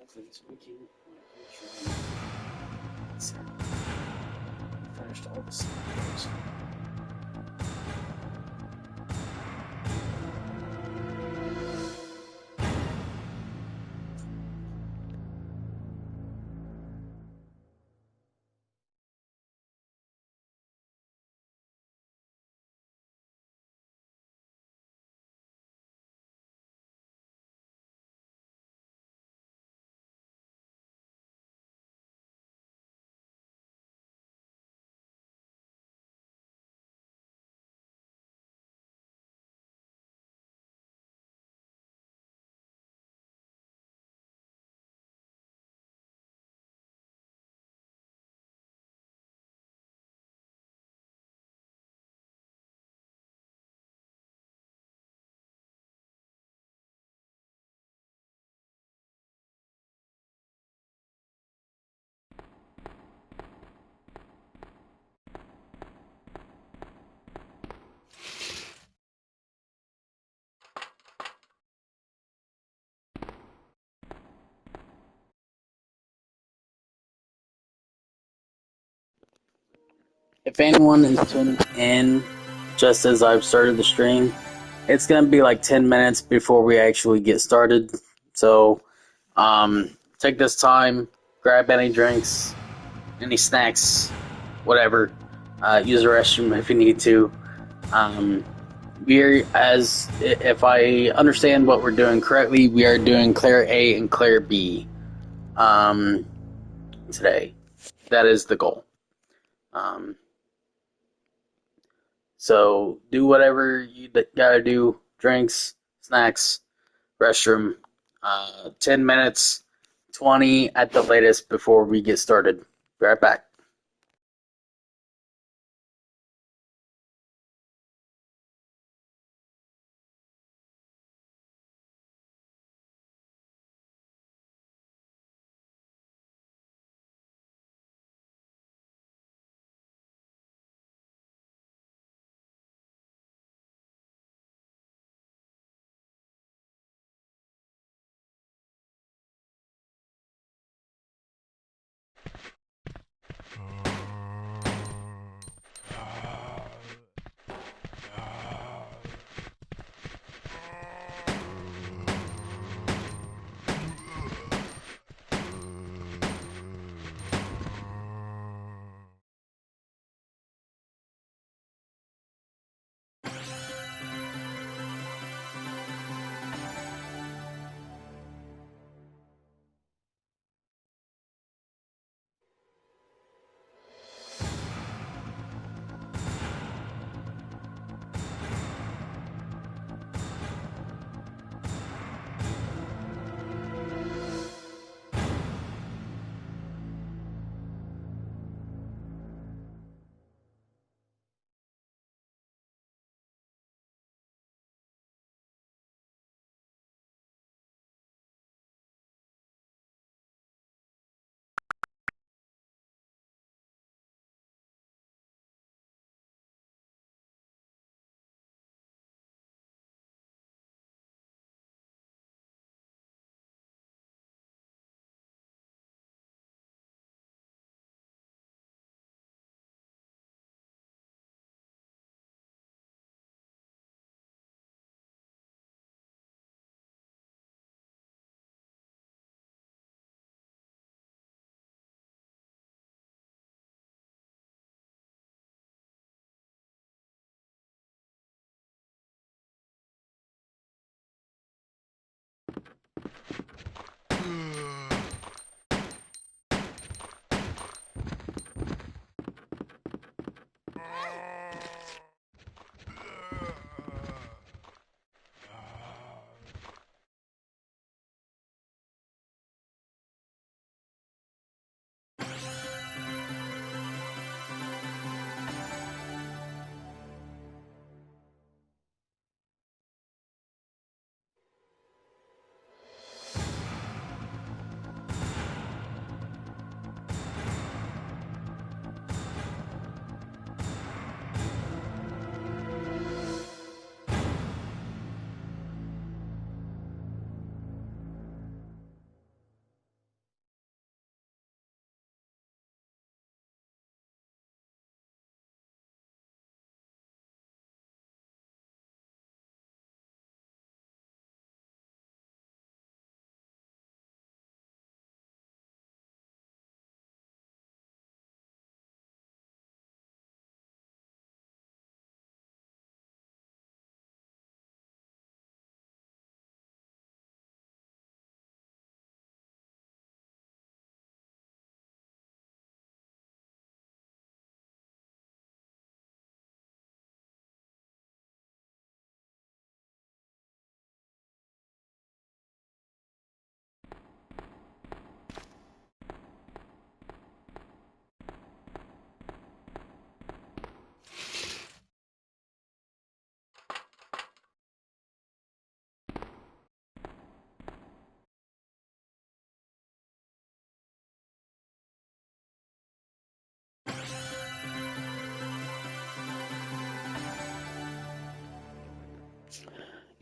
hopefully this weekend finished all the scenarios. If anyone is tuning in just as I've started the stream, it's going to be like 10 minutes before we actually get started. So take this time, grab any drinks, any snacks, whatever. Use the restroom if you need to. If I understand what we're doing correctly, we are doing Claire A and Claire B today. That is the goal. So do whatever you gotta do. Drinks, snacks, restroom. 10 minutes, 20 at the latest before we get started. Be right back.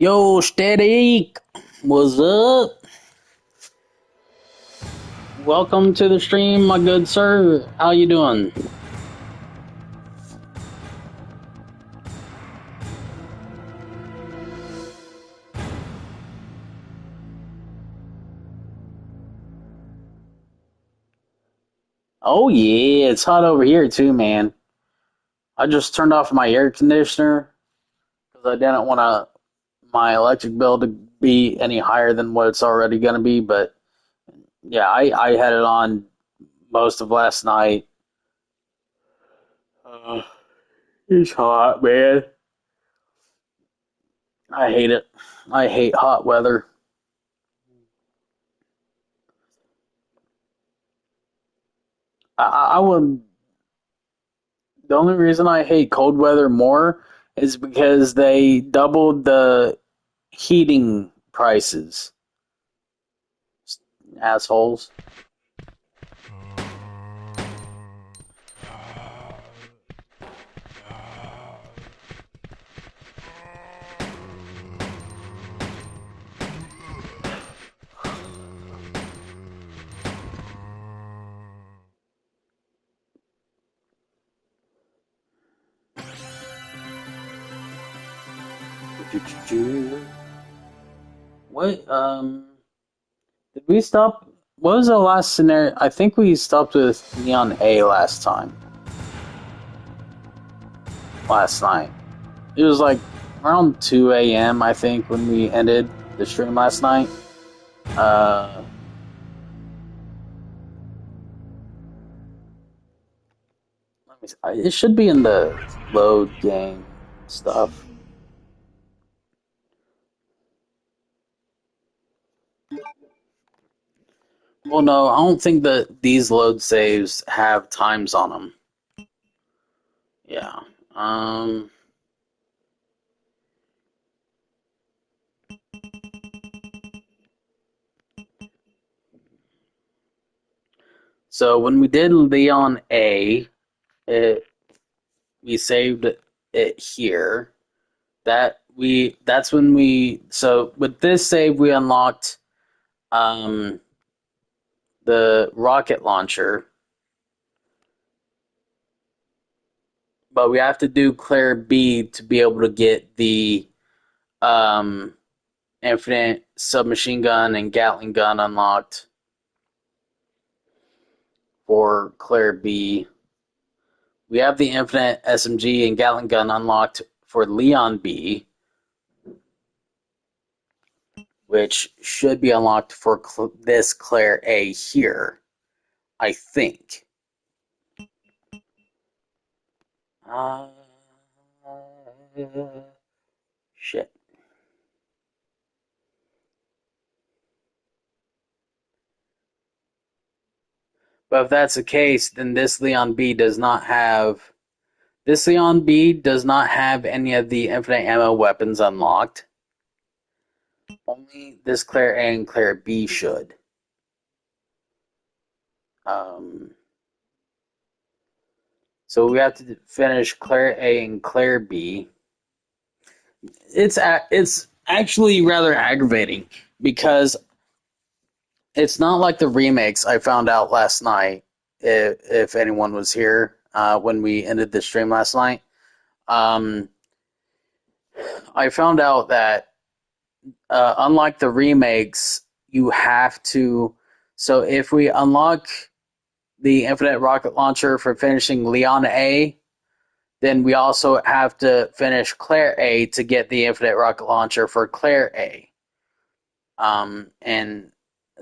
Yo, Static, what's up? Welcome to the stream, my good sir. How you doing? Oh yeah, it's hot over here too, man. I just turned off my air conditioner because I didn't want my electric bill to be any higher than what it's already going to be. But yeah, I had it on most of last night. Uh, it's hot, man. I hate it. I hate hot weather. I would. The only reason I hate cold weather more is because they doubled the heating prices. Assholes. What? Did we stop? What was the last scenario? I think we stopped with Neon A last time. Last night. It was like around 2 a.m., I think, when we ended the stream last night. Let me see. It should be in the load game stuff. Well, no, I don't think that these load saves have times on them. Yeah. So when we did Leon A, we saved it here. That's when we so with this save we unlocked the rocket launcher, but we have to do Claire B to be able to get the um, infinite submachine gun and Gatling gun unlocked for Claire B. We have the infinite SMG and Gatling gun unlocked for Leon B, which should be unlocked for this Claire A here, I think. Shit. But if that's the case, then this Leon B does not have any of the infinite ammo weapons unlocked. Only this Claire A and Claire B should. So we have to finish Claire A and Claire B. It's actually rather aggravating because it's not like the remakes I found out last night. If anyone was here when we ended the stream last night, I found out that unlike the remakes, you have to. So if we unlock the infinite rocket launcher for finishing Leon A, then we also have to finish Claire A to get the infinite rocket launcher for Claire A. And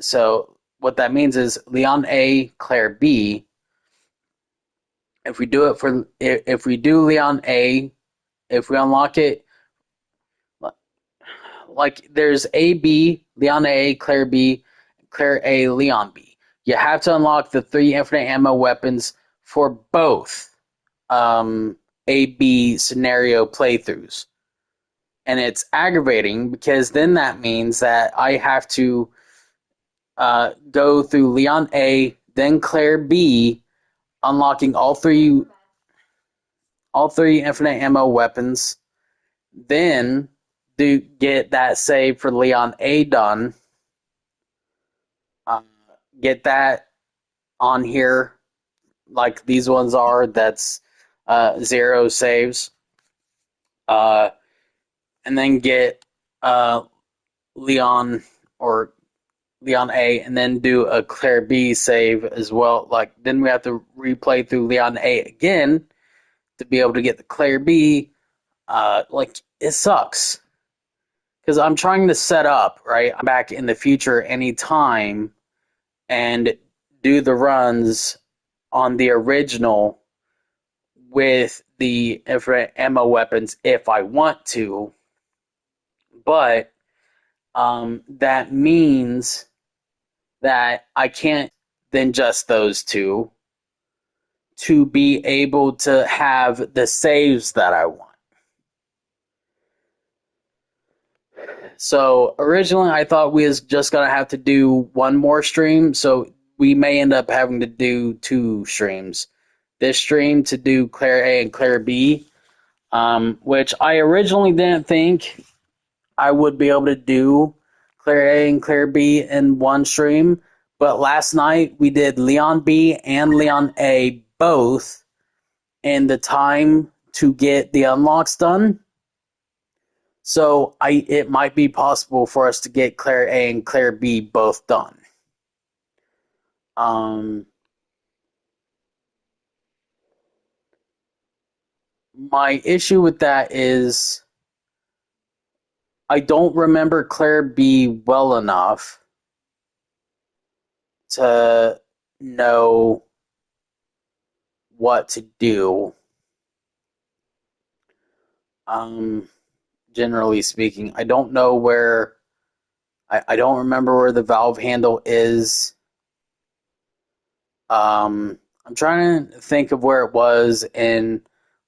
so what that means is Leon A, Claire B. If we do Leon A, if we unlock it, like there's A B, Leon A, Claire B, Claire A, Leon B. You have to unlock the 3 infinite ammo weapons for both A B scenario playthroughs. And it's aggravating because then that means that I have to go through Leon A, then Claire B, unlocking all three infinite ammo weapons, then get that save for Leon A done. Uh, get that on here like these ones are. That's 0 saves. Uh, and then get Leon or Leon A, and then do a Claire B save as well. Like then we have to replay through Leon A again to be able to get the Claire B. Like it sucks because I'm trying to set up right. I'm back in the future anytime and do the runs on the original with the infrared ammo weapons if I want to, but that means that I can't then just those two to be able to have the saves that I want. So originally I thought we was just gonna have to do one more stream, so we may end up having to do 2 streams. This stream to do Claire A and Claire B, which I originally didn't think I would be able to do Claire A and Claire B in one stream, but last night we did Leon B and Leon A both in the time to get the unlocks done. So it might be possible for us to get Claire A and Claire B both done. My issue with that is I don't remember Claire B well enough to know what to do. Generally speaking, I don't know where. I don't remember where the valve handle is. I'm trying to think of where it was in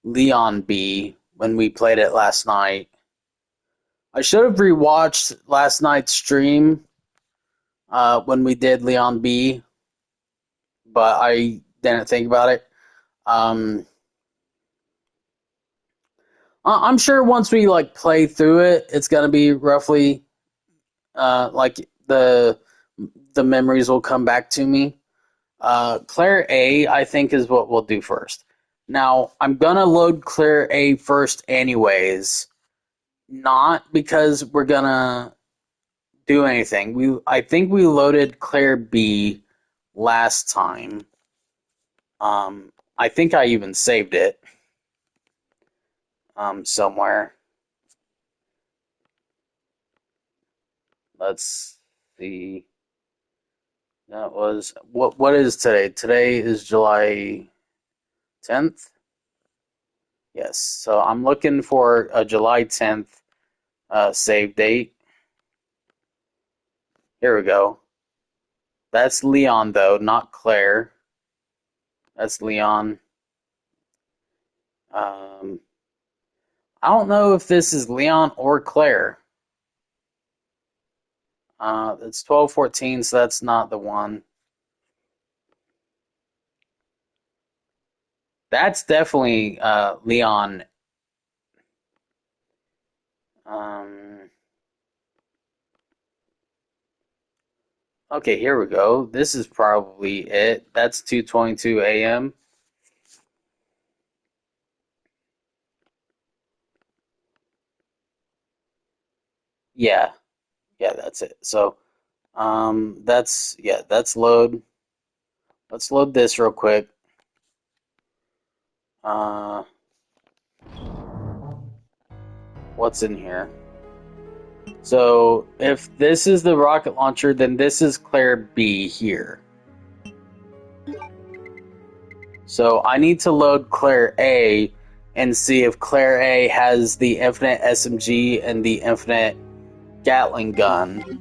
Leon B when we played it last night. I should have rewatched last night's stream when we did Leon B, but I didn't think about it. I'm sure once we like play through it, it's gonna be roughly like the memories will come back to me. Claire A, I think, is what we'll do first. Now, I'm gonna load Claire A first, anyways, not because we're gonna do anything. I think we loaded Claire B last time. I think I even saved it somewhere. Let's see. That was what is today? Today is July 10th. Yes. So I'm looking for a July 10th save date. Here we go. That's Leon though, not Claire. That's Leon. I don't know if this is Leon or Claire. It's 12:14, so that's not the one. That's definitely Leon. Okay, here we go. This is probably it. That's 2:22 a.m. Yeah, yeah, that's it. So, that's load. Let's load this real quick. Uh, what's in here? So, if this is the rocket launcher, then this is Claire B here. So, I need to load Claire A and see if Claire A has the infinite SMG and the infinite Gatling gun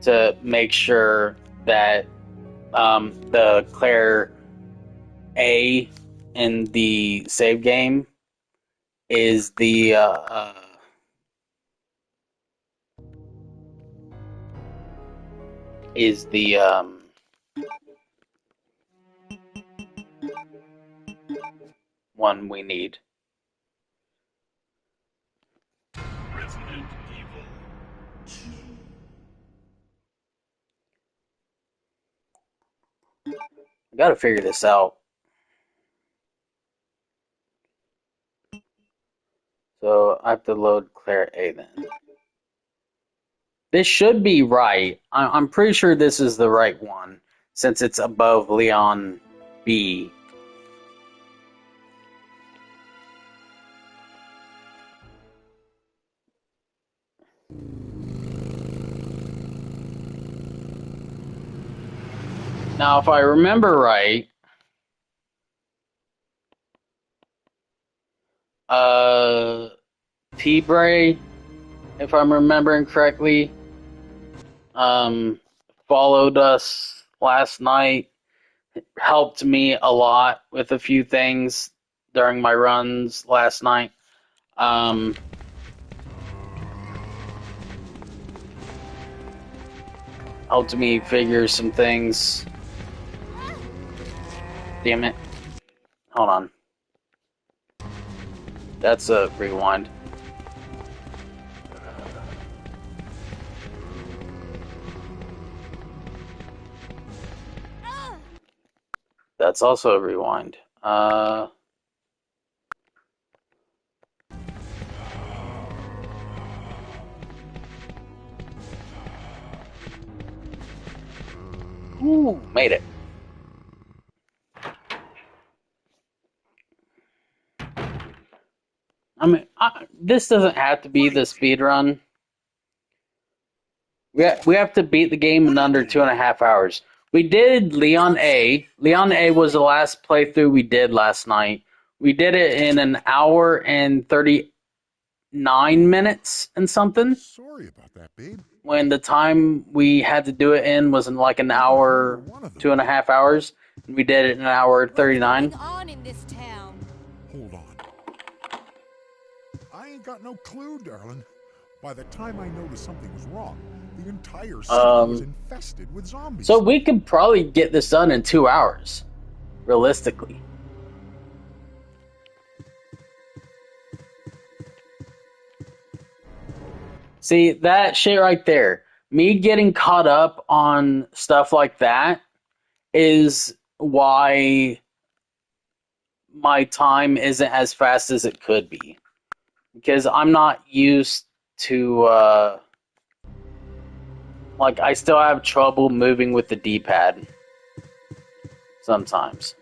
to make sure that the Claire A in the save game is the one we need. I gotta figure this out. So I have to load Claire A then. This should be right. I'm pretty sure this is the right one, since it's above Leon B. Now, if I remember right, T-Bray, if I'm remembering correctly, followed us last night, helped me a lot with a few things during my runs last night. Helped me figure some things. Damn it. Hold on. That's a rewind. That's also a rewind. Ooh, made it. I mean, this doesn't have to be the speed run. We have to beat the game in under 2.5 hours. We did Leon A. Leon A was the last playthrough we did last night. We did it in an hour and 39 minutes and something. Sorry about that, babe. When the time we had to do it in was in like an hour, 2.5 hours. And we did it in an hour 39. What's going on in this town? Hold on. I ain't got no clue, darling. By the time I noticed something was wrong, the entire city was infested with zombies. So we could probably get this done in 2 hours, realistically. See, that shit right there, me getting caught up on stuff like that is why my time isn't as fast as it could be. Because I'm not used to, like, I still have trouble moving with the D-pad sometimes.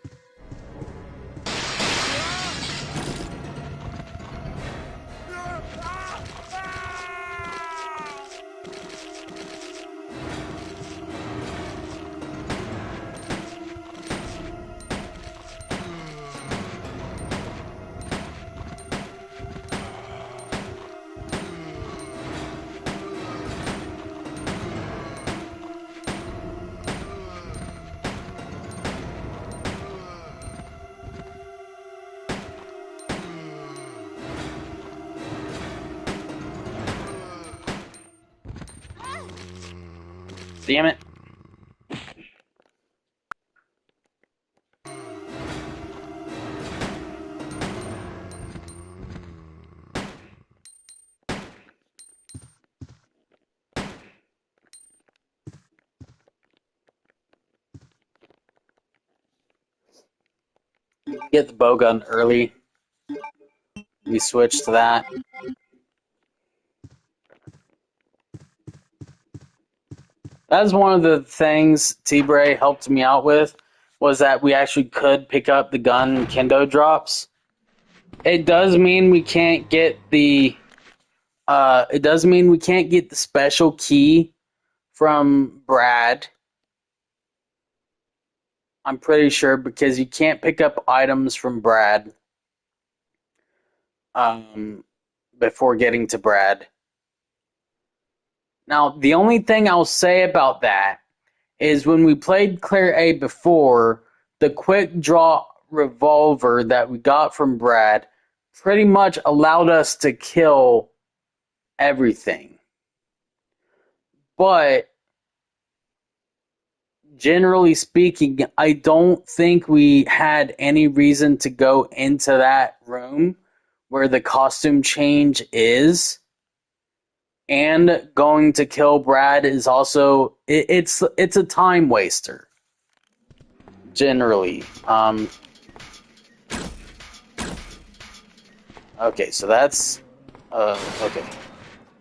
Damn it. Get the bow gun early. We switched to that. That is one of the things T-Bray helped me out with, was that we actually could pick up the gun kendo drops. It does mean we can't get the special key from Brad. I'm pretty sure, because you can't pick up items from Brad before getting to Brad. Now, the only thing I'll say about that is when we played Claire A before, the quick draw revolver that we got from Brad pretty much allowed us to kill everything. But generally speaking, I don't think we had any reason to go into that room where the costume change is. And going to kill Brad is also, it's a time waster. generally. Okay, so that's okay.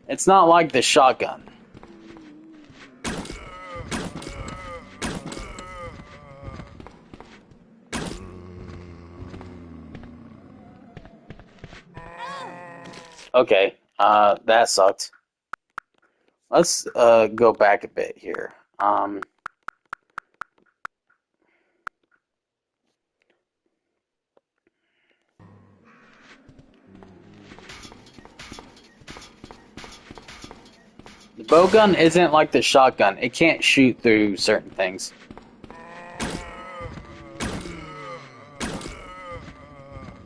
It's not like the shotgun. Okay, that sucked. Let's go back a bit here. The bowgun isn't like the shotgun. It can't shoot through certain things.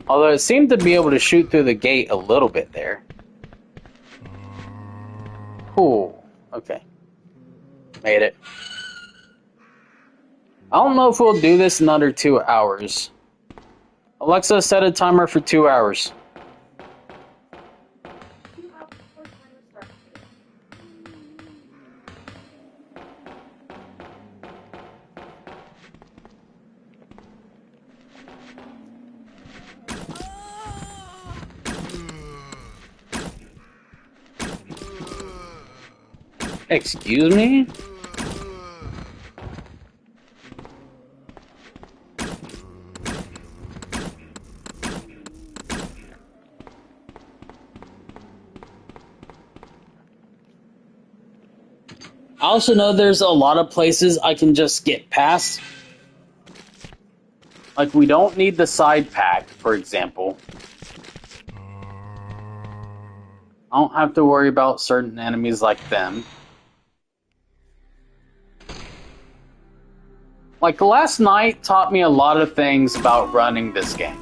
Although it seemed to be able to shoot through the gate a little bit there. Ooh, okay. Made it. I don't know if we'll do this in under 2 hours. Alexa, set a timer for 2 hours. Excuse me? I also know there's a lot of places I can just get past. Like, we don't need the side pack, for example. I don't have to worry about certain enemies like them. Like, last night taught me a lot of things about running this game.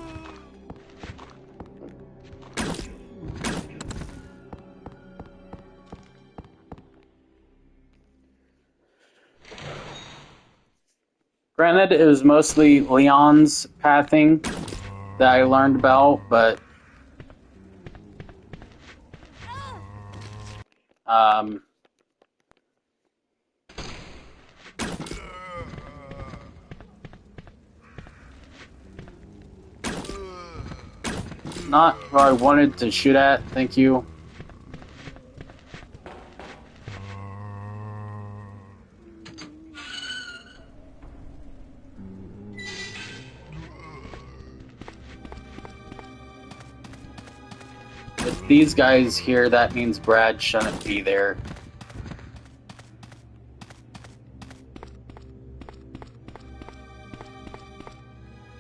Granted, it was mostly Leon's pathing that I learned about, but not what I wanted to shoot at, thank you. With these guys here, that means Brad shouldn't be there.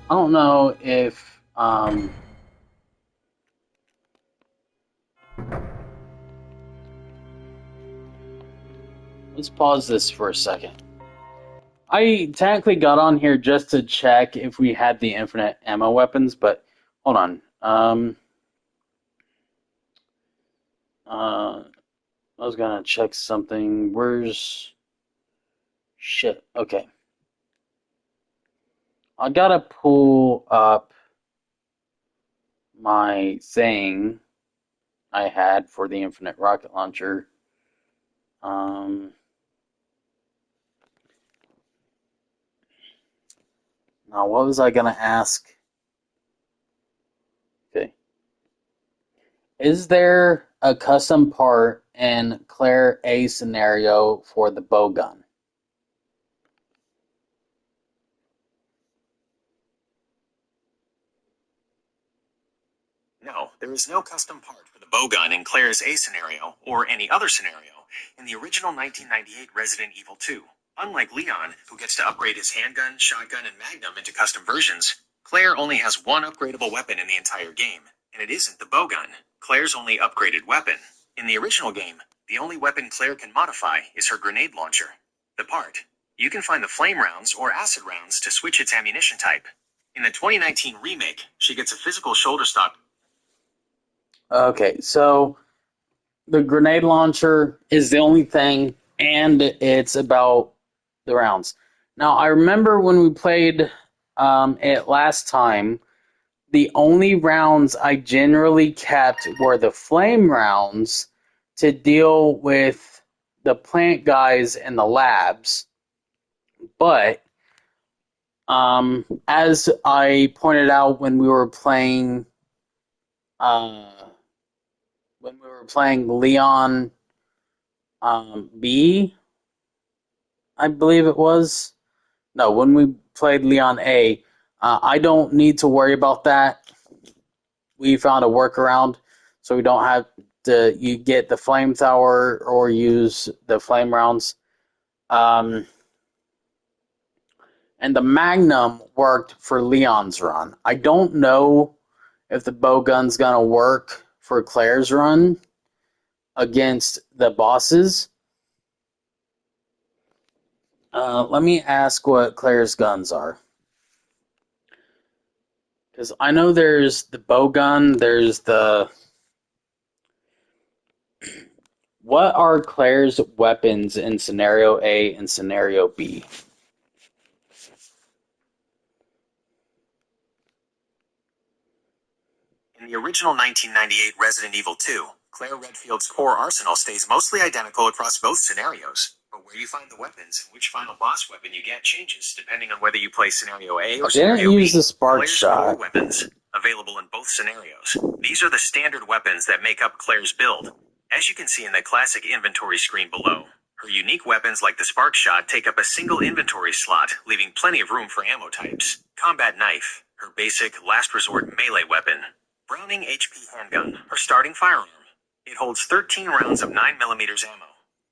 I don't know if let's pause this for a second. I technically got on here just to check if we had the infinite ammo weapons, but hold on. I was gonna check something. Where's shit? Okay. I gotta pull up my thing I had for the infinite rocket launcher. Now, what was I gonna ask? Okay. Is there a custom part in Claire A scenario for the bowgun? No, there is no custom part for the bowgun in Claire's A scenario, or any other scenario, in the original 1998 Resident Evil 2. Unlike Leon, who gets to upgrade his handgun, shotgun, and magnum into custom versions, Claire only has one upgradable weapon in the entire game, and it isn't the bowgun, Claire's only upgraded weapon. In the original game, the only weapon Claire can modify is her grenade launcher. The part. You can find the flame rounds or acid rounds to switch its ammunition type. In the 2019 remake, she gets a physical shoulder stock. Okay, so the grenade launcher is the only thing, and it's about the rounds. Now, I remember when we played it last time, the only rounds I generally kept were the flame rounds to deal with the plant guys in the labs. But As I pointed out when we were playing, uh, Leon B, I believe it was. No, when we played Leon A, I don't need to worry about that. We found a workaround, so we don't have to. You get the flamethrower or use the flame rounds. And the Magnum worked for Leon's run. I don't know if the bowgun's gonna work for Claire's run against the bosses. Let me ask what Claire's guns are. Because I know there's the bowgun, there's the... What are Claire's weapons in Scenario A and Scenario B? In the original 1998 Resident Evil 2, Claire Redfield's core arsenal stays mostly identical across both scenarios, but where you find the weapons and which final boss weapon you get changes depending on whether you play Scenario A or Scenario B. Use the spark Claire's shot. core weapons, available in both scenarios. These are the standard weapons that make up Claire's build. As you can see in the classic inventory screen below, her unique weapons like the spark shot take up a single inventory slot, leaving plenty of room for ammo types. Combat knife, her basic last resort melee weapon. Browning HP handgun, her starting firearm. It holds 13 rounds of 9mm ammo.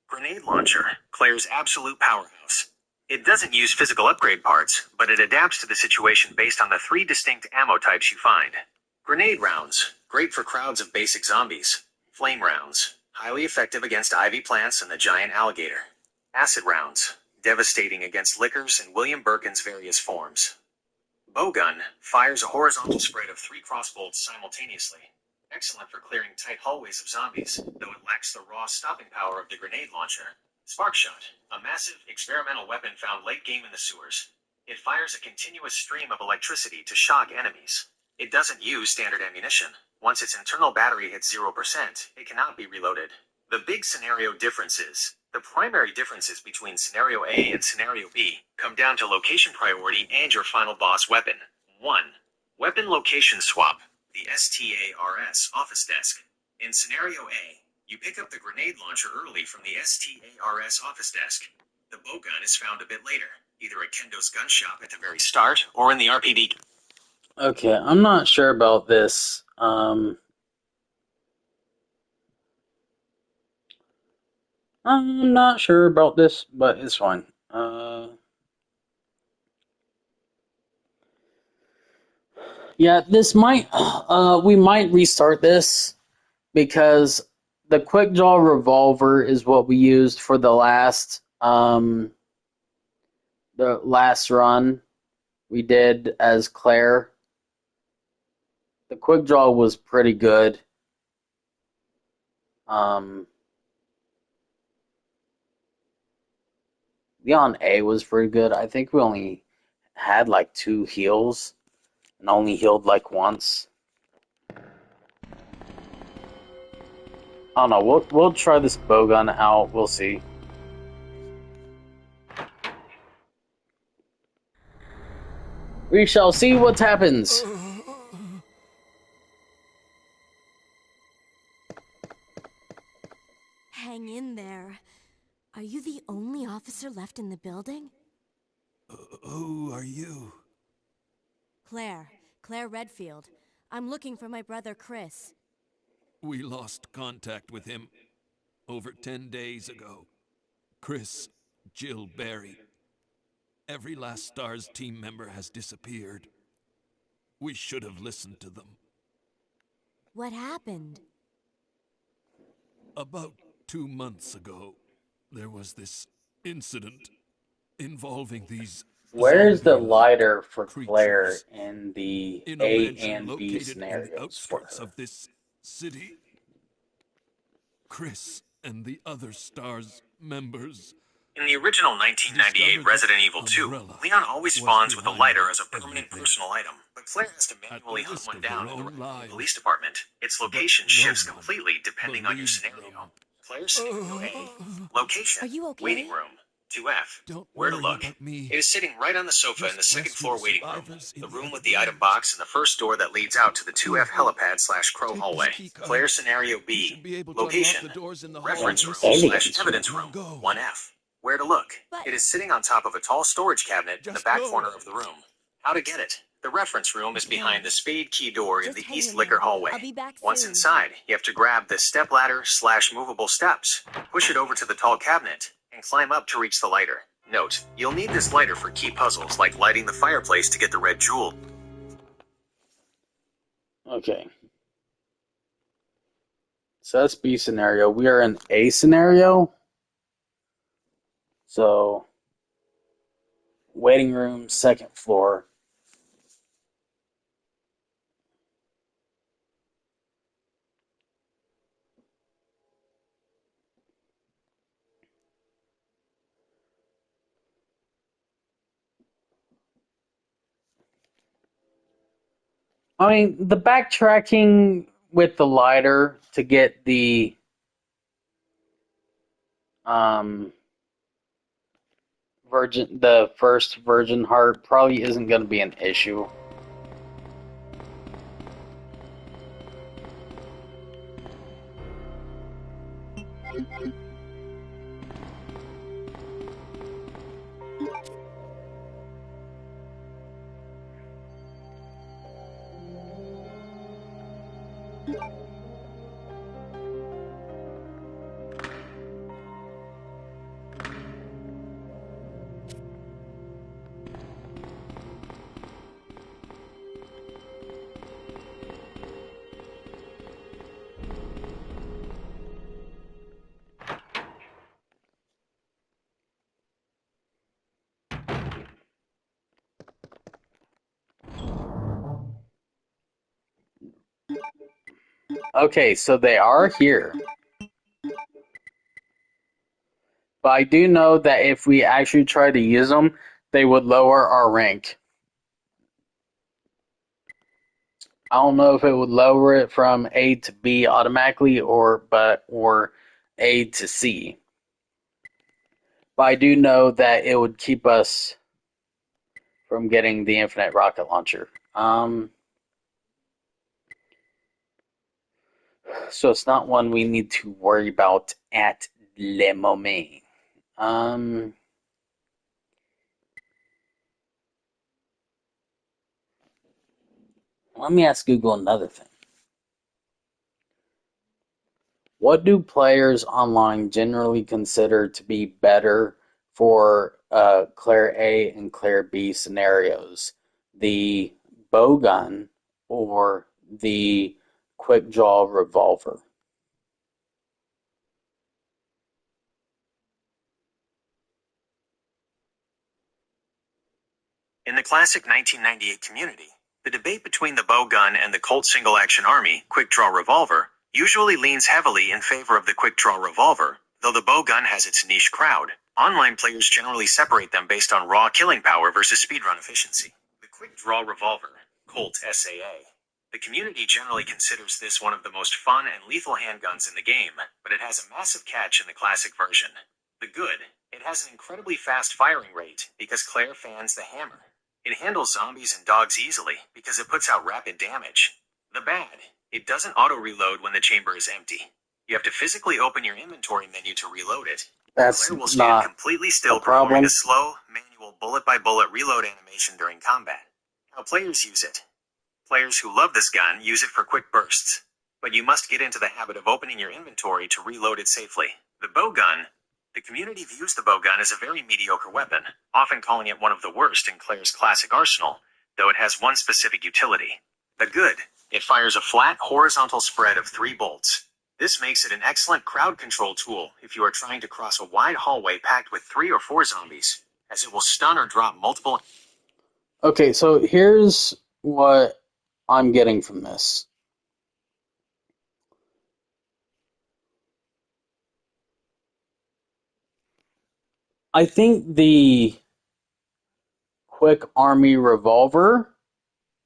Grenade launcher, Claire's absolute powerhouse. It doesn't use physical upgrade parts, but it adapts to the situation based on the 3 distinct ammo types you find. Grenade rounds, great for crowds of basic zombies. Flame rounds, highly effective against ivy plants and the giant alligator. Acid rounds, devastating against lickers and William Birkin's various forms. Bowgun fires a horizontal spread of 3 crossbolts simultaneously. Excellent for clearing tight hallways of zombies, though it lacks the raw stopping power of the grenade launcher. Spark shot, a massive experimental weapon found late game in the sewers. It fires a continuous stream of electricity to shock enemies. It doesn't use standard ammunition. Once its internal battery hits 0%, it cannot be reloaded. The big scenario differences. The primary differences between Scenario A and Scenario B come down to location priority and your final boss weapon. 1. Weapon location swap, the STARS office desk. In Scenario A, you pick up the grenade launcher early from the STARS office desk. The bowgun is found a bit later, either at Kendo's gun shop at the very start or in the RPD. Okay, I'm not sure about this. I'm not sure about this, but it's fine. Yeah, this might, we might restart this because the quick draw revolver is what we used for the last run we did as Claire. The quick draw was pretty good. Leon A was pretty good. I think we only had like 2 heals and only healed like once. I don't know. We'll try this bowgun out. We'll see. We shall see what happens. Hang in there. Are you the only officer left in the building? Who are you? Claire Redfield. I'm looking for my brother Chris. We lost contact with him over 10 days ago. Chris, Jill Barry. Every last STARS team member has disappeared. We should have listened to them. What happened? About 2 months ago, there was this incident involving these... Where's the lighter for Claire creatures in the in A mansion and B located in the scenarios for outskirts her? of this city? Chris and the other STARS members... In the original 1998 Resident Evil 2, Leon always spawns with a lighter as a permanent personal item, but Claire has to manually hunt one down in the police department. Its location shifts completely depending on your scenario. Claire's Scenario A, location, Are you okay? waiting room. 2F. Don't Where to worry look? about me. It is sitting right on the sofa in the Just second rescue floor the waiting room. survivors in The the room other with the item rooms. box and the first door that leads out to the 2F Here, helipad / crow take hallway. this key card. Player scenario You should B. be able to unlock Location. the doors in the Reference room hallways. / evidence Now room. go. 1F. Where to look? But- It is sitting on top of a tall storage cabinet in the Just back go. corner of the room. How to get it? The reference room is behind the spade key door in Just the hang East in Liquor there. hallway. I'll be back Once soon. inside, you have to grab the stepladder / movable steps, push it over to the tall cabinet, and climb up to reach the lighter. Note, you'll need this lighter for key puzzles like lighting the fireplace to get the red jewel. Okay. So that's B scenario. We are in A scenario. So, waiting room, second floor. I mean, the backtracking with the lighter to get the the first virgin heart probably isn't going to be an issue. Okay, so they are here. But I do know that if we actually try to use them, they would lower our rank. I don't know if it would lower it from A to B automatically or A to C. But I do know that it would keep us from getting the infinite rocket launcher. So it's not one we need to worry about at le moment. Let me ask Google another thing. What do players online generally consider to be better for Claire A and Claire B scenarios? The bow gun or the quick draw revolver? In the classic 1998 community, the debate between the bow gun and the Colt Single Action Army quick draw revolver usually leans heavily in favor of the quick draw revolver, though the bow gun has its niche crowd. Online players generally separate them based on raw killing power versus speedrun efficiency. The quick draw revolver, Colt SAA. The community generally considers this one of the most fun and lethal handguns in the game, but it has a massive catch in the classic version. The good, it has an incredibly fast firing rate because Claire fans the hammer. It handles zombies and dogs easily because it puts out rapid damage. The bad, it doesn't auto-reload when the chamber is empty. You have to physically open your inventory menu to reload it. That's Claire will stand not completely still, a problem. performing a slow, manual bullet-by-bullet reload animation during combat. How players use it. Players who love this gun use it for quick bursts, but you must get into the habit of opening your inventory to reload it safely. The bow gun. The community views the bow gun as a very mediocre weapon, often calling it one of the worst in Claire's classic arsenal, though it has one specific utility. The good. It fires a flat, horizontal spread of 3 bolts. This makes it an excellent crowd control tool if you are trying to cross a wide hallway packed with 3 or 4 zombies, as it will stun or drop multiple. Okay, so here's what I'm getting from this. I think the quick army revolver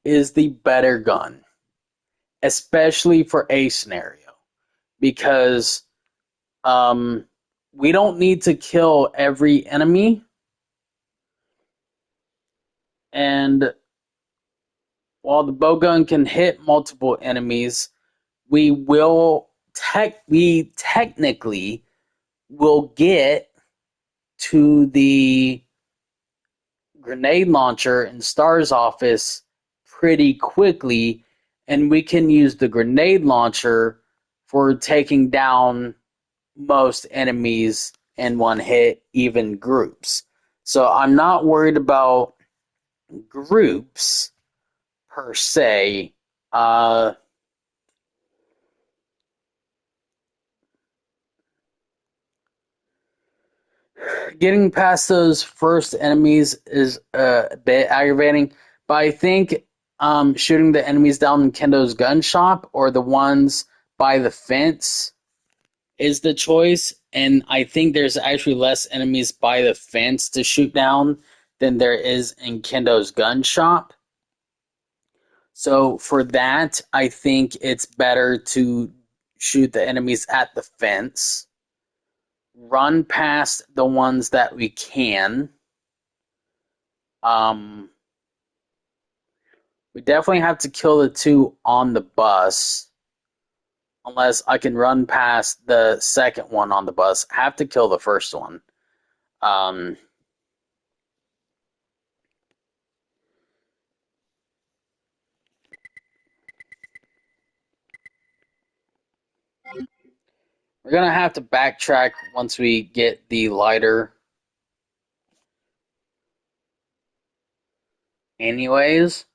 is the better gun, especially for A scenario, because we don't need to kill every enemy. And while the bowgun can hit multiple enemies, we technically will get to the grenade launcher in Star's office pretty quickly, and we can use the grenade launcher for taking down most enemies in one hit, even groups. So I'm not worried about groups per se. Getting past those first enemies is a bit aggravating, but I think shooting the enemies down in Kendo's gun shop or the ones by the fence is the choice, and I think there's actually less enemies by the fence to shoot down than there is in Kendo's gun shop. So for that, I think it's better to shoot the enemies at the fence, run past the ones that we can. We definitely have to kill the two on the bus, unless I can run past the second one on the bus. I have to kill the first one. We're going to have to backtrack once we get the lighter. Anyways,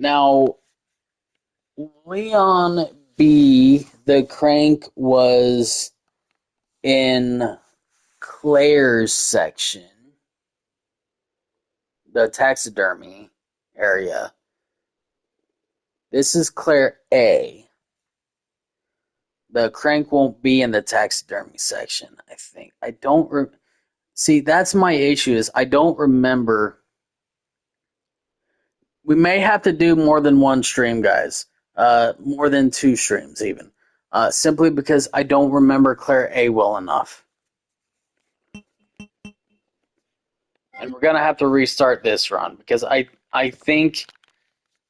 now, Leon B, the crank, was in Claire's section, the taxidermy area. This is Claire A. The crank won't be in the taxidermy section, I think. I don't see, that's my issue, is I don't remember. We may have to do more than one stream, guys. More than 2 streams, even. Simply because I don't remember Claire A well enough. And we're going to have to restart this run, because I think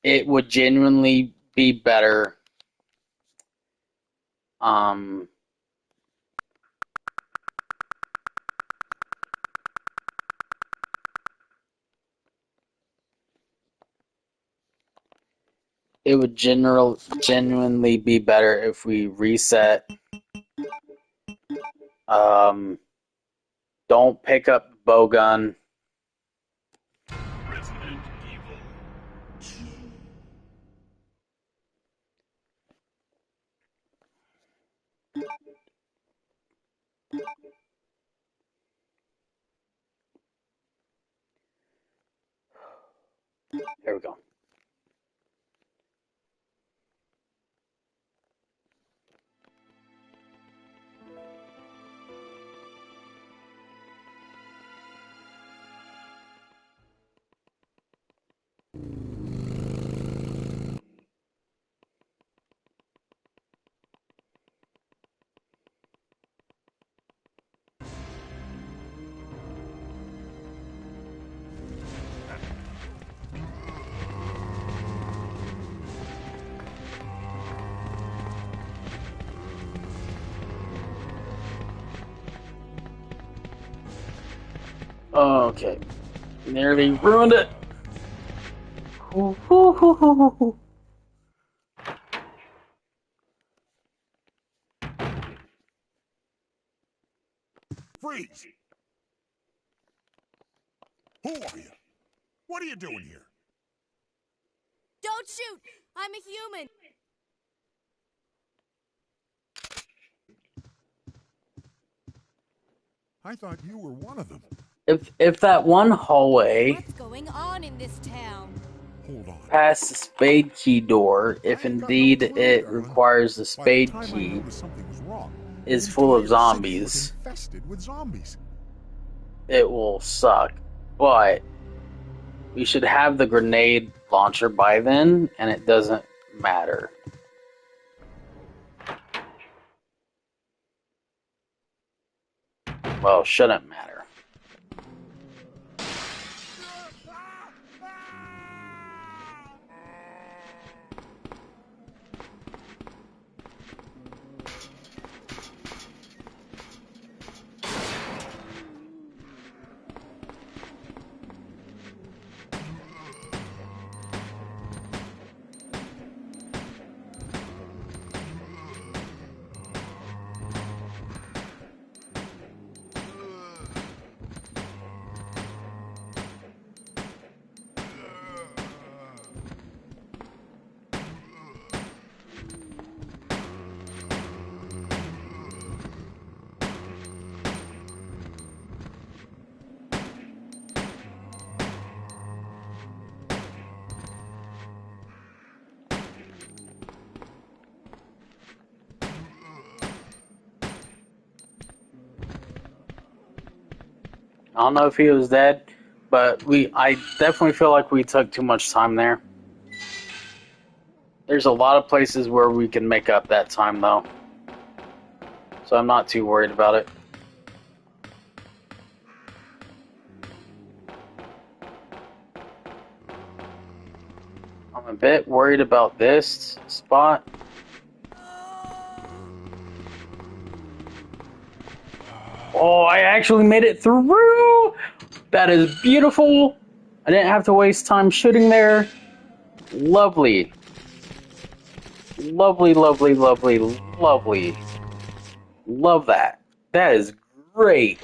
it would genuinely be better. It would genuinely be better if we reset. Don't pick up the bowgun. Resident Evil 2. There we go. Okay. Nearly ruined it. Freeze! Who are you? What are you doing here? Don't shoot! I'm a human! I thought you were one of them. If that one hallway What's going on in this town? Hold on. past the spade key door, if indeed it requires the spade By the time I key, noticed something was wrong, is the full of entire city was zombies, infested with zombies. it will suck. But we should have the grenade launcher by then, and it doesn't matter. Well, shouldn't matter. I don't know if he was dead, but I definitely feel like we took too much time there. There's a lot of places where we can make up that time, though. So I'm not too worried about it. I'm a bit worried about this spot. Oh, I actually made it through! That is beautiful! I didn't have to waste time shooting there. Lovely. Lovely, lovely, lovely, lovely. Love that. That is great.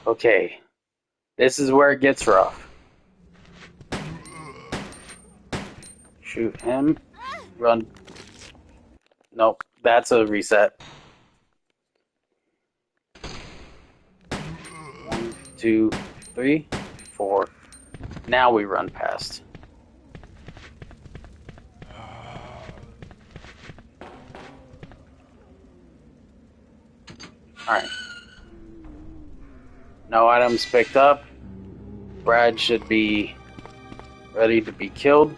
Okay. This is where it gets rough. Shoot him. Run. Nope. That's a reset. 1, 2, 3, 4. Now we run past. Alright. No items picked up. Brad should be ready to be killed.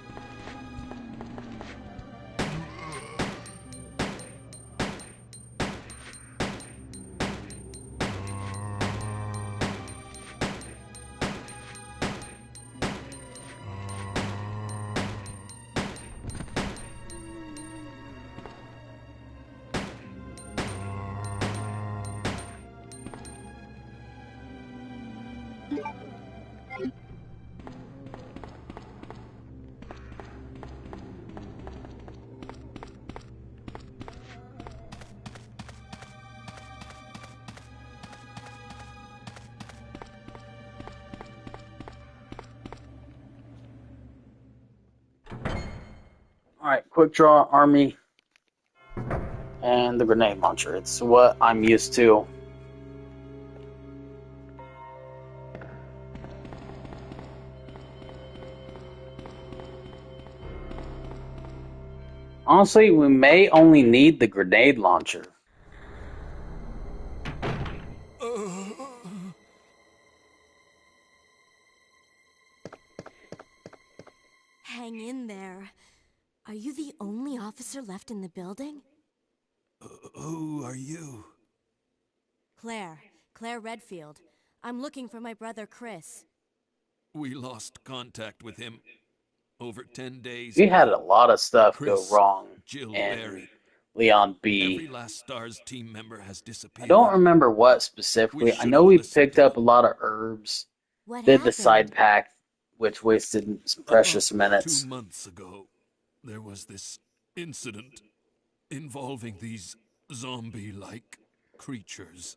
Alright, quick draw army and the grenade launcher. It's what I'm used to. Honestly, we may only need the grenade launcher. Hang in there. Are you the only officer left in the building? Who are you? Claire Redfield. I'm looking for my brother Chris. We lost contact with him over 10 days We ago. had a lot of stuff go Chris, wrong Jill in Berry. Leon Every B. last STARS team member has I disappeared. don't remember what We specifically. I should know have we listened picked to up a them. lot of herbs, What did the happened? side pack, which wasted some precious About minutes. 2 months ago, there was this incident involving these zombie-like creatures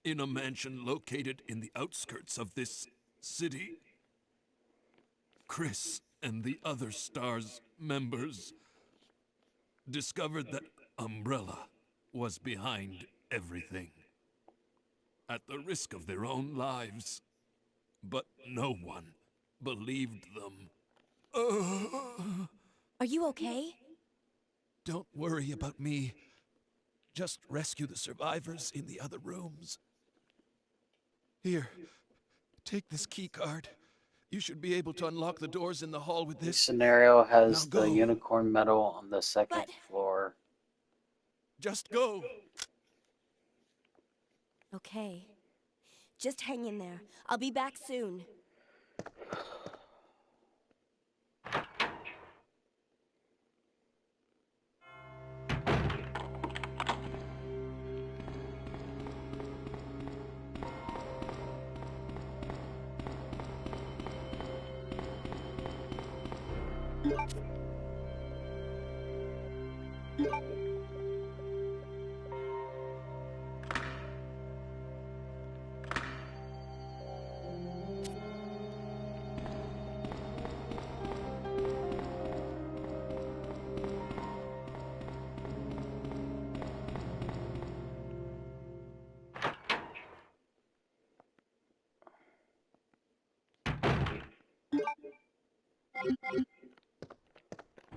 in a mansion located in the outskirts of this city. Chris and the other STARS members discovered that Umbrella was behind everything, at the risk of their own lives. But no one believed them. Are you okay? Don't worry about me. Just rescue the survivors in the other rooms. Here, take this key card. You should be able to unlock the doors in the hall with This this. scenario has Now the go. unicorn medal on the second But- floor. Just go. Okay. Just hang in there. I'll be back soon.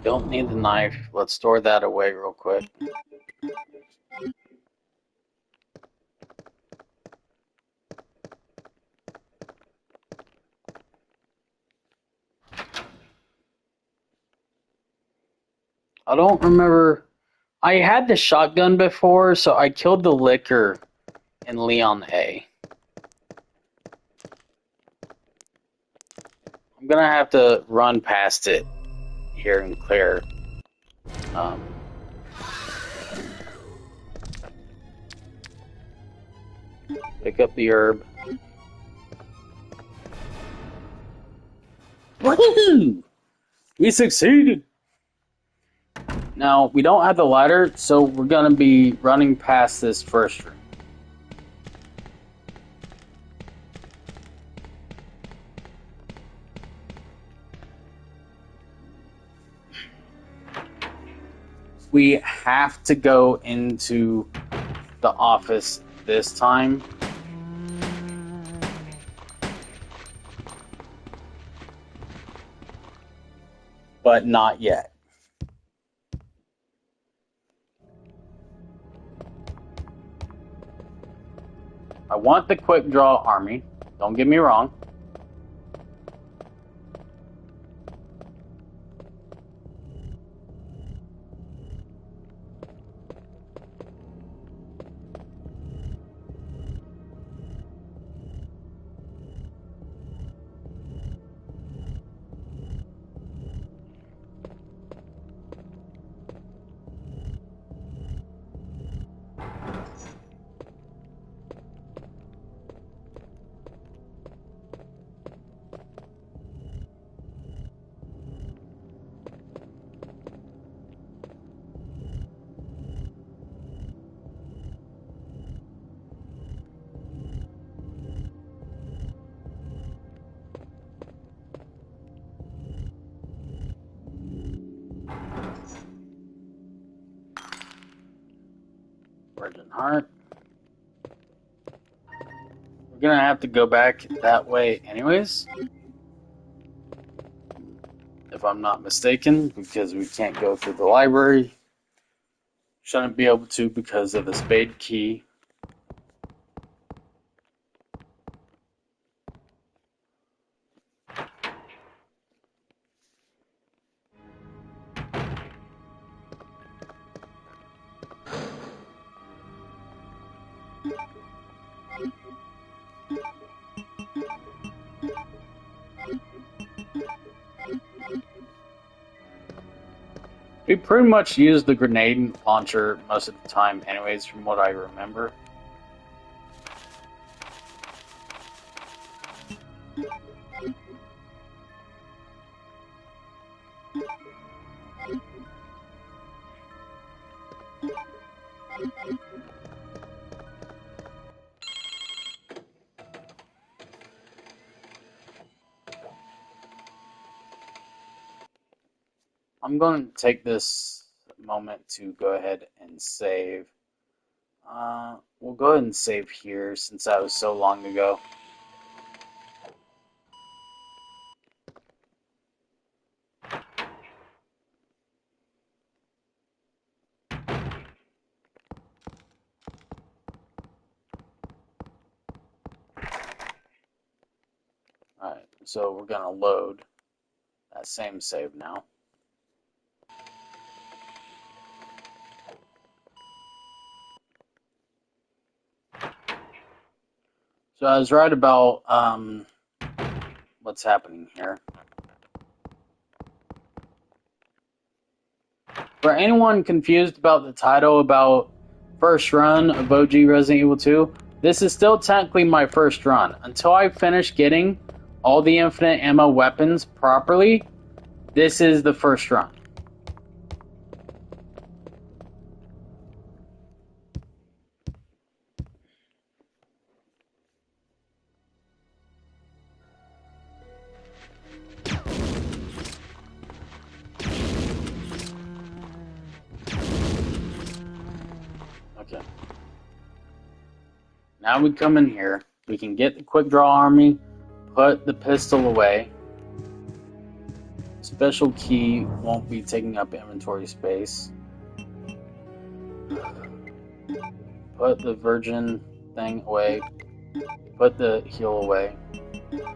Don't need the knife. Let's store that away real quick. I don't remember. I had the shotgun before, so I killed the liquor in Leon A. I'm gonna have to run past it here in Claire. Pick up the herb. Woohoo! We succeeded! Now, we don't have the ladder, so we're gonna be running past this first room. We have to go into the office this time. But not yet. I want the quick draw army. Don't get me wrong. Virgin Heart. We're gonna have to go back that way anyways. If I'm not mistaken, because we can't go through the library. Shouldn't be able to because of the spade key. We pretty much use the grenade launcher most of the time anyways, from what I remember. I'm going to take this moment to go ahead and save. We'll go ahead and save here since that was so long ago. So we're going to load that same save now. So I was right about what's happening here. For anyone confused about the title about first run of OG Resident Evil 2, this is still technically my first run. Until I finish getting all the infinite ammo weapons properly, this is the first run. Okay. Now we come in here. We can get the quick draw army, put the pistol away. Special key won't be taking up inventory space. Put the virgin thing away. Put the heal away.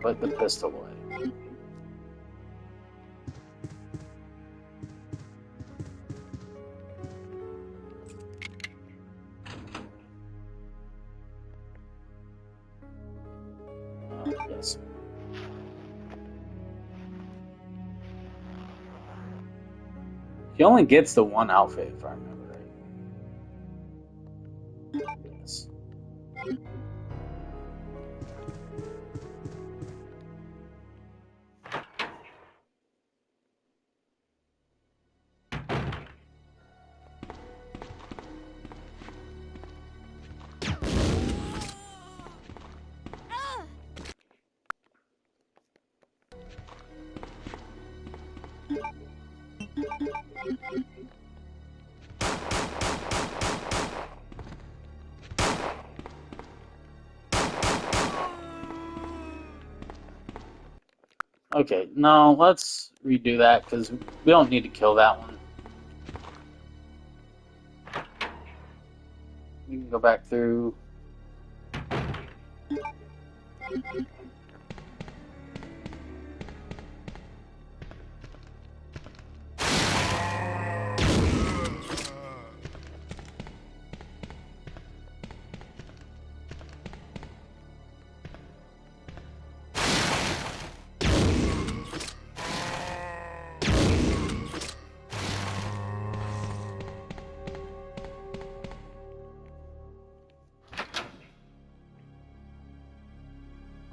Put the pistol away. Yes. He only gets the one outfit, if I remember right. Yes. Okay, no, let's redo that because we don't need to kill that one. We can go back through.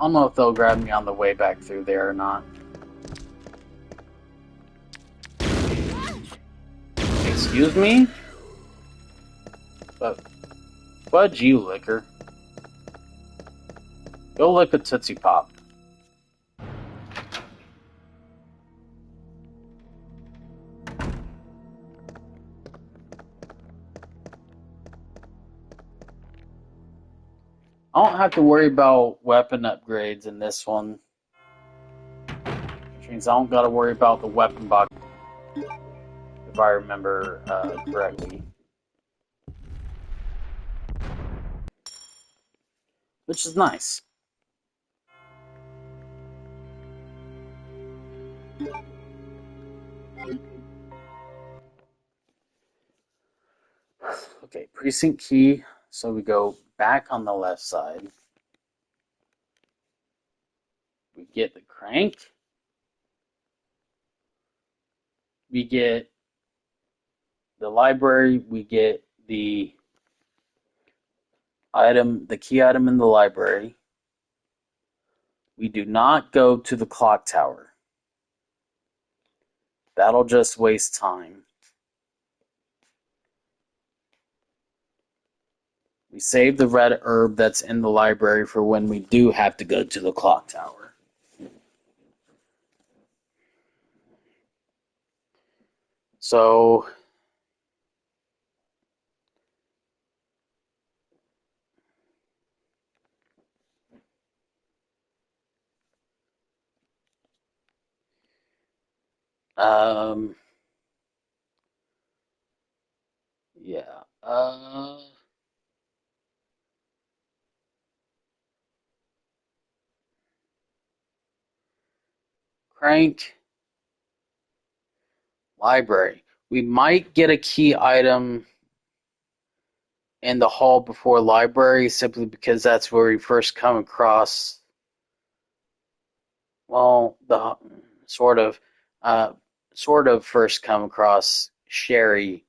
I don't know if they'll grab me on the way back through there or not. Excuse me? But fudge you, Licker. Go lick a Tootsie Pop. I don't have to worry about weapon upgrades in this one. Which means I don't gotta worry about the weapon box, if I remember correctly. Which is nice. Okay, precinct key. So we go back on the left side. We get the crank. We get the library. We get the item, the key item in the library. We do not go to the clock tower. That'll just waste time. We save the red herb that's in the library for when we do have to go to the clock tower. So yeah. Crank. Library. We might get a key item in the hall before library simply because that's where we first come across, well, the sort of first come across Sherry.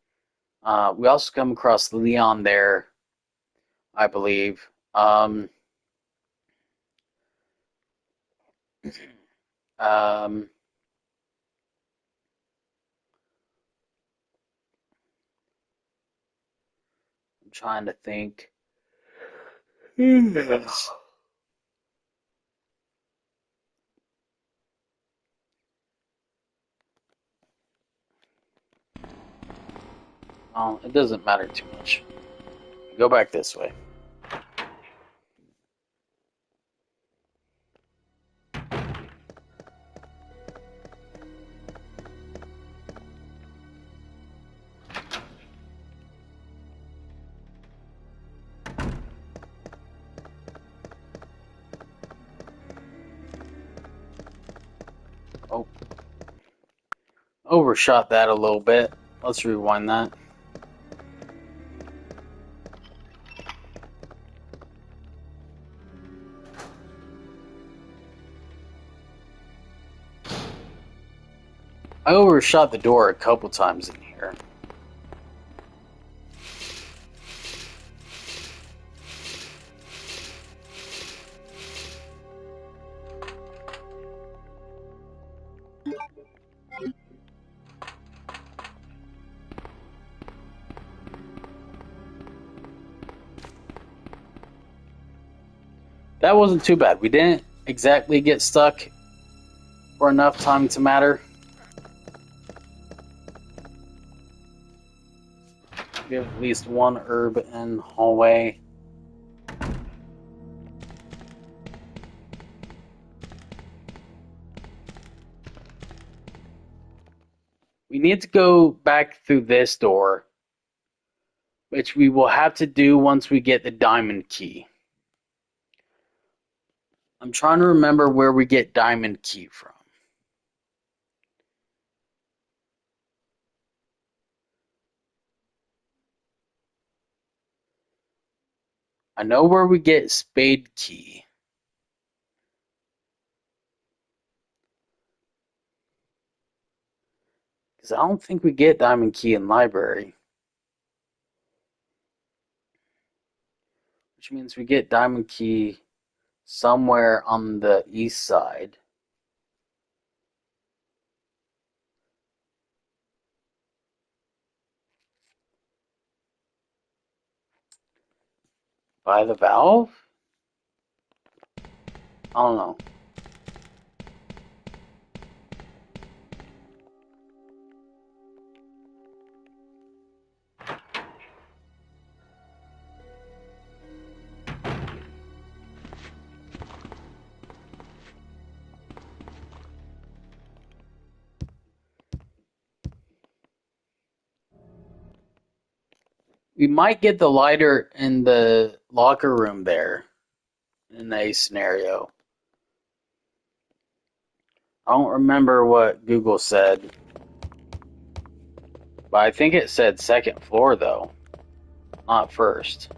We also come across Leon there, I believe. I'm trying to think. Oh, it doesn't matter too much. Go back this way. Oh, overshot that a little bit. Let's rewind that. I overshot the door a couple times in here. That wasn't too bad. We didn't exactly get stuck for enough time to matter. We have at least one herb in hallway. We need to go back through this door, which we will have to do once we get the diamond key. I'm trying to remember where we get diamond key from. I know where we get spade key. Because I don't think we get diamond key in library. Which means we get diamond key somewhere on the east side. By the valve? I don't know. We might get the lighter in the locker room there in a scenario. I don't remember what Google said. But I think it said second floor though, not first.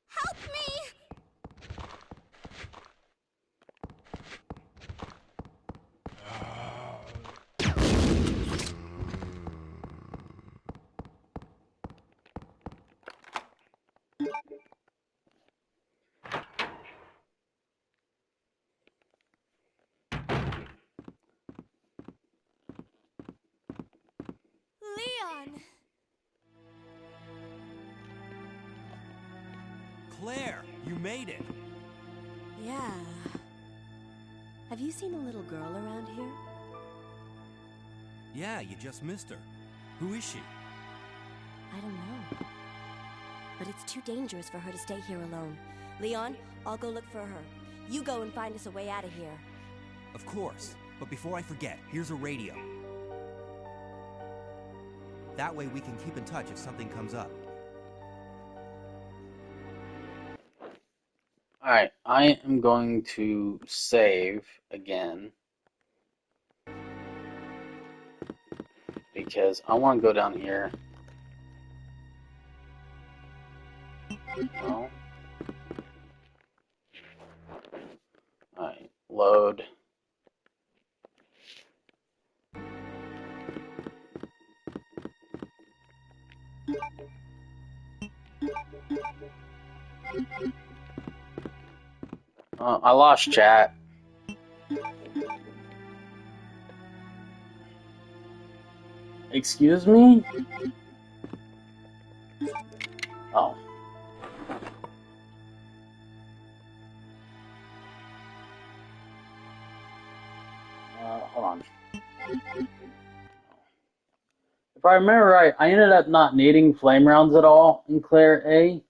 Help me! Leon! Claire, you made it. Yeah. Have you seen a little girl around here? Yeah, you just missed her. Who is she? I don't know. But it's too dangerous for her to stay here alone. Leon, I'll go look for her. You go and find us a way out of here. Of course. But before I forget, here's a radio. That way we can keep in touch if something comes up. Alright, I am going to save again. Because I want to go down here. No. Alright, load. I lost chat. Excuse me? Oh. Hold on. If I remember right, I ended up not needing flame rounds at all in Claire A.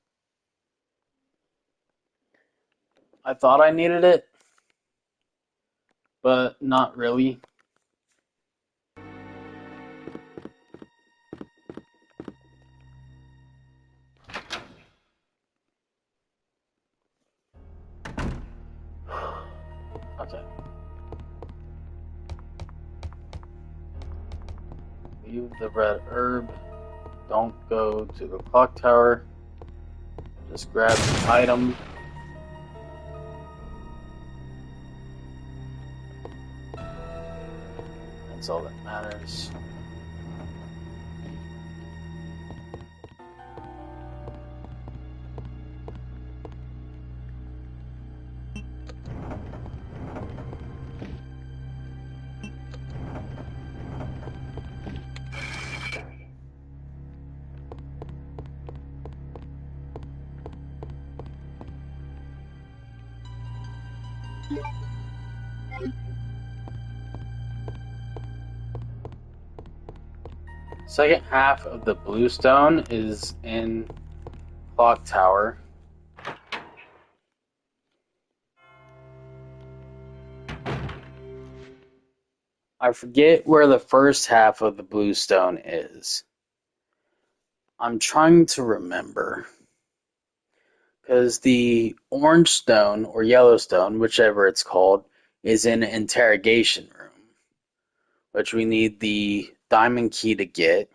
I thought I needed it, but not really. Okay. Leave the red herb. Don't go to the clock tower. Just grab the item. That's all that matters. Second half of the bluestone is in clock tower. I forget where the first half of the bluestone is. I'm trying to remember. Because the orange stone or yellow stone, whichever it's called, is in interrogation room, which we need the diamond key to get.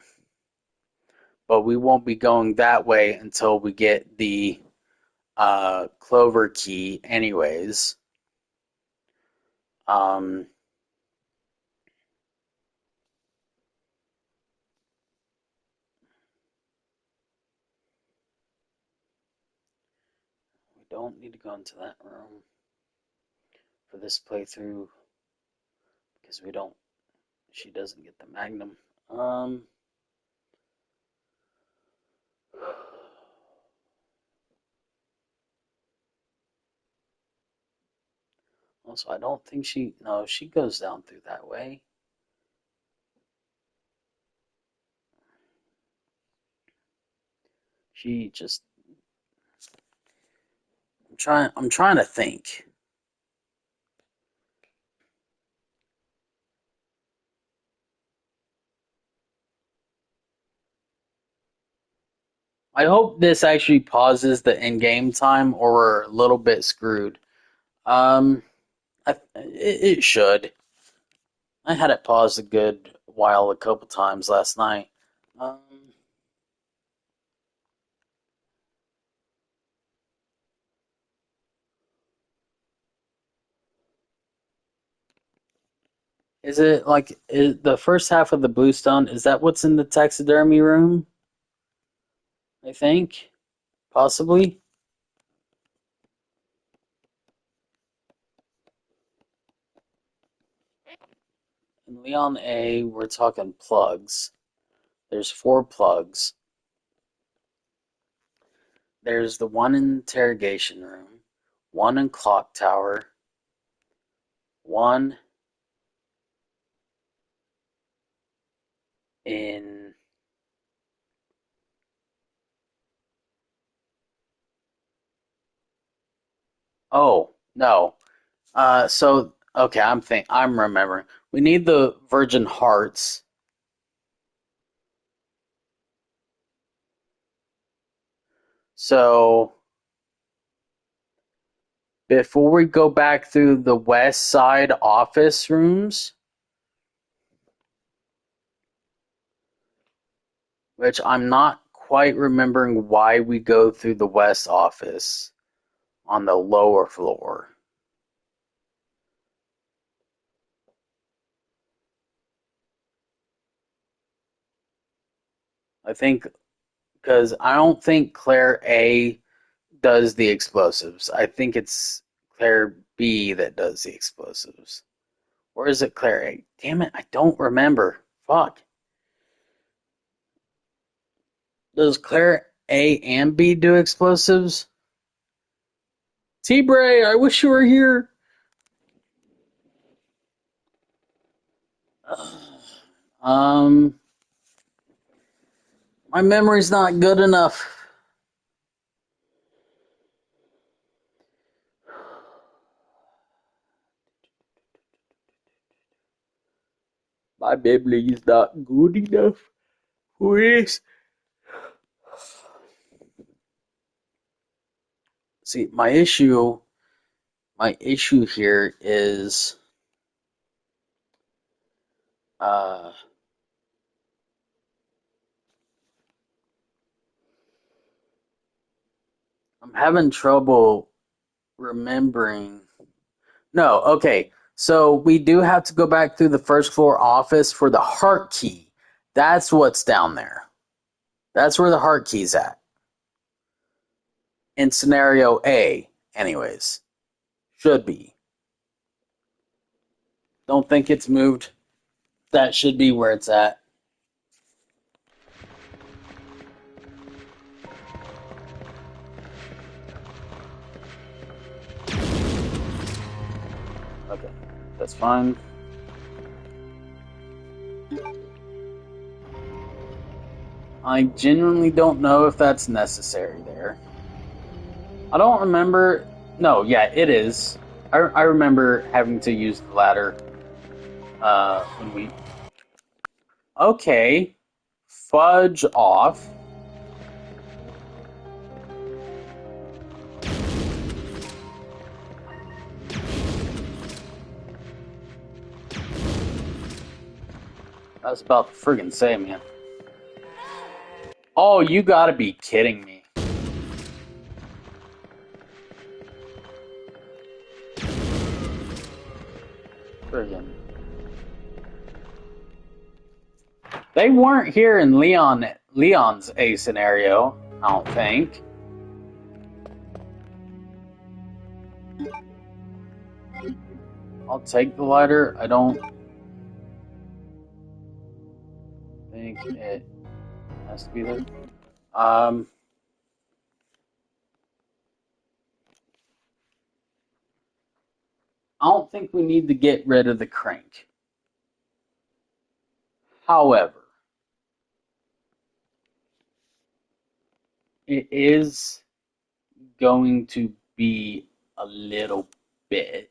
But we won't be going that way until we get the clover key anyways. We don't need to go into that room for this playthrough because she doesn't get the magnum. Also, I don't think she goes down through that way. She just, I'm trying to think. I hope this actually pauses the in-game time, or we're a little bit screwed. It should. I had it paused a good while, a couple times last night. Is it like the first half of the bluestone? Is that what's in the taxidermy room? I think, possibly. In Leon A, we're talking plugs. There's 4 plugs. There's the one in interrogation room, one in clock tower, one in oh no. So Okay, I'm remembering. We need the Virgin Hearts. So before we go back through the west side office rooms, which I'm not quite remembering why we go through the west office on the lower floor. I think because I don't think Claire A does the explosives. I think it's Claire B that does the explosives. Or is it Claire A? Damn it, I don't remember. Fuck. Does Claire A and B do explosives? T-Bray, I wish you were here. Um, my memory's not good enough. My memory is not good enough for this. See, my issue here is, I'm having trouble remembering. No, okay. So we do have to go back through the first floor office for the heart key. That's what's down there. That's where the heart key's at. In scenario A, anyways. Should be. Don't think it's moved. That should be where it's at. Okay, that's fine. I genuinely don't know if that's necessary there. I don't remember. No, yeah, it is. I remember having to use the ladder when we. Okay, fudge off. I was about to friggin' say, man. Oh, you gotta be kidding me. Friggin'. They weren't here in Leon's A scenario, I don't think. I'll take the lighter. I don't think it has to be there. I don't think we need to get rid of the crank. However, it is going to be a little bit.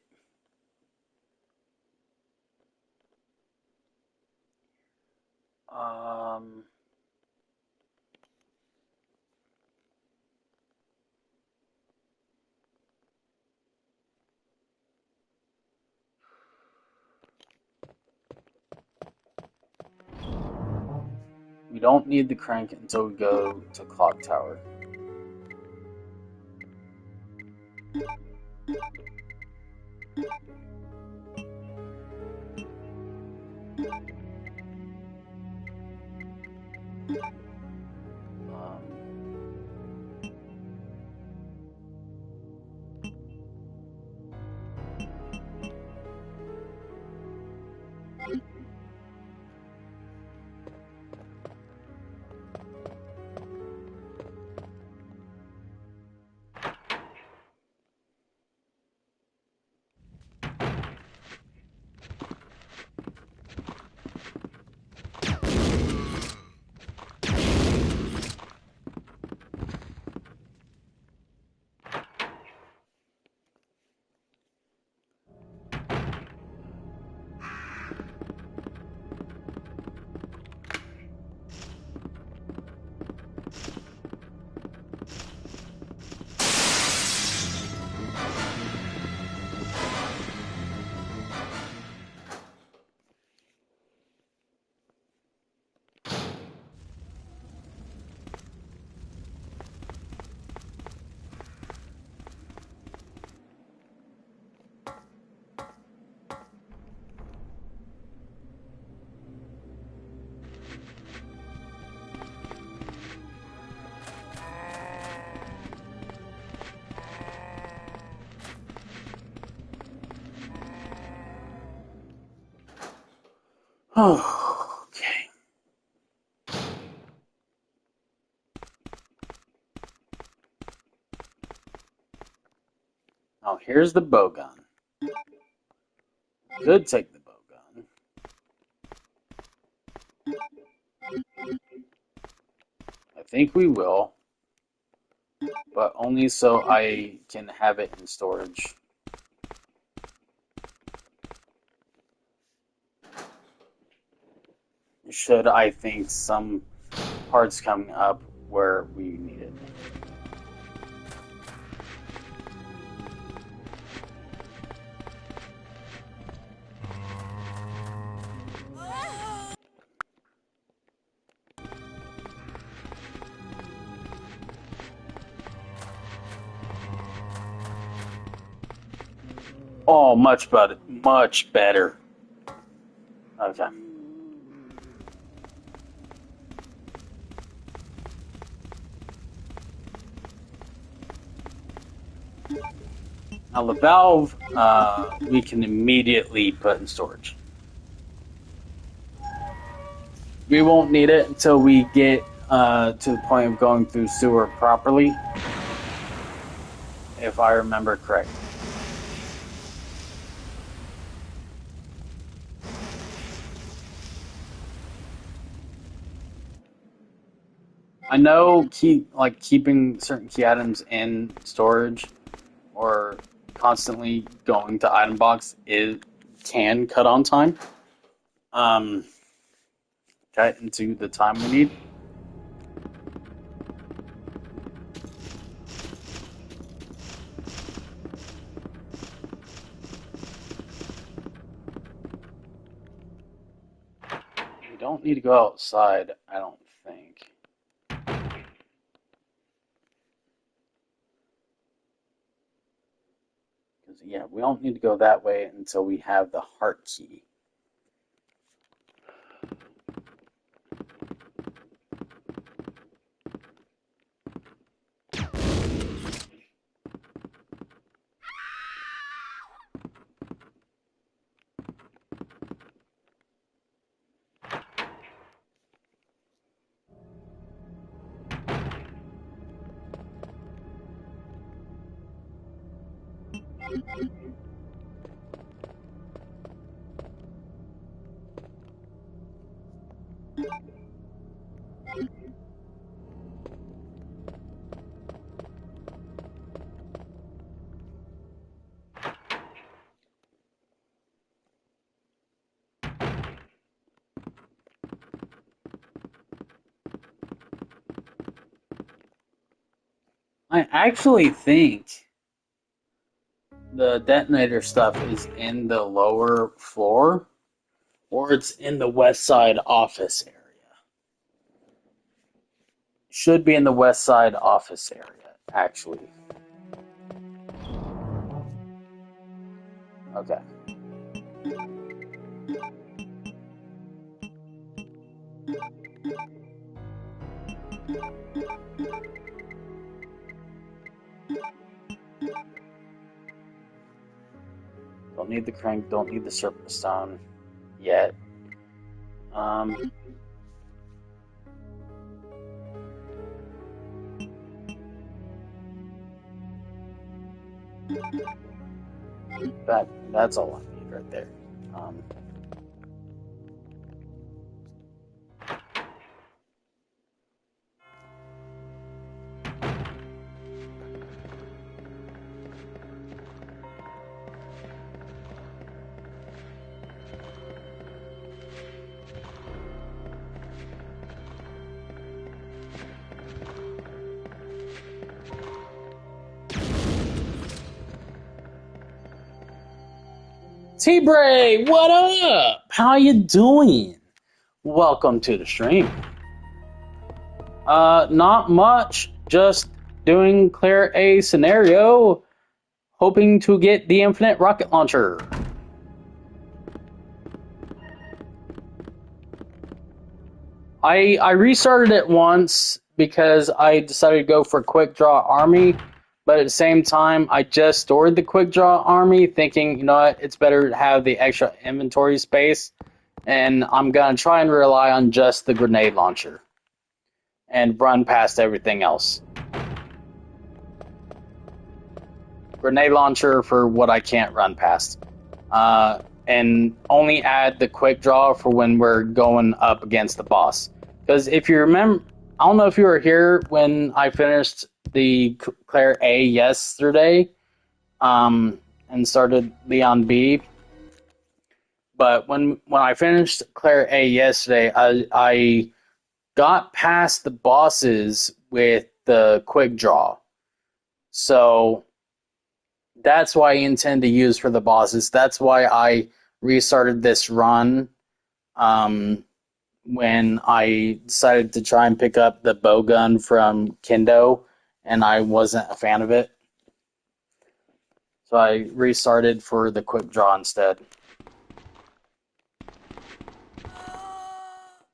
We don't need the crank until we go to Clock Tower. Okay. Now here's the bow gun. Could take the bow gun. I think we will, but only so I can have it in storage. Should I think some parts coming up where we need it. Oh, much better. Much better. Okay. Now the valve, we can immediately put in storage. We won't need it until we get to the point of going through sewer properly, if I remember correctly. I know keeping certain key items in storage or constantly going to item box can cut on time. Cut into the time we need. We don't need to go outside, I don't think. Yeah, we don't need to go that way until we have the heart key. I actually think the detonator stuff is in the lower floor, or it's in the west side office area. Should be in the west side office area, actually. Okay. Don't need the crank, don't need the serpent stone yet. That's all I need right there. T-Bray, what up? How you doing? Welcome to the stream. Not much. Just doing clear a scenario, hoping to get the infinite rocket launcher. I restarted it once because I decided to go for quick draw army, but at the same time, I just stored the quick draw army thinking, you know what, it's better to have the extra inventory space and I'm gonna try and rely on just the grenade launcher and run past everything else. Grenade launcher for what I can't run past. And only add the quick draw for when we're going up against the boss. Because if you remember, I don't know if you were here when I finished the Claire A yesterday, and started Leon B. But when I finished Claire A yesterday, I got past the bosses with the quick draw. So that's why I intend to use for the bosses. That's why I restarted this run when I decided to try and pick up the bow gun from Kendo, and I wasn't a fan of it. So I restarted for the quick draw instead.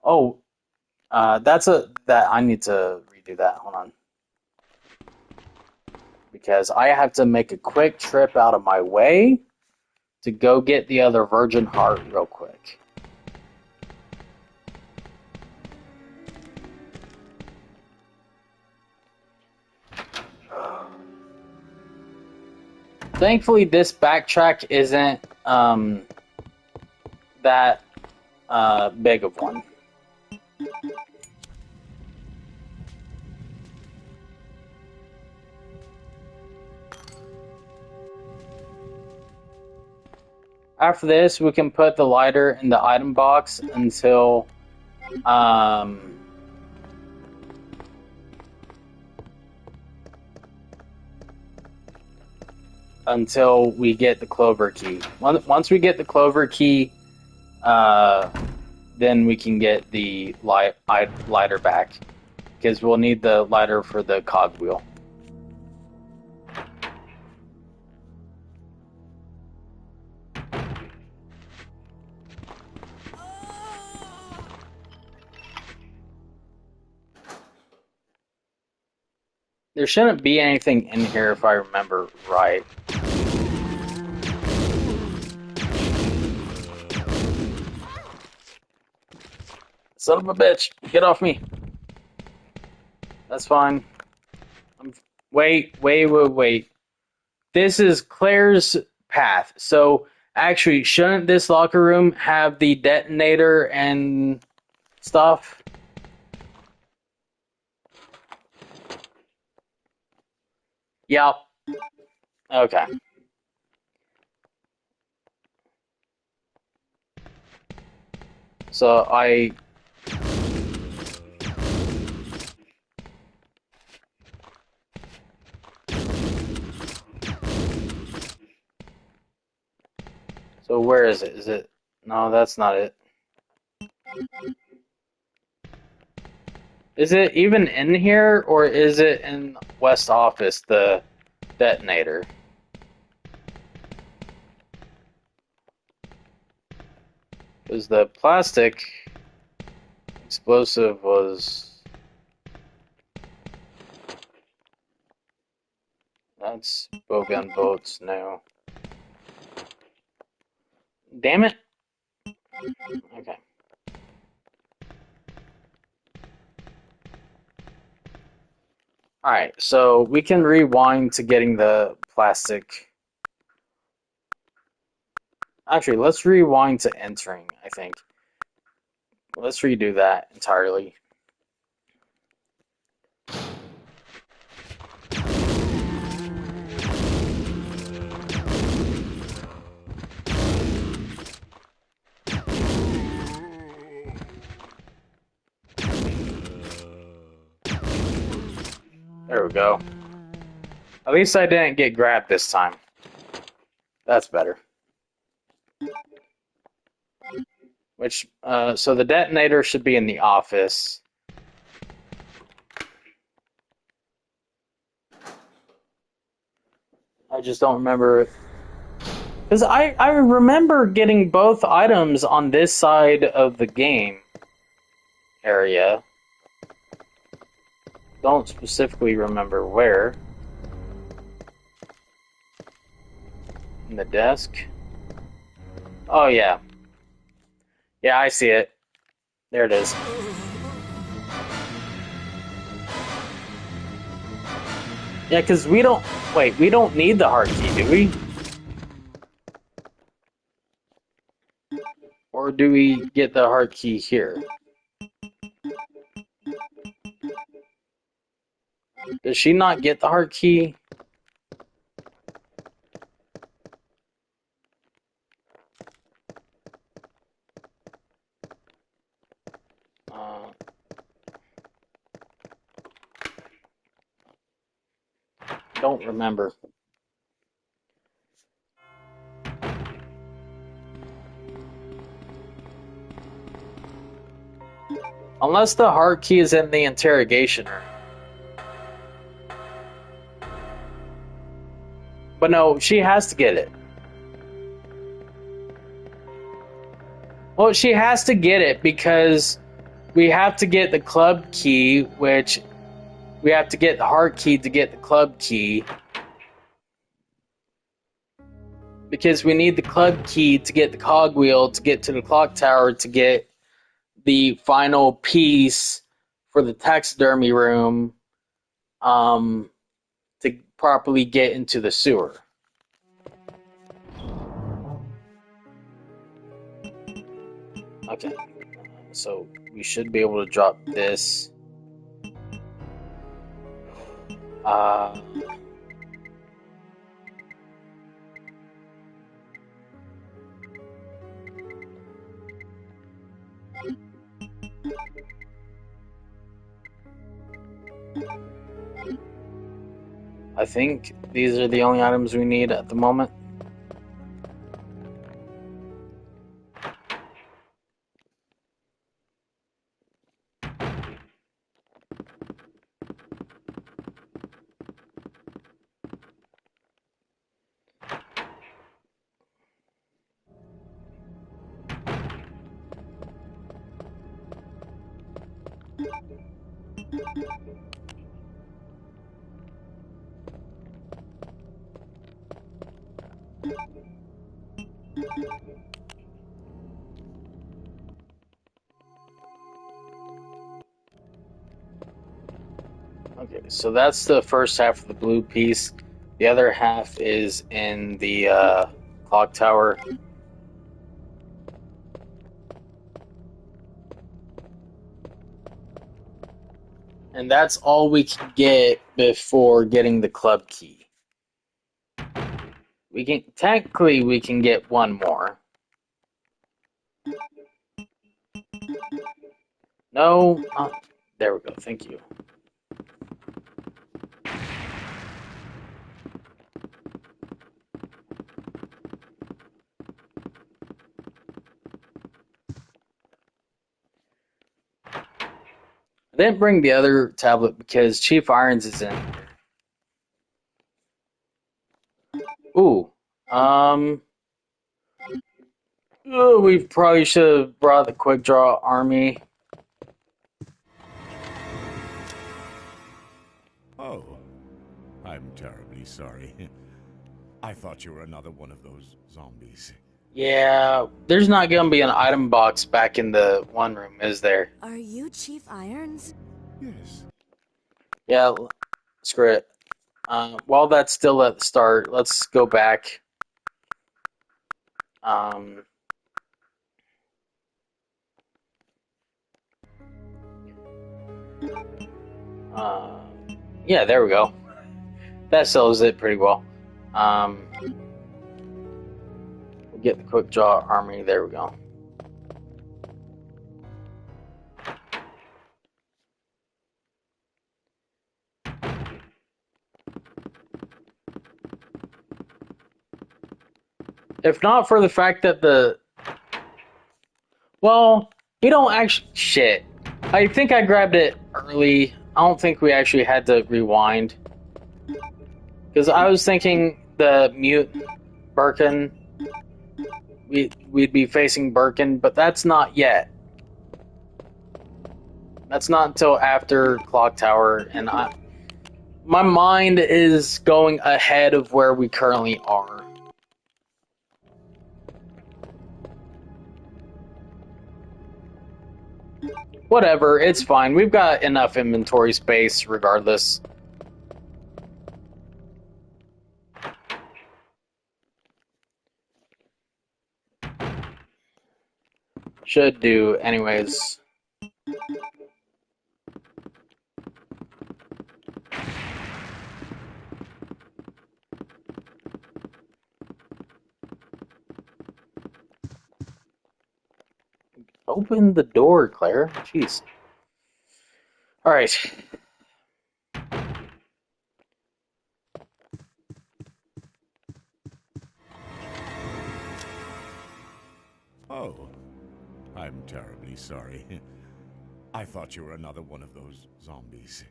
Oh, that I need to redo that. Hold on. Because I have to make a quick trip out of my way to go get the other Virgin Heart real quick. Thankfully, this backtrack isn't that big of one. After this, we can put the lighter in the item box until we get the clover key. Once we get the clover key, then we can get the lighter back, because we'll need the lighter for the cogwheel. There shouldn't be anything in here if I remember right. Son of a bitch, get off me. That's fine. Wait. This is Claire's path. So, actually, shouldn't this locker room have the detonator and stuff? Yep. Okay. So So where is it? Is it... No, that's not it. Is it even in here, or is it in West Office, the detonator? Because the plastic explosive was... That's bowgun bolts, no. Damn it! Okay. Alright, so we can rewind to getting the plastic. Actually, let's rewind to entering, I think. Let's redo that entirely. There we go. At least I didn't get grabbed this time. That's better. Which, so the detonator should be in the office. I just don't remember. Because I remember getting both items on this side of the game area. Don't specifically remember where. In the desk? Oh, yeah. Yeah, I see it. There it is. Yeah, because we don't... Wait, we don't need the heart key, do we? Or do we get the heart key here? Does she not get the heart key? Don't remember. Unless the heart key is in the interrogation room. But no, she has to get it. Well, she has to get it because we have to get the club key, which we have to get the heart key to get the club key. Because we need the club key to get the cogwheel, to get to the clock tower, to get the final piece for the taxidermy room, to properly get into the sewer. Okay, so we should be able to drop this. I think these are the only items we need at the moment. Okay, so that's the first half of the blue piece. The other half is in the clock tower. And that's all we can get before getting the club key. Technically we can get one more. No, there we go, thank you. I didn't bring the other tablet because Chief Irons is in. Ooh, we probably should have brought the quick draw army. Oh, I'm terribly sorry. I thought you were another one of those zombies. Yeah, there's not gonna be an item box back in the one room, is there? Are you Chief Irons? Yes. Yeah, screw it. While that's still at the start, let's go back. Yeah, there we go. That sells it pretty well. We'll get the quick draw army. There we go. If not for the fact that well, we don't actually... Shit. I think I grabbed it early. I don't think we actually had to rewind. Because I was thinking the mutant Birkin, we'd be facing Birkin, but that's not yet. That's not until after Clock Tower, and my mind is going ahead of where we currently are. Whatever, it's fine. We've got enough inventory space regardless. Should do, anyways. Open the door, Claire. Jeez. Alright. Oh, I'm terribly sorry. I thought you were another one of those zombies.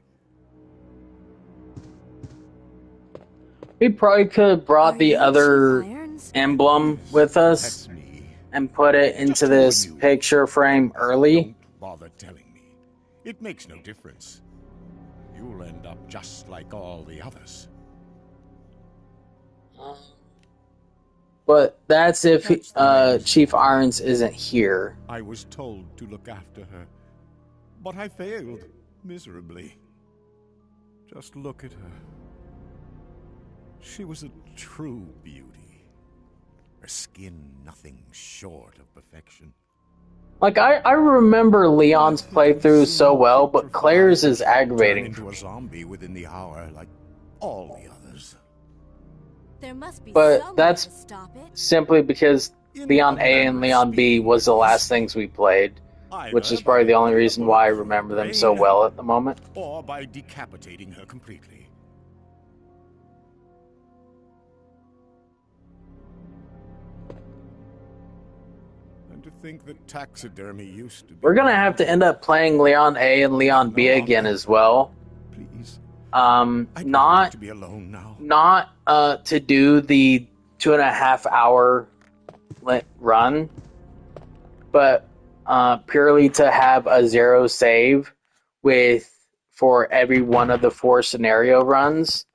We probably could have brought the Are you other Chief Irons? emblem with us That's me. and put it into this picture frame early. Don't bother telling me. It makes no difference. You'll end up just like all the others. But that's if Chief Irons isn't here. I was told to look after her, but I failed miserably. Just look at her. She was a true beauty. Her skin nothing short of perfection. Like, I remember Leon's playthrough so well, but Claire's is aggravating. Turned into a zombie within the hour, like all the others. There must be But some that's- way to stop it. Simply because Leon A and Leon B was the last things we played, which is probably the only reason why I remember them so well at the moment. Or by decapitating her completely. And to think that taxidermy used to be... We're gonna have to end up playing Leon A and Leon B again as well. Please. I don't Not want to be alone now. not to do the 2.5 hour run, but purely to have a zero save for every one of the 4 scenario runs,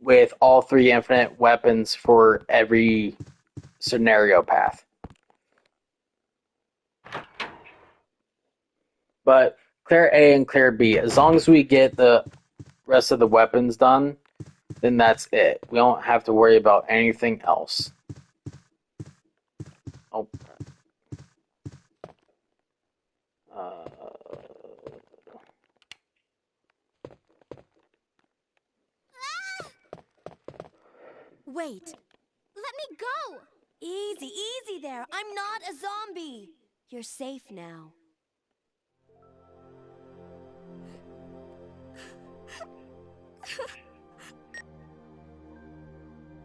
with all 3 infinite weapons for every scenario path. But Claire A and Claire B, as long as we get the rest of the weapons done, then that's it. We don't have to worry about anything else. Oh. Wait. Let me go! Easy, easy there. I'm not a zombie. You're safe now.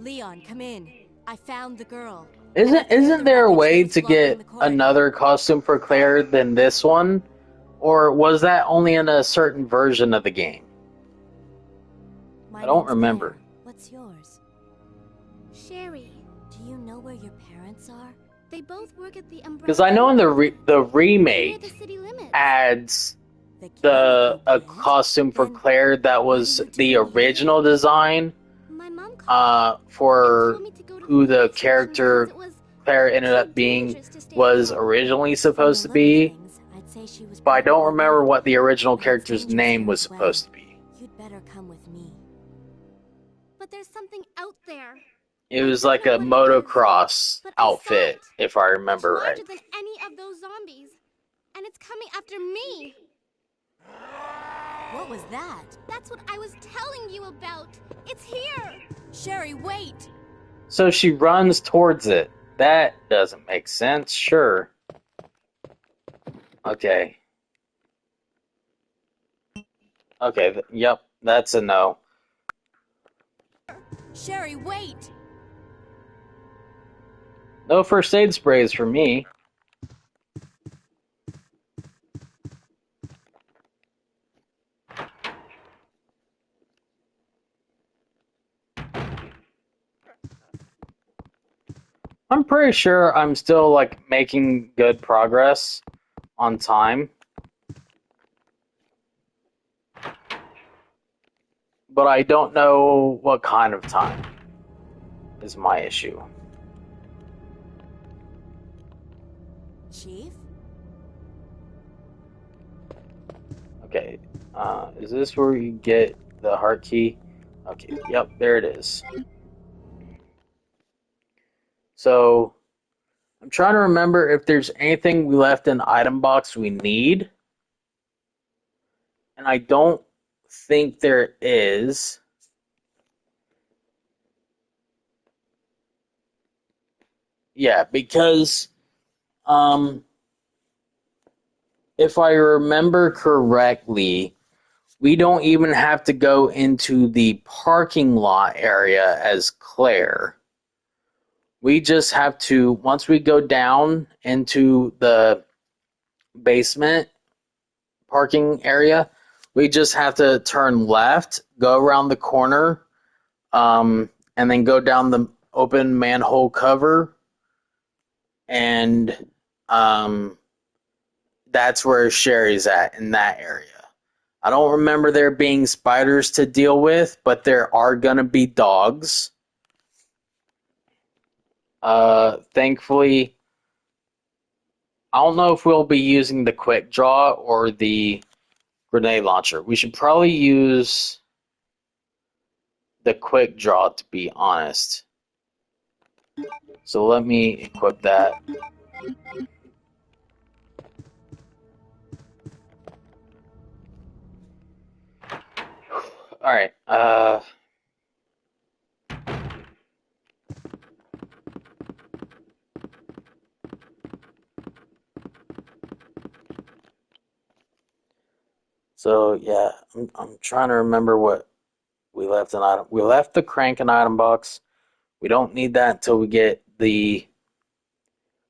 Leon, come in. I found the girl. Isn't there a way to get another costume for Claire than this one? Or was that only in a certain version of the game? I don't remember. Claire. What's yours? Sherry, Do you know where your parents are? they both work at the Umbrella. Because I know in the near remake the city limits. adds The a costume for Claire that was the original design My mom called and for told me to go to who the police station character because it was Claire ended too up being dangerous to stay was at home. originally supposed to be, but I don't remember what the original character's name was supposed to be. You'd better come with me. But there's something out there. It was like a motocross outfit, if I remember Much right. larger than any of those zombies. And it's coming after me. What was that? That's what I was telling you about. It's here. Sherry, wait! So she runs towards it. That doesn't make sense, sure. Okay. Okay, yep, that's a no. Sherry, wait! No first aid sprays for me. I'm pretty sure I'm still like making good progress on time. But I don't know what kind of time is my issue. Chief? Okay. Is this where you get the heart key? Okay, yep, there it is. So, I'm trying to remember if there's anything we left in the item box we need. And I don't think there is. Yeah, because if I remember correctly, we don't even have to go into the parking lot area as Claire. We just have to, once we go down into the basement parking area, we just have to turn left, go around the corner, and then go down the open manhole cover, and that's where Sherry's at, in that area. I don't remember there being spiders to deal with, but there are going to be dogs. Thankfully, I don't know if we'll be using the quick draw or the grenade launcher. We should probably use the quick draw, to be honest. So let me equip that. Alright, so yeah, I'm trying to remember what we left an item. We left the crank in item box. We don't need that until we get the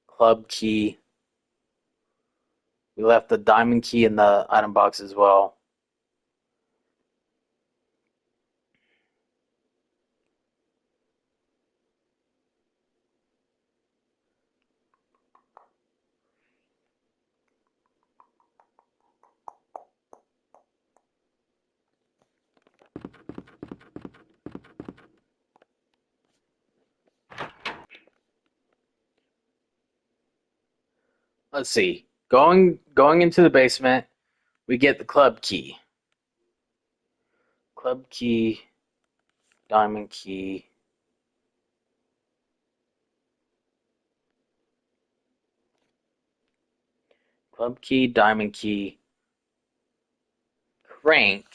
club key. We left the diamond key in the item box as well. Let's see. Going into the basement, we get the club key. Club key, diamond key. Club key, diamond key, crank.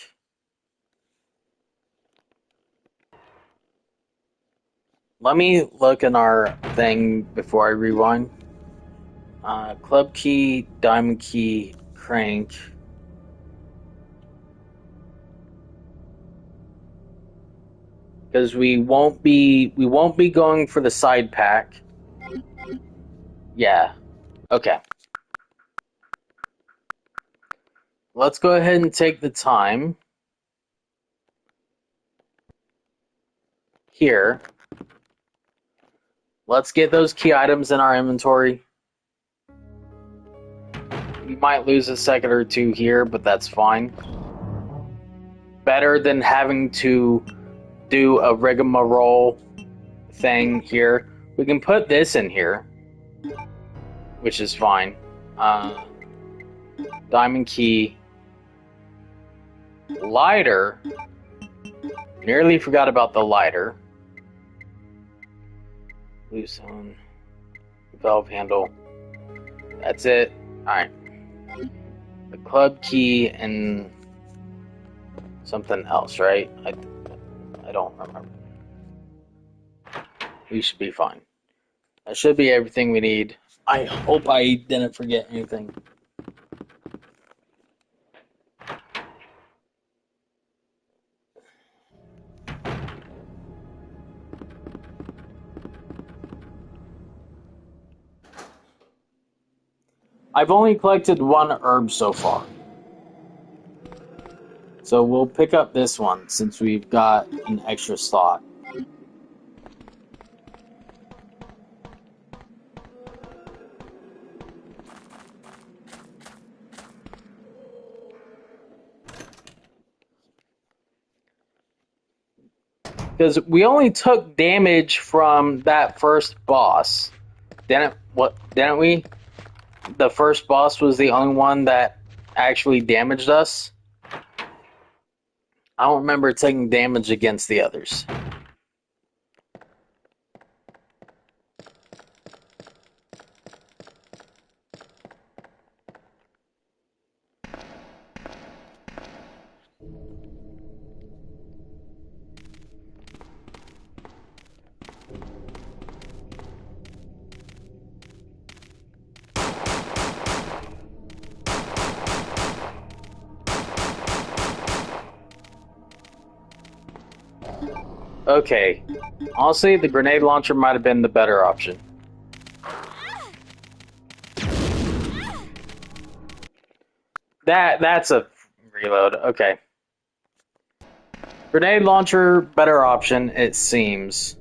Let me look in our thing before I rewind. Club key, diamond key, crank. Because we won't be going for the side pack. Yeah. Okay. Let's go ahead and take the time here. Let's get those key items in our inventory. We might lose a second or two here, but that's fine. Better than having to do a rigmarole thing here. We can put this in here, which is fine. Diamond key. Lighter. Nearly forgot about the lighter. Loose on. Valve handle. That's it. Alright. The club key and something else, right? I don't remember. We should be fine. That should be everything we need. I hope I didn't forget anything. I've only collected one herb so far. So we'll pick up this one since we've got an extra slot. Because we only took damage from that first boss. Didn't we? The first boss was the only one that actually damaged us. I don't remember taking damage against the others. Okay. Honestly, the grenade launcher might have been the better option. That's a reload. Okay. Grenade launcher, better option, it seems.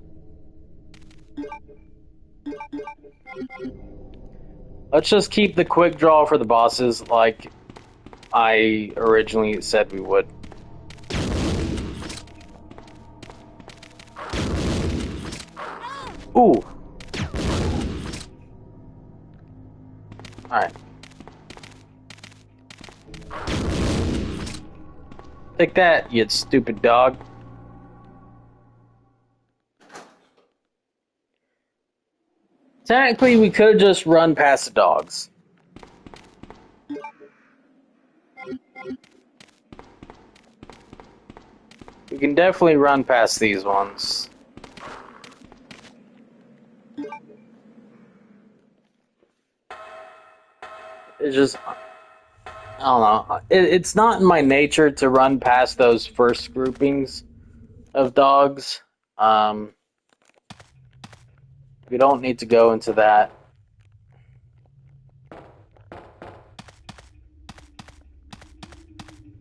Let's just keep the quick draw for the bosses like I originally said we would. Ooh. Alright. Take that, you stupid dog. Technically, we could have just run past the dogs. We can definitely run past these ones. It's just, I don't know. It's not in my nature to run past those first groupings of dogs. We don't need to go into that.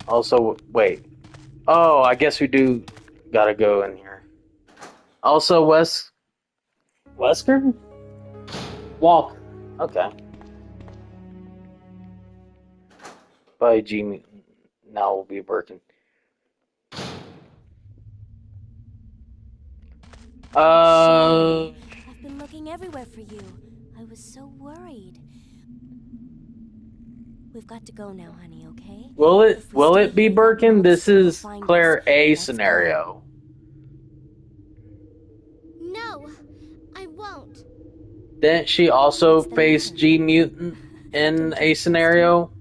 Also, wait. Oh, I guess we do gotta go in here. Also, Wesker? Walk. Okay. By G. Now we'll be working. I've been looking everywhere for you. I was so worried. We've got to go now, honey, okay? Will it be Birkin? This is Claire A scenario. No, I won't. Didn't she also face G Mutant in A scenario?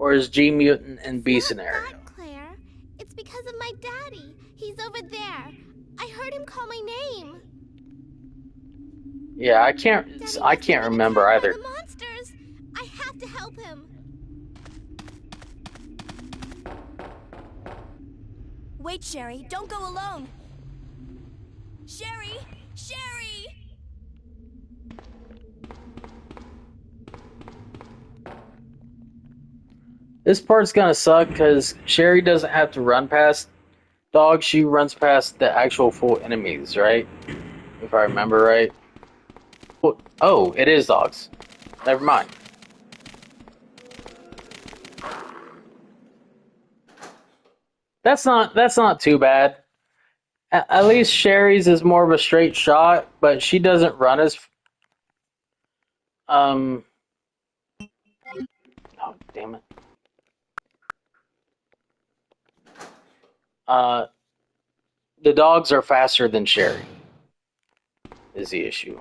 Or is G Mutant in B scenario? Not that, Claire. It's because of my daddy. He's over there. I heard him call my name. Yeah, I can't remember either. The monsters. I have to help him. Wait, Sherry, don't go alone. Sherry! Sherry! This part's gonna suck because Sherry doesn't have to run past dogs, she runs past the actual full enemies, right? If I remember right. Oh, it is dogs. Never mind. That's not too bad. At least Sherry's is more of a straight shot, but she doesn't run as oh damn it. The dogs are faster than Sherry is the issue.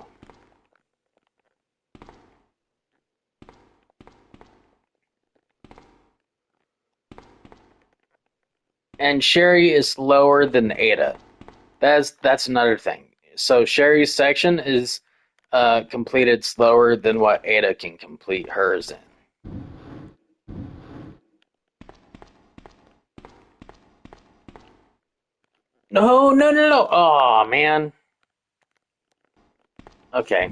And Sherry is slower than Ada. That's another thing. So Sherry's section is completed slower than what Ada can complete hers in. No. Oh, man. Okay.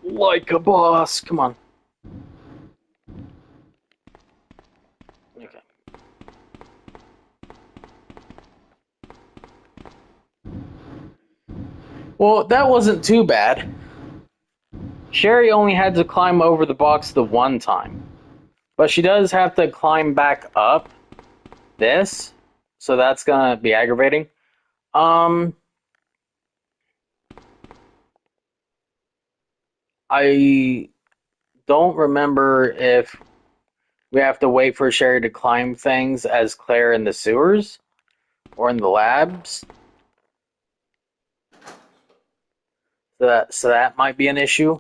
Like a boss. Come on. Okay. Well, that wasn't too bad. Sherry only had to climb over the box the one time. But she does have to climb back up this. So that's gonna be aggravating. I don't remember if we have to wait for Sherry to climb things as Claire in the sewers or in the labs. So that might be an issue.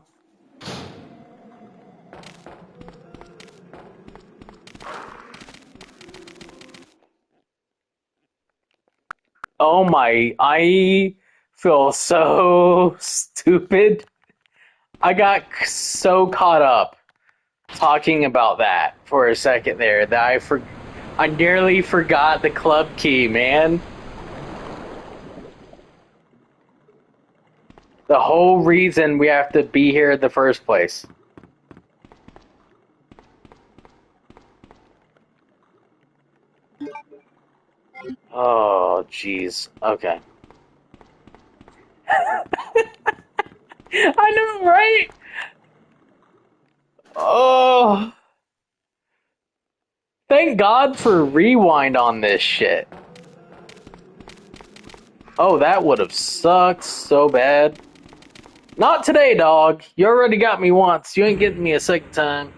Oh my, I feel so stupid. I got so caught up talking about that for a second there that I nearly forgot the club key, man. The whole reason we have to be here in the first place. Oh, jeez. Okay. I know, right? Oh. Thank God for rewind on this shit. Oh, that would have sucked so bad. Not today, dog. You already got me once. You ain't getting me a second time.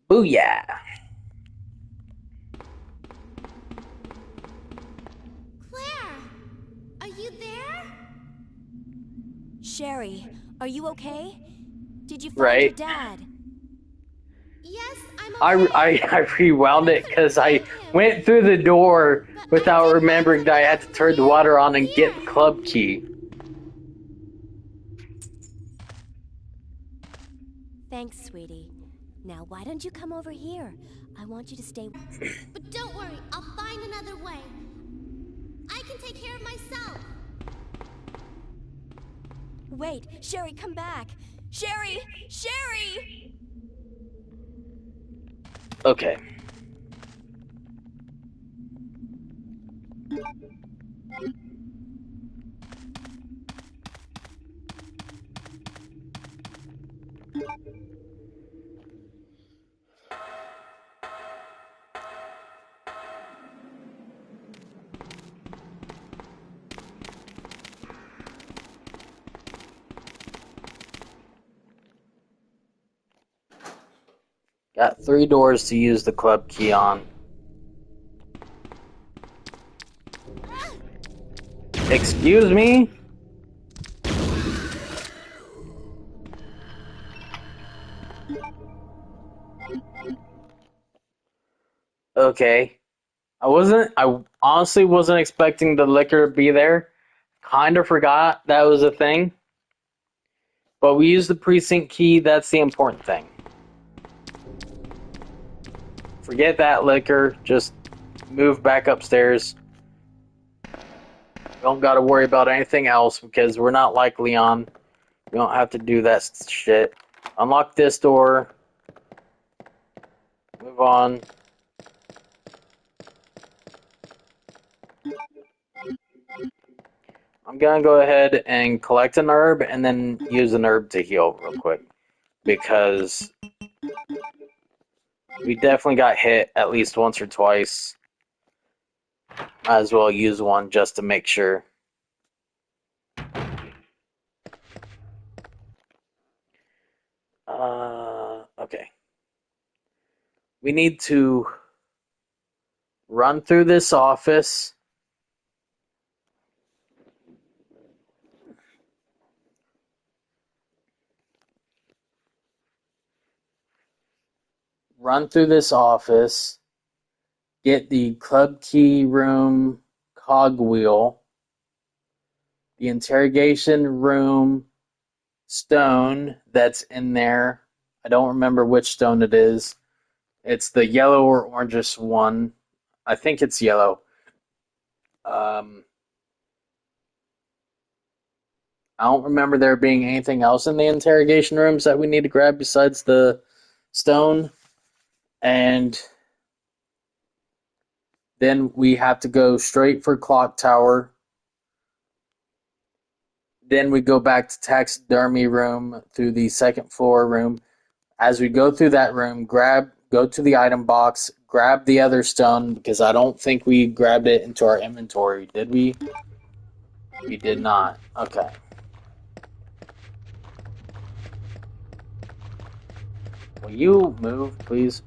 Booyah. Claire, are you there? Sherry, are you okay? Did you find Right. your dad? Yes, I'm okay. I rewound it because I went through the door without remembering that I had to turn the water on and get the club key. Thanks, sweetie. Now, why don't you come over here? I want you to stay. But don't worry, I'll find another way. I can take care of myself. Wait, Sherry, come back. Sherry! Sherry! Okay. Got 3 doors to use the club key on. Excuse me? Okay. I honestly wasn't expecting the liquor to be there. Kind of forgot that was a thing. But we used the precinct key, that's the important thing. Forget that liquor, just move back upstairs. We don't gotta worry about anything else because we're not like Leon. We don't have to do that shit. Unlock this door. Move on. I'm gonna go ahead and collect an herb and then use an herb to heal real quick. Because we definitely got hit at least once or twice. Might as well use one just to make sure. Okay. We need to run through this office. Run through this office. Get the club key room cogwheel. The interrogation room stone that's in there. I don't remember which stone it is. It's the yellow or orangish one. I think it's yellow. I don't remember there being anything else in the interrogation rooms that we need to grab besides the stone. And then we have to go straight for Clock Tower. Then we go back to taxidermy room through the second floor room. As we go through that room, go to the item box, grab the other stone, because I don't think we grabbed it into our inventory. Did we? We did not. Okay. Will you move, please?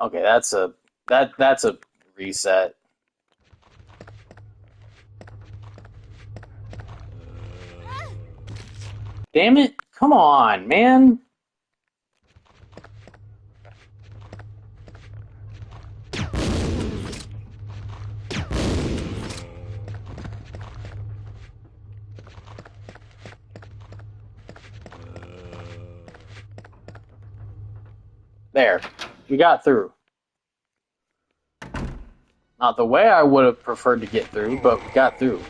Okay, that's a reset. Damn it! Come on, man! There. We got through. Not the way I would have preferred to get through, but we got through.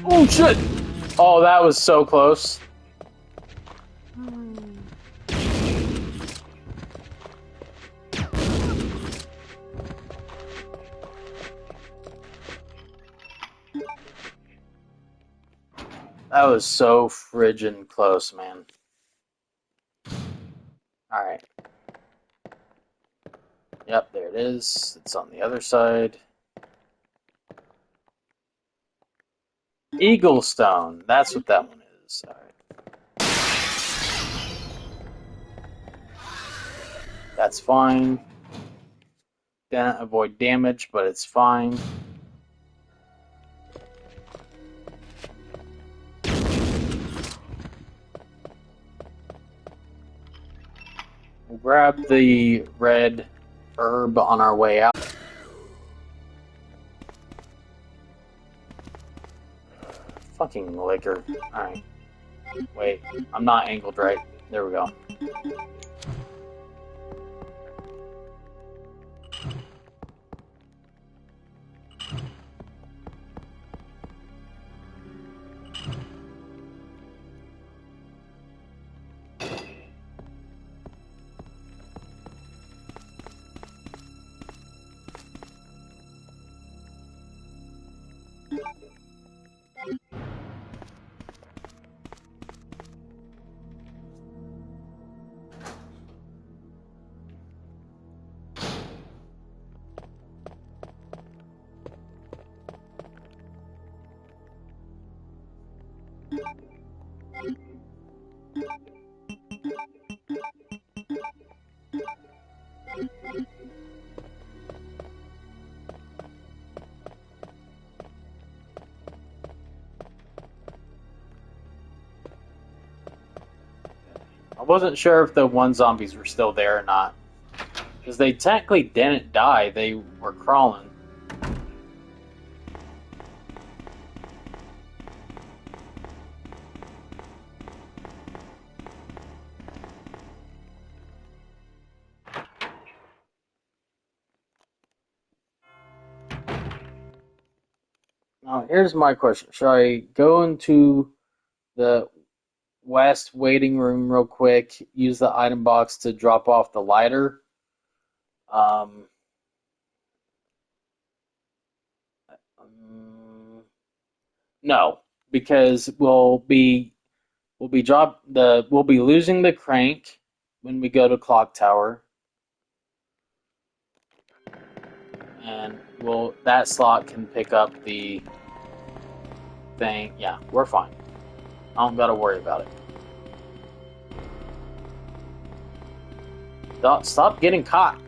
Oh shit! Oh, that was so close. That was so friggin' close, man. Alright. Yep, there it is. It's on the other side. Eagle Stone. That's what that one is. Alright. That's fine. Didn't avoid damage, but it's fine. We'll grab the red herb on our way out. Fucking liquor. Alright. Wait, I'm not angled right. There we go. I wasn't sure if the one zombies were still there or not. Because they technically didn't die, they were crawling. Now, here's my question. Should I go into the west waiting room real quick, use the item box to drop off the lighter? No, because we'll be losing the crank when we go to Clock Tower, and that slot can pick up the thing. Yeah, we're fine. I don't gotta worry about it. Stop getting caught.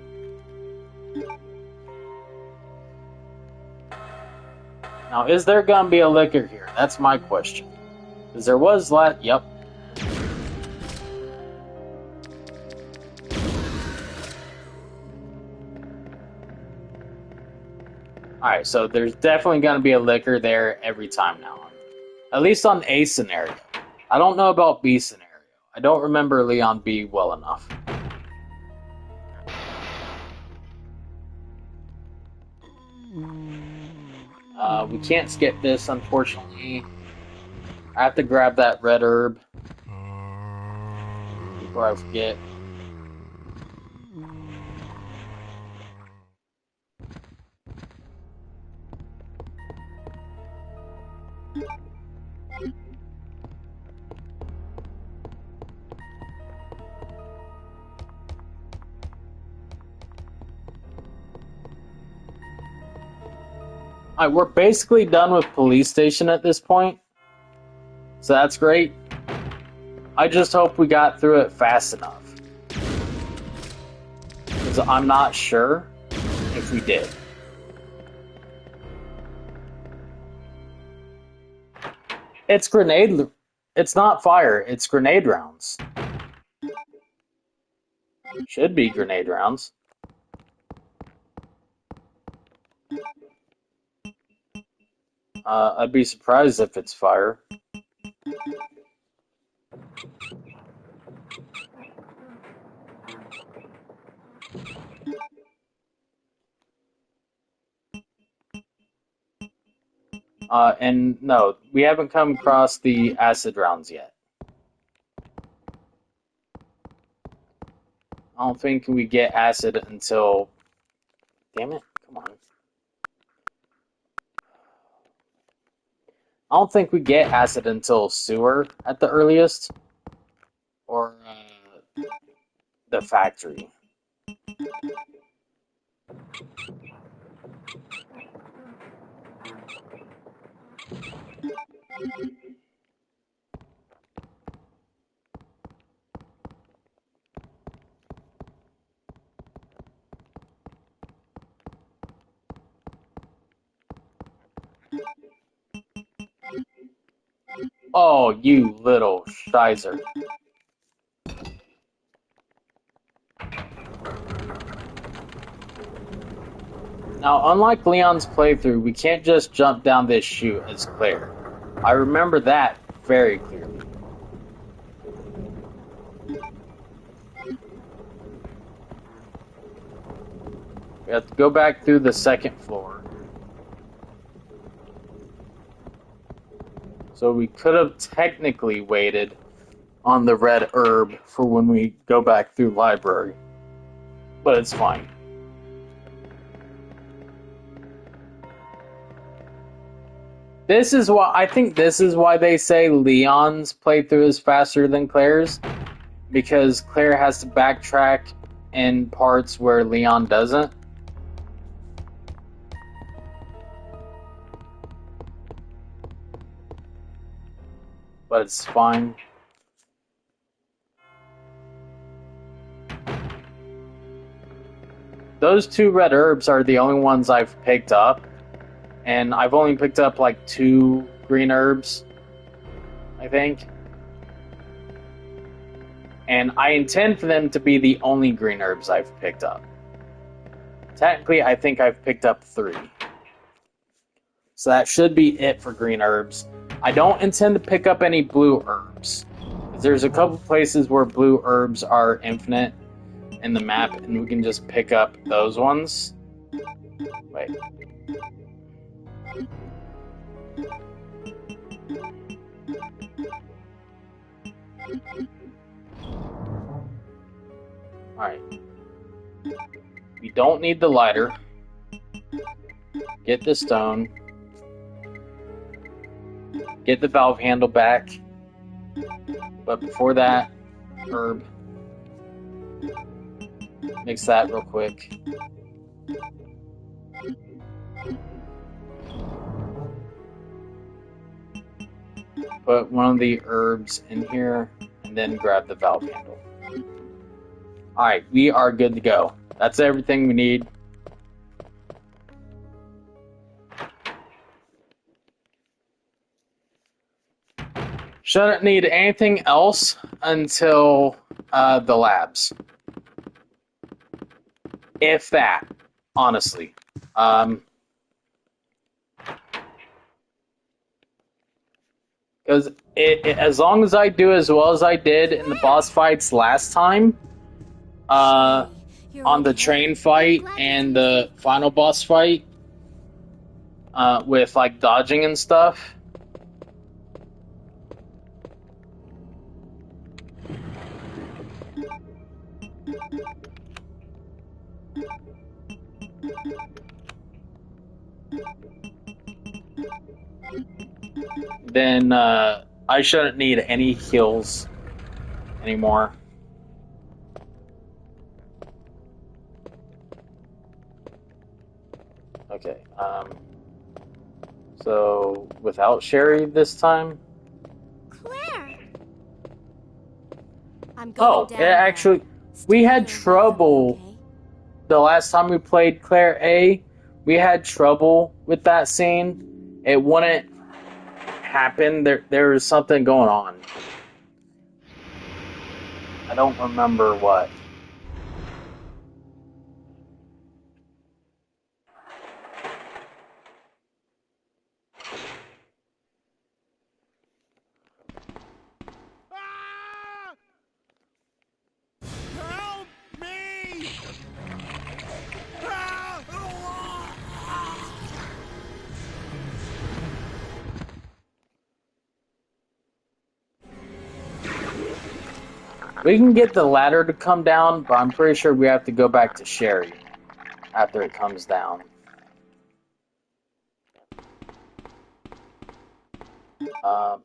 Now, is there gonna be a liquor here? That's my question. Because there was yep. Alright, so there's definitely gonna be a liquor there every time now. At least on A scenario. I don't know about B scenario. I don't remember Leon B well enough. We can't skip this, unfortunately. I have to grab that red herb before I forget. Alright, we're basically done with police station at this point. So that's great. I just hope we got through it fast enough. Because I'm not sure if we did. It's grenade... It's not fire, it's grenade rounds. Should be grenade rounds. I'd be surprised if it's fire. And no, we haven't come across the acid rounds yet. I don't think we get acid until... Damn it, come on. I don't think we get acid until sewer at the earliest. Or the factory. Oh, you little shizer. Now, unlike Leon's playthrough, we can't just jump down this chute as Claire. I remember that very clearly. We have to go back through the second floor. So we could have technically waited on the red herb for when we go back through library. But it's fine. This is why I think this is why they say Leon's playthrough is faster than Claire's, because Claire has to backtrack in parts where Leon doesn't. But it's fine. Those two red herbs are the only ones I've picked up. And I've only picked up like 2 green herbs, I think. And I intend for them to be the only green herbs I've picked up. Technically, I think I've picked up 3. So that should be it for green herbs. I don't intend to pick up any blue herbs. There's a couple places where blue herbs are infinite in the map, and we can just pick up those ones. Wait. Alright. We don't need the lighter. Get the stone. Get the valve handle back. But before that, herb. Mix that real quick. Put one of the herbs in here, and then grab the valve handle. Alright, we are good to go. That's everything we need. Shouldn't need anything else until the labs. If that, honestly. Because as long as I do as well as I did in the boss fights last time, on the train fight and the final boss fight, with like dodging and stuff. Then I shouldn't need any heals anymore. Okay, So, without Sherry this time? Claire! I'm going Oh, down yeah, there. actually, Stay we here had and wait for me, trouble okay? the last time we played Claire A. We had trouble with that scene. It wouldn't happen. There was something going on. I don't remember what. Ah! Help me! Ah! We can get the ladder to come down, but I'm pretty sure we have to go back to Sherry after it comes down. Um,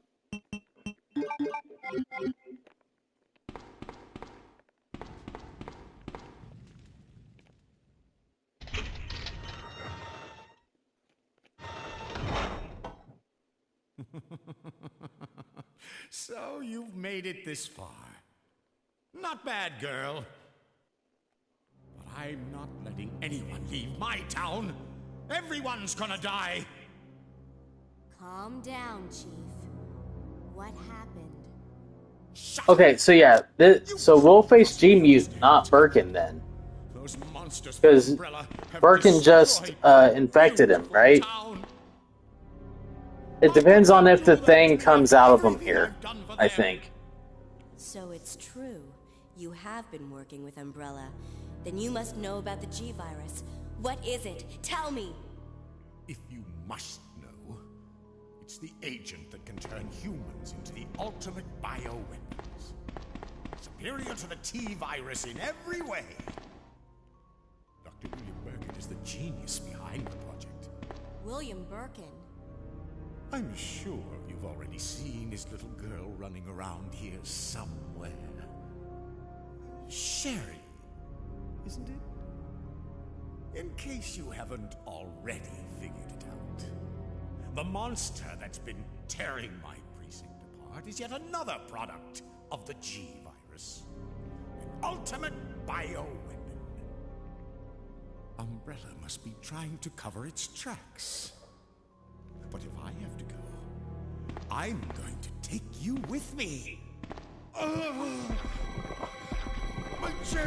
So you've made it this far. Not bad, girl. But I'm not letting anyone leave my town. Everyone's gonna die. Calm down, Chief. What happened? Shut okay, so yeah, so we'll face G-Mute, not Birkin then. Those monsters from Because Umbrella have Birkin just destroyed my infected him, beautiful right? town. It depends on if the thing comes out of him here, I think. So it's true. You have been working with Umbrella. Then you must know about the G-Virus. What is it? Tell me! If you must know, it's the agent that can turn humans into the ultimate bioweapons. Superior to the T-Virus in every way. Dr. William Birkin is the genius behind the project. William Birkin. I'm sure you've already seen his little girl running around here somewhere. Sherry, isn't it? In case you haven't already figured it out, the monster that's been tearing my precinct apart is yet another product of the G-Virus. An ultimate bioweapon. Umbrella must be trying to cover its tracks. But if I have to go, I'm going to take you with me.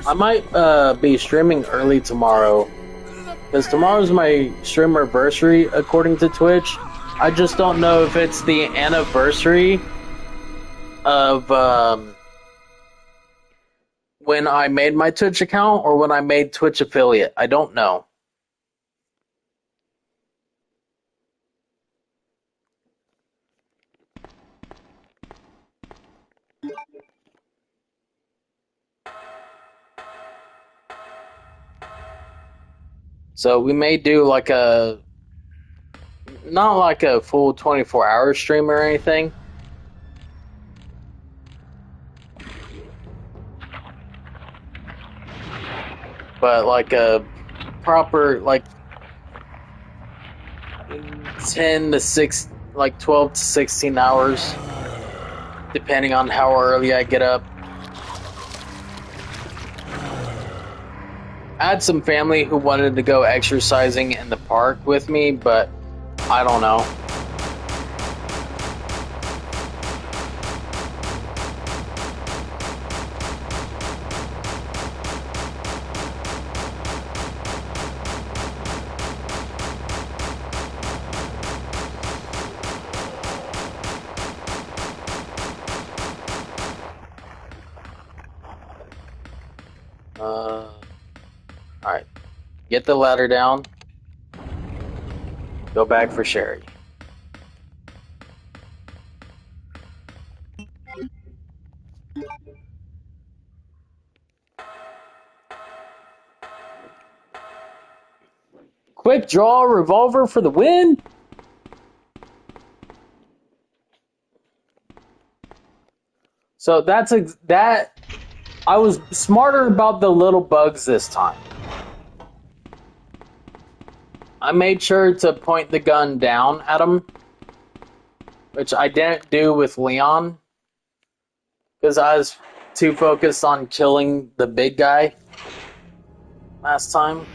I might be streaming early tomorrow, because tomorrow's my stream anniversary according to Twitch. I just don't know if it's the anniversary of when I made my Twitch account or when I made Twitch affiliate. I don't know. So we may do like not like a full 24-hour stream or anything. But like a proper, like 10 to 6, like 12 to 16 hours, depending on how early I get up. I had some family who wanted to go exercising in the park with me, but I don't know. Alright. Get the ladder down. Go back for Sherry. Quick draw revolver for the win. So that I was smarter about the little bugs this time. I made sure to point the gun down at him, which I didn't do with Leon, because I was too focused on killing the big guy last time.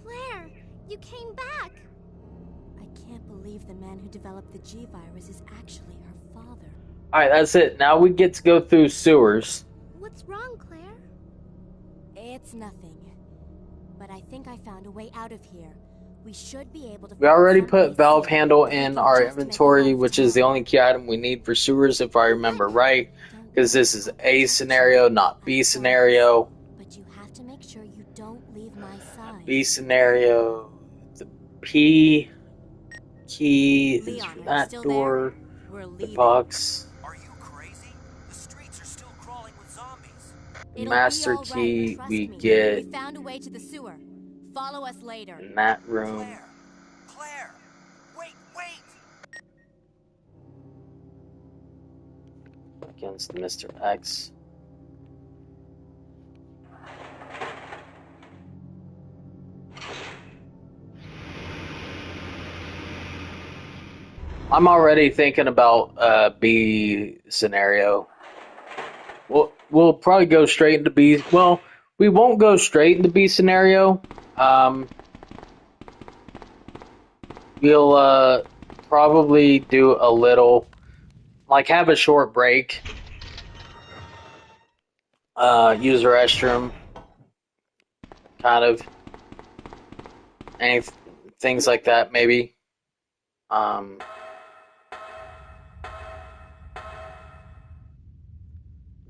Claire, you came back. I can't believe the man who developed the G-Virus is actually her father. Alright, that's it. Now we get to go through sewers. What's wrong, Claire? It's nothing. But I think I found a way out of here. We should be able to... We already find put someplace valve safe. handle We in can our just make inventory, it off which is the tomorrow. only key item we need for sewers, if I remember right. Because this is A scenario, not B scenario. But you have to make sure you don't leave my side. B scenario, the P key is Leon, for are you that still door, there? We're the leaving. box, Are you crazy? The streets are still crawling with zombies. the It'll master be all right, key trust we me. get We found a way to the sewer. Follow us later. in that room. Claire! Claire! Wait, wait! Against Mr. X. I'm already thinking about B scenario. We'll probably go straight into B. Well, we won't go straight into B scenario. We'll probably do a little, like, have a short break. Use the restroom. Kind of. Any things like that, maybe.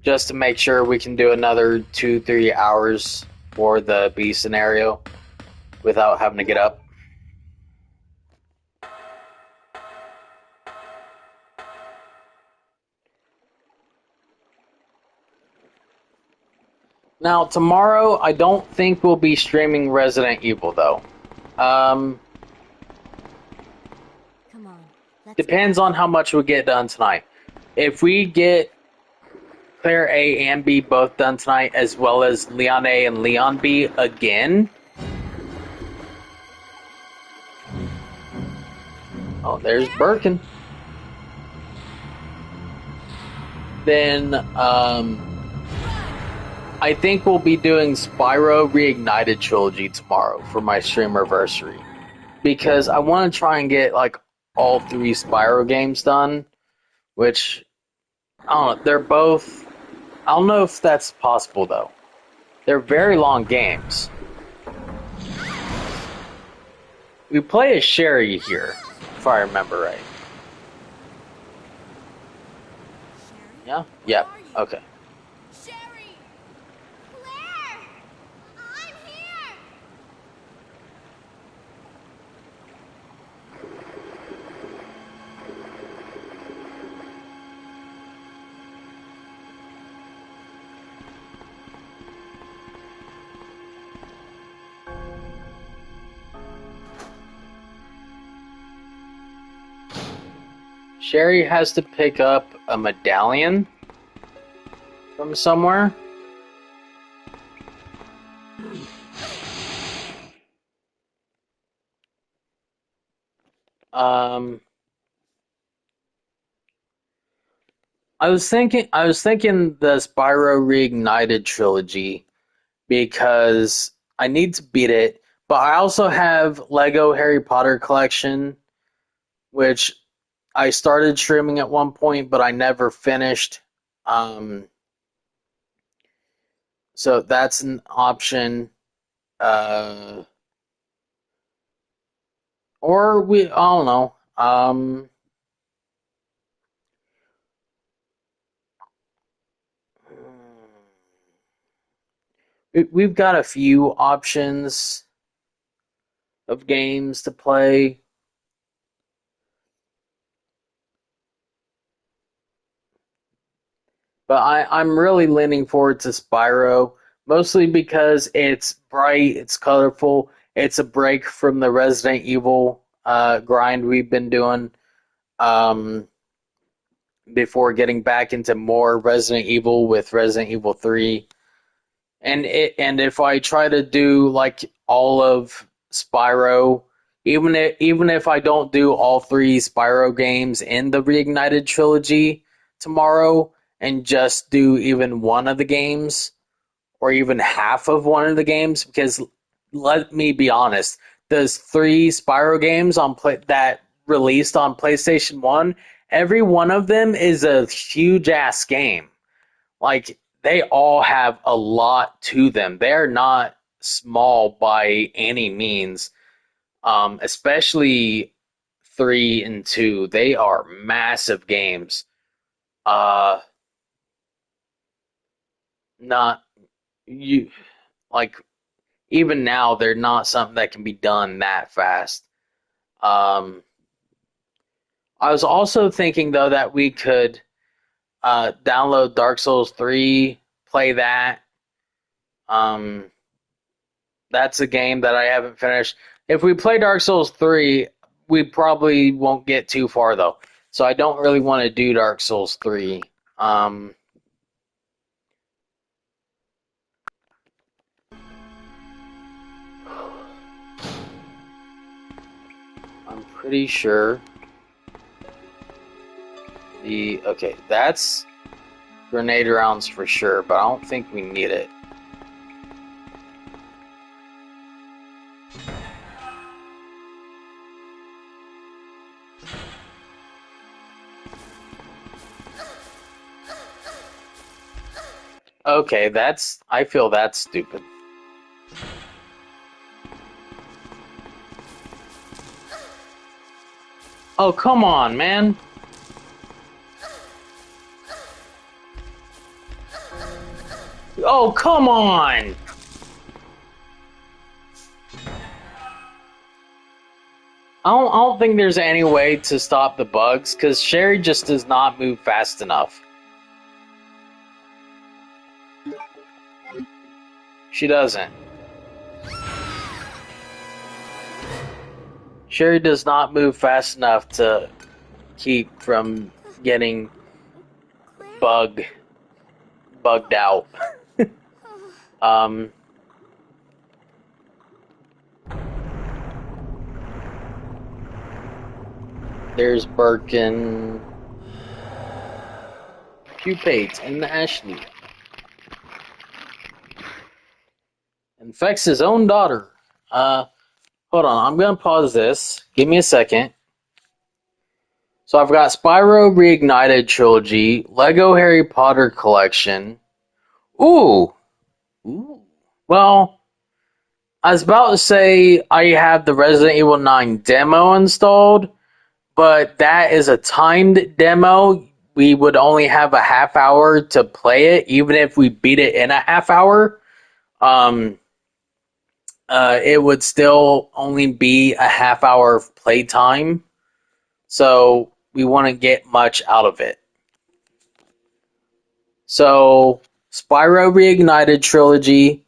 Just to make sure we can do another 2-3 hours for the B scenario without having to get up. Now, tomorrow, I don't think we'll be streaming Resident Evil, though. Come on. Let's Depends on how much we get done tonight. If we get Claire A and B both done tonight, as well as Leon A and Leon B again. Oh, there's Birkin. Then, I think we'll be doing Spyro Reignited Trilogy tomorrow for my streamiversary. Because I want to try and get, like, all 3 Spyro games done. Which, I don't know, they're both... I don't know if that's possible, though. They're very long games. We play as Sherry here, if I remember right. Yeah? Yep. Okay. Sherry! Claire! I'm here! Sherry has to pick up a medallion from somewhere. I was thinking the Spyro Reignited trilogy because I need to beat it, but I also have Lego Harry Potter collection, which I started streaming at one point, but I never finished. So that's an option. Or I don't know. We've got a few options of games to play. But I'm really leaning forward to Spyro, mostly because it's bright, it's colorful, it's a break from the Resident Evil grind we've been doing. before getting back into more Resident Evil with Resident Evil 3. And if I try to do like all of Spyro, even if I don't do all three Spyro games in the Reignited trilogy tomorrow, and just do even one of the games, or even half of one of the games, because let me be honest, those three Spyro games that released on PlayStation 1, every one of them is a huge ass game. Like, they all have a lot to them. They're not small by any means. Especially 3 and 2. They are massive games. Uh not you like even now they're not something that can be done that fast. Um I was also thinking though that we could download Dark Souls 3, play that. Um That's a game that I haven't finished. If we play Dark Souls 3, we probably won't get too far though. So I don't really want to do Dark Souls 3. Um, I'm pretty sure okay, that's grenade rounds for sure, but I don't think we need it. Okay, I feel that's stupid. Oh, come on, man. Oh, come on. I don't think there's any way to stop the bugs, because Sherry just does not move fast enough. She doesn't. Sherry does not move fast enough to keep from getting bugged out. There's Birkin, Pupates, and Ashley. Infects his own daughter. Hold on, I'm gonna pause this. Give me a second. So I've got Spyro Reignited Trilogy, Lego Harry Potter Collection. Ooh. Well, I was about to say I have the Resident Evil 9 demo installed, but that is a timed demo. We would only have a half hour to play it, even if we beat it in a half hour. It would still only be a half hour of playtime, so we wouldn't get much out of it. So, Spyro Reignited Trilogy,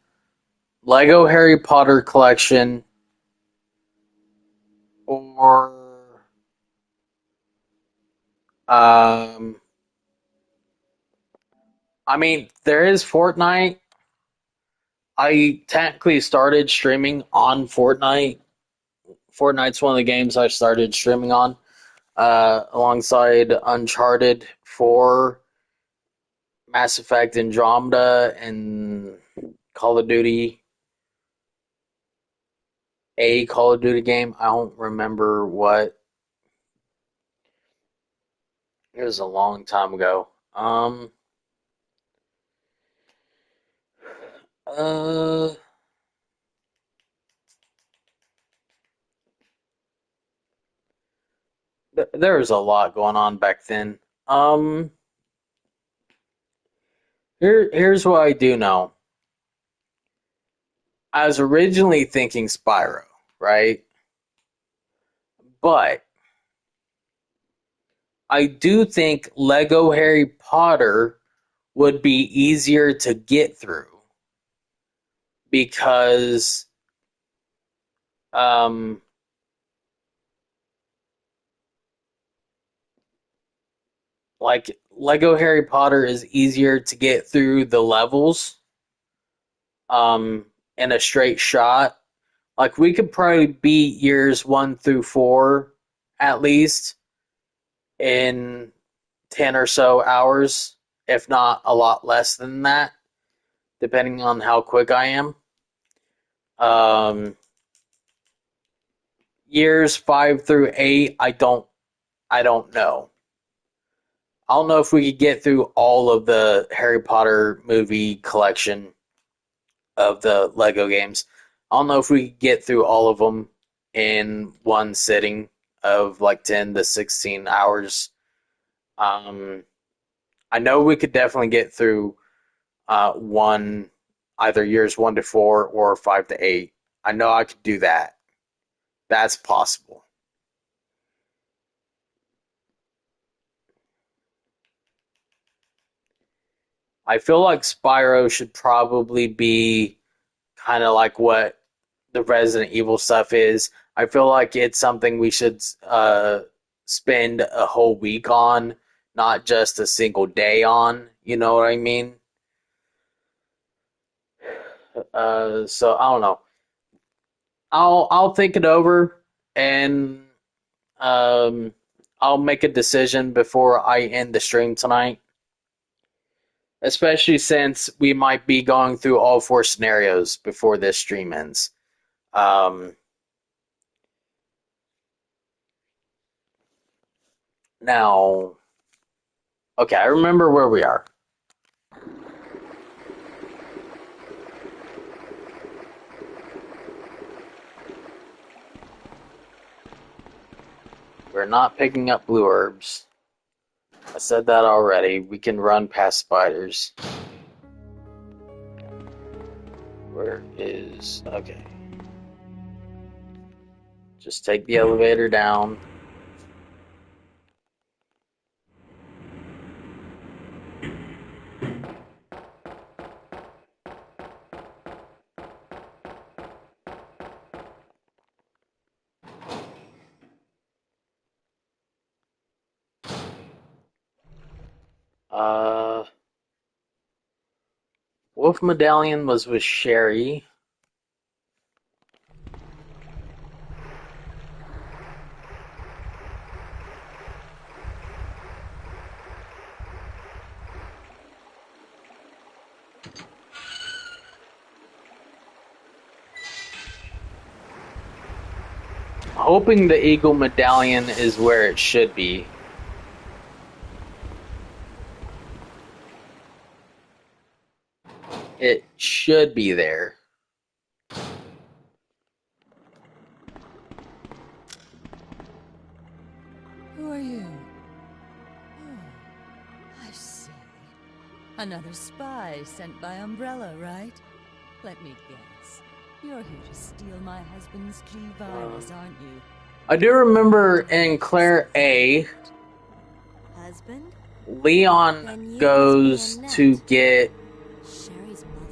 Lego Harry Potter Collection, or I mean, there is Fortnite. I technically started streaming on Fortnite. Fortnite's one of the games I started streaming on, alongside Uncharted 4, Mass Effect Andromeda, and Call of Duty. A Call of Duty game. I don't remember what. It was a long time ago. Uh, there was a lot going on back then. Um, here's what I do know. I was originally thinking Spyro, right? But I do think Lego Harry Potter would be easier to get through because um like Lego Harry Potter is easier to get through the levels in a straight shot. Like we could probably beat years 1 through 4 at least in 10 or so hours, if not a lot less than that, depending on how quick I am. Years 5 through 8, I don't know. I don't know if we could get through all of the Harry Potter movie collection of the Lego games. I don't know if we could get through all of them in one sitting of like 10 to 16 hours. I know we could definitely get through one, either years 1 to 4 or 5 to 8. I know I could do that. That's possible. I feel like Spyro should probably be kind of like what the Resident Evil stuff is. I feel like it's something we should spend a whole week on, not just a single day on. You know what I mean? So I don't know. I'll think it over and I'll make a decision before I end the stream tonight. Especially since we might be going through all 4 scenarios before this stream ends. Now, okay, I remember where we are. We're not picking up blue herbs. I said that already. We can run past spiders. Where is... Okay. Just take the elevator down. Wolf Medallion was with Sherry. Hoping the Eagle Medallion is where it should be. It should be there. Who are you? Oh, I see. Another spy sent by Umbrella, right? Let me guess. You're here to steal my husband's G-Virus, aren't you? I do remember in Claire A, Husband? Leon goes to get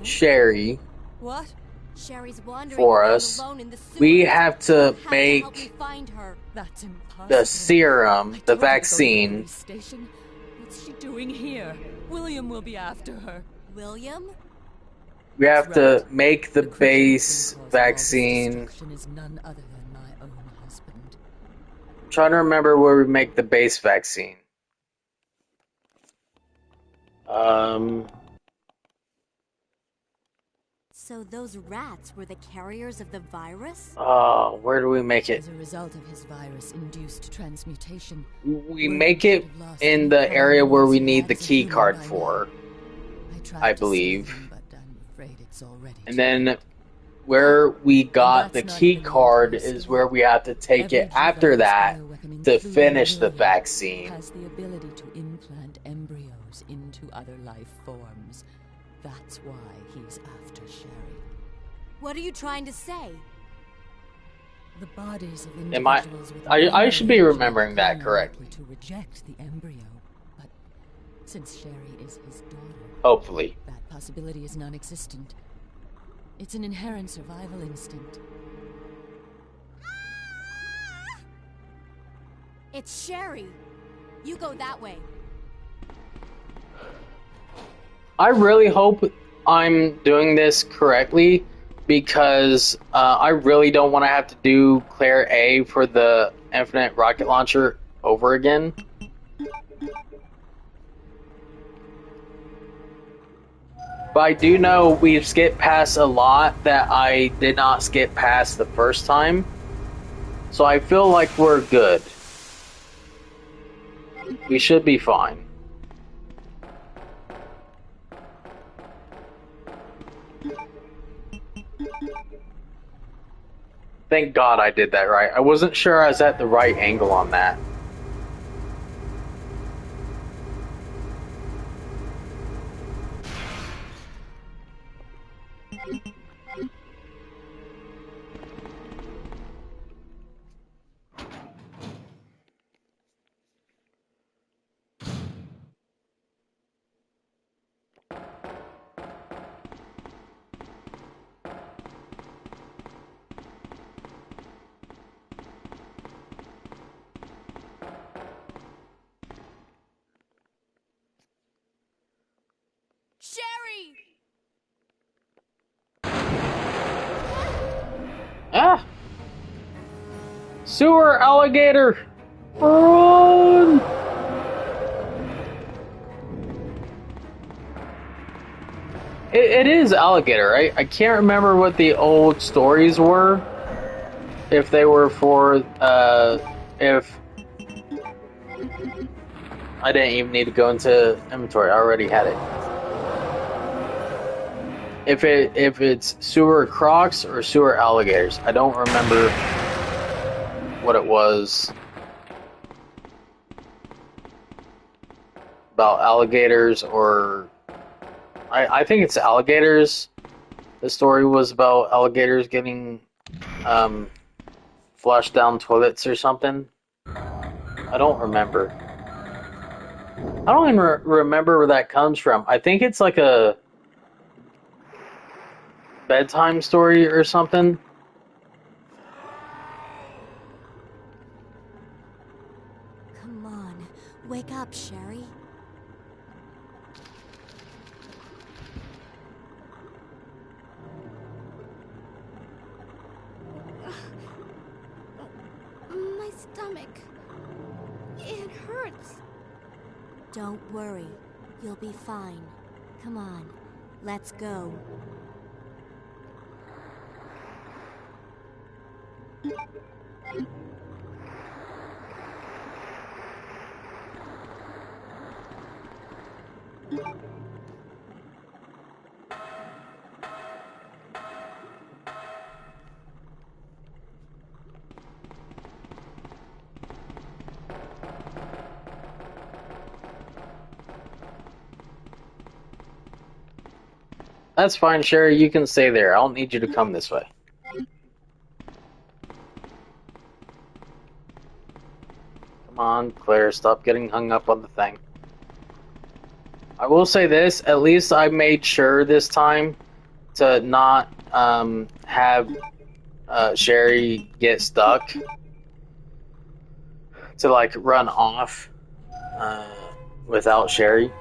Sherry What? Sherry's wandering for around us. alone in the sewers. We have to You have to help me make find her. That's impossible. the serum, I the told her to go to vaccine. police station. What's she doing here? William will be after her. William? We have to make the creature base who can cause all this vaccine. destruction is none other than my own husband. I'm trying to remember where we make the base vaccine. So those rats were the carriers of the virus? Where do we make it? As a result of his virus-induced transmutation, We make it in the area where we need the key card for, I believe. And then where we got the key card is where we have to take it after that to finish the vaccine. has the ability to implant embryos into other life forms. That's why he's after Sherry. What are you trying to say? The bodies of Am I- individuals with I should be embryo remembering that are correctly. likely to reject the embryo, but since Sherry is his daughter, Hopefully. that possibility is non-existent. It's an inherent survival instinct. It's Sherry. You go that way. I really hope I'm doing this correctly because I really don't want to have to do Claire A for the Infinite Rocket Launcher over again. But I do know we've skipped past a lot that I did not skip past the first time. So I feel like we're good. We should be fine. Thank God I did that right. I wasn't sure I was at the right angle on that. Sherry! Ah! Sewer alligator! Run! It is alligator, right? I can't remember what the old stories were. If they were for, if... I didn't even need to go into inventory, I already had it. If it's sewer crocs or sewer alligators, I don't remember what it was about alligators or I think it's alligators. The story was about alligators getting flushed down toilets or something. I don't remember. I don't even remember where that comes from. I think it's like a bedtime story or something. Come on, wake up, Sherry. My stomach. It hurts. Don't worry, you'll be fine. Come on, let's go. That's fine, Sherry. You can stay there. I don't need you to come this way. Come on, Claire. Stop getting hung up on the thing. I will say this. At least I made sure this time to not have Sherry get stuck. To, like, run off without Sherry.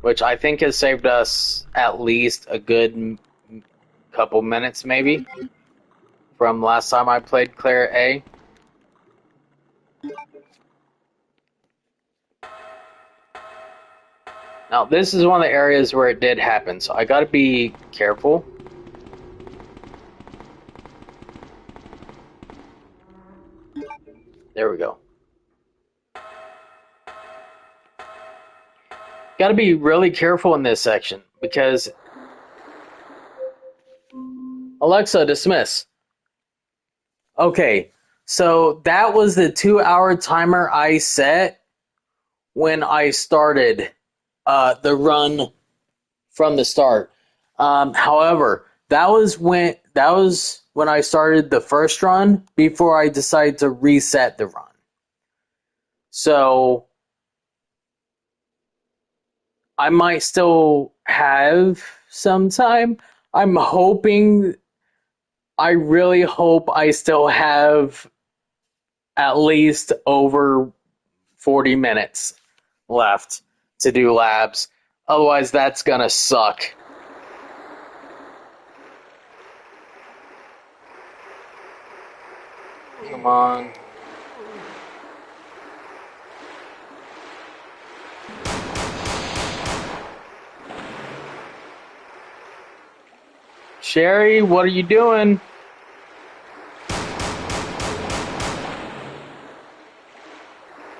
Which I think has saved us at least a good couple minutes, maybe, from last time I played Claire A. Now, this is one of the areas where it did happen, so I gotta be careful. There we go. Got to be really careful in this section because Alexa, dismiss. Okay, so that was the 2-hour timer I set when I started the run from the start. However, that was when I started the first run before I decided to reset the run. So I might still have some time. I'm hoping, I really hope I still have at least over 40 minutes left to do labs. Otherwise, that's gonna suck. Come on. Sherry, what are you doing?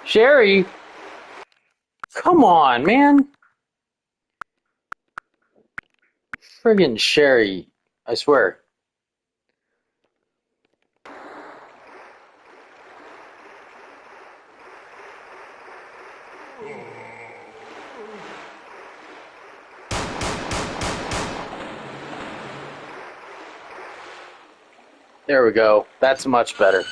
Sherry? Come on, man. Friggin' Sherry. I swear. There we go. That's much better.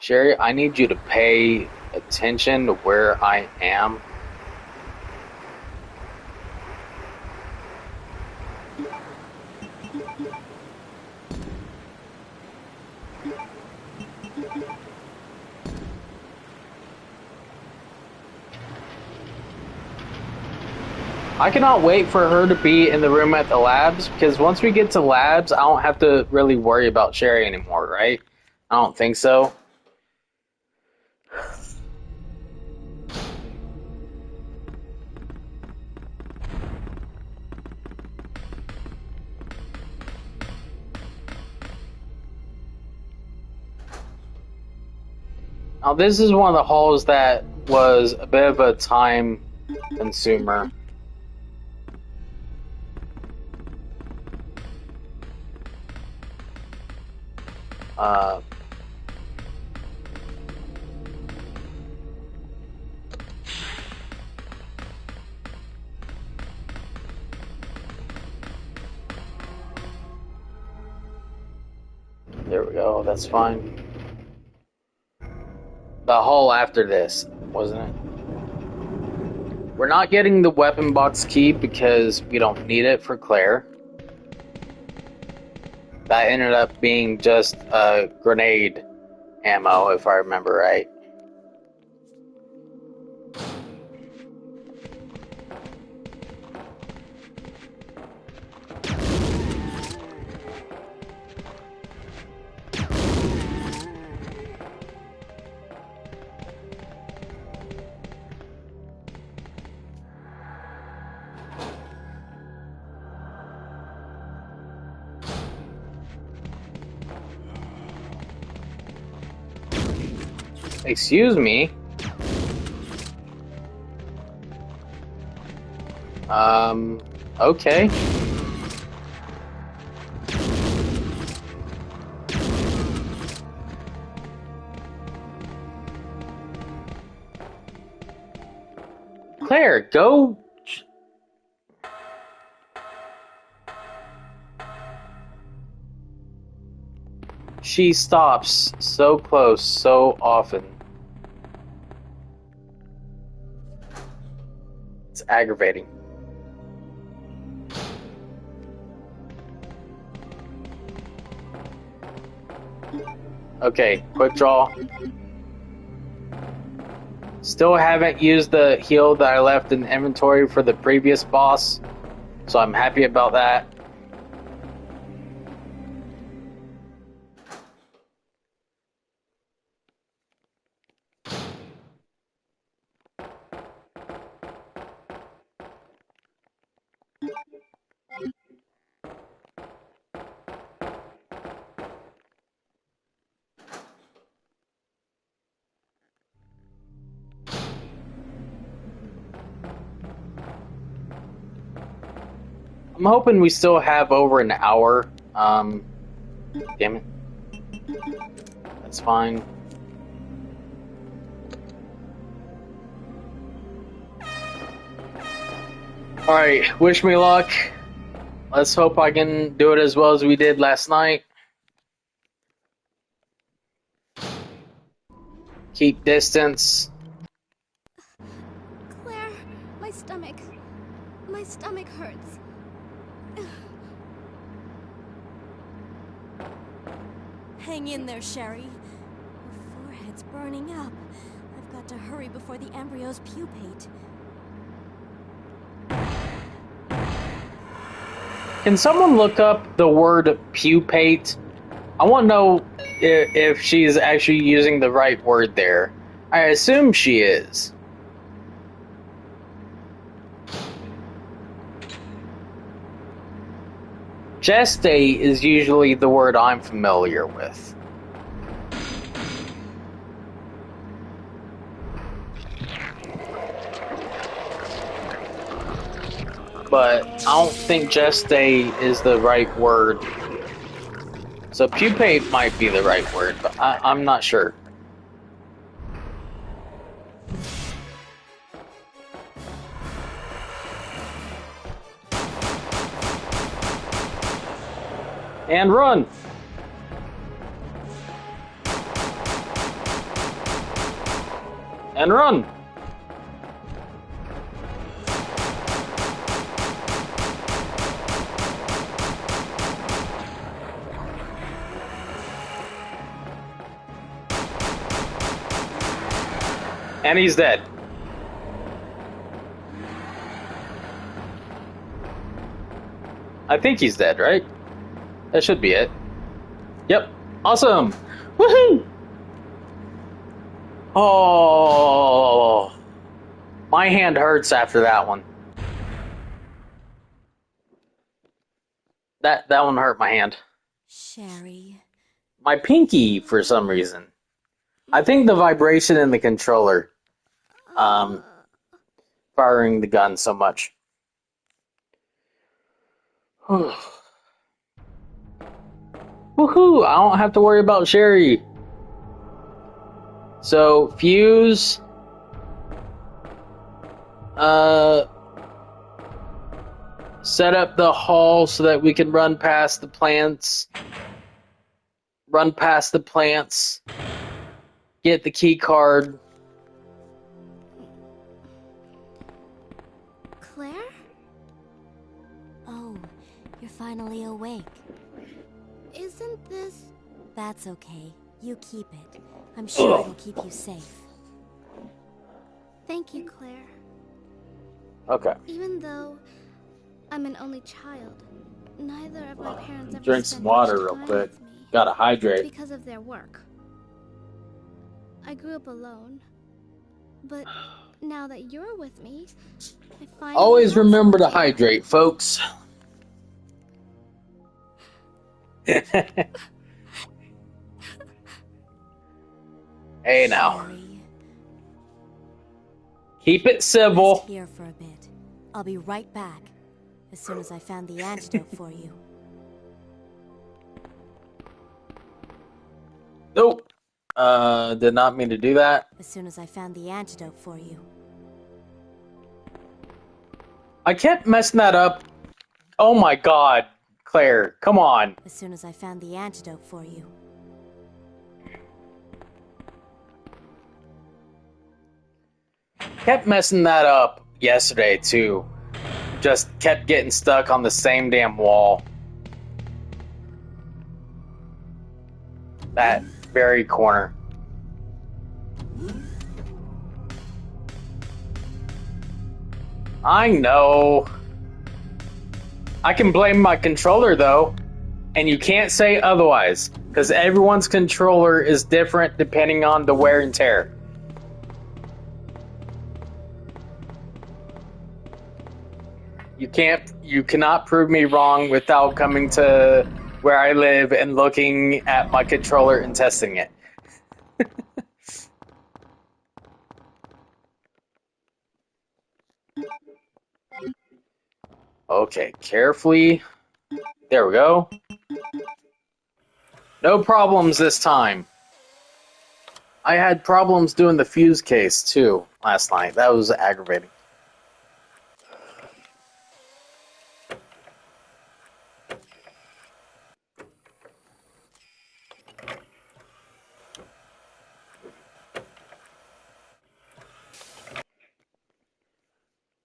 Sherry, I need you to pay attention to where I am. I cannot wait for her to be in the room at the labs, because once we get to labs, I don't have to really worry about Sherry anymore, right? I don't think so. Now, this is one of the halls that was a bit of a time consumer. There we go, that's fine. The hall after this, wasn't it? We're not getting the weapon box key because we don't need it for Claire. That ended up being just a grenade ammo, if I remember right. Excuse me? Okay. Claire, go... She stops so close, so often. It's aggravating. Okay, quick draw. Still haven't used the heal that I left in inventory for the previous boss, so I'm happy about that. I'm hoping we still have over an hour. Damn it. That's fine. Alright, wish me luck. Let's hope I can do it as well as we did last night. Keep distance. Claire, my stomach. My stomach hurts. Hang in there, Sherry. Your forehead's burning up. I've Got to hurry before the embryos pupate. Can someone look up the word pupate? I want to know if she's actually using the right word there. I assume she is. Gestate is usually the word I'm familiar with. But I don't think gestate is the right word. So pupate might be the right word, but I'm not sure. And run! And run! And he's dead. I think he's dead, right? That should be it. Yep. Awesome! Woohoo! Oh, my hand hurts after that one. That one hurt my hand. Sherry. My pinky, for some reason. I think the vibration in the controller, firing the gun so much. Woohoo! I don't have to worry about Sherry. So, fuse. Set up the hall so that we can run past the plants. Run past the plants. Get the key card. Claire? Oh, you're finally awake. Isn't this... That's okay. You keep it. I'm sure it'll keep you safe. Thank you, Claire. Okay. Even though I'm an only child, neither of my parents ever Drink spent some water much real time quick. with me Gotta hydrate. because of their work. I grew up alone, but now that you're with me, I finally Always have remember to someone hydrate, folks. Hey now. Sherry. Keep it civil. Rest here for a bit. I'll be right back. As soon as I found the antidote for you. Nope. Did not mean to do that. As soon as I found the antidote for you. I kept messing that up. Oh my god, Claire, come on. As soon as I found the antidote for you. Kept messing that up yesterday too. Just kept getting stuck on the same damn wall. That very corner. I know. I can blame my controller though, and you can't say otherwise, because everyone's controller is different depending on the wear and tear. You cannot prove me wrong without coming to where I live and looking at my controller and testing it. Okay, carefully. There we go. No problems this time. I had problems doing the fuse case too last night. That was aggravating.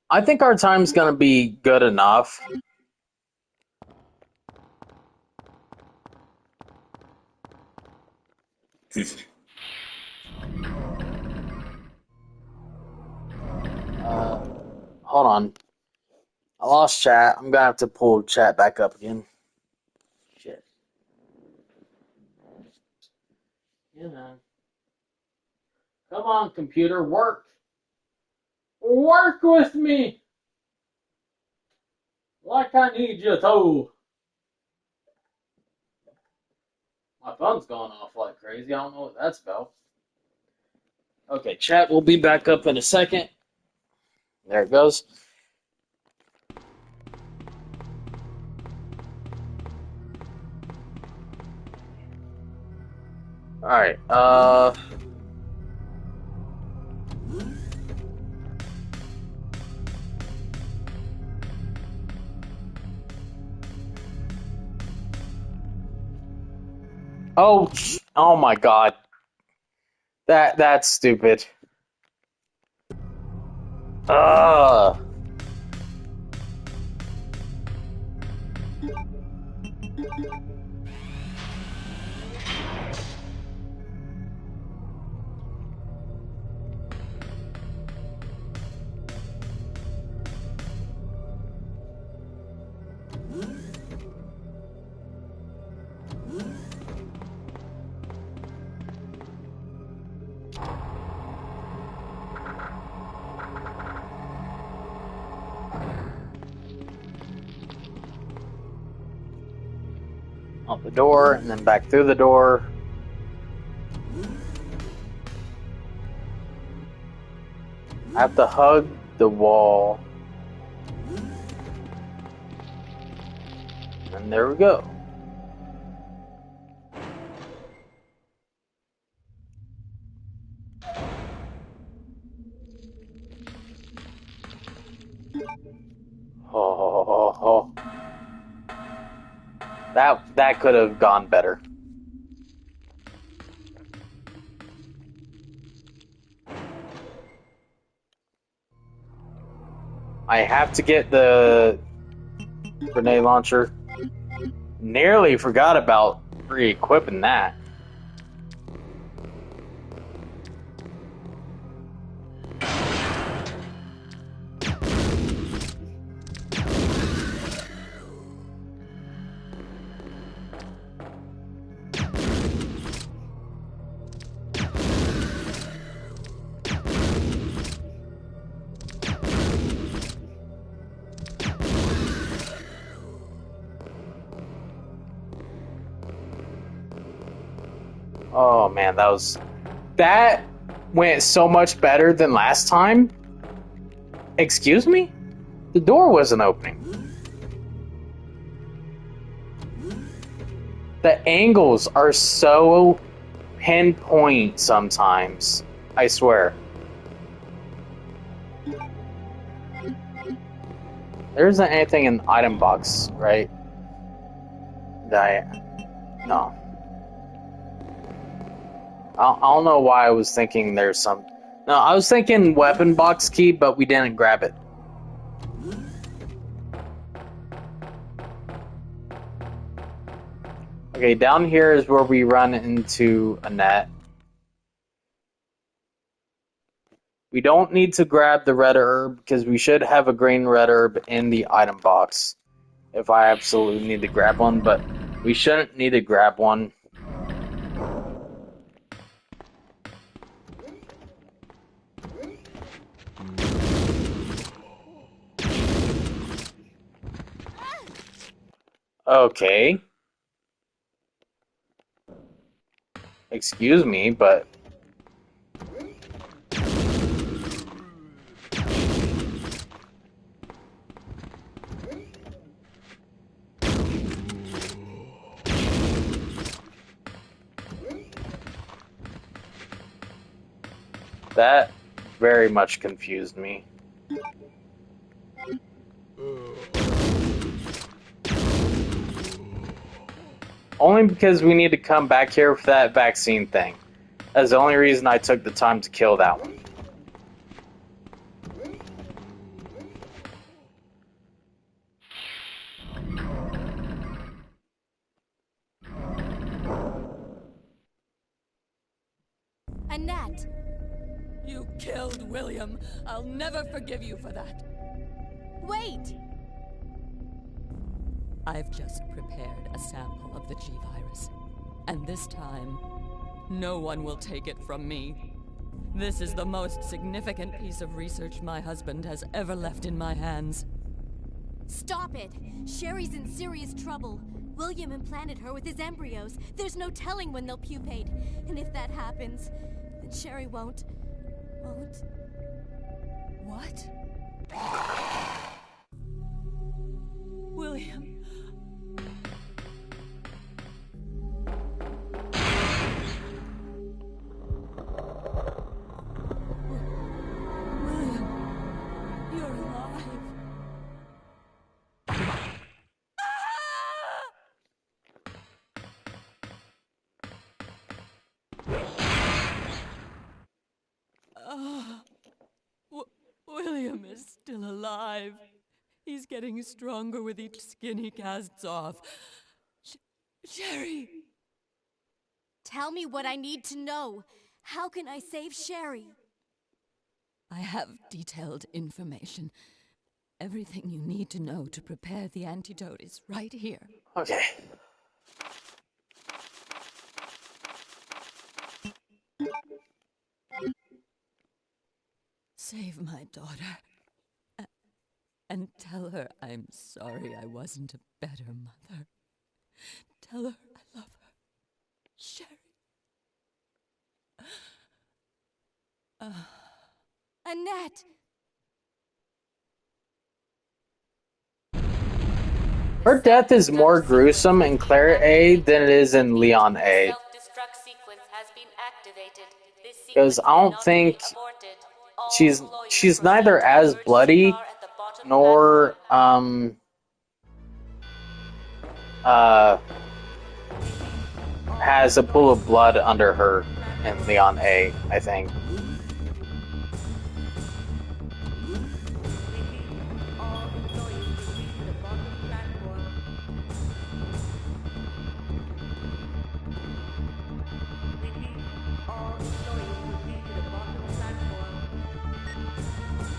I think our time's gonna be good enough. hold on. I lost chat. I'm gonna have to pull chat back up again. Shit. Yeah, man. Come on, computer, work. Work with me. Like I need you to. My phone's going off like crazy. I don't know what that's about. Okay, chat will be back up in a second. There it goes. Alright, oh my god. That's stupid. Ugh. Out the door, and then back through the door. I have to hug the wall. And there we go. Oh. That could have gone better. I have to get the grenade launcher. Nearly forgot about re-equipping that. Oh man, that went so much better than last time. Excuse me? The door wasn't opening. The angles are so pinpoint sometimes. I swear. There isn't anything in the item box, right? No. I don't know why I was thinking there's some... No, I was thinking weapon box key, but we didn't grab it. Okay, down here is where we run into Annette. We don't need to grab the red herb, because we should have a green red herb in the item box. If I absolutely need to grab one, but we shouldn't need to grab one. Okay. Excuse me, but... That very much confused me. Only because we need to come back here for that vaccine thing. That's the only reason I took the time to kill that one. Annette! You killed William. I'll never forgive you for that. Wait! I've just prepared a sample of the G-Virus. And this time, no one will take it from me. This is the most significant piece of research my husband has ever left in my hands. Stop it! Sherry's in serious trouble. William implanted her with his embryos. There's no telling when they'll pupate. And if that happens, then Sherry won't... What? William... William is still alive. He's getting stronger with each skin he casts off. Sherry! Tell me what I need to know. How can I save Sherry? I have detailed information. Everything you need to know to prepare the antidote is right here. Okay. Save my daughter. And tell her I'm sorry I wasn't a better mother. Tell her I love her. Sherry. Annette! Her death is more gruesome in Claire A than it is in Leon A. Because I don't think she's neither as bloody nor has a pool of blood under her in Leon A, I think.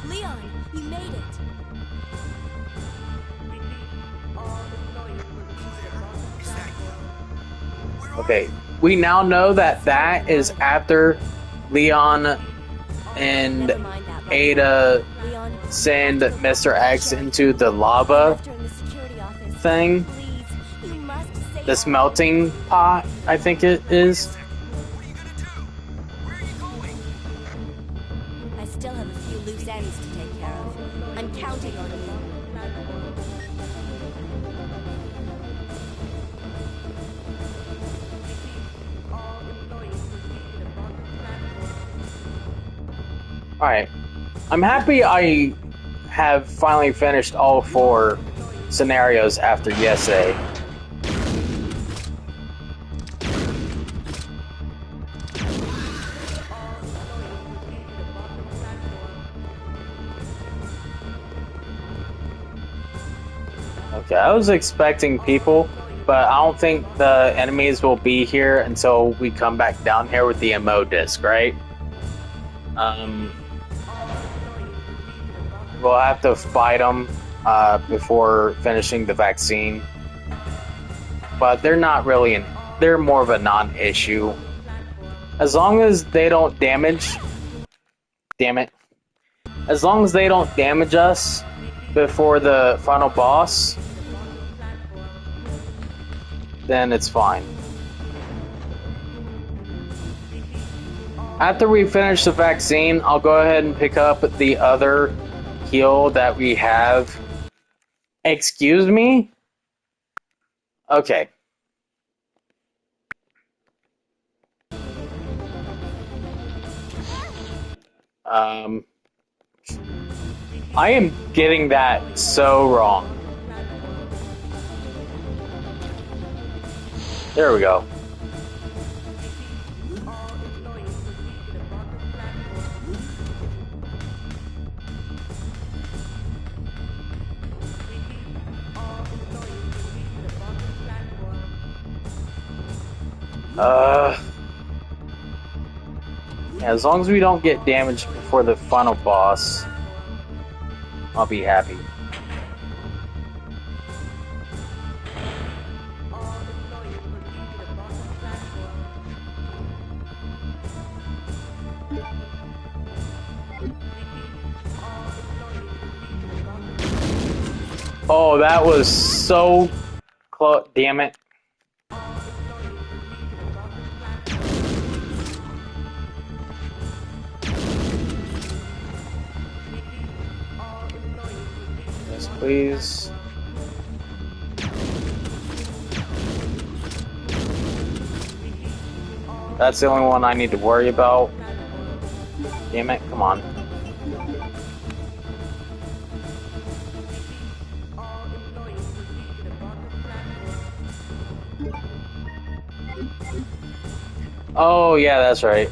Leon, you made it. Okay, we now know that that is after Leon and Ada send Mr. X into the lava thing. This melting pot, I think it is. I still have a few loose ends to take care of. I'm counting on you. Alright. I'm happy I have finally finished all 4 scenarios after yesterday. Okay, I was expecting people, but I don't think the enemies will be here until we come back down here with the MO disc, right? We'll have to fight them before finishing the vaccine, but they're not really they're more of a non-issue. As long as they don't damage, damn it, as long as they don't damage us before the final boss, then it's fine. After we finish the vaccine, I'll go ahead and pick up the other heal that we have. Excuse me? Okay. I am getting that so wrong. There we go. Yeah, as long as we don't get damaged before the final boss, I'll be happy. Oh, that was so close. Damn it. Yes, please. That's the only one I need to worry about. Damn it, come on. Oh, yeah, that's right.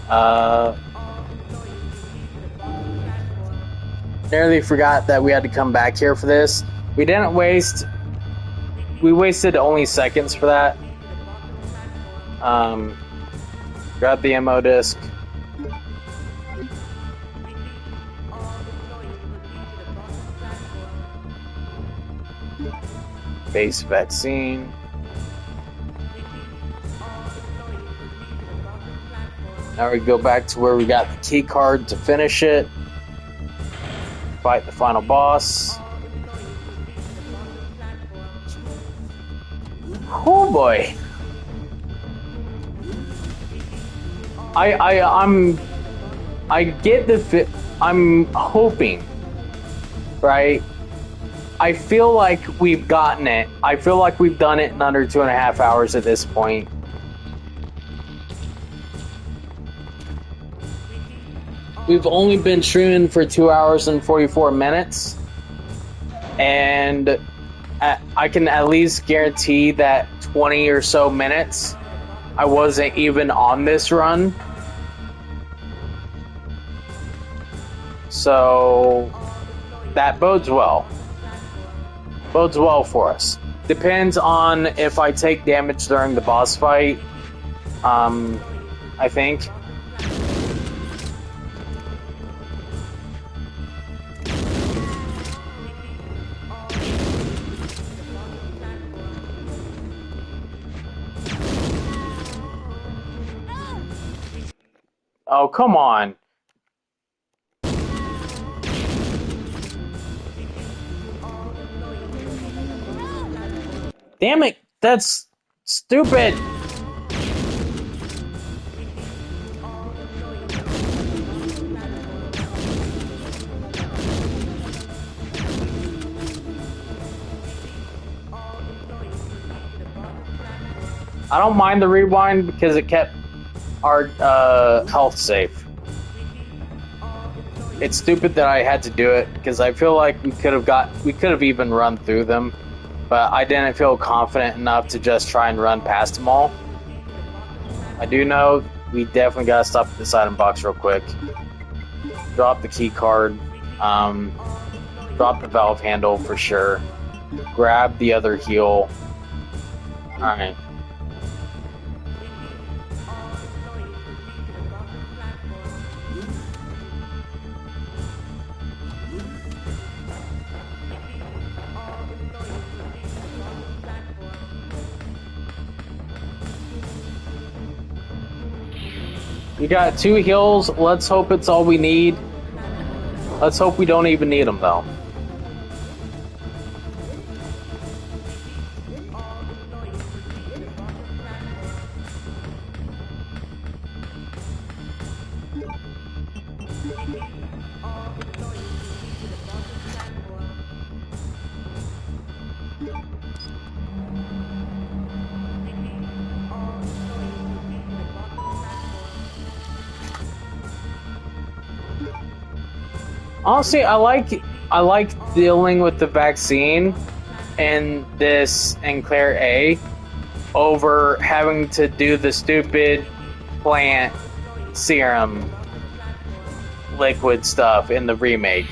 Nearly forgot that we had to come back here for this. We didn't waste... We wasted only seconds for that. Grab the ammo disc. Base vaccine. Now we go back to where we got the key card to finish it. Fight the final boss. Oh boy. I'm hoping, right? I feel like we've gotten it. I feel like we've done it in under 2.5 hours at this point. We've only been streaming for 2 hours and 44 minutes. And I can at least guarantee that 20 or so minutes I wasn't even on this run. So that bodes well. Bodes well for us. Depends on if I take damage during the boss fight. I think. Oh, come on. Damn it, that's stupid. I don't mind the rewind because it kept our health safe. It's stupid that I had to do it because I feel like we could have even run through them, but I didn't feel confident enough to just try and run past them all. I do know we definitely gotta stop at this item box real quick. Drop the key card. Drop the valve handle for sure. Grab the other heal. Alright. We got 2 heals. Let's hope it's all we need. Let's hope we don't even need them, though. Honestly, I like dealing with the vaccine and this and Claire A over having to do the stupid plant serum liquid stuff in the remake.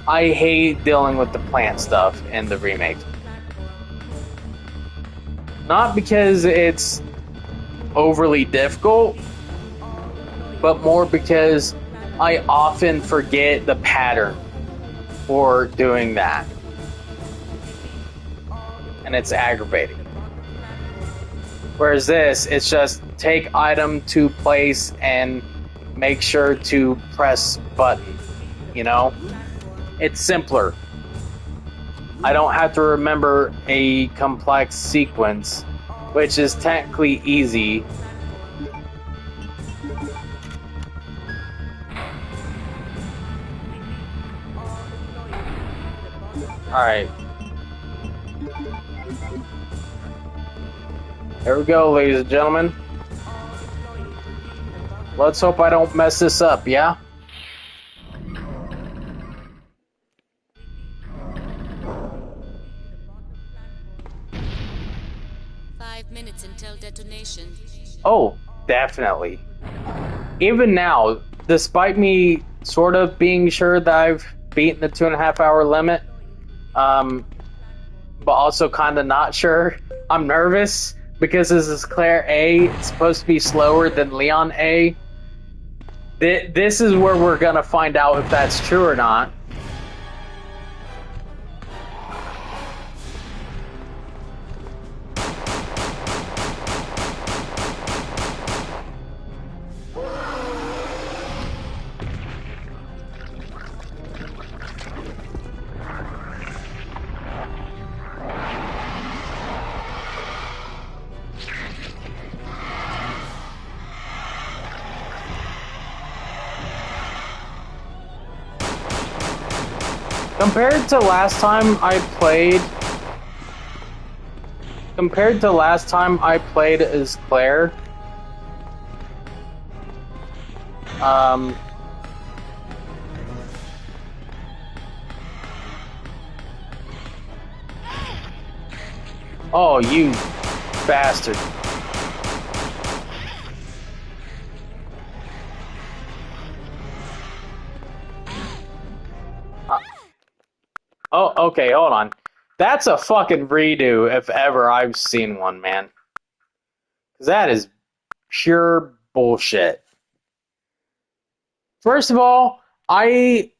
I hate dealing with the plant stuff in the remake. Not because it's overly difficult, but more because I often forget the pattern for doing that. And it's aggravating. Whereas this, it's just take item to place and make sure to press button, you know? It's simpler. I don't have to remember a complex sequence, which is technically easy. Alright. Here we go, ladies and gentlemen. Let's hope I don't mess this up, yeah? Minutes until detonation. Oh, definitely. Even now, despite me sort of being sure that I've beaten the 2.5 hour limit, but also kind of not sure, I'm nervous because this is Claire A. It's supposed to be slower than Leon A. This is where we're gonna find out if that's true or not. Compared to last time I played as Claire, oh, you bastard. Oh, okay, hold on. That's a fucking redo if ever I've seen one, man. 'Cause that is pure bullshit. First of all, I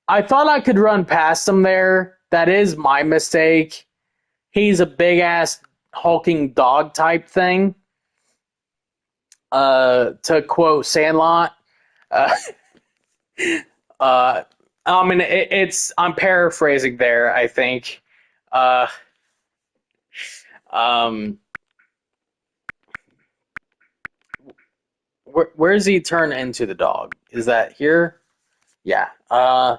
thought I could run past him there. That is my mistake. He's a big-ass hulking dog type thing. To quote Sandlot. I mean, I'm paraphrasing there, I think. Where does he turn into the dog? Is that here? Yeah. I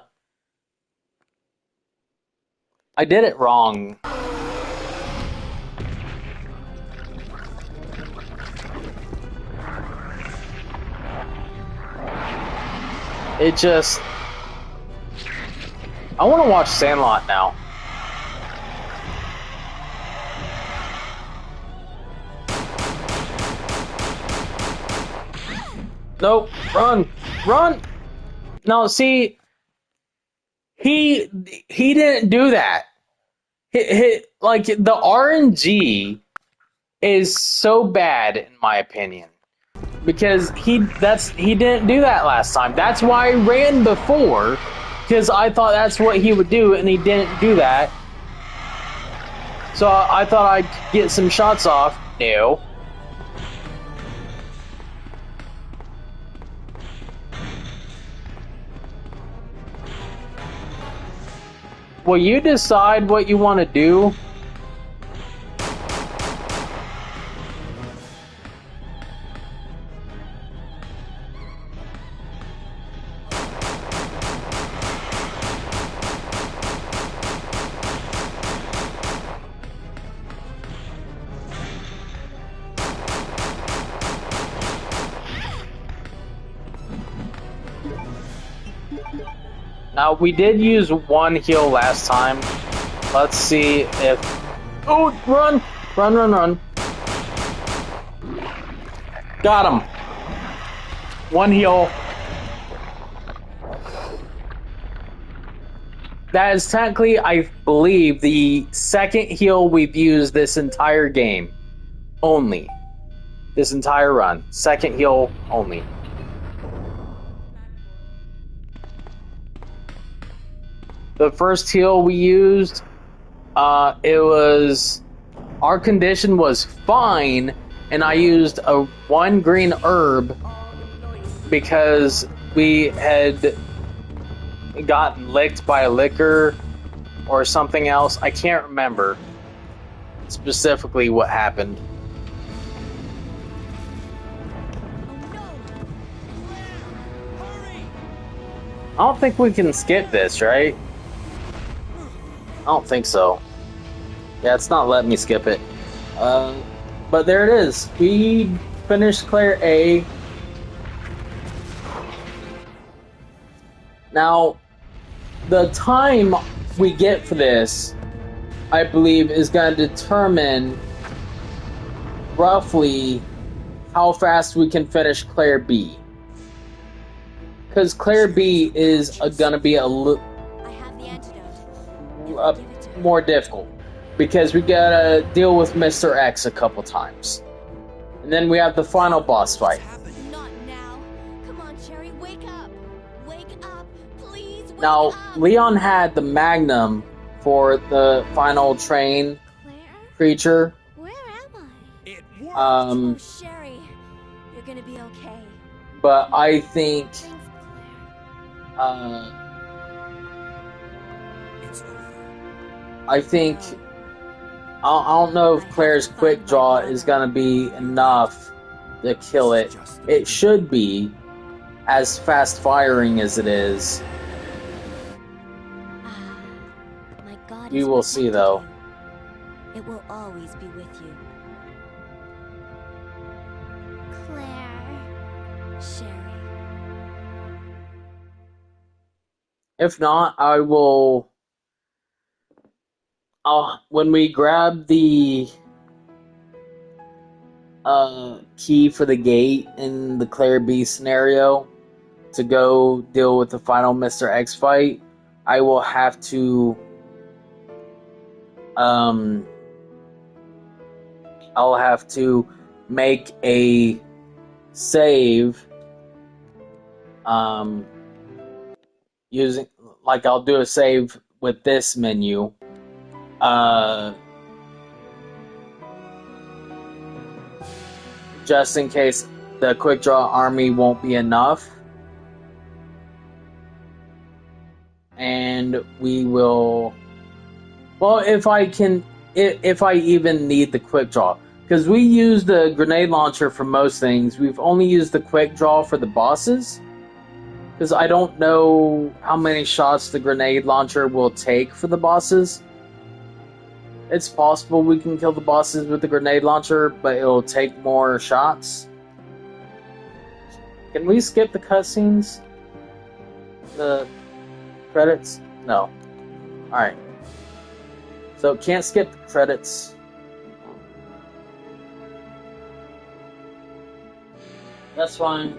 did it wrong. It just... I want to watch Sandlot now. Nope, run, run. No, see, he didn't do that. Like the RNG is so bad in my opinion because he didn't do that last time. That's why I ran before. Because I thought that's what he would do, and he didn't do that. So I thought I'd get some shots off. No. Will you decide what you want to do? Now, we did use one heal last time. Let's see if... Oh, run! Run, run, run. Got him. One heal. That is technically, I believe, the second heal we've used this entire game. Only. This entire run. Second heal only. The first heal we used, our condition was fine, and I used one green herb because we had gotten licked by a licker or something else. I can't remember specifically what happened. I don't think we can skip this, right? I don't think so. Yeah, it's not letting me skip it. But there it is. We finished Claire A. Now, the time we get for this, I believe, is going to determine roughly how fast we can finish Claire B. Because Claire B is going to be more difficult. Because we gotta deal with Mr. X a couple times. And then we have the final boss fight. Not now. Come on, Sherry, wake up. Wake up, please. Wake Now, up. Leon had the Magnum for the final train creature. Where am I? Um, Oh, Sherry, you're gonna be okay. but I think I don't know if Claire's quick draw is gonna be enough to kill it. It should be, as fast firing as it is. My God We is will see, though. It will always be with you. Claire. Sherry. If not, when we grab the key for the gate in the Claire B scenario to go deal with the final Mr. X fight, I will have to I'll have to make a save using, like, I'll do a save with this menu. Just in case the quick draw army won't be enough. And we will, well, if I even need the quick draw, because we use the grenade launcher for most things. We've only used the quick draw for the bosses, because I don't know how many shots the grenade launcher will take for the bosses. It's possible we can kill the bosses with the grenade launcher, but it'll take more shots. Can we skip the cutscenes? The credits? No. Alright. So, can't skip the credits. That's fine.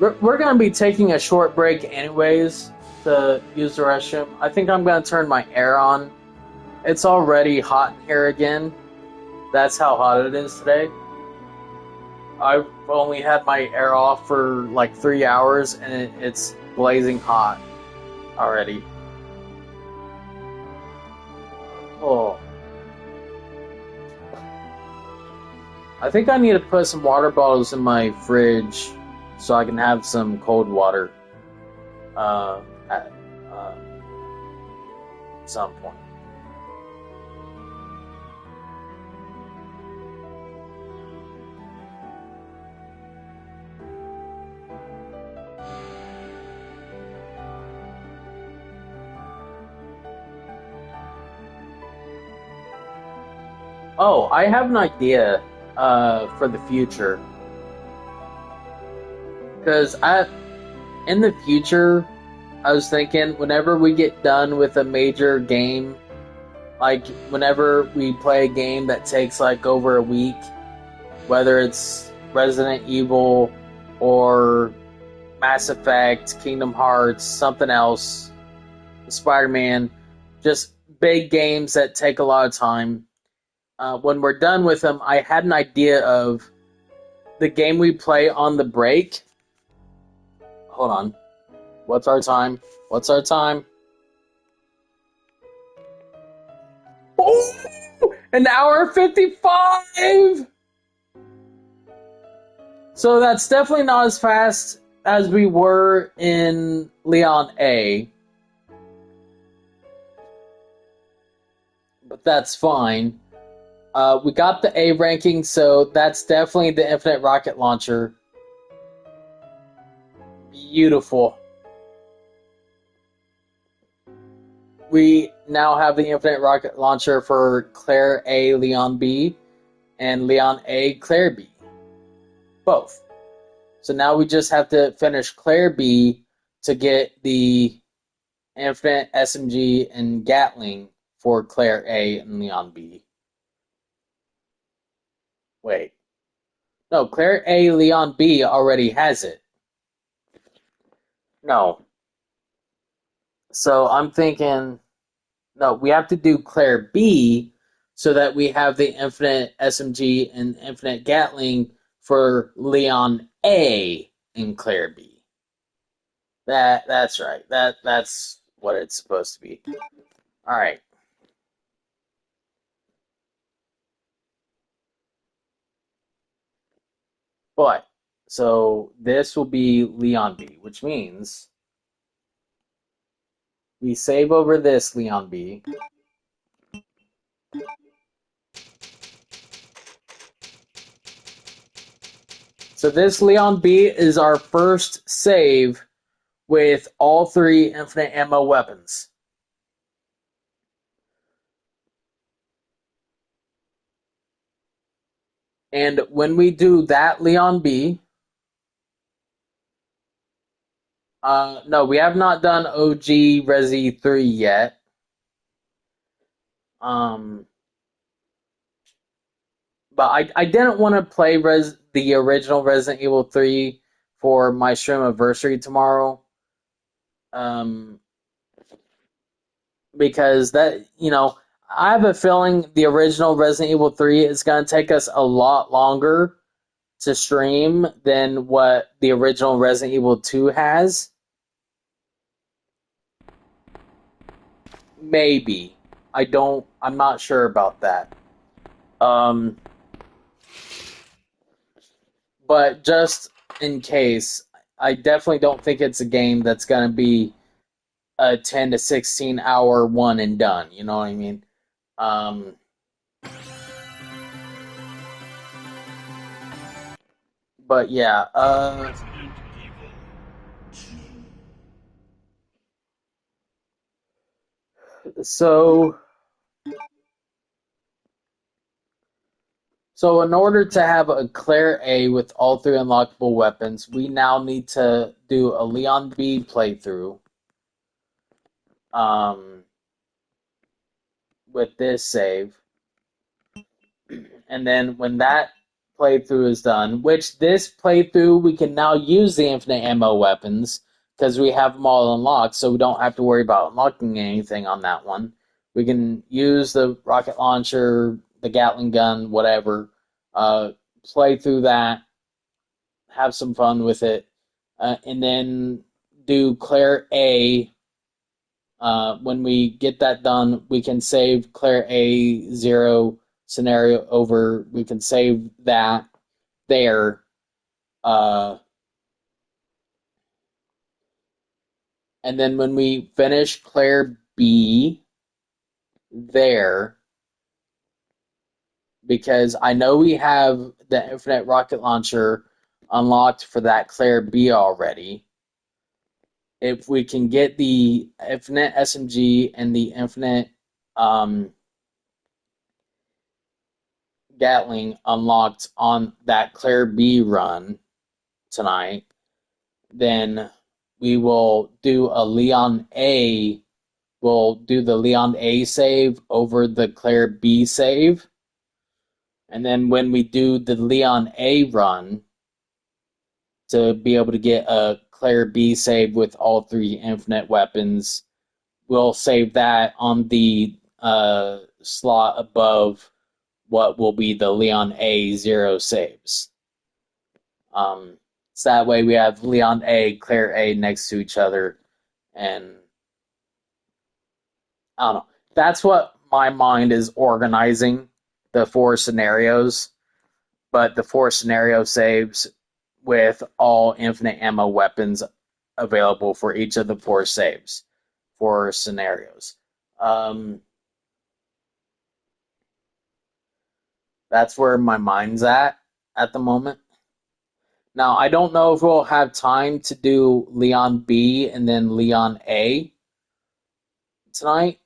We're going to be taking a short break anyways to use the restroom. I think I'm going to turn my air on. It's already hot in here again. That's how hot it is today. I've only had my air off for like 3 hours and it's blazing hot already. Oh. I think I need to put some water bottles in my fridge so I can have some cold water at some point. Oh, I have an idea for the future. Because in the future, I was thinking whenever we get done with a major game, like whenever we play a game that takes like over a week, whether it's Resident Evil or Mass Effect, Kingdom Hearts, something else, Spider-Man, just big games that take a lot of time. When we're done with them, I had an idea of the game we play on the break. Hold on. What's our time? What's our time? Oh! An hour 55! So that's definitely not as fast as we were in Leon A. But that's fine. We got the A ranking, so that's definitely the Infinite Rocket Launcher. Beautiful. We now have the Infinite Rocket Launcher for Claire A, Leon B, and Leon A, Claire B. Both. So now we just have to finish Claire B to get the Infinite SMG and Gatling for Claire A and Leon B. Wait. No, Claire A, Leon B already has it. No. So I'm thinking, no, we have to do Claire B so that we have the Infinite SMG and Infinite Gatling for Leon A and Claire B. That's right. That's what it's supposed to be. All right. But so this will be Leon B, which means we save over this Leon B. So this Leon B is our first save with all 3 infinite ammo weapons. And when we do that Leon B, no, we have not done OG Resi 3 yet. But I didn't want to play the original Resident Evil 3 for my stream anniversary tomorrow. Because that, I have a feeling the original Resident Evil 3 is going to take us a lot longer to stream than what the original Resident Evil 2 has. Maybe. I'm not sure about that. But just in case, I definitely don't think it's a game that's going to be a 10 to 16 hour one and done. You know what I mean? But yeah, So in order to have a Claire A with all 3 unlockable weapons, we now need to do a Leon B playthrough. With this save. And then when that playthrough is done, which this playthrough we can now use the infinite ammo weapons because we have them all unlocked, so we don't have to worry about unlocking anything on that one. We can use the rocket launcher, the Gatling gun, whatever, play through that, have some fun with it, and then do Claire A. When we get that done, we can save Claire A 0 scenario over. We can save that there. And then when we finish Claire B there, because I know we have the infinite rocket launcher unlocked for that Claire B already. If we can get the infinite SMG and the infinite Gatling unlocked on that Claire B run tonight, then we will do a Leon A. We'll do the Leon A save over the Claire B save. And then when we do the Leon A run, to be able to get a Claire B save with all 3 infinite weapons, we'll save that on the slot above what will be the Leon A 0 saves. So that way we have Leon A, Claire A next to each other, and I don't know. That's what my mind is organizing, the 4 scenarios. But the 4 scenario saves with all infinite ammo weapons available for each of the 4 saves, 4 scenarios. That's where my mind's at the moment. Now, I don't know if we'll have time to do Leon B and then Leon A tonight,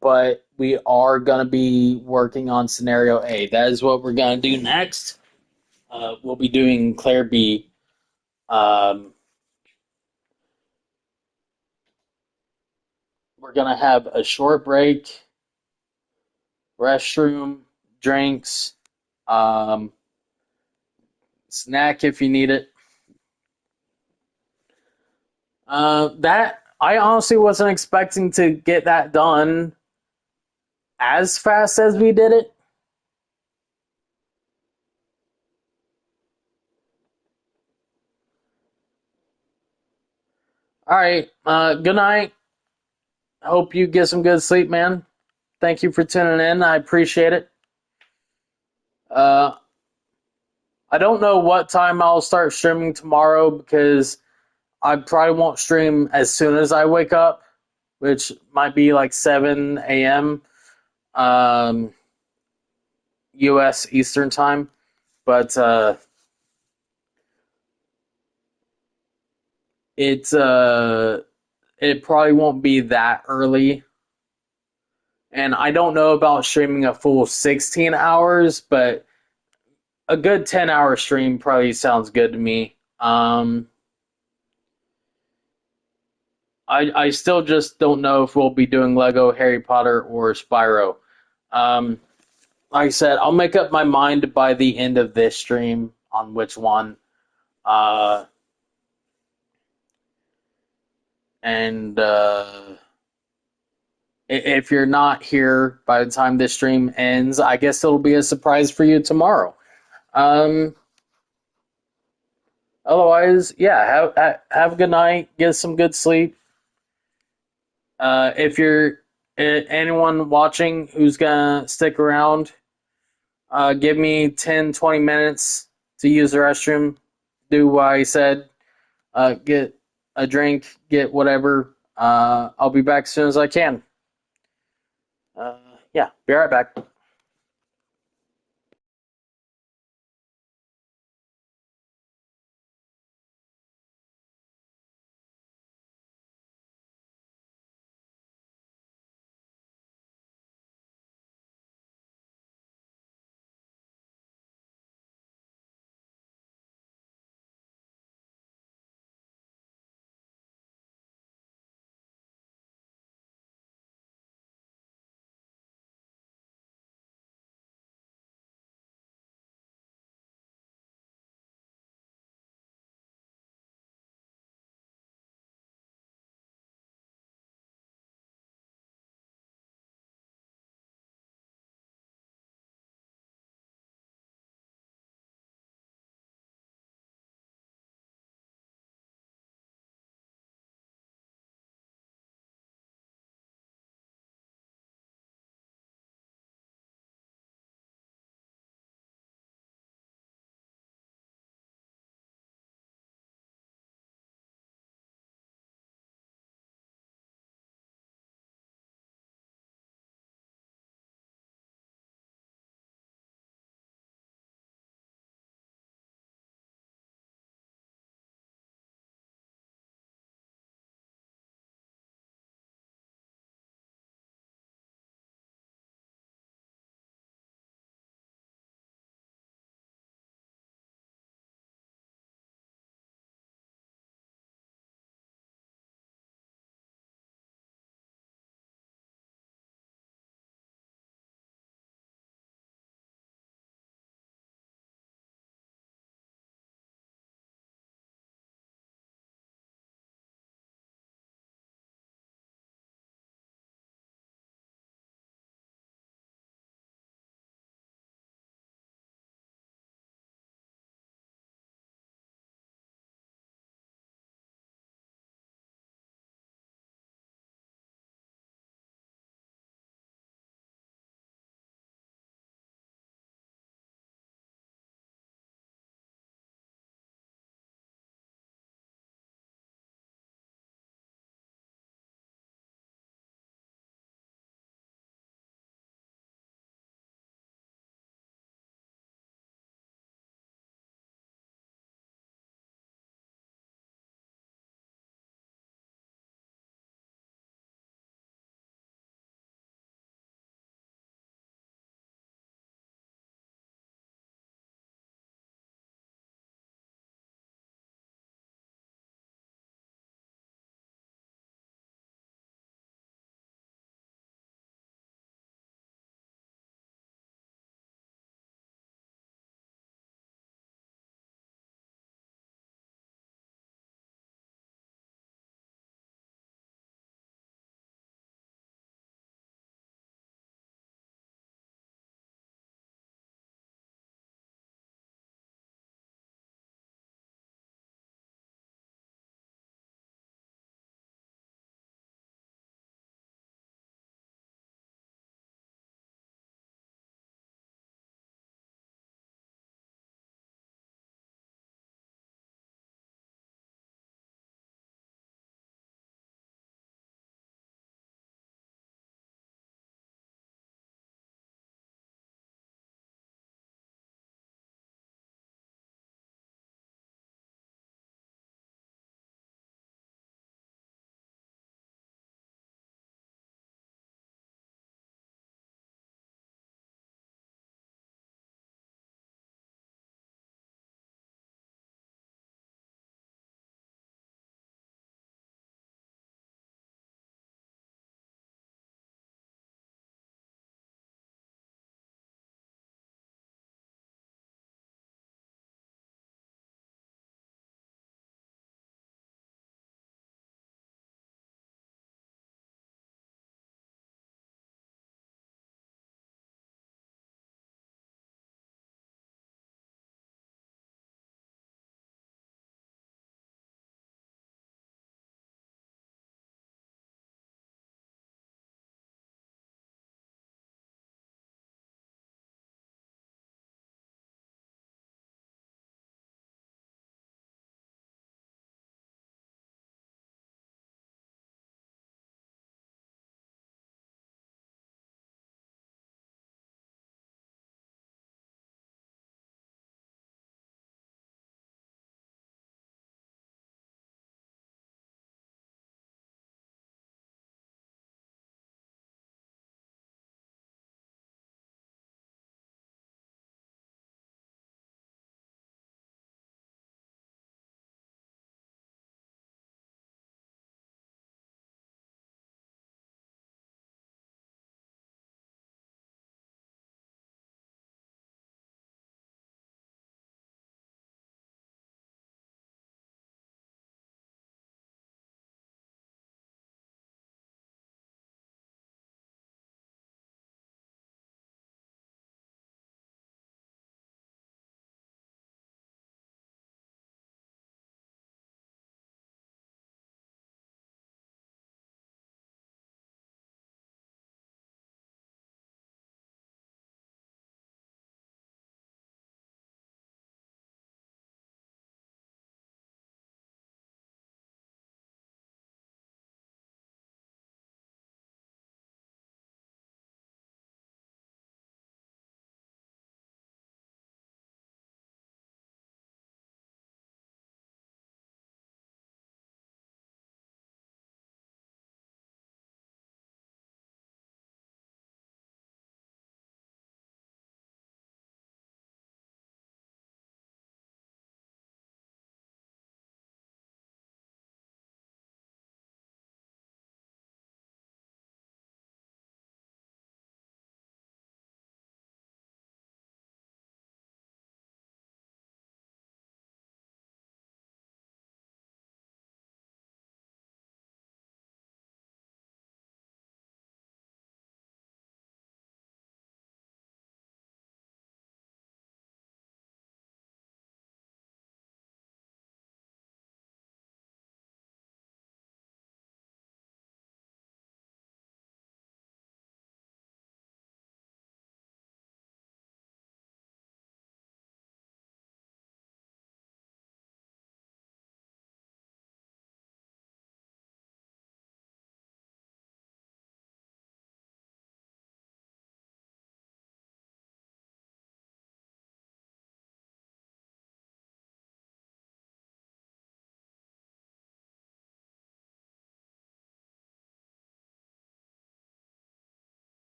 but we are going to be working on Scenario A. That is what we're going to do next. We'll be doing Claire B. We're going to have a short break, restroom, drinks, snack if you need it. That I honestly wasn't expecting to get that done as fast as we did it. All right. Good night. Hope you get some good sleep, man. Thank you for tuning in. I appreciate it. I don't know what time I'll start streaming tomorrow because I probably won't stream as soon as I wake up, which might be like 7 a.m. U.S. Eastern Time. But it probably won't be that early. And I don't know about streaming a full 16 hours, but a good 10-hour stream probably sounds good to me. I still just don't know if we'll be doing Lego, Harry Potter, or Spyro. Like I said, I'll make up my mind by the end of this stream on which one. And if you're not here by the time this stream ends, I guess it'll be a surprise for you tomorrow. Otherwise, yeah, have a good night. Get some good sleep. If you're anyone watching who's going to stick around, give me 10, 20 minutes to use the restroom. Do what I said. Get a drink, get whatever. I'll be back as soon as I can. Yeah, be right back.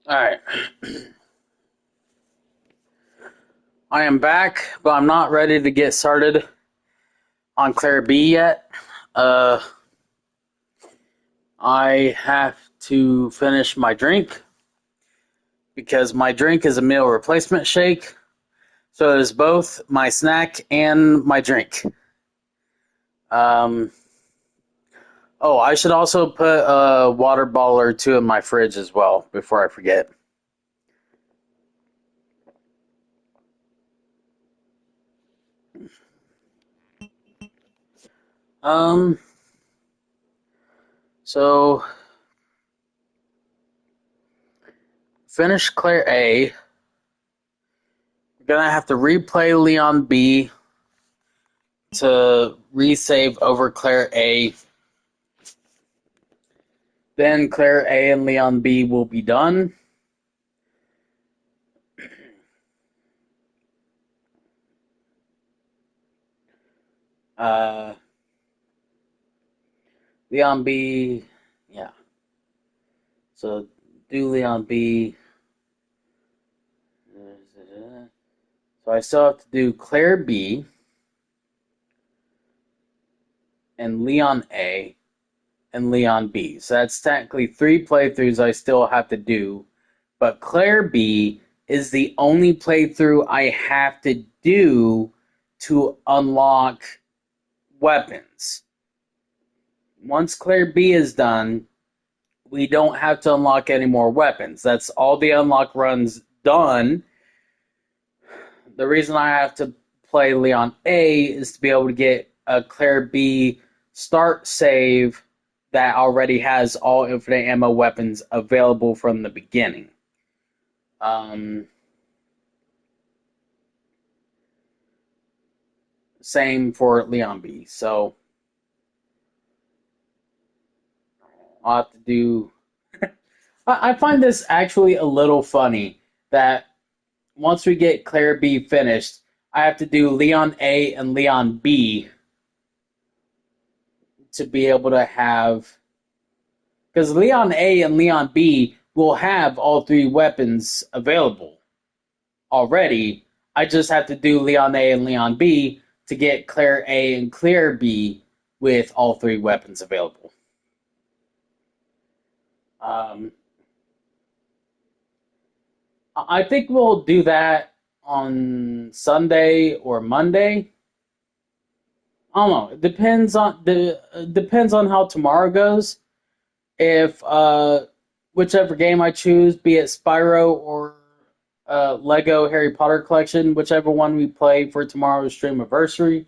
Alright. I am back, but I'm not ready to get started on Claire B yet. I have to finish my drink because my drink is a meal replacement shake. So it is both my snack and my drink. Oh, I should also put a water bottle or two in my fridge as well before I forget. So finish Claire A. We're gonna have to replay Leon B to resave over Claire A. Then Claire A and Leon B will be done. Leon B, yeah. So do Leon B. So I still have to do Claire B and Leon A and Leon B. So that's technically 3 playthroughs I still have to do. But Claire B is the only playthrough I have to do to unlock weapons. Once Claire B is done, we don't have to unlock any more weapons. That's all the unlock runs done. The reason I have to play Leon A is to be able to get a Claire B start save that already has all infinite ammo weapons available from the beginning. Same for Leon B. So I'll have to do... I find this actually a little funny that once we get Claire B finished, I have to do Leon A and Leon B to be able to have... Because Leon A and Leon B will have all 3 weapons available already. I just have to do Leon A and Leon B to get Claire A and Claire B with all 3 weapons available. I think we'll do that on Sunday or Monday. I don't know. It depends on how tomorrow goes. If whichever game I choose, be it Spyro or Lego Harry Potter Collection, whichever one we play for tomorrow's Streamiversary,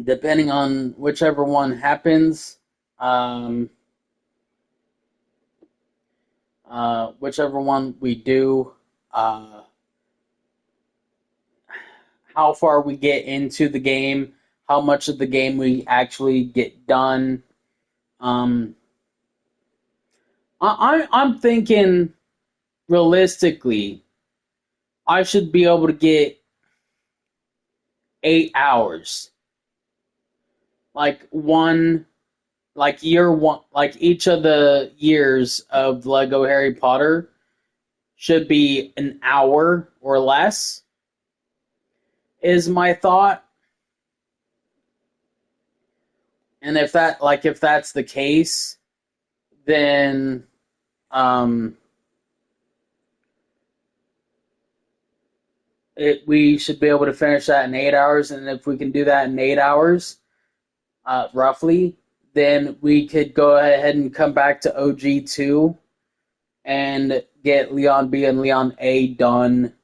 depending on whichever one happens, whichever one we do, how far we get into the game, how much of the game we actually get done. I'm thinking realistically, I should be able to get 8 hours. Like year one, like each of the years of Lego Harry Potter should be an hour or less, is my thought. And if that's the case, then we should be able to finish that in 8 hours. And if we can do that in 8 hours, roughly, then we could go ahead and come back to OG2 and get Leon B and Leon A done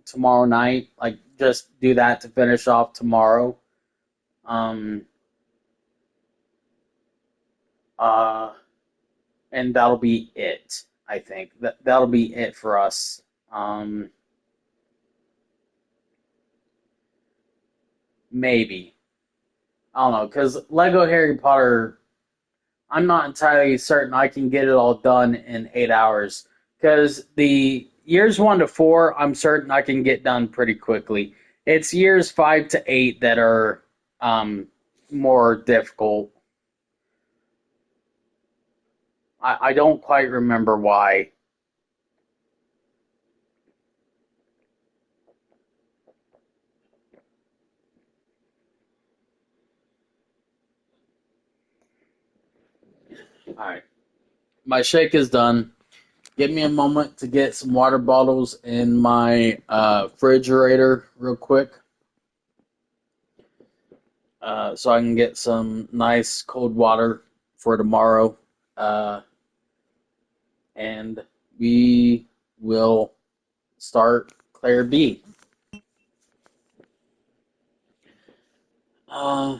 tomorrow night. Like, just do that to finish off tomorrow. And that'll be it, I think. That'll be it for us. Maybe. I don't know, because Lego Harry Potter, I'm not entirely certain I can get it all done in 8 hours. Because the years 1 to 4, I'm certain I can get done pretty quickly. It's years 5 to 8 that are more difficult. I don't quite remember why. Alright. My shake is done. Give me a moment to get some water bottles in my refrigerator real quick. So I can get some nice cold water for tomorrow. And we will start Claire B. Uh,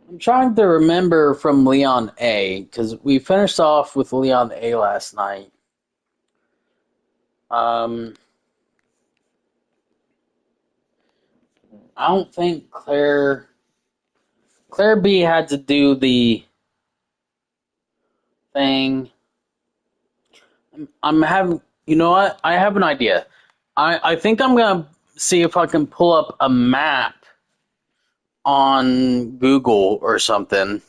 I'm trying to remember from Leon A, because we finished off with Leon A last night. I don't think Claire B had to do the thing. I'm having, you know what? I have an idea. I think I'm gonna see if I can pull up a map on Google or something.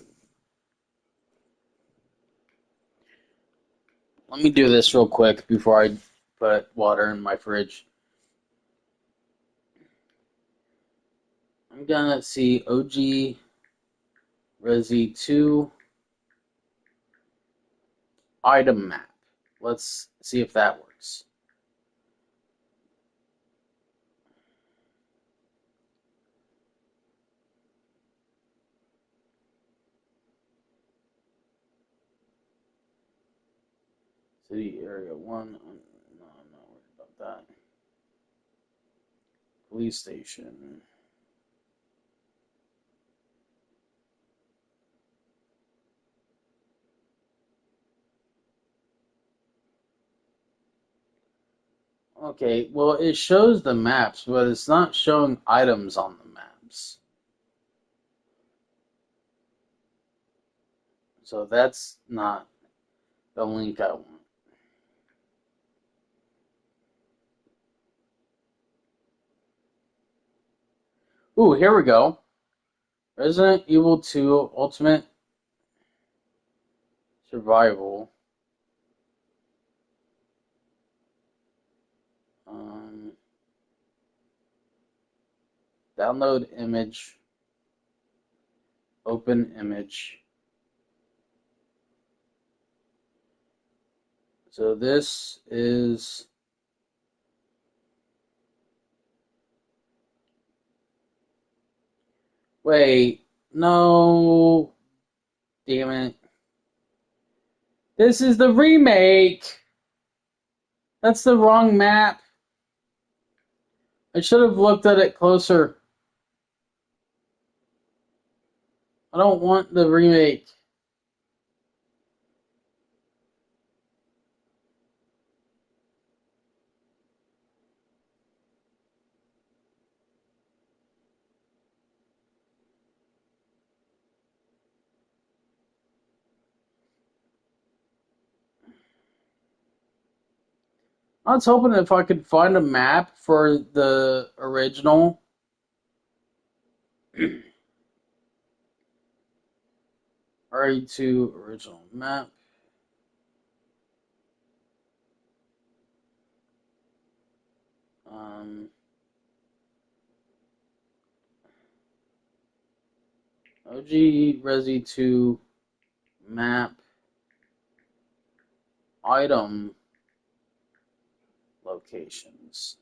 Let me do this real quick before I put water in my fridge. I'm gonna see OG Resi 2 item map. Let's see if that works. City Area 1. No, I'm not worried about that. Police station. Okay, well, it shows the maps, but it's not showing items on the maps. So that's not the link I want. Ooh, here we go. Resident Evil 2 Ultimate Survival. Download image. Open image. So this is... Wait, no. Damn it. This is the remake. That's the wrong map. I should have looked at it closer. I don't want the remake. I was hoping if I could find a map for the original. RE2 original map. OG Resi 2 map. Item locations.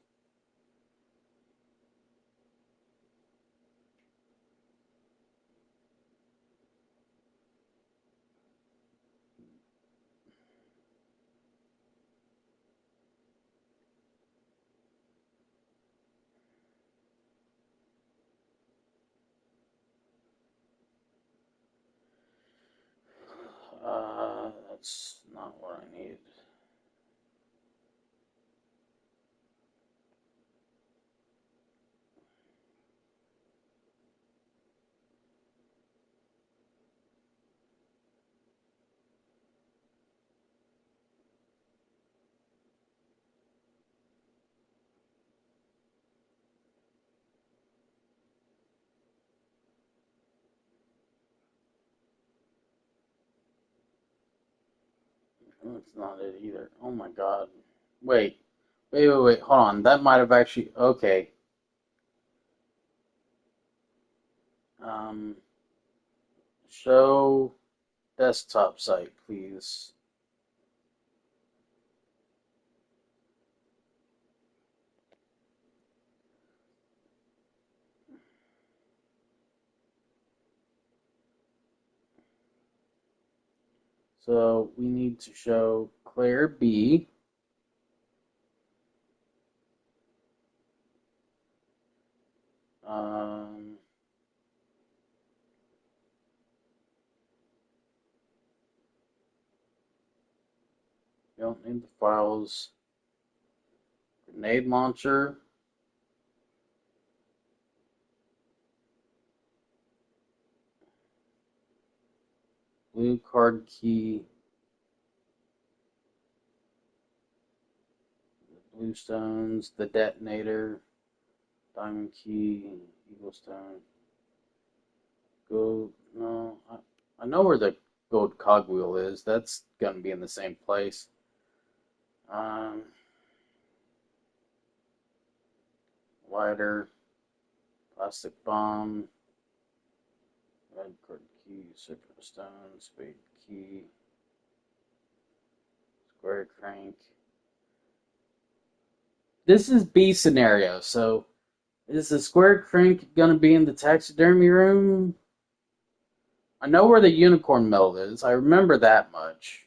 That's not what I need. That's not it either. Oh my god. Wait. Hold on. That might have actually... Okay. Show desktop site, please. So we need to show Claire B. You don't need the files. Grenade launcher. Blue card key. The blue stones. The detonator. Diamond key. Eagle stone. Gold. No. I know where the gold cogwheel is. That's going to be in the same place. Lighter. Plastic bomb. Red card key. Circular stone. Spade key. Square crank. This is B scenario, so is the square crank going to be in the taxidermy room? I know where the unicorn medal is. I remember that much.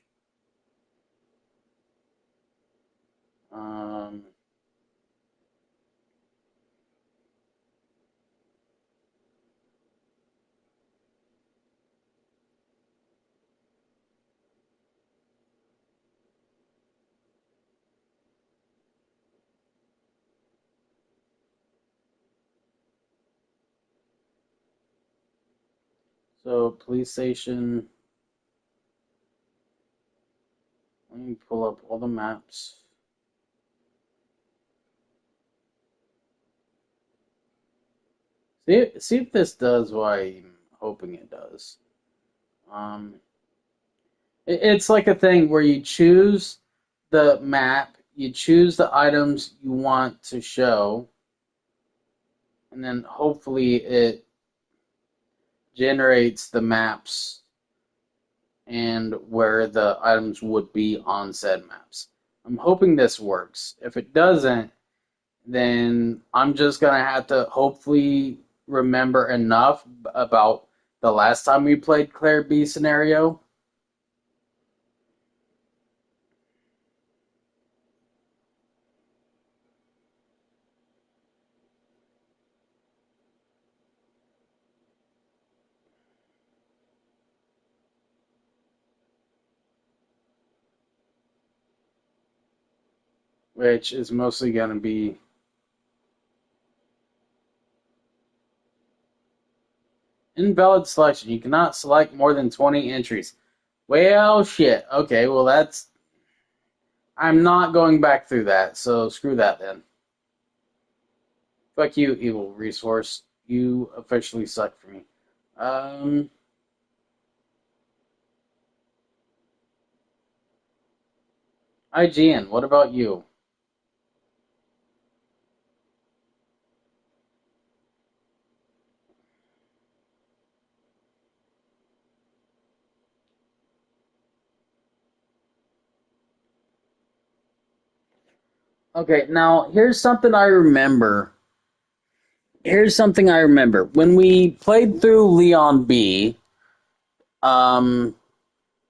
So, police station. Let me pull up all the maps. See if this does what I'm hoping it does. It's like a thing where you choose the map, you choose the items you want to show, and then hopefully it generates the maps and where the items would be on said maps. I'm hoping this works. If it doesn't, then I'm just going to have to hopefully remember enough about the last time we played Claire B scenario. Which is mostly going to be invalid selection. You cannot select more than 20 entries. Well, shit. Okay, well, that's... I'm not going back through that, so screw that then. Fuck you, evil resource. You officially suck for me. IGN, what about you? Okay, now here's something I remember. When we played through Leon B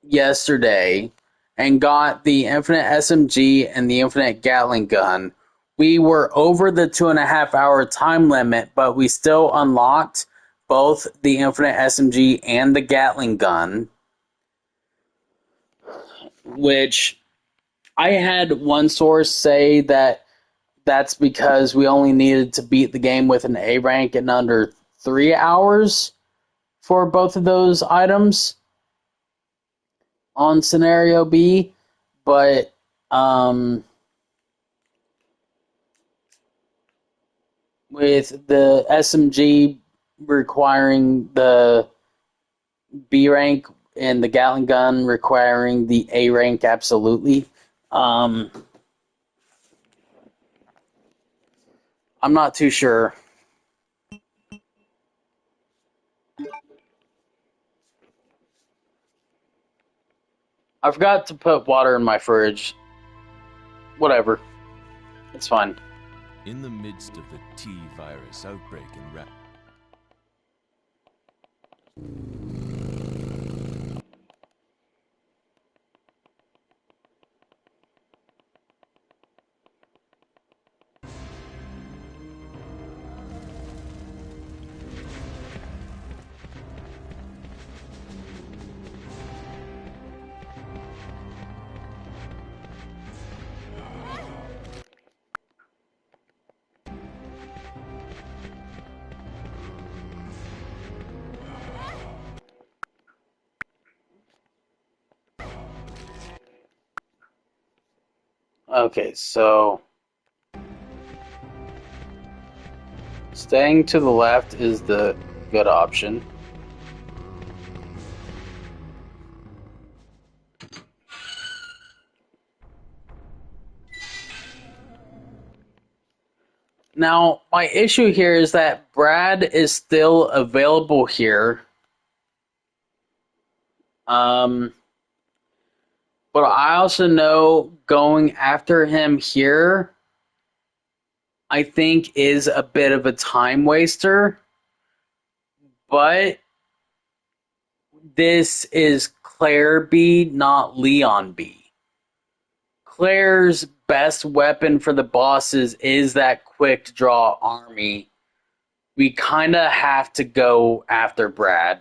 yesterday and got the Infinite SMG and the Infinite Gatling gun, we were over the 2.5 hour time limit, but we still unlocked both the Infinite SMG and the Gatling gun, which I had one source say that that's because we only needed to beat the game with an A rank in under 3 hours for both of those items on scenario B, but with the SMG requiring the B rank and the Gatling gun requiring the A rank absolutely. I'm not too sure. I forgot to put water in my fridge. Whatever. It's fine. In the midst of the T virus outbreak in Okay, so staying to the left is the good option. Now, my issue here is that Brad is still available here. But I also know going after him here, I think, is a bit of a time waster. But this is Claire B, not Leon B. Claire's best weapon for the bosses is that quick draw army. We kind of have to go after Brad.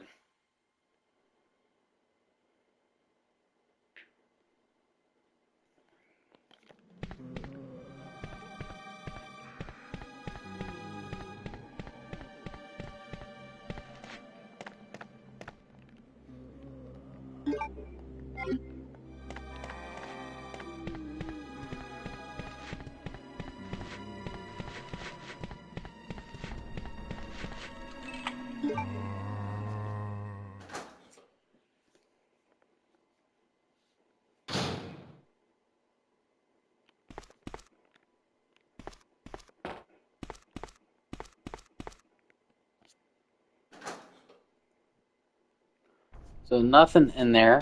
So nothing in there.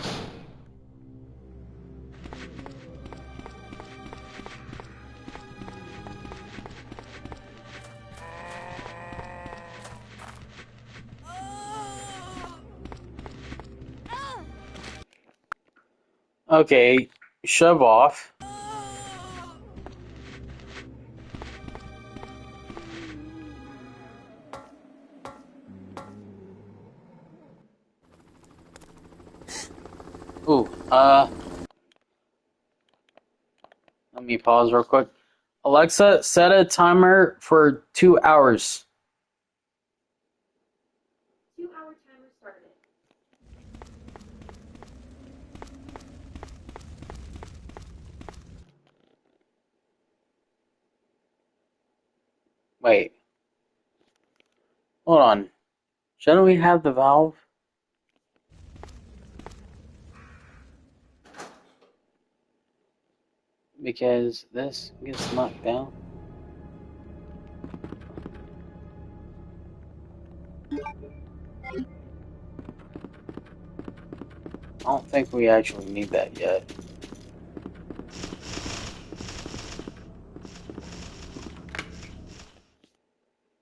Okay, shove off. Ooh, let me pause real quick. Alexa, set a timer for 2 hours. 2-hour timer started. Wait. Hold on. Shouldn't we have the valve? Because this gets knocked down. I don't think we actually need that yet.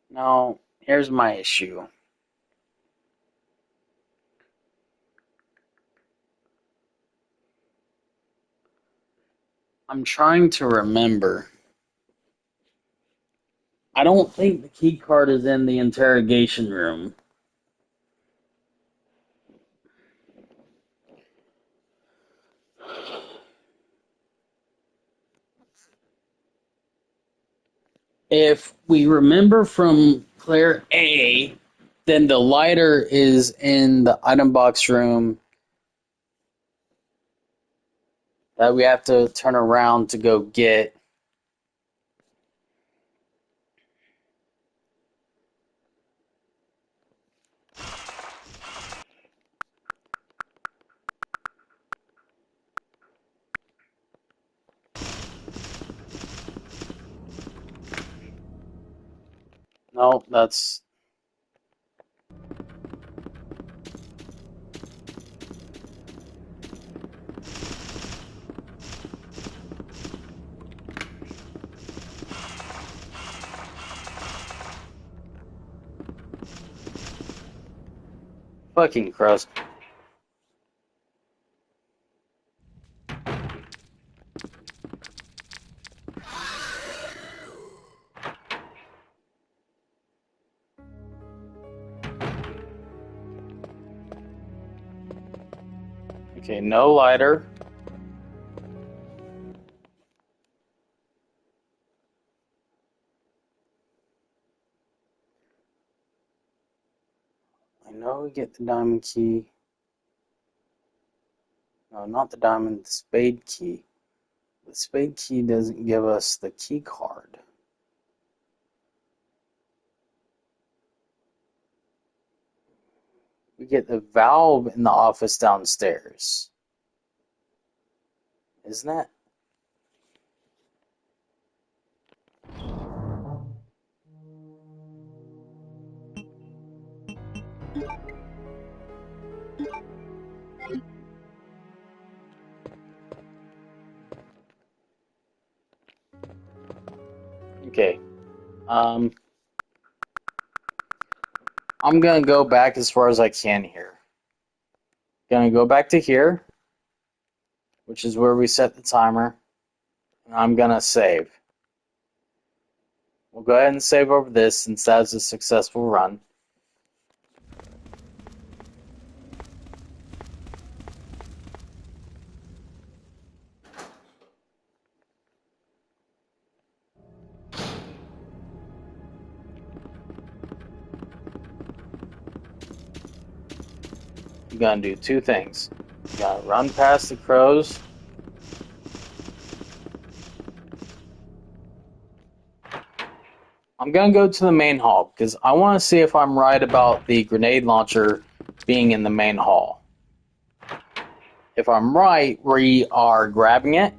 Now, here's my issue. I'm trying to remember. I don't think the key card is in the interrogation room. If we remember from Claire A, then the lighter is in the item box room that we have to turn around to go get. Well, that's... Fucking crust. Okay, no lighter. I know we get the diamond key. No, not the diamond, the spade key. The spade key doesn't give us the key card. We get the valve in the office downstairs. Isn't that? Okay. I'm gonna go back as far as I can here. Gonna go back to here, which is where we set the timer. And I'm gonna save. We'll go ahead and save over this since that's a successful run. You're gonna do two things. You gotta run past the crows. I'm gonna go to the main hall because I want to see if I'm right about the grenade launcher being in the main hall. If I'm right, we are grabbing it.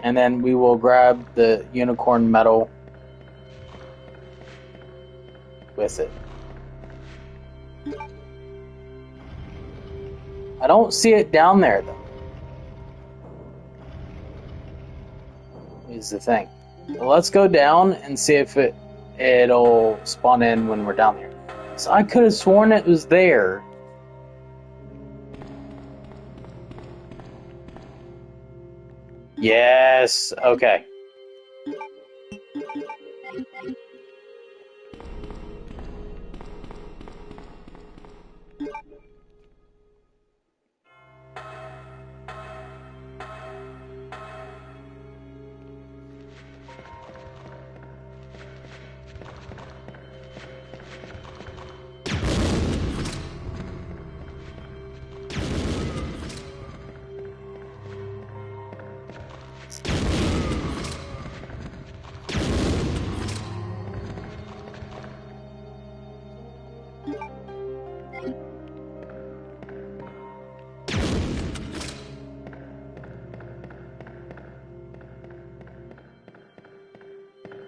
And then we will grab the unicorn medal with it. I don't see it down there though. Is the thing. Well, let's go down and see if it'll spawn in when we're down here. So I could have sworn it was there. Yes, okay.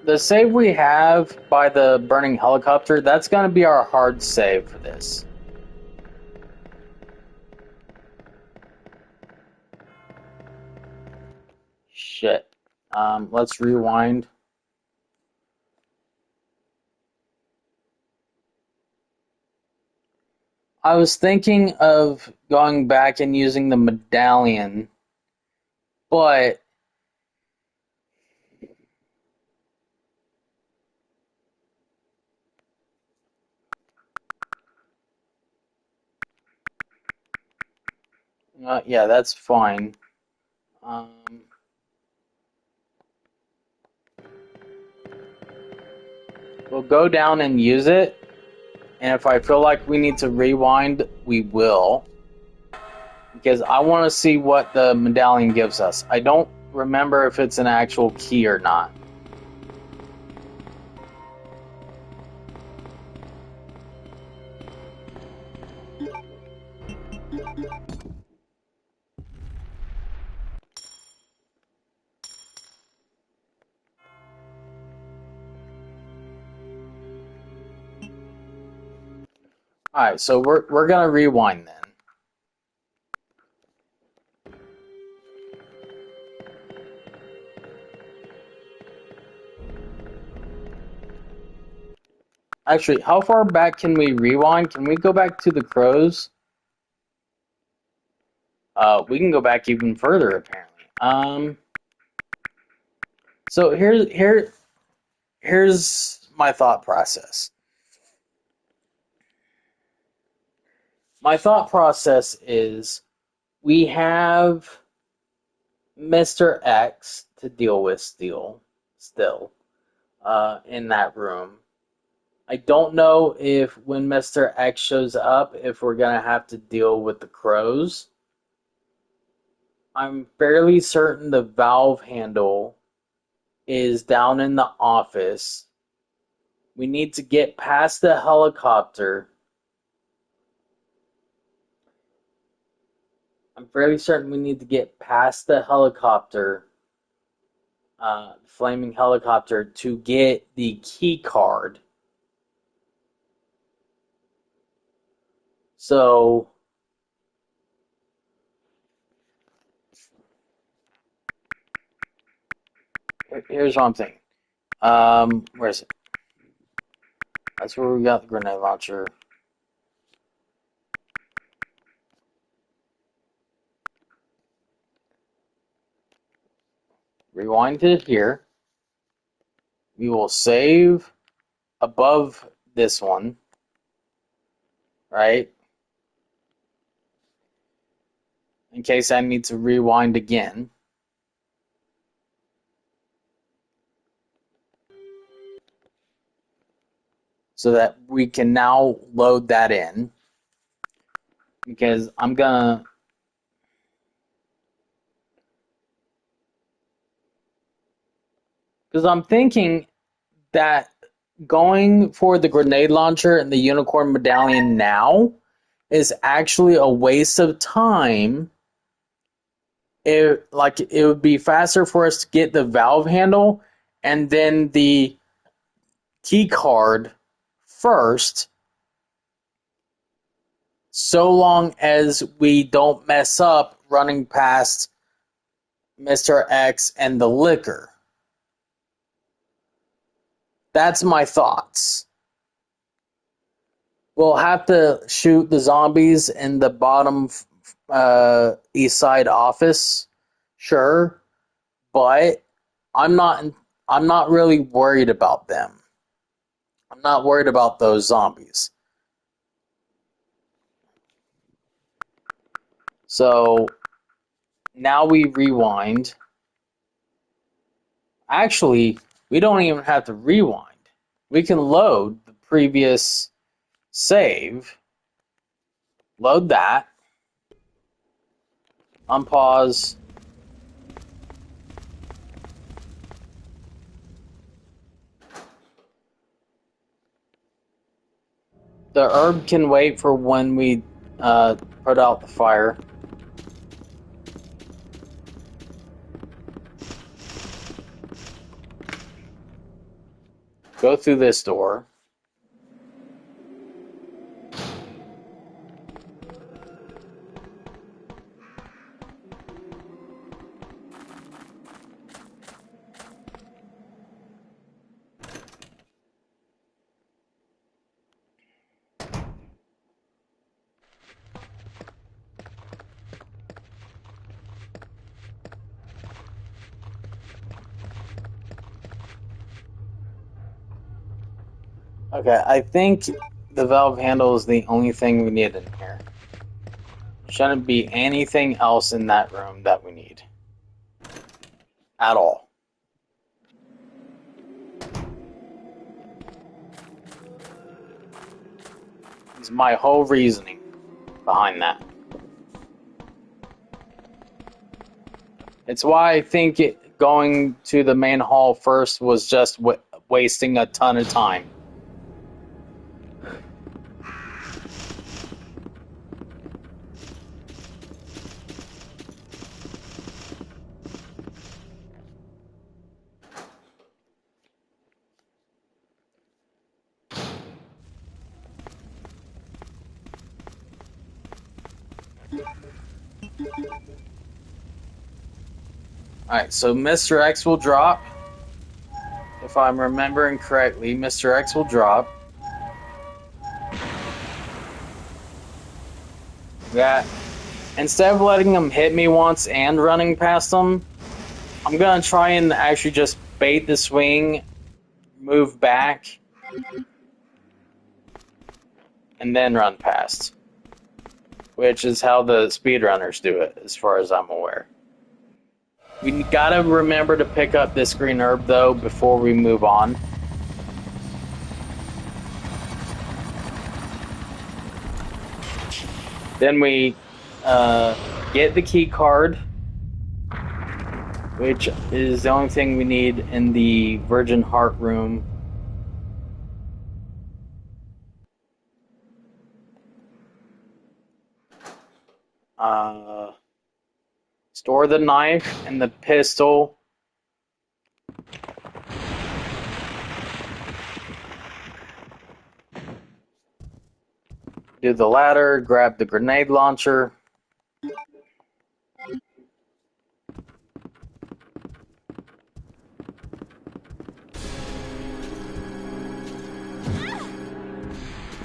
The save we have by the burning helicopter, that's going to be our hard save for this. Shit. Let's rewind. I was thinking of going back and using the medallion, but yeah, that's fine. We'll go down and use it, and if I feel like we need to rewind, we will. Because I want to see what the medallion gives us. I don't remember if it's an actual key or not. Alright, so we're gonna rewind then. Actually, how far back can we rewind? Can we go back to the crows? We can go back even further, apparently. So here's my thought process. My thought process is we have Mr. X to deal with still in that room. I don't know if when Mr. X shows up, if we're going to have to deal with the crows. I'm fairly certain the valve handle is down in the office. We need to get past the helicopter. I'm fairly certain we need to get past the helicopter, flaming helicopter, to get the key card. So here's what I'm thinking. Where is it? That's where we got the grenade launcher. Rewind to here. We will save above this one, right? In case I need to rewind again. So that we can now load that in. Because I'm gonna... Because I'm thinking that going for the grenade launcher and the unicorn medallion now is actually a waste of time. It would be faster for us to get the valve handle and then the key card first, so long as we don't mess up running past Mr. X and the liquor. That's my thoughts. We'll have to shoot the zombies in the bottom east side office, sure, but I'm not really worried about them. I'm not worried about those zombies. So now we rewind. Actually, we don't even have to rewind. We can load the previous save. Load that. Unpause. The herb can wait for when we put out the fire. Go through this door. Okay, I think the valve handle is the only thing we need in here. Shouldn't be anything else in that room that we need. At all. It's my whole reasoning behind that. It's why I think going to the main hall first was just wasting a ton of time. Alright, so Mr. X will drop. If I'm remembering correctly, Mr. X will drop. Yeah. Instead of letting them hit me once and running past them, I'm gonna try and actually just bait the swing, move back, and then run past. Which is how the speedrunners do it, as far as I'm aware. We gotta remember to pick up this green herb, though, before we move on. Then we get the key card, which is the only thing we need in the Virgin Heart room. Store the knife and the pistol. Do the ladder, grab the grenade launcher.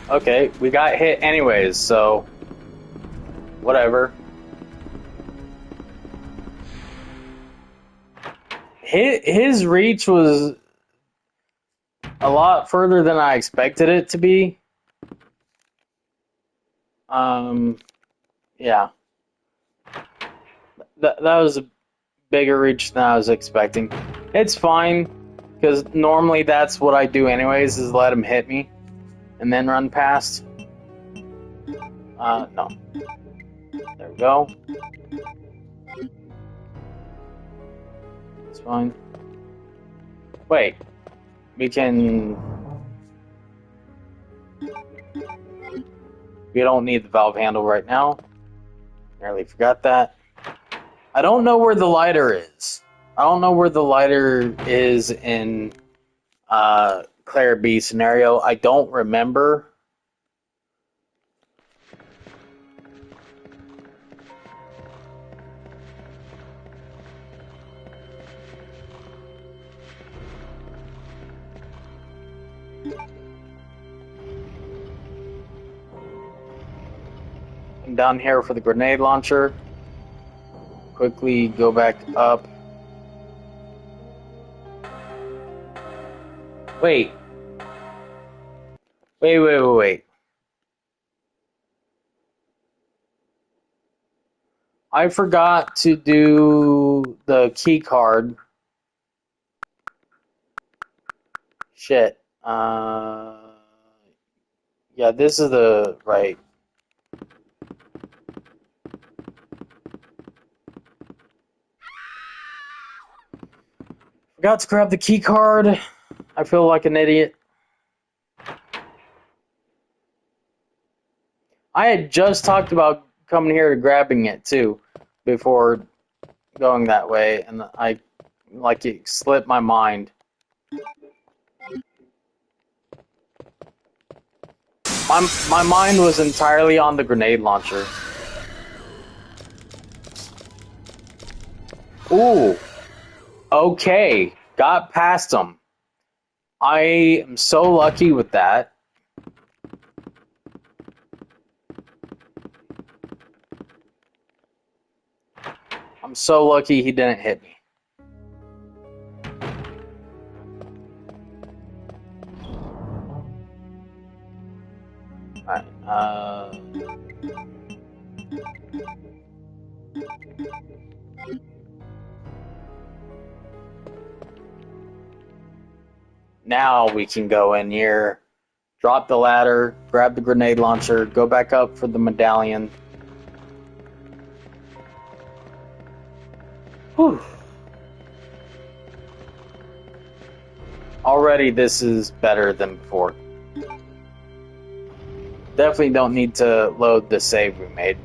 Okay, we got hit anyways, so whatever. His reach was a lot further than I expected it to be. Yeah. That was a bigger reach than I was expecting. It's fine, because normally that's what I do anyways, is let him hit me and then run past. No. There we go. It's fine. Wait. We can... We don't need the valve handle right now. Nearly forgot that. I don't know where the lighter is. I don't know where the lighter is in Claire B scenario. I don't remember. Down here for the grenade launcher. Quickly go back up. Wait. Wait. I forgot to do the key card. Shit. Yeah, this is the right. Forgot to grab the key card. I feel like an idiot. I had just talked about coming here to grabbing it too before going that way, and it slipped my mind. My mind was entirely on the grenade launcher. Ooh. Okay. Got past them. I am so lucky with that. I'm so lucky he didn't hit me. Alright, now we can go in here, drop the ladder, grab the grenade launcher, go back up for the medallion. Whew. Already this is better than before. Definitely don't need to load the save we made.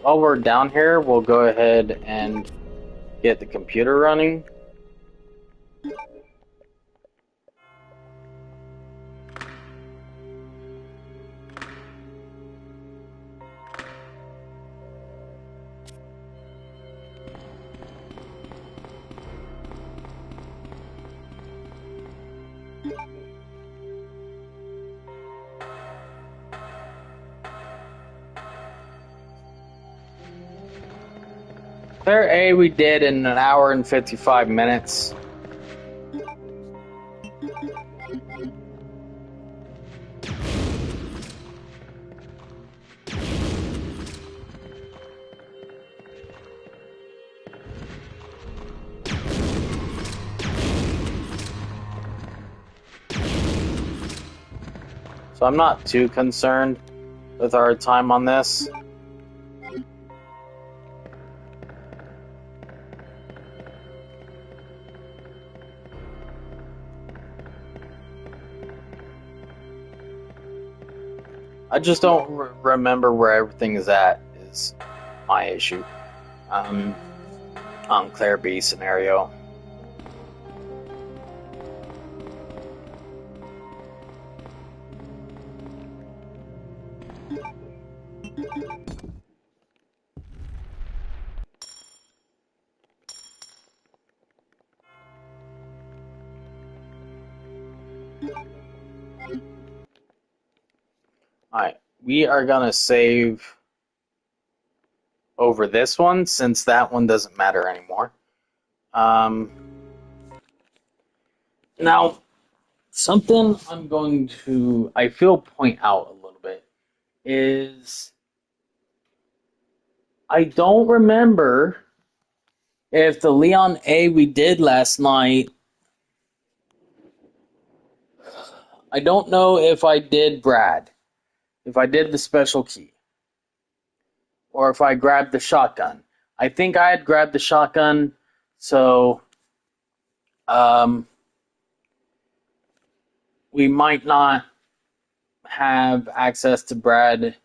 while we're down here, we'll go ahead and get the computer running. Claire A we did in 1 hour and 55 minutes. So I'm not too concerned with our time on this. I just don't remember where everything is at, is my issue. On Claire B scenario. Alright, we are gonna save over this one since that one doesn't matter anymore. Now, something I'm going to, I feel, point out a little bit is I don't remember if the Leon A we did last night. I don't know if I did Brad. If I did the special key, or if I grabbed the shotgun. I think I had grabbed the shotgun, so we might not have access to Brad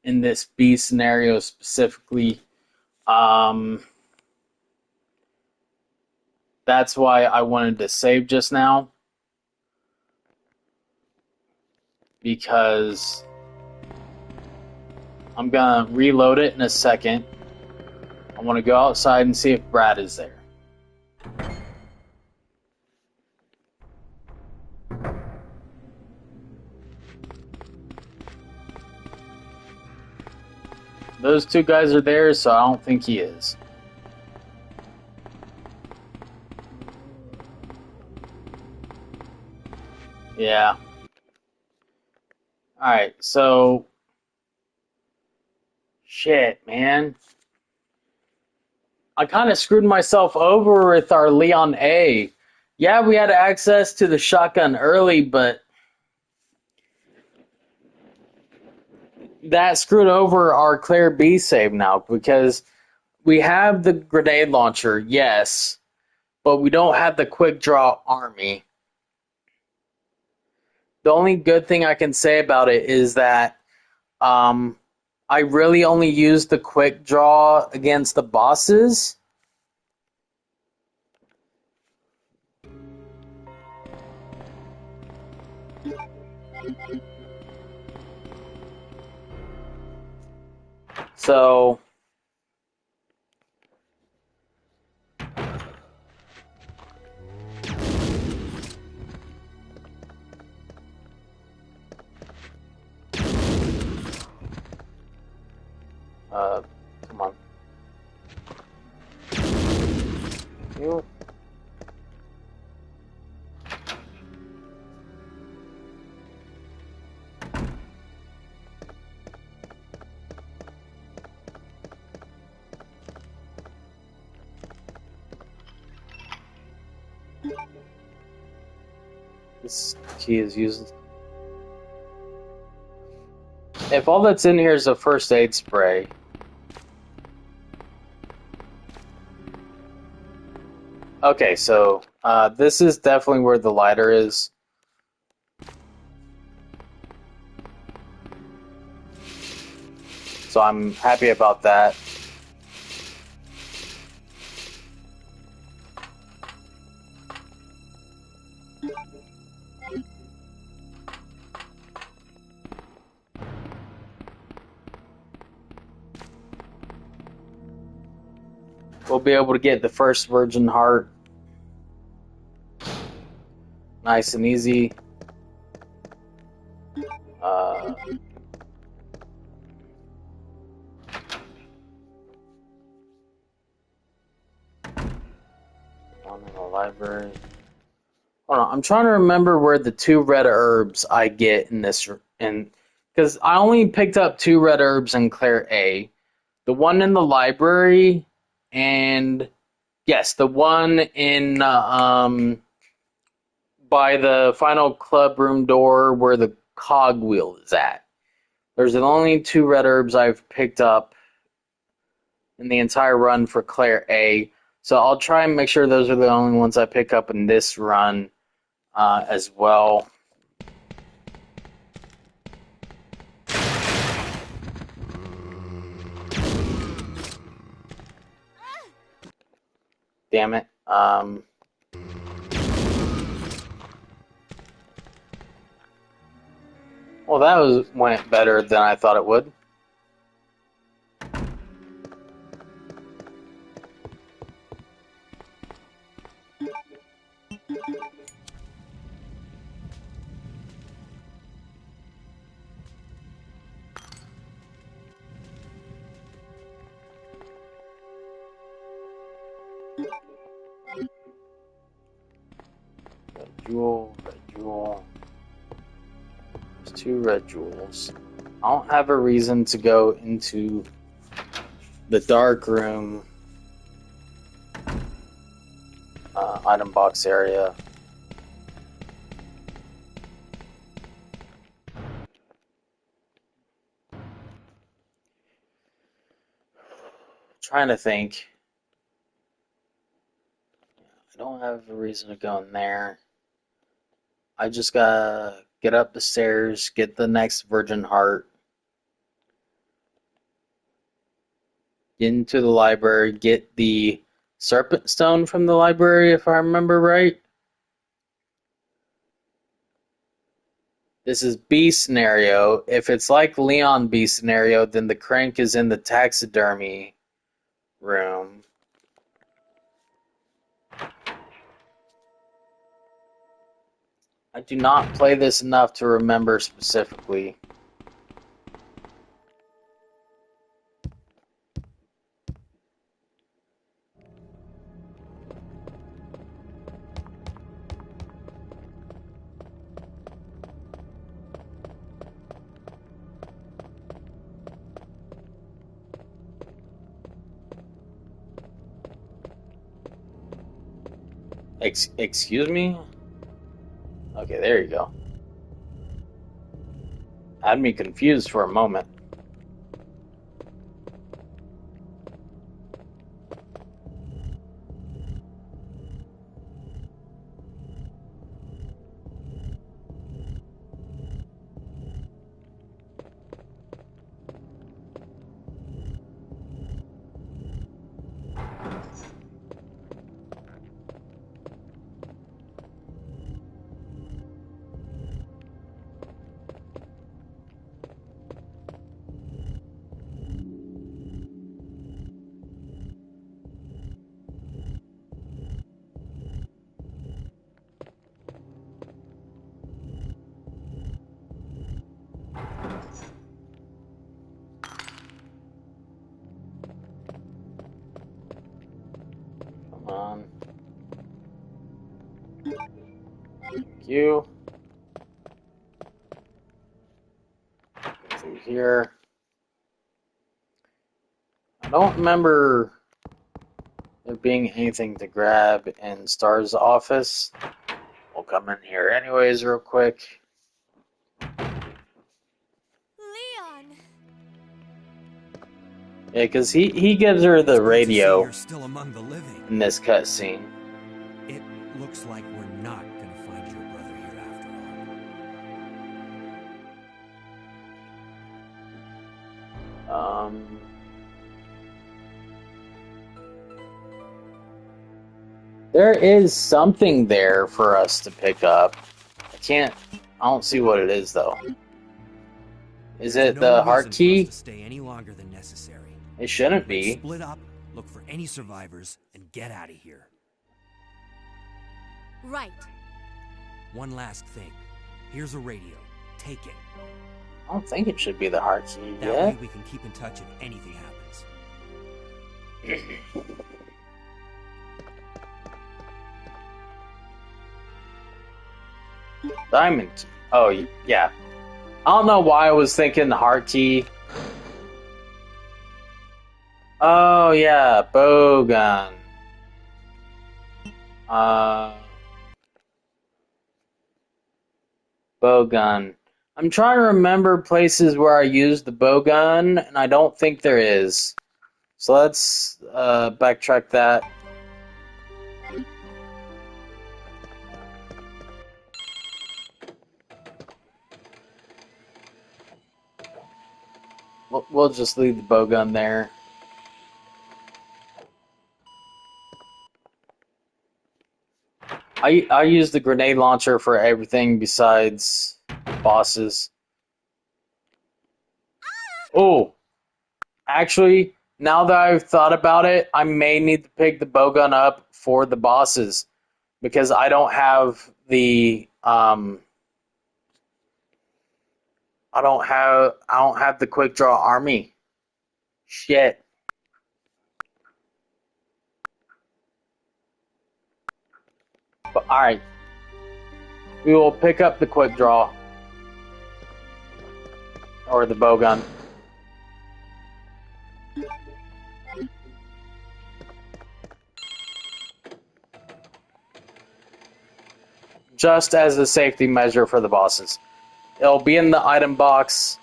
in this B scenario specifically. That's why I wanted to save just now, because I'm gonna reload it in a second. I want to go outside and see if Brad is there. Those two guys are there, so I don't think he is. Yeah. Alright, so shit, man. I kind of screwed myself over with our Leon A. Yeah, we had access to the shotgun early, but that screwed over our Claire B save now, because we have the grenade launcher, yes, but we don't have the quick draw army. The only good thing I can say about it is that I really only used the quick draw against the bosses. So come on. You. This key is useless. If all that's in here is a first aid spray. Okay, so this is definitely where the lighter is. So I'm happy about that. We'll be able to get the first Virgin Heart. Nice and easy. One in the library. Hold on, I'm trying to remember where the 2 red herbs I get in this, because I only picked up 2 red herbs in Claire A. The one in the library, and yes, the one in by the final club room door where the cogwheel is at. There's the only 2 red herbs I've picked up in the entire run for Claire A. So I'll try and make sure those are the only ones I pick up in this run as well. Damn it. Well, that went better than I thought it would. Red jewel, red jewel. There's 2 red jewels. I don't have a reason to go into the dark room item box area. Trying to think. I don't have a reason to go in there. I just gotta get up the stairs, get the next Virgin Heart, get into the library, get the Serpent Stone from the library, if I remember right. This is B scenario. If it's like Leon B scenario, then the crank is in the taxidermy room. I do not play this enough to remember specifically. Excuse me? Okay, there you go. Had me confused for a moment. Come on. Thank you. Through here. I don't remember there being anything to grab in Star's office. We'll come in here anyways real quick. Leon! Yeah, because he gives her the radio You're still among the living. in this cutscene. It looks like we're not gonna find your brother here after all. There is something there for us to pick up. I don't see what it is though. Is it the heart key? To stay any longer than necessary. It shouldn't be. Split up, look for any survivors, and get out of here. Right. One last thing. Here's a radio. Take it. I don't think it should be the heart key That way we can keep in touch if anything happens. Diamond key. Oh, yeah. I don't know why I was thinking the heart key. Oh, yeah. Bowgun. Bowgun. I'm trying to remember places where I used the bowgun, and I don't think there is. So let's backtrack that. We'll just leave the bowgun there. I use the grenade launcher for everything besides bosses. Oh, actually, now that I've thought about it, I may need to pick the bowgun up for the bosses because I don't have the I don't have the quick draw army. Shit. But alright. We will pick up the quick draw. Or the bowgun. Just as a safety measure for the bosses. It'll be in the item box,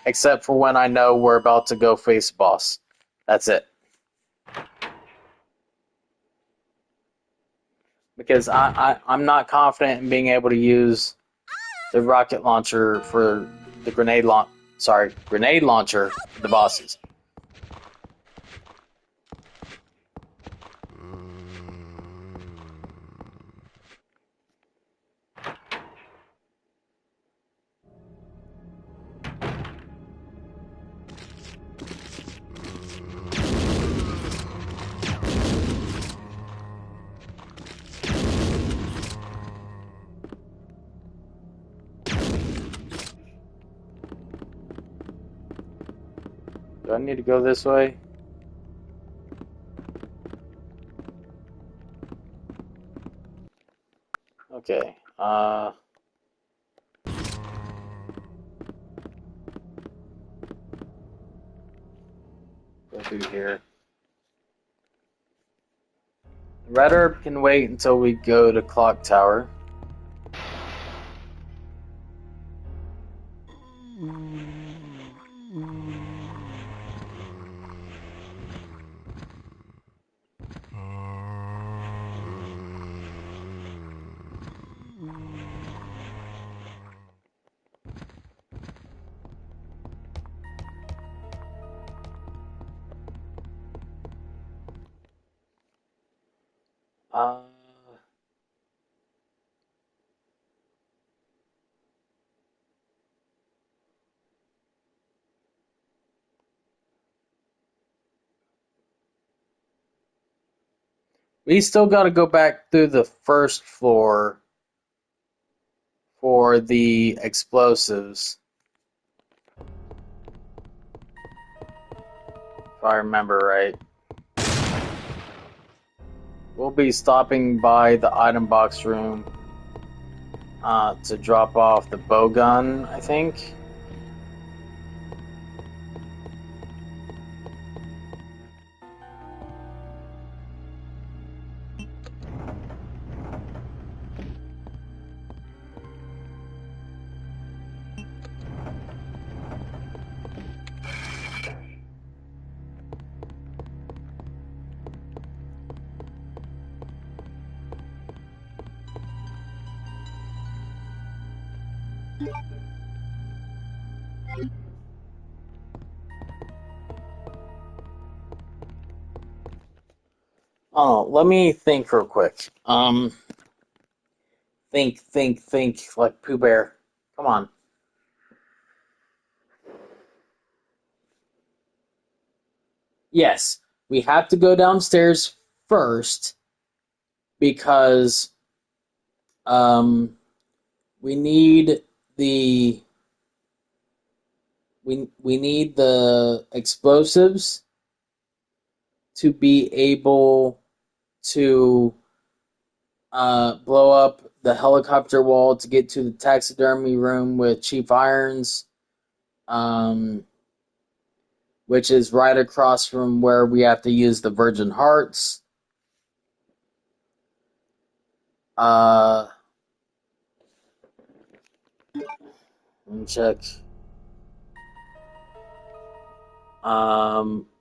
except for when I know we're about to go face boss. That's it. Because I'm not confident in being able to use the rocket launcher for the grenade launcher for the bosses. Do I need to go this way? Okay, go through here. Red herb can wait until we go to Clock Tower. We still got to go back through the first floor for the explosives. If I remember right. We'll be stopping by the item box room to drop off the bowgun, I think. Oh, let me think real quick. Think, like Pooh Bear. Come on. Yes, we have to go downstairs first because we need the we need the explosives to be able to blow up the helicopter wall to get to the taxidermy room with Chief Irons, which is right across from where we have to use the Virgin Hearts. Let me check.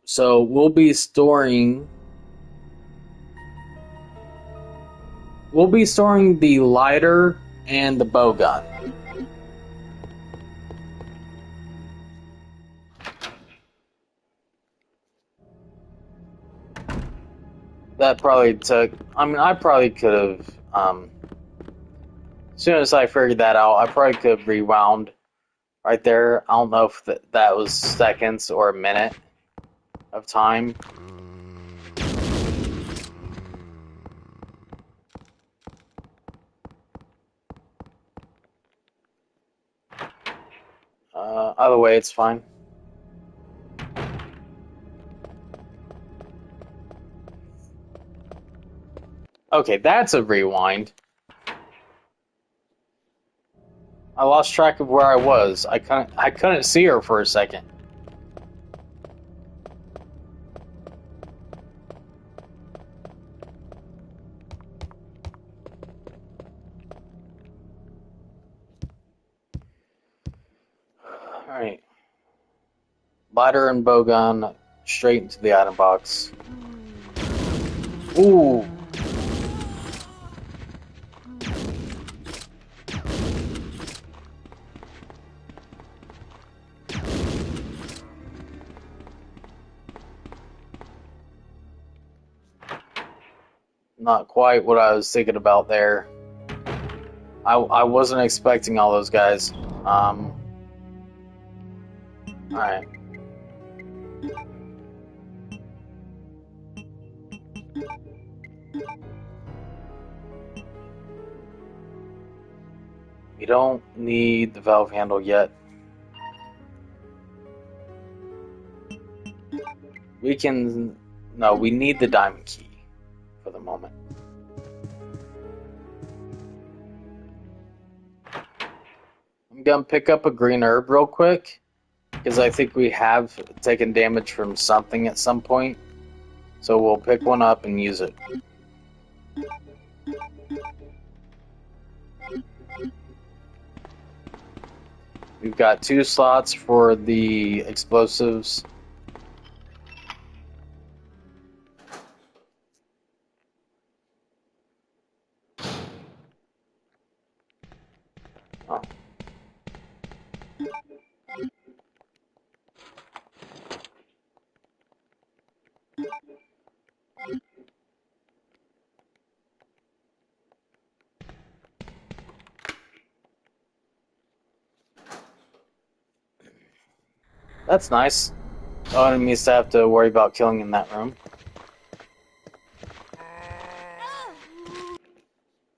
So we'll be storing the lighter and the bow gun. That probably took. I mean, I probably could have. As soon as I figured that out, I probably could have rewound right there. I don't know if that was seconds or a minute of time. Either way, it's fine. Okay, that's a rewind. I lost track of where I was. I couldn't see her for a second. Alright. Lighter and bow gun straight into the item box. Ooh. Not quite what I was thinking about there. I wasn't expecting all those guys. Alright. We don't need the valve handle yet. We can... No, we need the diamond key for the moment. I'm gonna pick up a green herb real quick, because I think we have taken damage from something at some point. So we'll pick one up and use it. We've got 2 slots for the explosives. Oh. That's nice. No enemies to have to worry about killing in that room.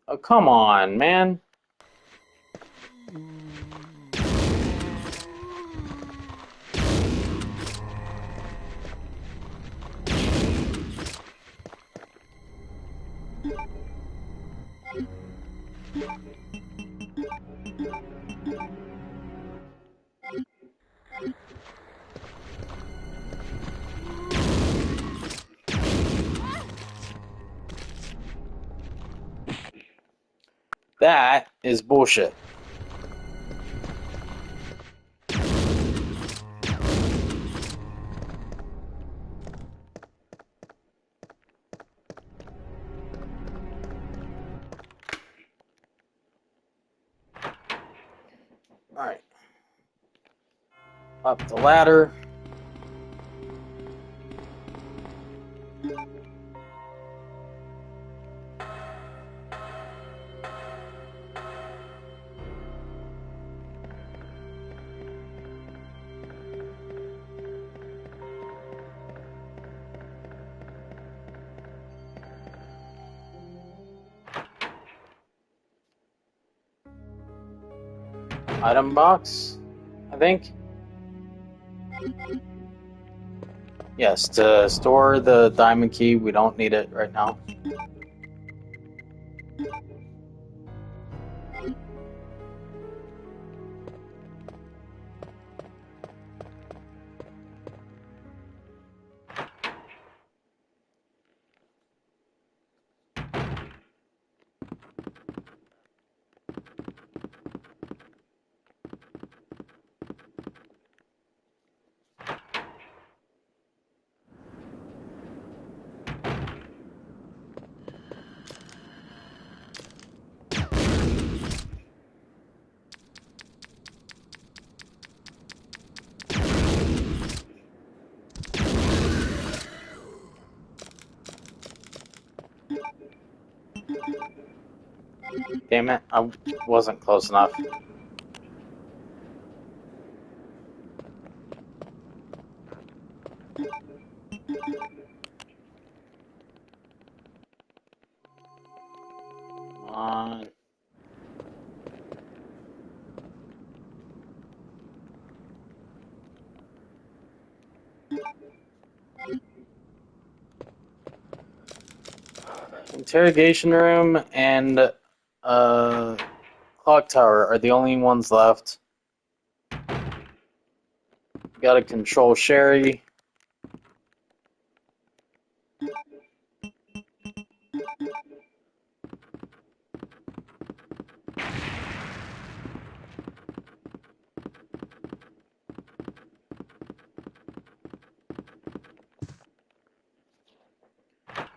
Oh, come on, man. That is bullshit. Alright. Up the ladder. Item box, I think. Yes, to store the diamond key. We don't need it right now. Damn it, I wasn't close enough. Come on. Interrogation room and clock tower are the only ones left. Gotta control Sherry.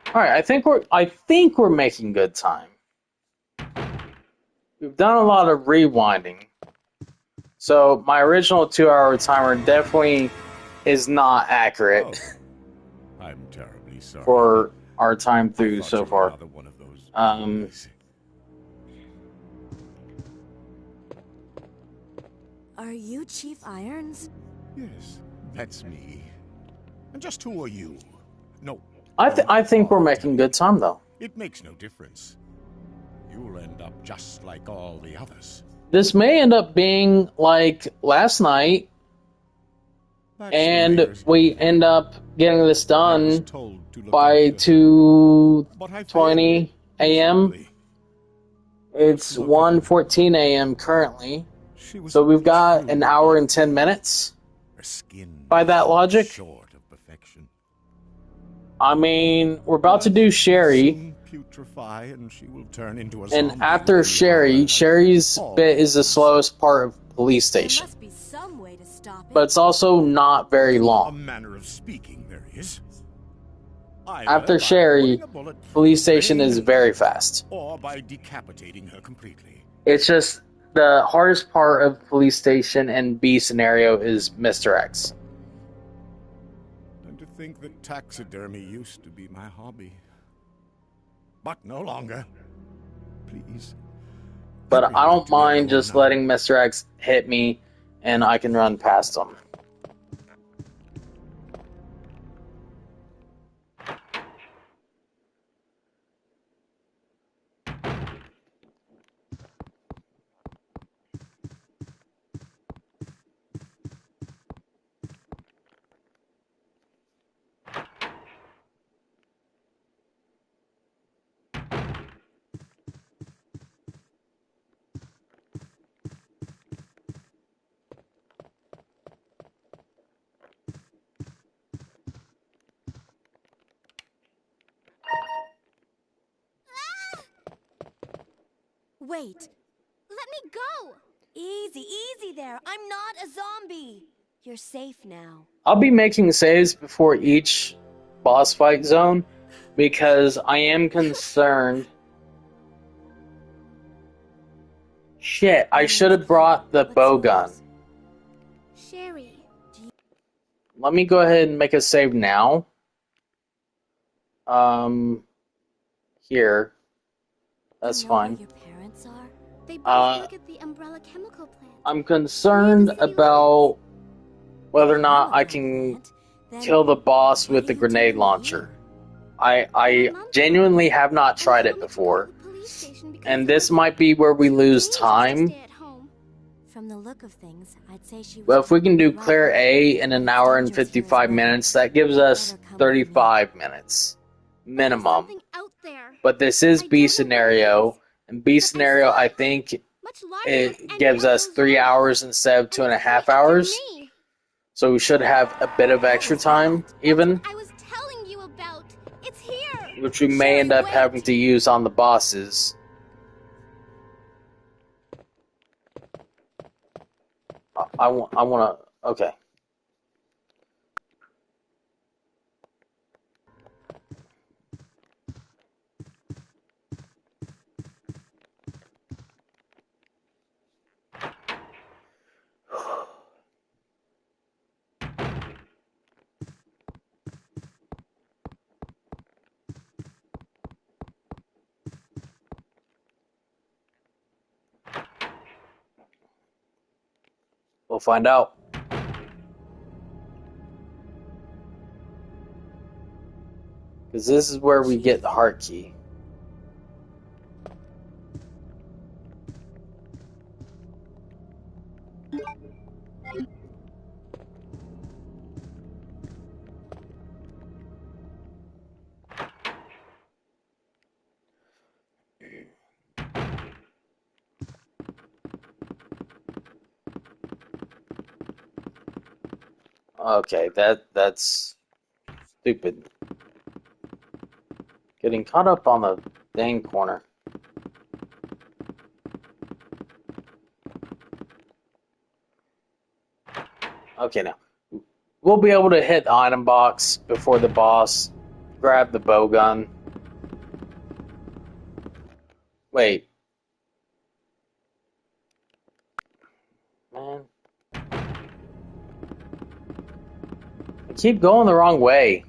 Alright, I think we're making good time. We've done a lot of rewinding. So my original 2-hour timer definitely is not accurate. Oh, I'm terribly sorry. For our time through so far. One of those Are you Chief Irons? Yes, that's me. And just who are you? No. I think we're making good time though. It makes no difference. You'll end up just like all the others. This may end up being like last night, and we end up getting this done by 2:20 a.m. It's 1:14 a.m. currently, so we've got an hour and 10 minutes. By that logic, I mean, we're about to do Sherry. Putrefy and she will turn into a and zombie. after Sherry's bit is the slowest part of police station. There must be some way to stop it. But it's also not very A long. manner of speaking there is. After Sherry, police station is very fast. Or by decapitating her completely. It's just the hardest part of police station and B scenario is Mr. X. And to think that taxidermy used to be my hobby. But no longer. Please. But I don't mind just letting Mr. X hit me and I can run past him. Wait. Let me go! Easy, easy there. I'm not a zombie. You're safe now. I'll be making saves before each boss fight zone because I am concerned. Shit, I should have brought the bow gun. Sherry. Let me go ahead and make a save now. Here. That's fine. Your parents are? They both work at the Umbrella Chemical Plant. I'm concerned about whether or not I can kill the boss with the grenade launcher. I genuinely have not tried it before. And this might be where we lose time. From the look of things, I'd say she was. Well, if we can do clear A in an hour and 55 minutes, that gives us 35 minutes minimum. But this is B scenario, and B scenario, I think it gives us 3 hours instead of 2.5 hours. So we should have a bit of extra time, even. I was telling you about. It's here. Which we may end up having to use on the bosses. I want to. Okay. We'll find out. Because this is where we get the heart key. Okay, that's stupid. Getting caught up on the dang corner. Okay, now. We'll be able to hit the item box before the boss. Grab the bow gun. Wait. Man. I keep going the wrong way.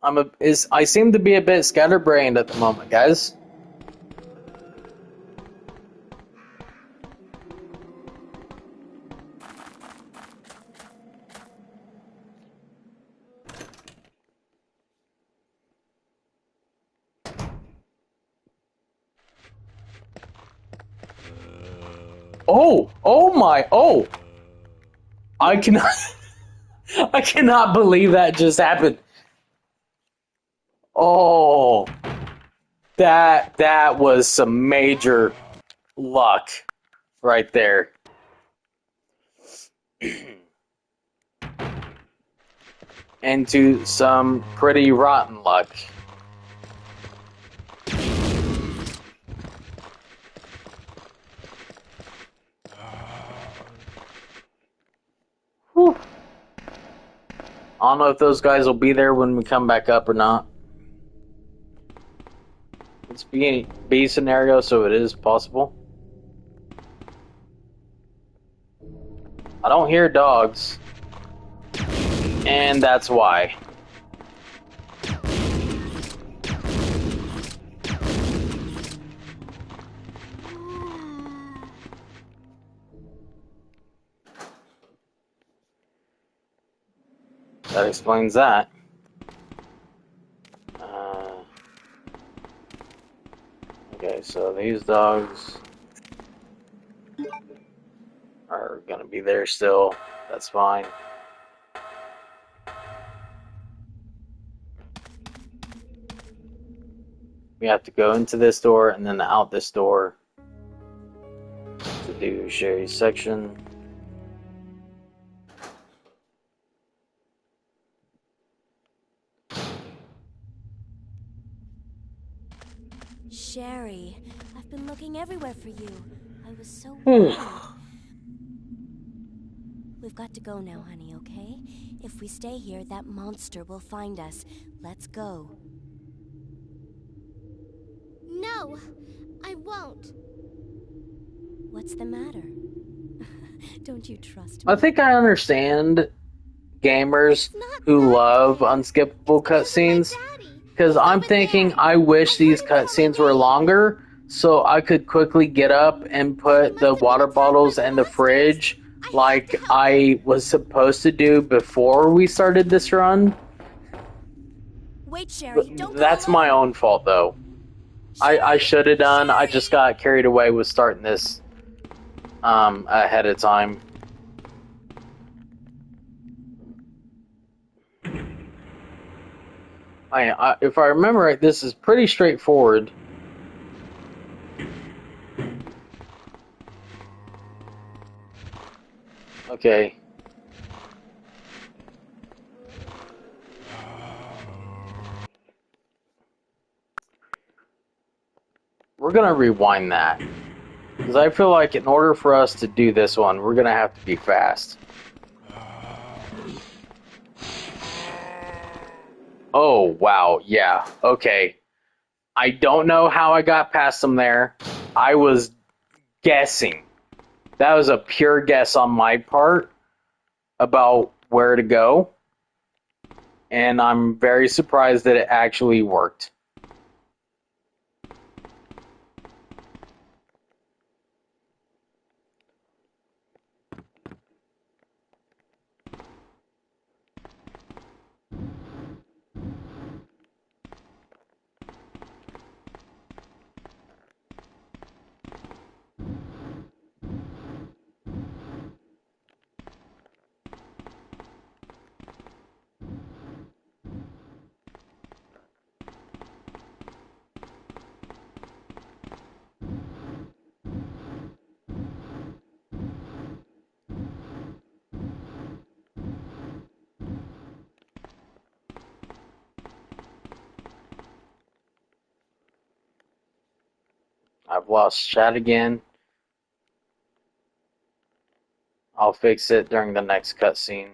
I seem to be a bit scatterbrained at the moment, guys. Oh! I cannot believe that just happened. Oh, that was some major luck right there. Into some pretty rotten luck. Whew. I don't know if those guys will be there when we come back up or not. It's B scenario, so it is possible. I don't hear dogs. And that's why. That explains that. Okay, so these dogs are gonna be there still. That's fine. We have to go into this door and then out this door to do Sherry's section. Sherry, I've been looking everywhere for you. I was so worried. We've got to go now, honey, okay? If we stay here, that monster will find us. Let's go. No, I won't. What's the matter? Don't you trust me? I think I understand gamers who love unskippable cutscenes. Because I'm thinking, I wish these cutscenes were longer, so I could quickly get up and put the water bottles in the fridge like I was supposed to do before we started this run. Wait, Sherry, don't go That's my own fault, though. I should have done. I just got carried away with starting this ahead of time. If I remember right, this is pretty straightforward. Okay. We're gonna rewind that. Because I feel like in order for us to do this one, we're gonna have to be fast. Oh, wow, yeah, okay. I don't know how I got past them there. I was guessing. That was a pure guess on my part about where to go. And I'm very surprised that it actually worked. I've lost chat again. I'll fix it during the next cutscene.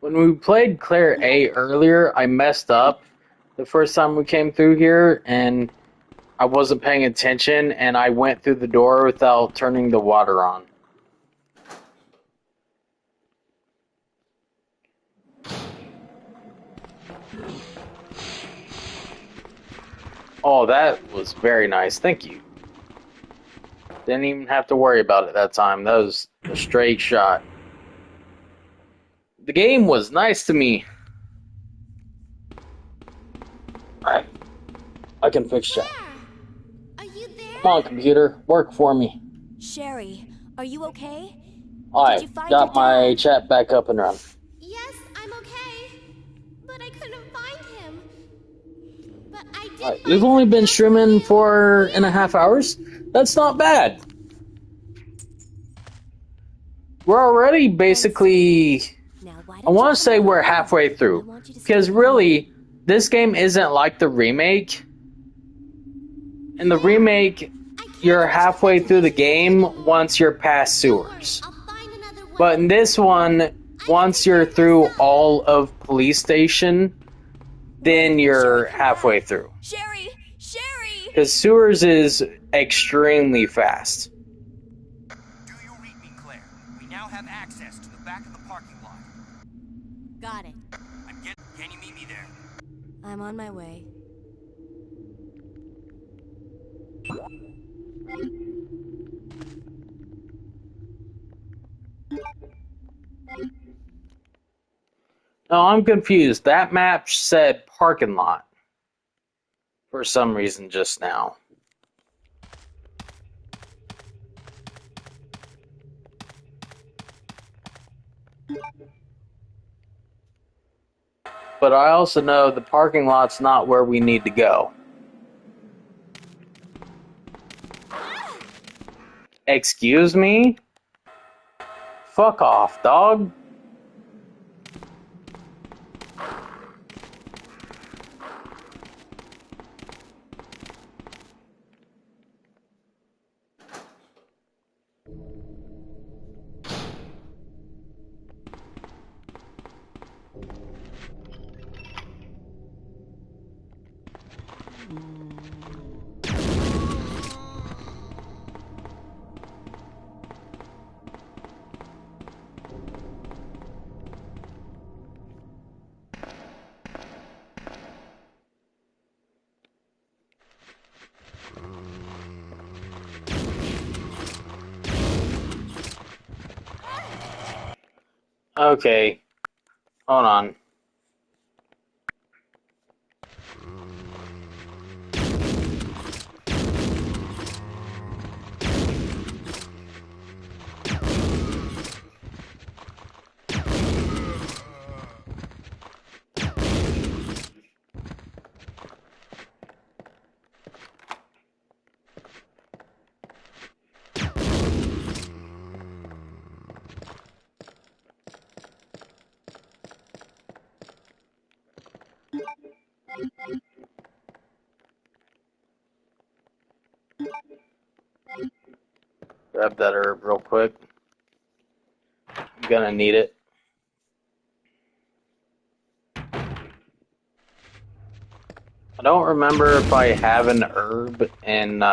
When we played Claire A earlier, I messed up the first time we came through here, and I wasn't paying attention, and I went through the door without turning the water on. Oh, that was very nice. Thank you. Didn't even have to worry about it that time. That was a straight shot. The game was nice to me. Alright. I can fix chat. Are you there? Come on, computer. Work for me. Sherry, are you okay? I got my chat back up and running. Yes, I'm okay. But I couldn't find him. But I did Alright, we've only been streaming for 4.5 hours. That's not bad. We're already basically... I want to say we're halfway through. Because really, this game isn't like the remake. In the remake, you're halfway through the game once you're past sewers. But in this one, once you're through all of Police Station, then you're halfway through. Sherry! Because sewers is extremely fast. Do you read me, Claire? We now have access to the back of the parking lot. Got it. Can you meet me there? I'm on my way. No, I'm confused. That map said parking lot for some reason just now. But I also know the parking lot's not where we need to go. Excuse me? Fuck off, dog. Okay. Hold on. Grab that herb real quick. I'm gonna need it. I don't remember if I have an herb in,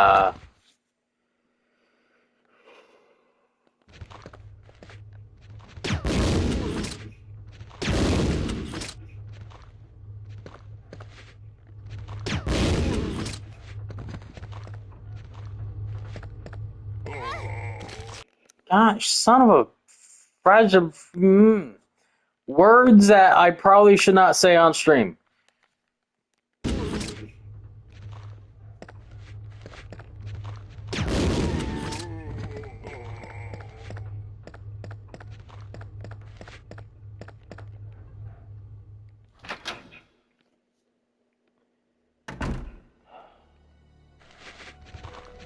Gosh, son of a fragile... Words that I probably should not say on stream.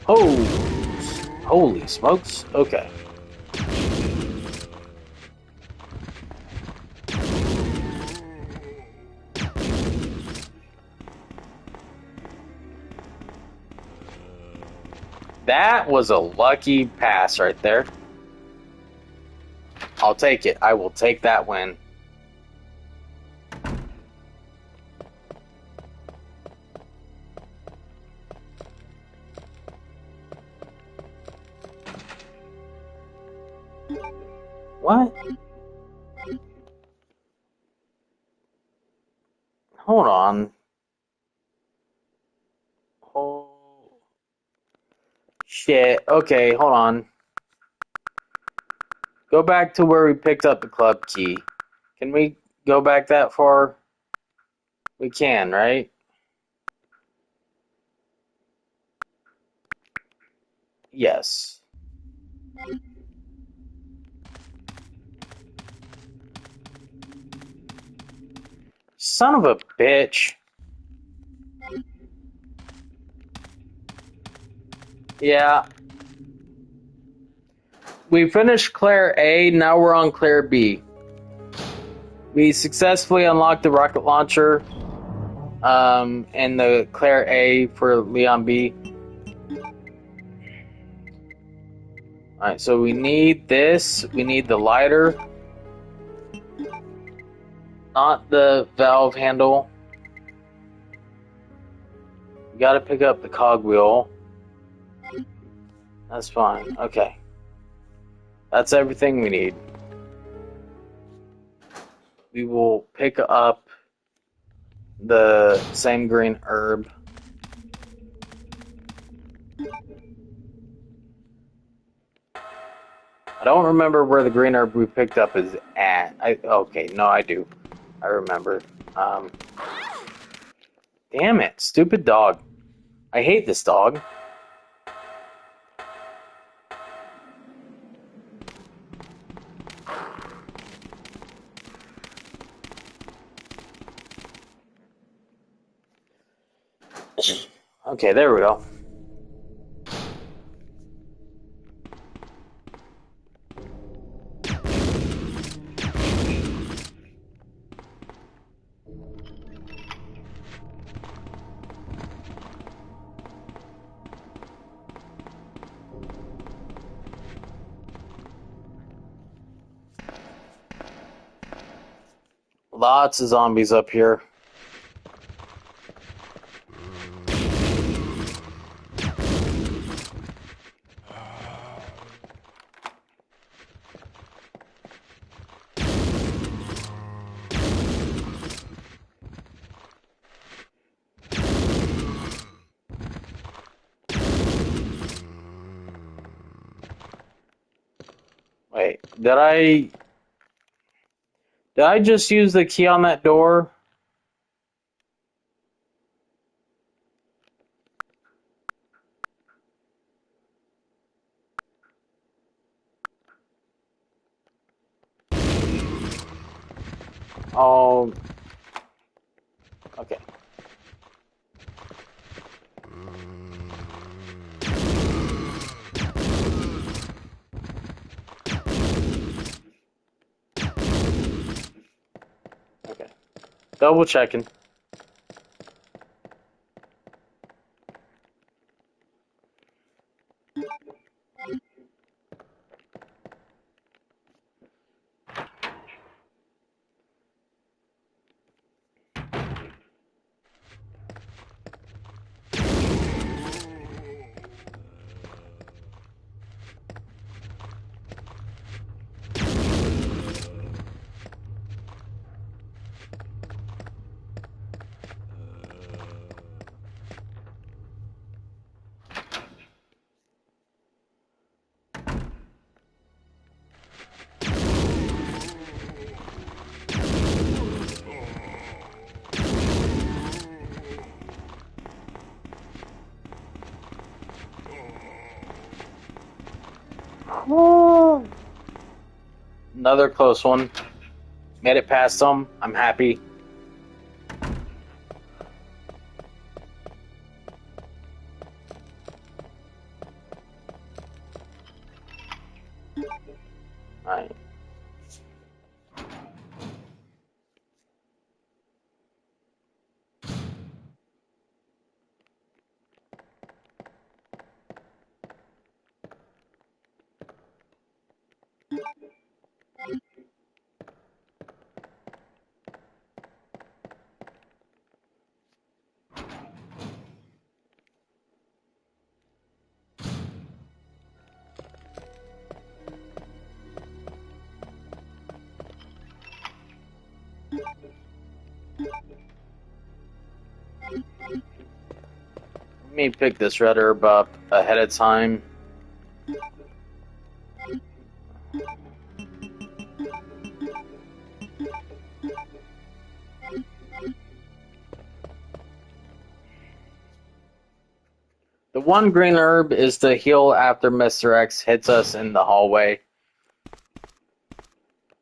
Oh, holy smokes. Okay. That was a lucky pass right there. I'll take it. I will take that win. What? Hold on. Oh. Shit. Okay, hold on. Go back to where we picked up the club key. Can we go back that far? We can, right? Yes. Son of a bitch. Yeah. We finished Claire A, now we're on Claire B. We successfully unlocked the rocket launcher and the Claire A for Leon B. Alright, so we need this. We need the lighter. Not the valve handle. We gotta pick up the cogwheel. That's fine. Okay. That's everything we need. We will pick up the same green herb. I don't remember where the green herb we picked up is at. Okay, no, I do. I remember. Damn it, stupid dog. I hate this dog. Okay, there we go. Lots of zombies up here. Wait, did I... Did I just use the key on that door? Oh. Okay. Okay. Double checking. Another close one. Made it past them. I'm happy. Alright. Let me pick this red herb up ahead of time. The one green herb is to heal after Mr. X hits us in the hallway.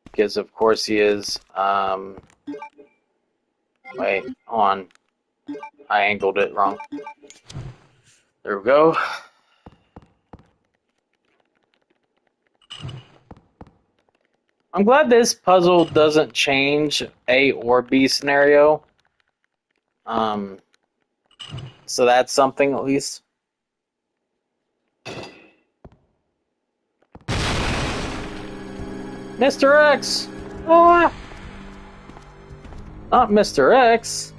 Because of course he is. Wait, hold on. I angled it wrong. There we go. I'm glad this puzzle doesn't change A or B scenario. So that's something at least. Mr. X! Ah! Not Mr. X.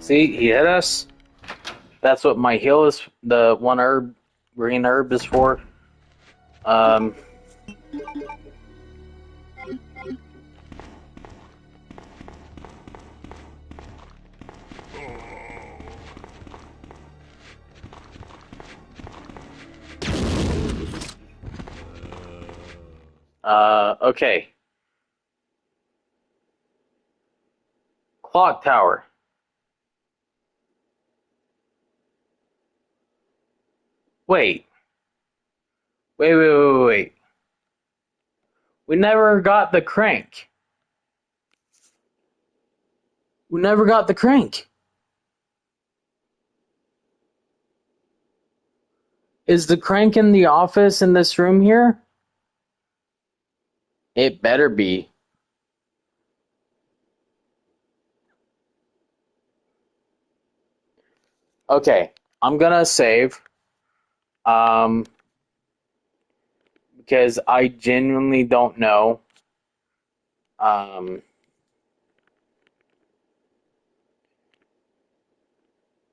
See, he hit us. That's what my heal is. The one herb, green herb, is for. Okay. Clock tower. Wait. Wait. We never got the crank. We never got the crank. Is the crank in the office in this room here? It better be. Okay, I'm gonna save. Because I genuinely don't know.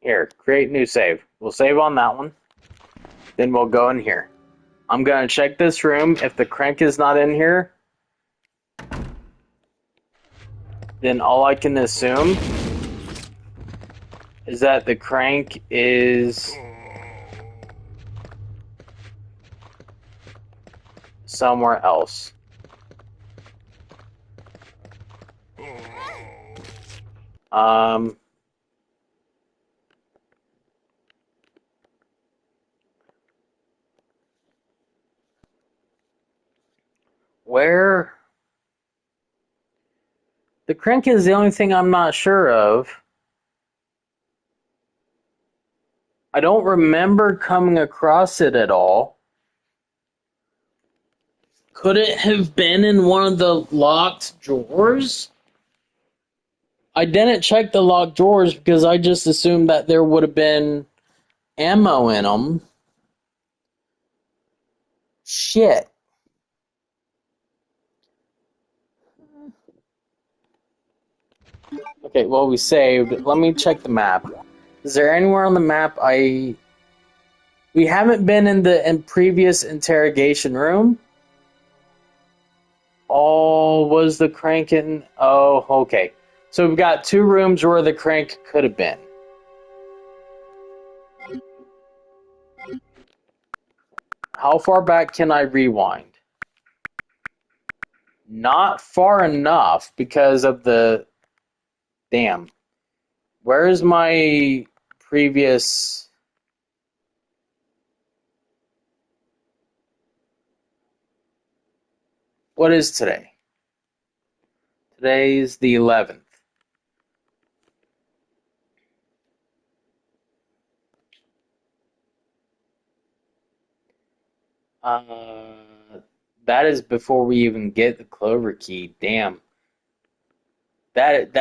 Here, create new save. We'll save on that one. Then we'll go in here. I'm going to check this room. If the crank is not in here, then all I can assume is that the crank is somewhere else. Where? The crank is the only thing I'm not sure of. I don't remember coming across it at all. Could it have been in one of the locked drawers? I didn't check the locked drawers because I just assumed that there would have been ammo in them. Shit. Okay, well, we saved. Let me check the map. Is there anywhere on the map we haven't been in the previous interrogation room? Oh, was the crank in? Oh, okay. So we've got 2 rooms where the crank could have been. How far back can I rewind? Not far enough because of the... Damn. Where is my previous... What is today? Today's the 11th. That is before we even get the Clover Key. Damn. That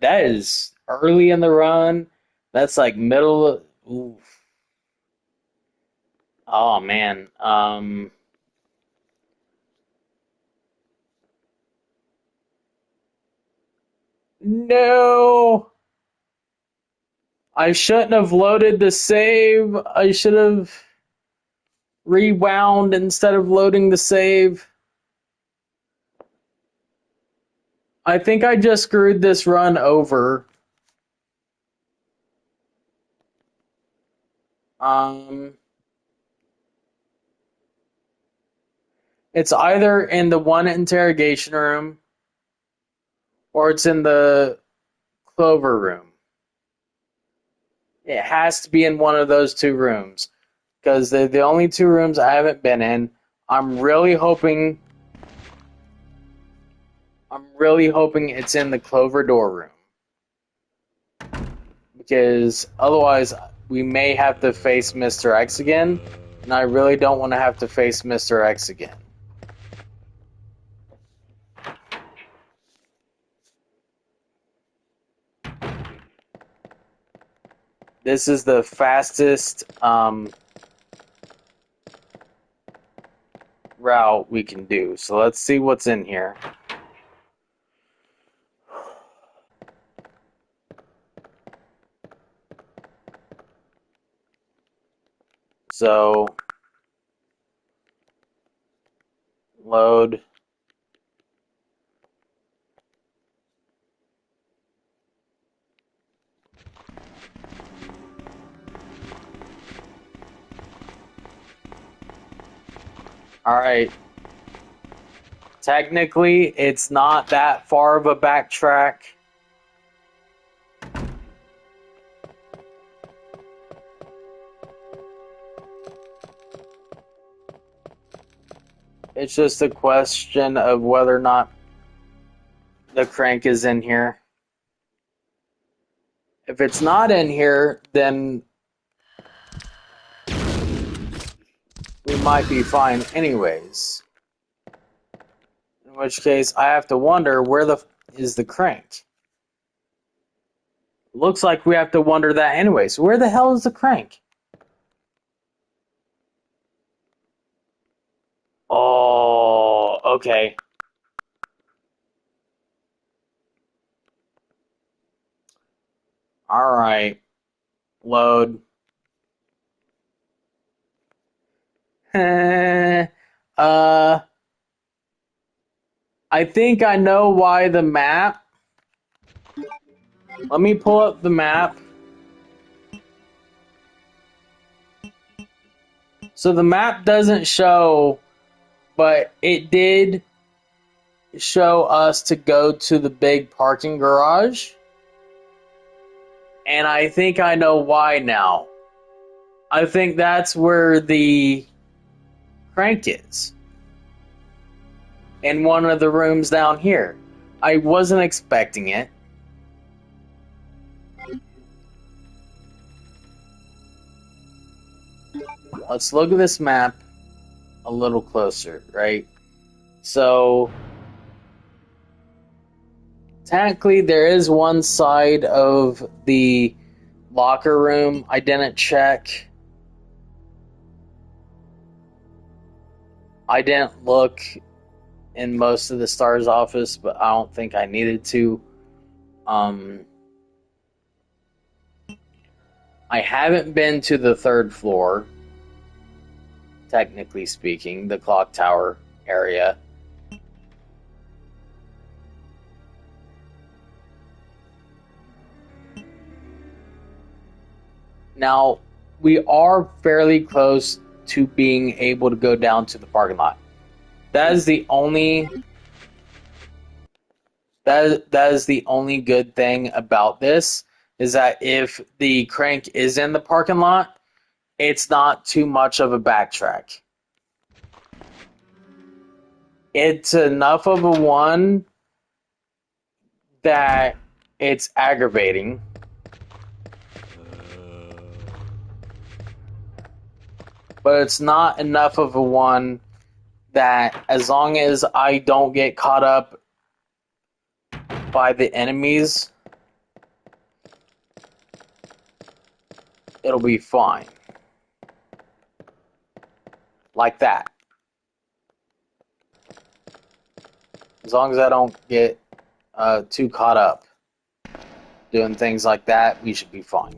is early in the run. That's like middle of, oof. Oh man. No. I shouldn't have loaded the save. I should have rewound instead of loading the save. I think I just screwed this run over. It's either in the one interrogation room or it's in the Clover room. It has to be in one of those 2 rooms because they're the only 2 rooms I haven't been in. I'm really hoping it's in the Clover door room because otherwise we may have to face Mr. X again, and I really don't want to have to face Mr. X again. This is the fastest route we can do. So let's see what's in here. So load. Alright. Technically, it's not that far of a backtrack. It's just a question of whether or not the crank is in here. If it's not in here, then we might be fine anyways. In which case, I have to wonder where the is the crank. Looks like we have to wonder that anyways. Where the hell is the crank? Oh, okay. All right. Load. I think I know why the map. Let me pull up the map. So the map doesn't show, but it did show us to go to the big parking garage. And I think I know why now. I think that's where the crank is. In one of the rooms down here. I wasn't expecting it. Let's look at this map a little closer, right? So, technically there is one side of the locker room I didn't check. I didn't look in most of the STARS office, but I don't think I needed to. I haven't been to the third floor, technically speaking, the clock tower area. Now, we are fairly close to being able to go down to the parking lot. That is the only good thing about this, is that if the crank is in the parking lot, it's not too much of a backtrack. It's enough of a one that it's aggravating. But it's not enough of a one that, as long as I don't get caught up by the enemies, it'll be fine. Like that. As long as I don't get too caught up doing things like that, we should be fine.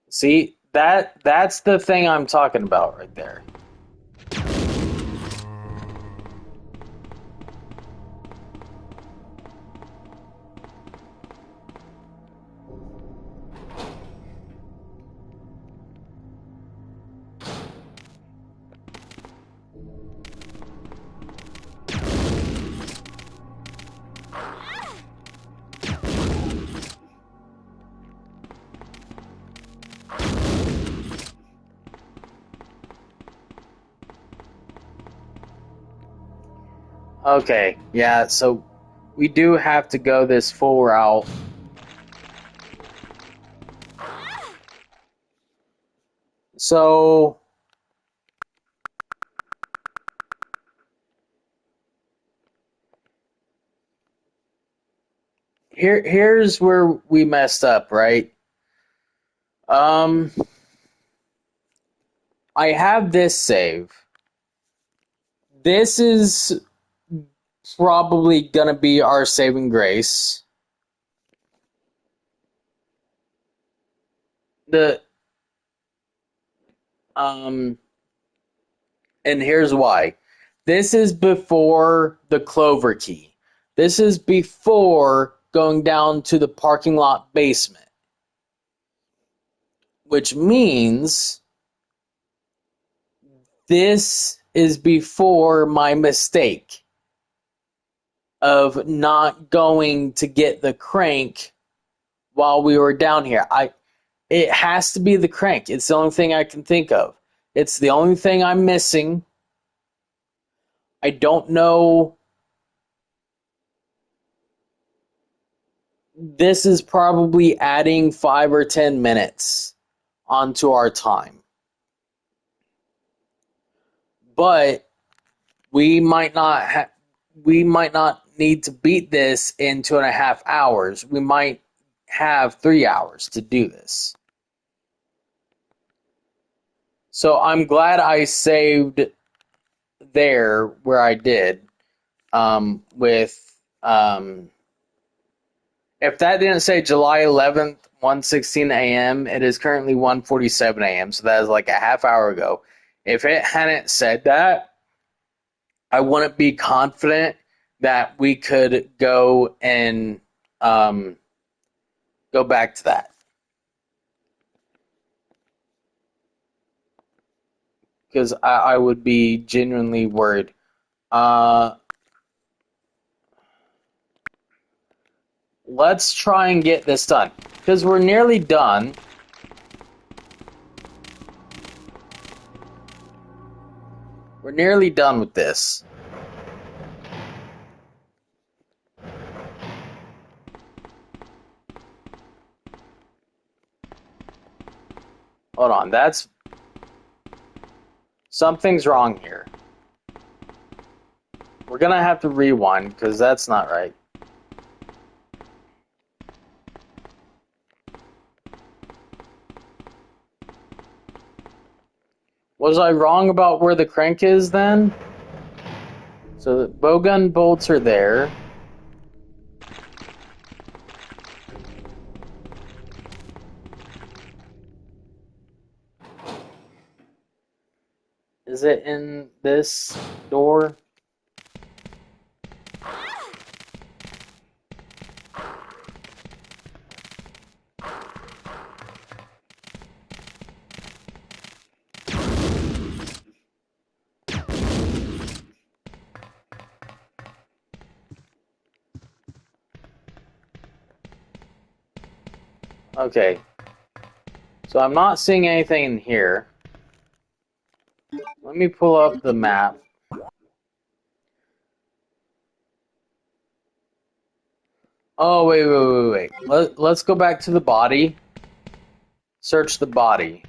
See, that's the thing I'm talking about right there. Okay, yeah, so we do have to go this full route. So, here's where we messed up, right? I have this save. This is probably gonna be our saving grace. And here's why. This is before the Clover Key. This is before going down to the parking lot basement. Which means this is before my mistake of not going to get the crank while we were down here. It has to be the crank. It's the only thing I can think of. It's the only thing I'm missing. I don't know. This is probably adding 5 or 10 minutes onto our time. But we might not need to beat this in 2.5 hours. We might have 3 hours to do this. So I'm glad I saved there where I did with if that didn't say July 11th, 1:16 a.m., it is currently 1:47 a.m., so that is like a half hour ago. If it hadn't said that, I wouldn't be confident that we could go and go back to that. Because I would be genuinely worried. Let's try and get this done. Because we're nearly done. We're nearly done with this. Hold on, that's... Something's wrong here. We're gonna have to rewind, because that's not right. Was I wrong about where the crank is then? So the bowgun bolts are there. Is it in this door? Okay. So I'm not seeing anything in here. Let me pull up the map. Oh, wait. Let's go back to the body. Search the body.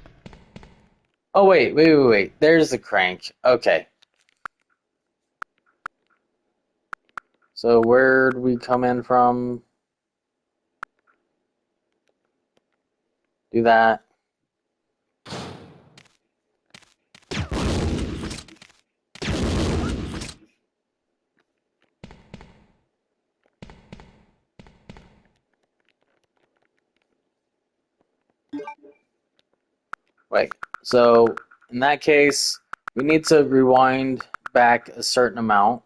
Oh, wait. There's the crank. Okay. So where'd we come in from? Do that. Wait, so in that case, we need to rewind back a certain amount.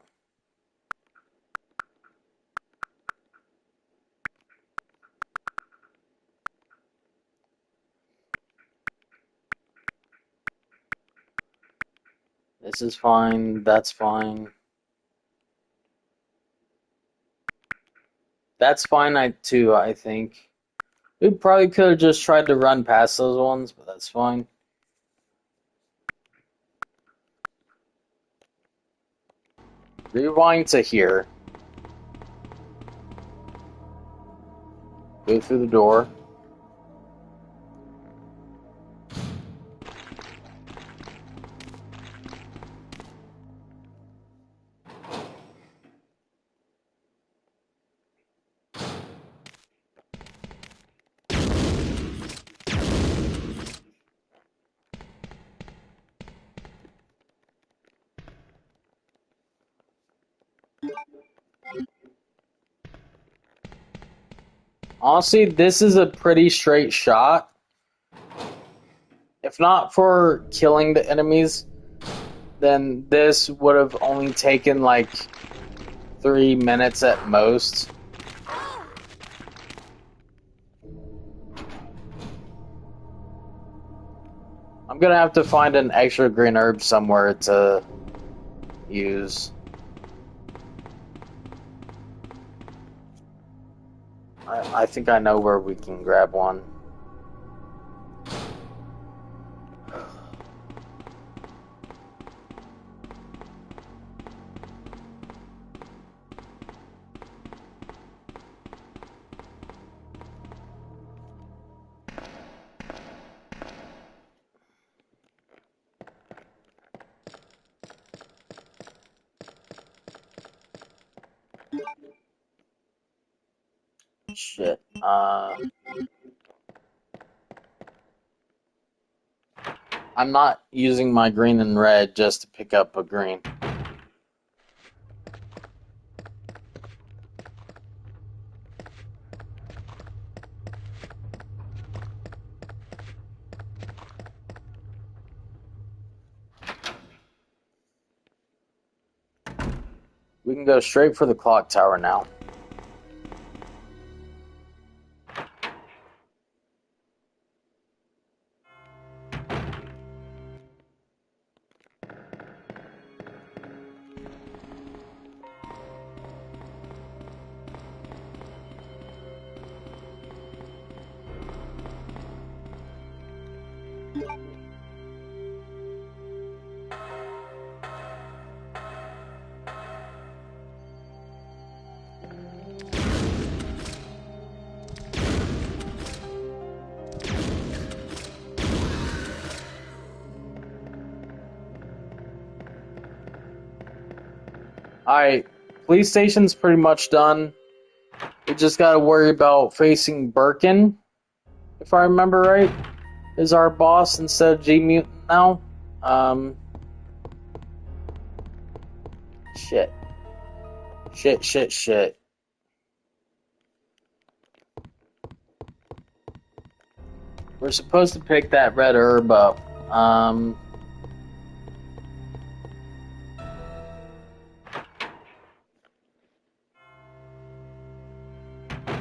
This is fine, that's fine. That's fine too, I think. We probably could have just tried to run past those ones, but that's fine. Rewind to here. Go through the door. Honestly, this is a pretty straight shot. If not for killing the enemies, then this would have only taken like 3 minutes at most. I'm gonna have to find an extra green herb somewhere to use. I think I know where we can grab one. Shit. I'm not using my green and red just to pick up a green. we can go straight for the clock tower now. Alright, police station's pretty much done. We just gotta worry about facing Birkin, if I remember right, is our boss instead of G-Mutant now. Shit. Shit. We're supposed to pick that red herb up.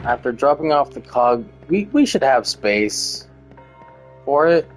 After dropping off the cog, we should have space for it.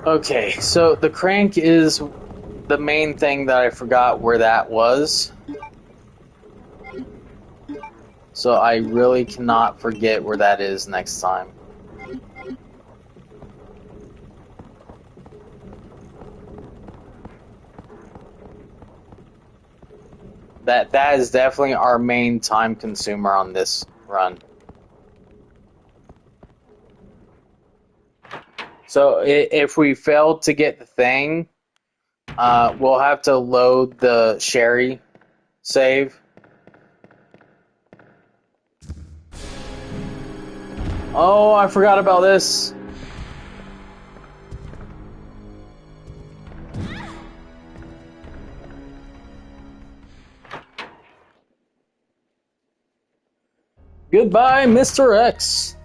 Okay, so the crank is the main thing that I forgot where that was. So I really cannot forget where that is next time. That is definitely our main time consumer on this run. So if we fail to get the thing, we'll have to load the Sherry save. Oh, I forgot about this. Goodbye, Mr. X.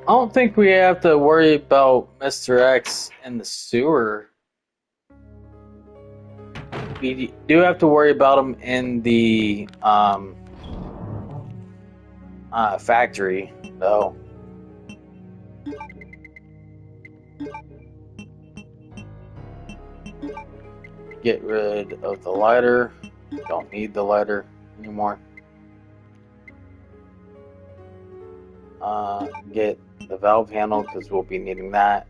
I don't think we have to worry about Mr. X in the sewer. We do have to worry about him in the factory, though. Get rid of the lighter. Don't need the lighter anymore. Get the valve handle because we'll be needing that.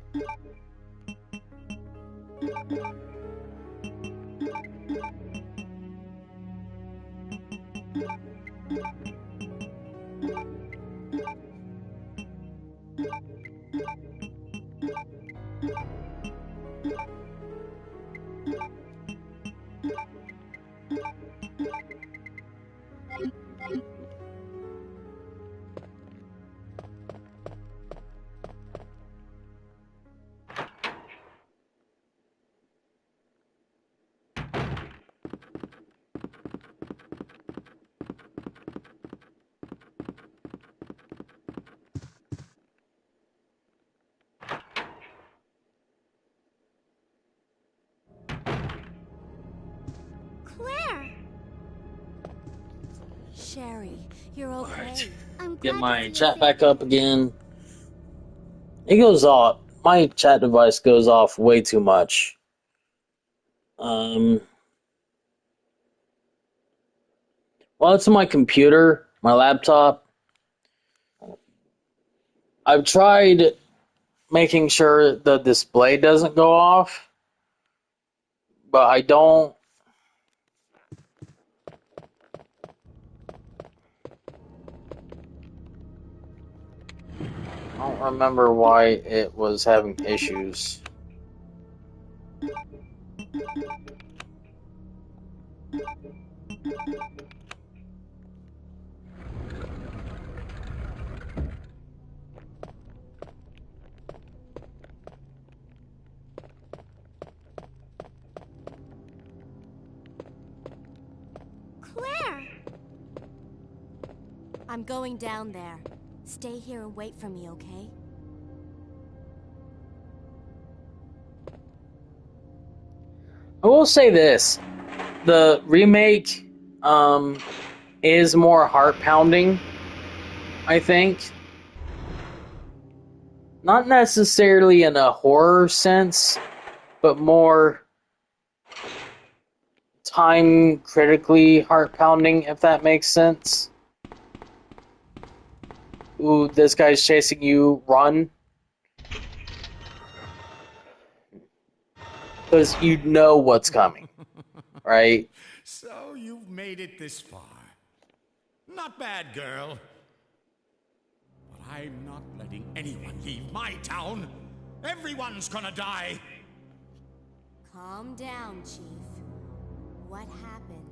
Sherry, you're okay. I'm Get glad my to see chat you back up again. It goes off. My chat device goes off way too much. Well, it's on my computer, my laptop. I've tried making sure the display doesn't go off, but I don't. I don't remember why it was having issues. Claire! I'm going down there. Stay here and wait for me, okay? I will say this. The remake is more heart-pounding, I think. Not necessarily in a horror sense, but more time critically heart-pounding, if that makes sense. Ooh, this guy's chasing you, run. Because you know what's coming, right? So you've made it this far. Not bad, girl. But I'm not letting anyone leave my town. Everyone's gonna die. Calm down, Chief. What happened?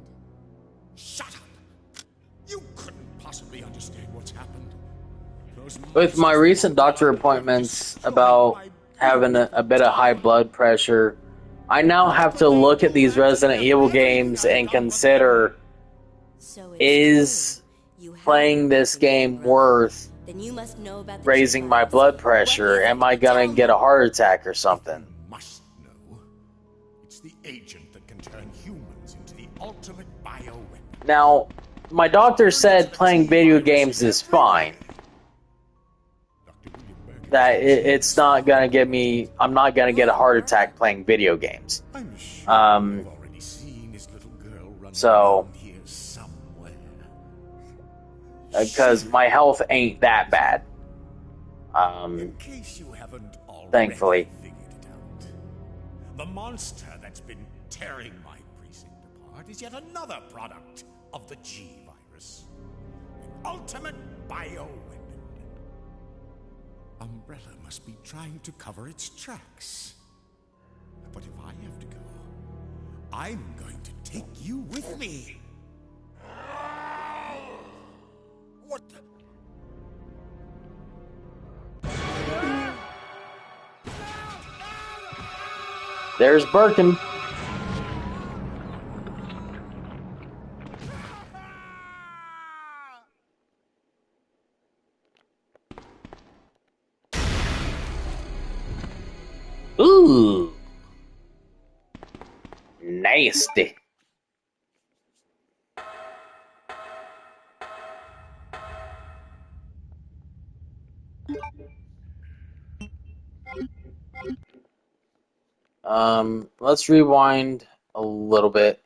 Shut up! You couldn't possibly understand what's happened. With my recent doctor appointments about having a bit of high blood pressure, I now have to look at these Resident Evil games and consider, is playing this game worth Then you must know about the raising my blood pressure? Am I gonna get a heart attack or something? Must know. It's the agent that can turn humans into the ultimate bioweapon. Now, my doctor said playing video games is fine. That it's not gonna get me. I'm not gonna get a heart attack playing video games. So, because my health ain't that bad. In case you haven't already Thankfully. figured it out, the monster that's been tearing my precinct apart is yet another product of the G virus. An ultimate bioweapon. Umbrella must be trying to cover its tracks. But if I have to go, I'm going to take you with me. What the? There's Birkin. Ooh. Nasty. Let's rewind a little bit.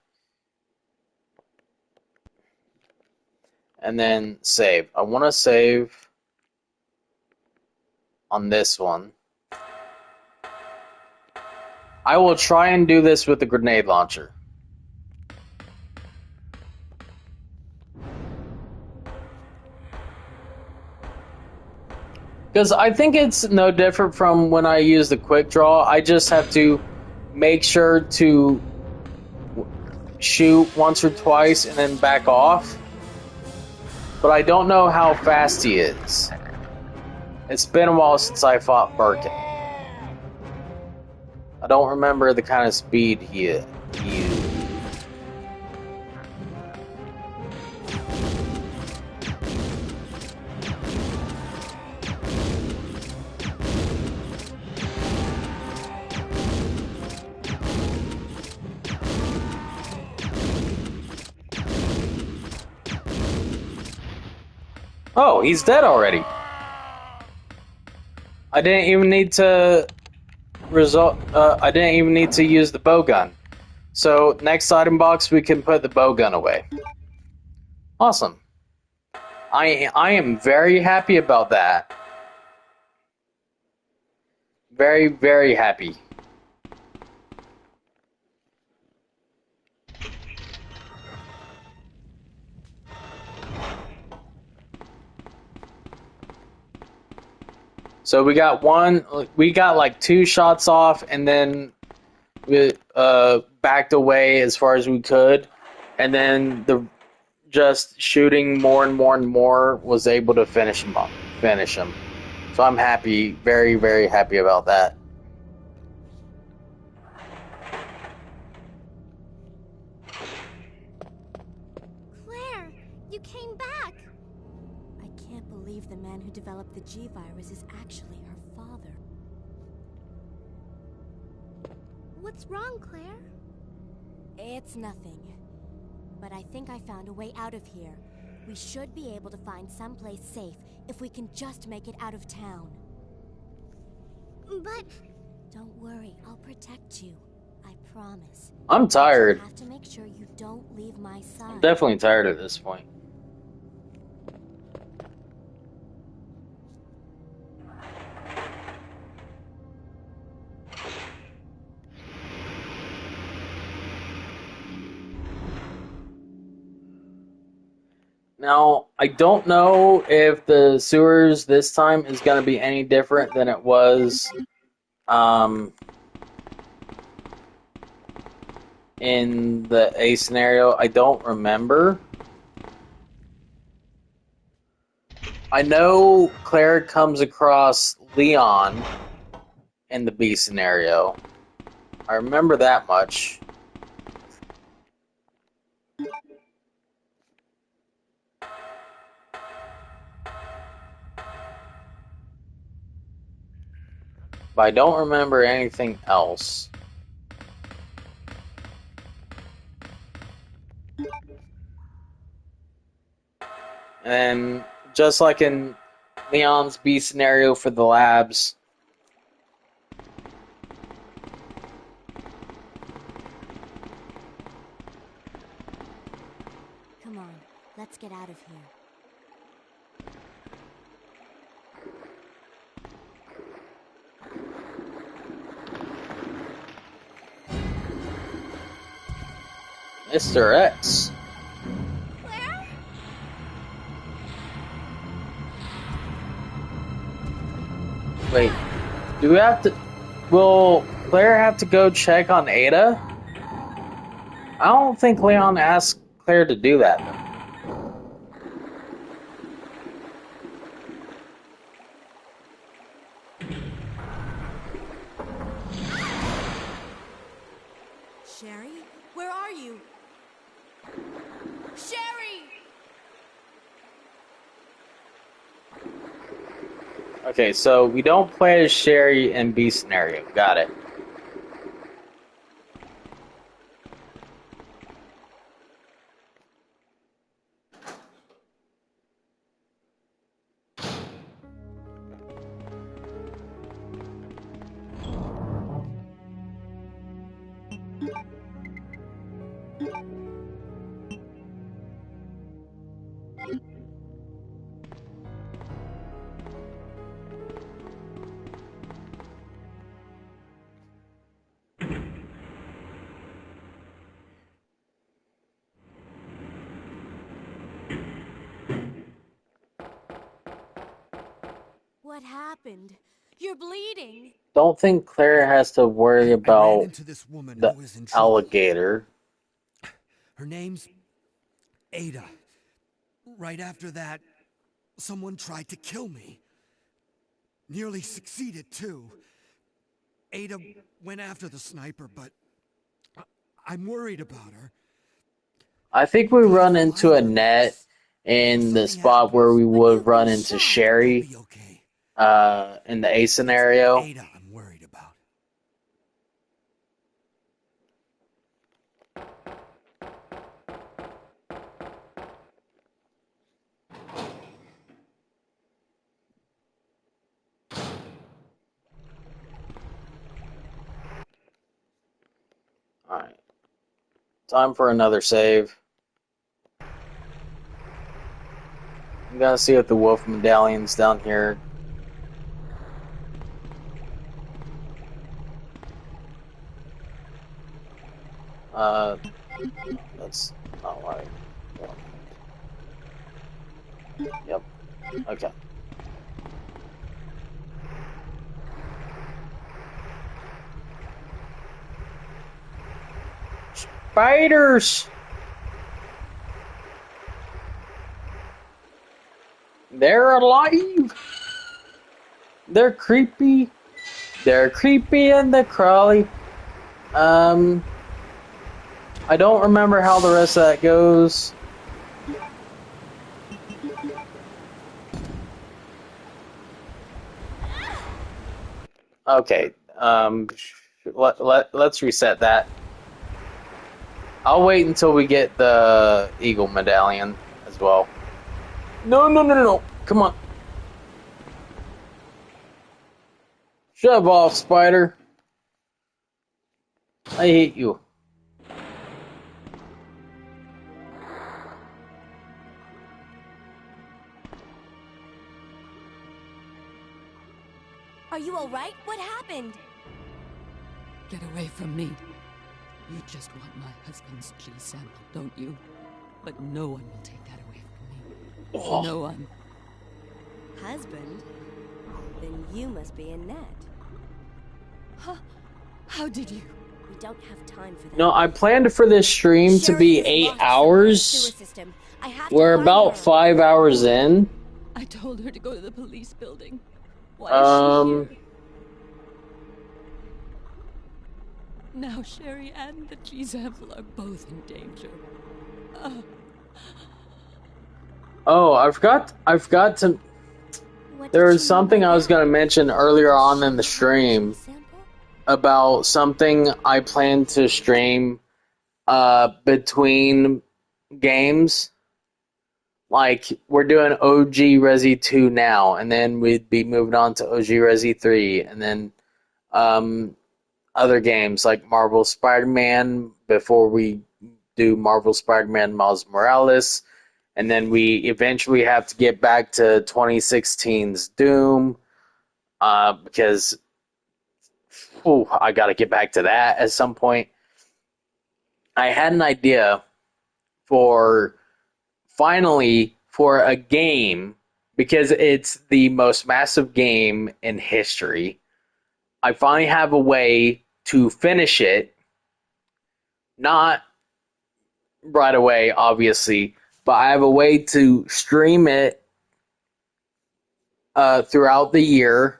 And then save. I want to save on this one. I will try and do this with the grenade launcher. Because I think it's no different from when I use the quick draw. I just have to make sure to shoot once or twice and then back off. But I don't know how fast he is. It's been a while since I fought Birkin. I don't remember the kind of speed he used. Oh, he's dead already. I didn't even need to I didn't even need to use the bow gun. So next item box, we can put the bow gun away. Awesome. I am very happy about that. Very, very happy. So we got like 2 shots off, and then we backed away as far as we could, and then just shooting more and more and more was able to finish him. So I'm happy, very, very happy about that. Claire, you came back! I can't believe the man who developed the G-Virus is actually her father. What's wrong, Claire? It's nothing. But I think I found a way out of here. We should be able to find someplace safe if we can just make it out of town. But... Don't worry, I'll protect you. I promise. I'm tired. You have to make sure you don't leave my side. I'm definitely tired at this point. Now, I don't know if the sewers this time is going to be any different than it was in the A scenario. I don't remember. I know Claire comes across Leon in the B scenario. I remember that much. But I don't remember anything else. And just like in Leon's B scenario for the labs, Come on, let's get out of here. Mr. X. Claire? Wait, do we have to... Will Claire have to go check on Ada? I don't think Leon asked Claire to do that, though. Sherry? Where are you? Sherry! Okay, so we don't play as Sherry in B scenario. Got it. What happened? You're bleeding. Don't think Claire has to worry about the alligator. Her name's Ada. Right after that, someone tried to kill me. Nearly succeeded, too. Ada went after the sniper, but I'm worried about her. I think we run into a net in the spot where we would run into Sherry in the A scenario. Ada, I'm worried about. Alright. Time for another save. I'm gonna see if the wolf medallion's down here. That's not what I want. Yep. Okay. Spiders! They're alive! They're creepy. They're creepy and they're crawly. I don't remember how the rest of that goes. Okay, let's reset that. I'll wait until we get the eagle medallion as well. No. Come on. Shove off, spider. I hate you. Are you alright? What happened? Get away from me. You just want my husband's G sample, don't you? But no one will take that away from me. Oh. No one. Husband? Then you must be Annette. How did you? We don't have time for that. No, I planned for this stream to be 8 hours. We're about 5 hours in. I told her to go to the police building. Why is she here? Now Sherry and the G-sample are both in danger. Oh, I forgot to... There was something I was going to mention earlier on in the stream about something I plan to stream between games. Like, we're doing OG Resi 2 now, and then we'd be moving on to OG Resi 3, and then other games like Marvel Spider-Man before we do Marvel Spider-Man Miles Morales, and then we eventually have to get back to 2016's Doom, because I got to get back to that at some point. I had an idea for a game, because it's the most massive game in history. I finally have a way to finish it. Not right away, obviously, but I have a way to stream it throughout the year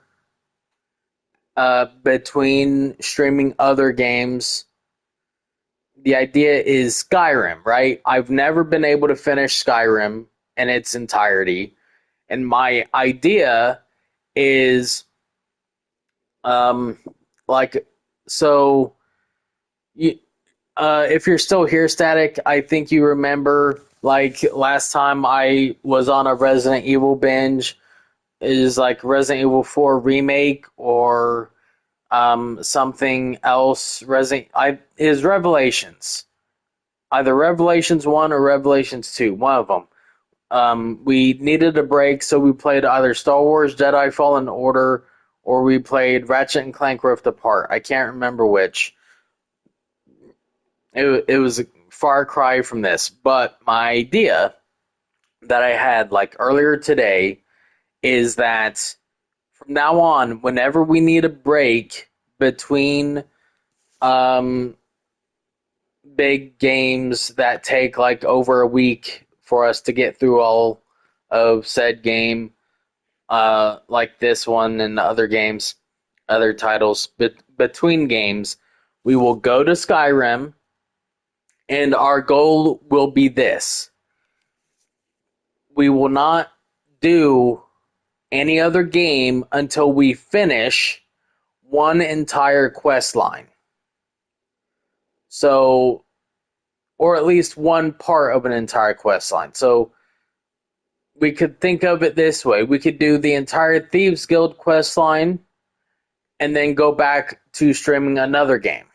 between streaming other games. The idea is Skyrim, right? I've never been able to finish Skyrim in its entirety. And my idea is, if you're still here, Static, I think you remember, like, last time I was on a Resident Evil binge, is like Resident Evil 4 Remake or something else. Is Revelations. Either Revelations 1 or Revelations 2, one of them. We needed a break, so we played either Star Wars Jedi Fallen Order or we played Ratchet and Clank Rift Apart. I can't remember which. It was a far cry from this, but my idea that I had like earlier today is that from now on, whenever we need a break between big games that take like over a week for us to get through all of said game, like this one and the other games, other titles, between games, we will go to Skyrim, and our goal will be this. We will not do any other game until we finish one entire quest line. So, or at least one part of an entire quest line. So, we could think of it this way. We could do the entire Thieves Guild quest line and then go back to streaming another game.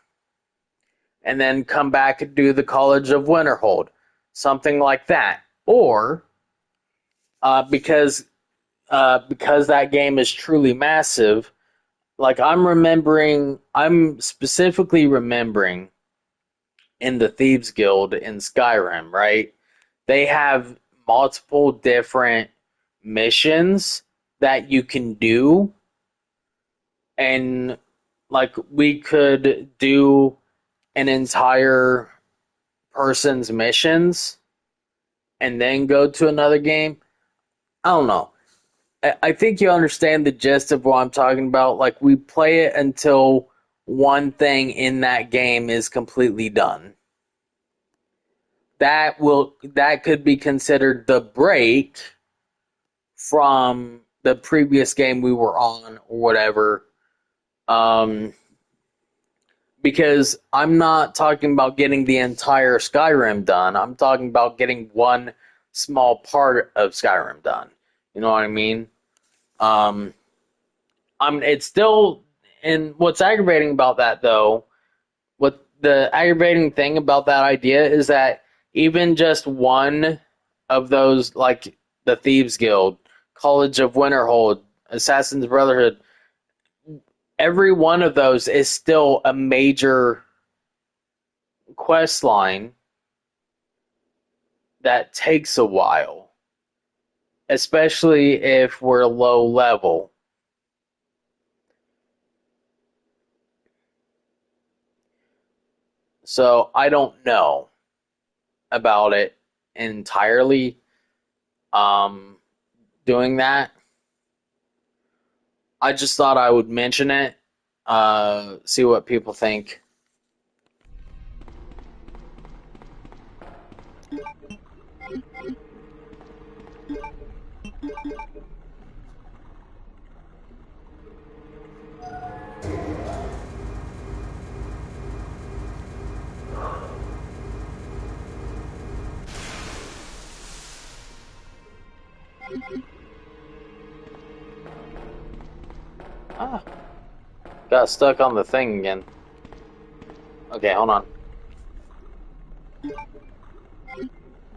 and then come back and do the College of Winterhold, something like that. Or because that game is truly massive, like I'm specifically remembering in the Thieves Guild in Skyrim, right? They have multiple different missions that you can do, and like we could do an entire person's missions and then go to another game. I don't know. I think you understand the gist of what I'm talking about. Like, we play it until one thing in that game is completely done. That could be considered the break from the previous game we were on or whatever. Because I'm not talking about getting the entire Skyrim done. I'm talking about getting one small part of Skyrim done. You know what I mean? It's still, and what's aggravating about that though, what the aggravating thing about that idea is that even just one of those, like the Thieves Guild, College of Winterhold, Assassin's Brotherhood, every one of those is still a major quest line that takes a while, especially if we're low level. So I don't know about it entirely doing that. I just thought I would mention it, see what people think. Got stuck on the thing again. Okay, hold on.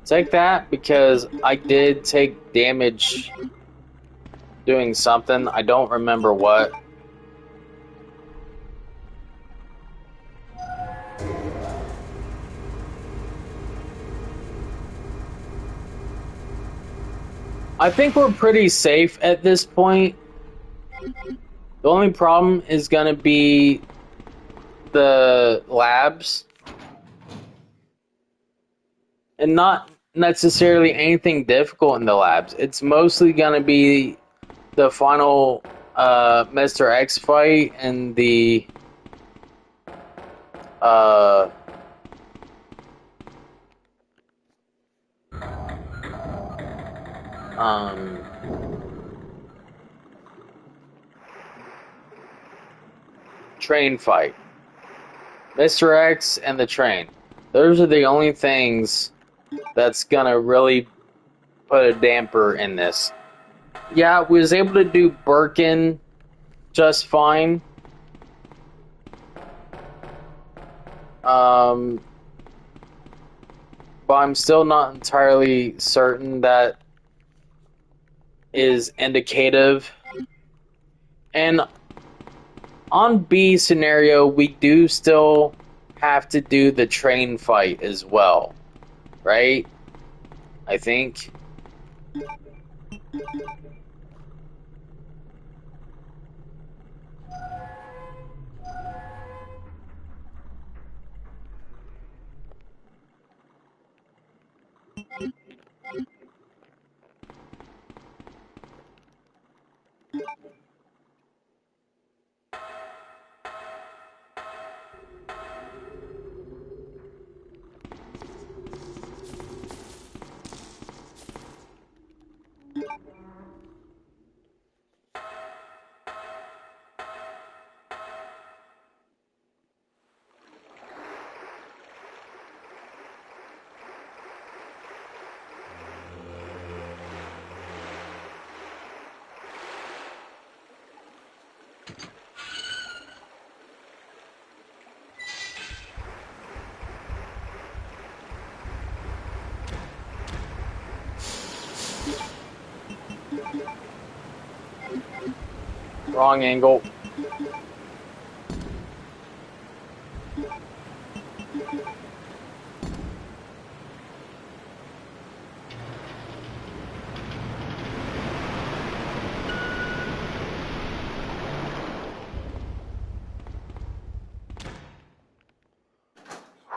Take that, because I did take damage doing something. I don't remember what. I think we're pretty safe at this point. The only problem is going to be the labs. And not necessarily anything difficult in the labs. It's mostly going to be the final Mr. X fight and the train fight. Mr. X and the train. Those are the only things that's gonna really put a damper in this. Yeah, we was able to do Birkin just fine. But I'm still not entirely certain that is indicative. And on B scenario, we do still have to do the train fight as well, right? I think. Wrong angle.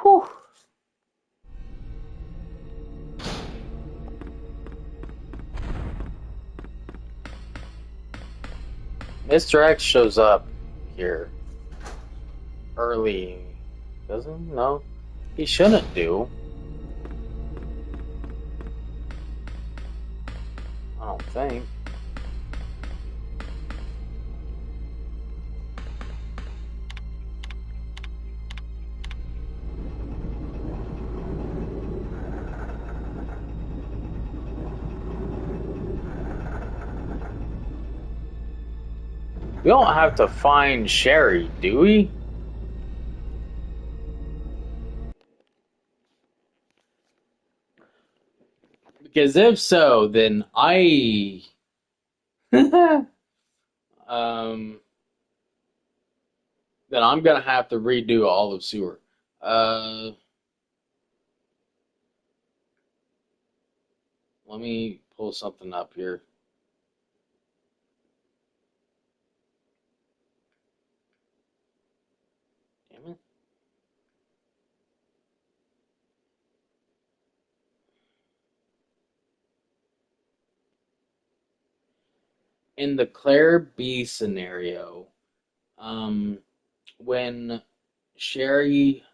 Whew. Mr. X shows up here early. Doesn't? No. He shouldn't do. I don't think. We don't have to find Sherry, do we? Because if so, then then I'm gonna have to redo all of Sewer. Let me pull something up here. Damn it. In the Claire B scenario, when Sherry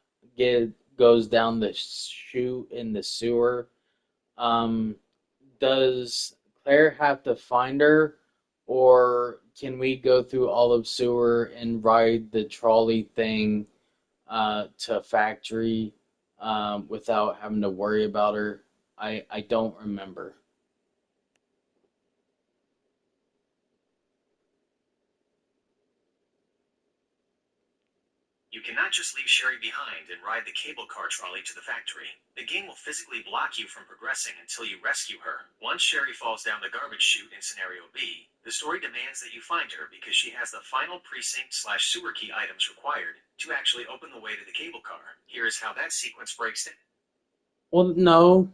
goes down the chute in the sewer, does Claire have to find her, or can we go through all of Sewer and ride the trolley thing to factory without having to worry about her? I don't remember. You cannot just leave Sherry behind and ride the cable car trolley to the factory. The game will physically block you from progressing until you rescue her. Once Sherry falls down the garbage chute in Scenario B, the story demands that you find her because she has the final precinct/sewer key items required to actually open the way to the cable car. Here is how that sequence breaks down. Well, no.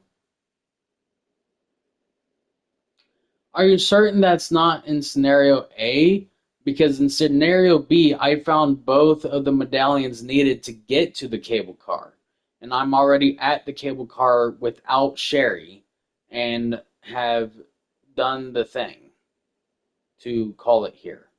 Are you certain that's not in Scenario A? Because in Scenario B, I found both of the medallions needed to get to the cable car. And I'm already at the cable car without Sherry and have done the thing to call it here.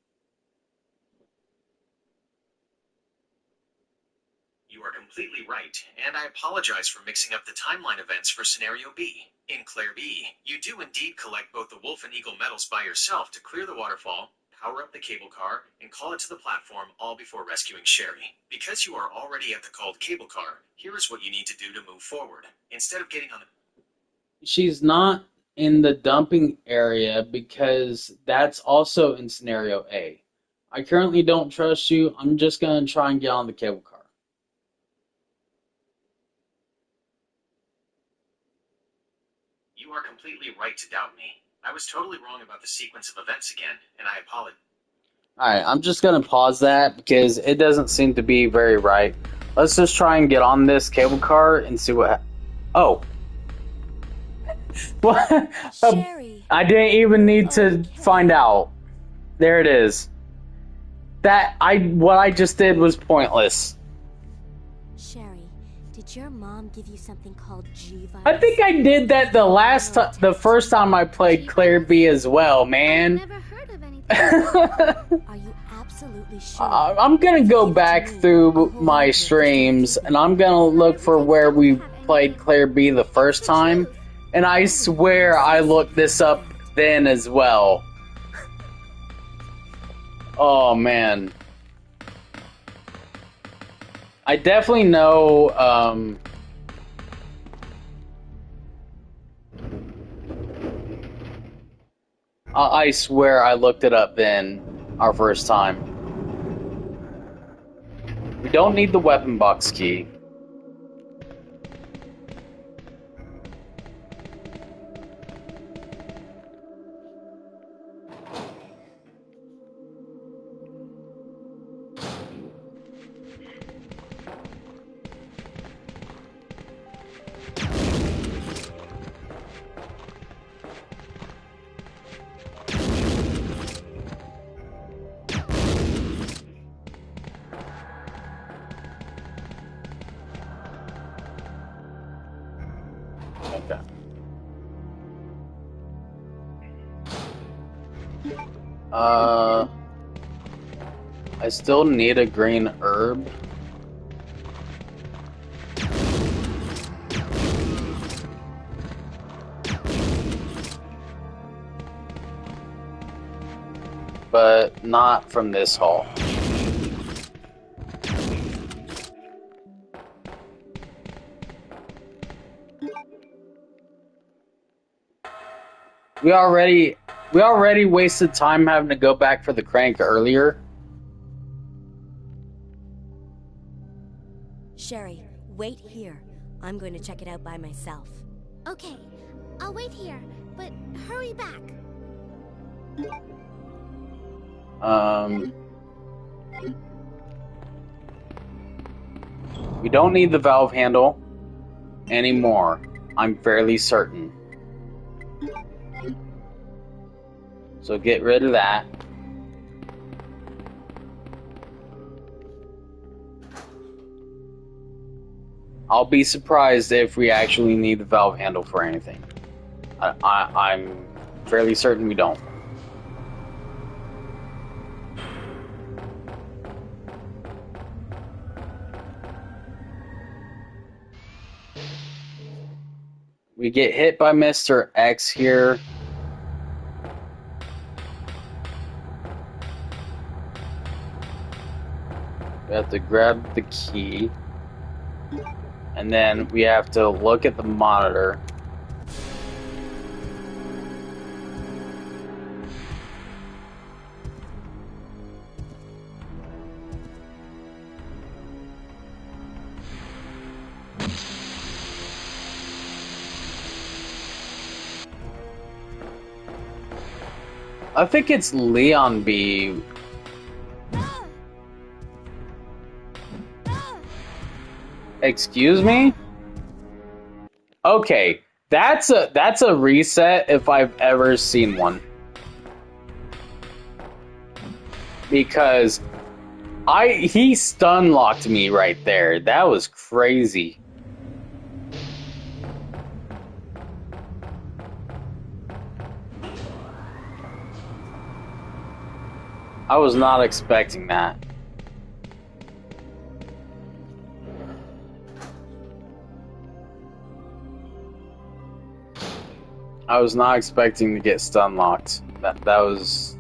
You are completely right, and I apologize for mixing up the timeline events for Scenario B. In Claire B, you do indeed collect both the Wolf and Eagle medals by yourself to clear the waterfall, power up the cable car, and call it to the platform, all before rescuing Sherry. Because you are already at the called cable car, here is what you need to do to move forward. Instead of getting on the... She's not in the dumping area because that's also in Scenario A. I currently don't trust you. I'm just going to try and get on the cable car. You are completely right to doubt me. I was totally wrong about the sequence of events again, and I apologize. Alright, I'm just going to pause that because it doesn't seem to be very right. Let's just try and get on this cable car and see what Oh. What? Sherry. I didn't even need to find out. There it is. What I just did was pointless. Sherry, did your mom give you something called G-Virus? I think I did that the first time I played Claire B as well, man. I've never heard of anything. Are you absolutely sure? I'm gonna go back through my streams and I'm gonna look for where we played Claire B the first time, and I swear I looked this up then as well. Oh man. I definitely know I swear I looked it up then, our first time. We don't need the weapon box key. Okay. I still need a green herb. But not from this hall. We already wasted time having to go back for the crank earlier. Sherry, wait here. I'm going to check it out by myself. Okay, I'll wait here, but hurry back. We don't need the valve handle anymore. I'm fairly certain. So get rid of that. I'll be surprised if we actually need the valve handle for anything. I'm fairly certain we don't. We get hit by Mr. X here. We have to grab the key. And then we have to look at the monitor. I think it's Leon B. Excuse me? Okay, that's a reset if I've ever seen one. Because he stun locked me right there. That was crazy. I was not expecting that. I was not expecting to get stun locked. That was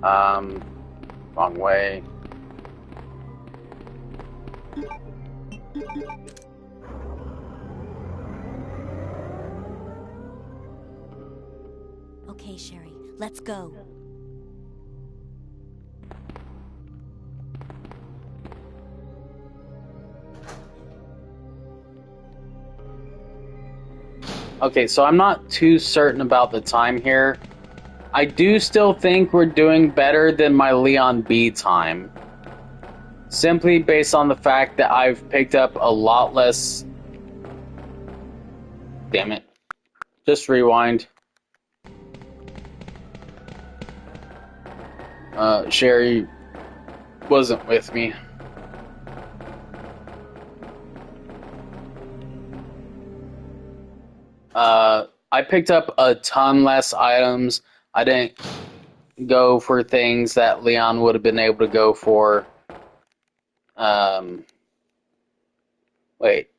wrong way. Okay, Sherry, let's go. Okay, so I'm not too certain about the time here. I do still think we're doing better than my Leon B time. Simply based on the fact that I've picked up a lot less... Damn it. Just rewind. Sherry wasn't with me. I picked up a ton less items. I didn't go for things that Leon would have been able to go for. Wait.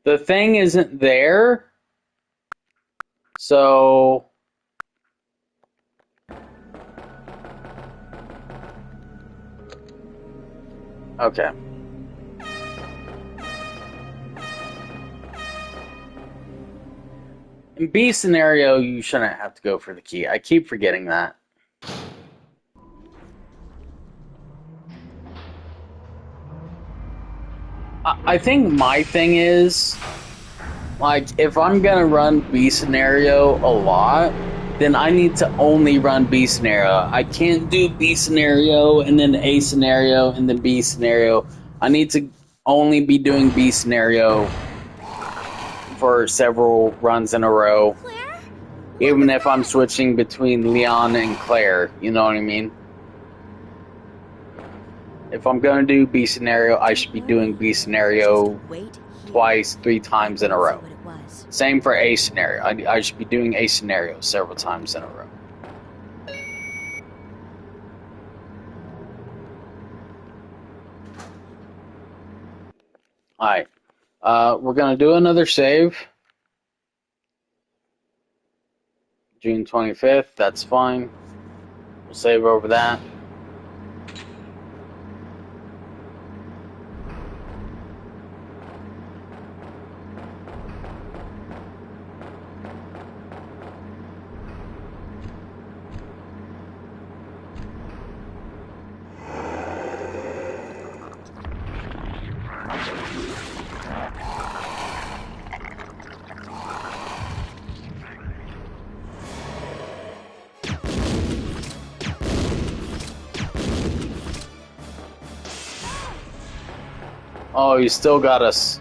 The thing isn't there. So... Okay. In B scenario, you shouldn't have to go for the key. I keep forgetting that. I think my thing is, like, if I'm gonna run B scenario a lot, then I need to only run B scenario. I can't do B scenario and then A scenario and then B scenario. I need to only be doing B scenario for several runs in a row. Claire? Even if I'm switching between Leon and Claire, you know what I mean? If I'm gonna do B scenario, I should be doing B scenario Just wait twice, 3 times in a row. What it was. Same for A scenario. I should be doing A scenario several times in a row. Alright. We're going to do another save. June 25th, that's fine. We'll save over that. Oh, you still got us.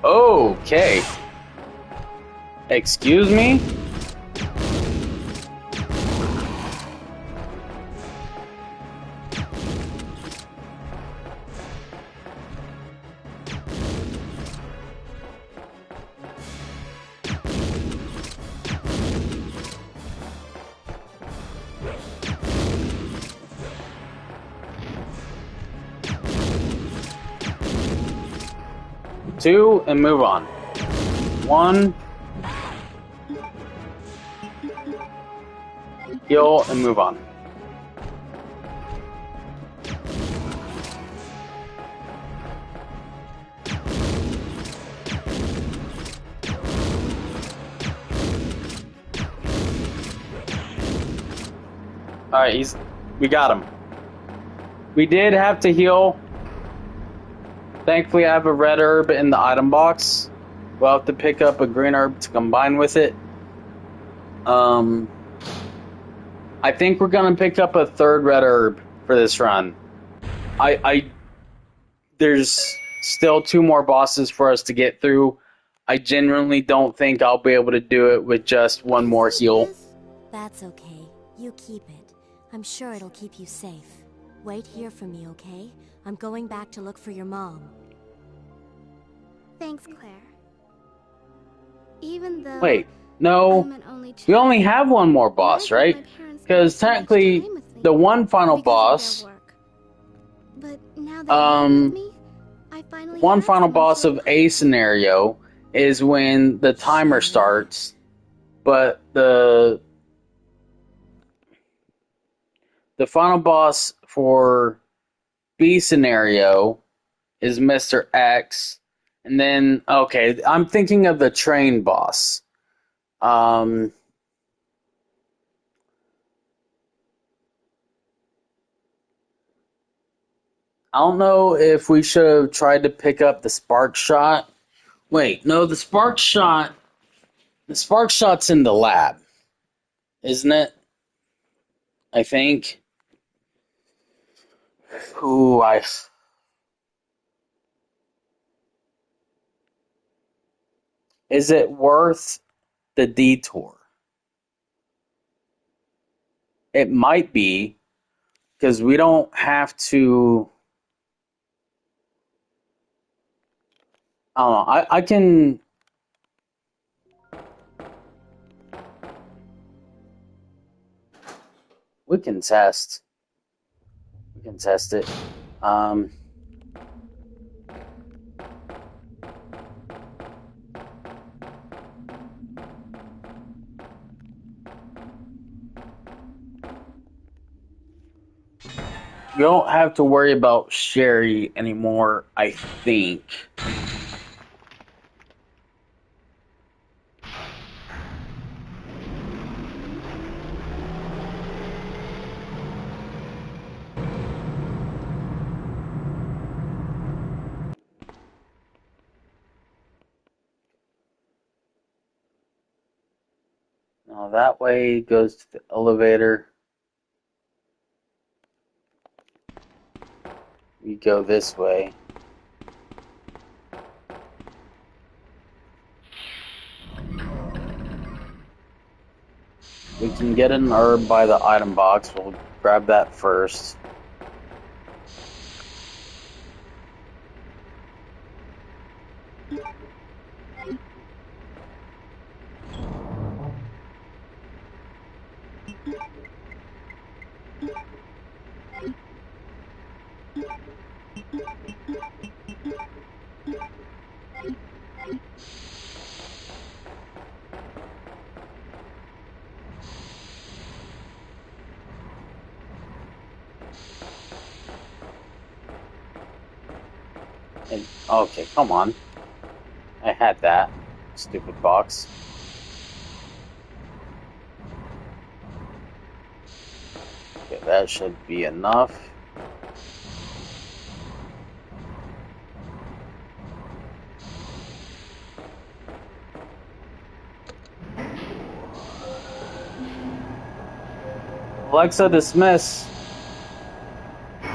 Okay. Excuse me? Two, and move on. One. Heal, and move on. Alright, we got him. We did have to heal. Thankfully, I have a red herb in the item box. We'll have to pick up a green herb to combine with it. I think we're gonna pick up a third red herb for this run. There's still 2 more bosses for us to get through. I genuinely don't think I'll be able to do it with just 1 more heal. That's okay. You keep it. I'm sure it'll keep you safe. Wait here for me, okay? I'm going back to look for your mom. Thanks, Claire. Even though... Wait, no. We only have 1 more boss, right? Because technically, the one final boss... But now that one final boss of A scenario is when the timer starts, but the final boss for B scenario is Mr. X, and then, okay, I'm thinking of the train boss. I don't know if we should have tried to pick up the spark shot. Wait, no, the spark shot's in the lab, isn't it? I think. Ooh, is it worth the detour? It might be, because we don't have to... I don't know. I can... We can test. We can test it. We don't have to worry about Sherry anymore, I think. Now that way goes to the elevator. We go this way. We can get an herb by the item box. We'll grab that first. Okay, come on. I had that. Stupid box. Okay, that should be enough. Alexa, dismiss.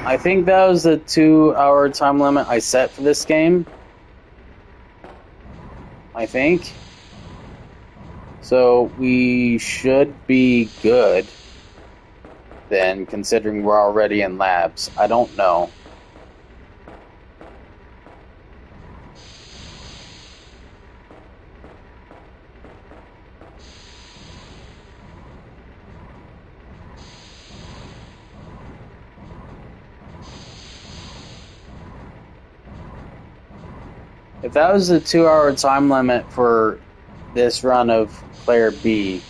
I think that was the 2-hour time limit I set for this game. I think. So we should be good then, considering we're already in labs. I don't know. If that was the 2-hour time limit for this run of Player B,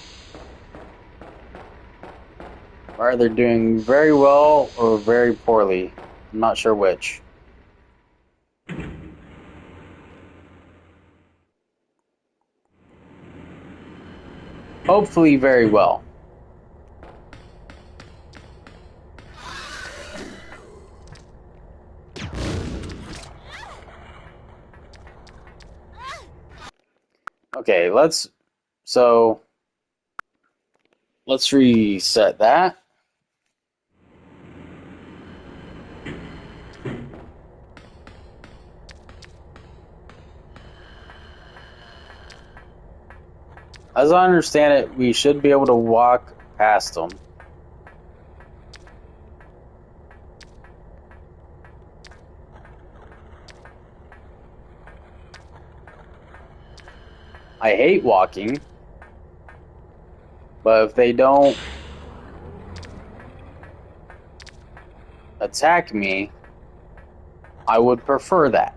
we're either doing very well or very poorly. I'm not sure which. Hopefully very well. Okay, let's reset that. As I understand it, we should be able to walk past them. I hate walking, but if they don't attack me, I would prefer that.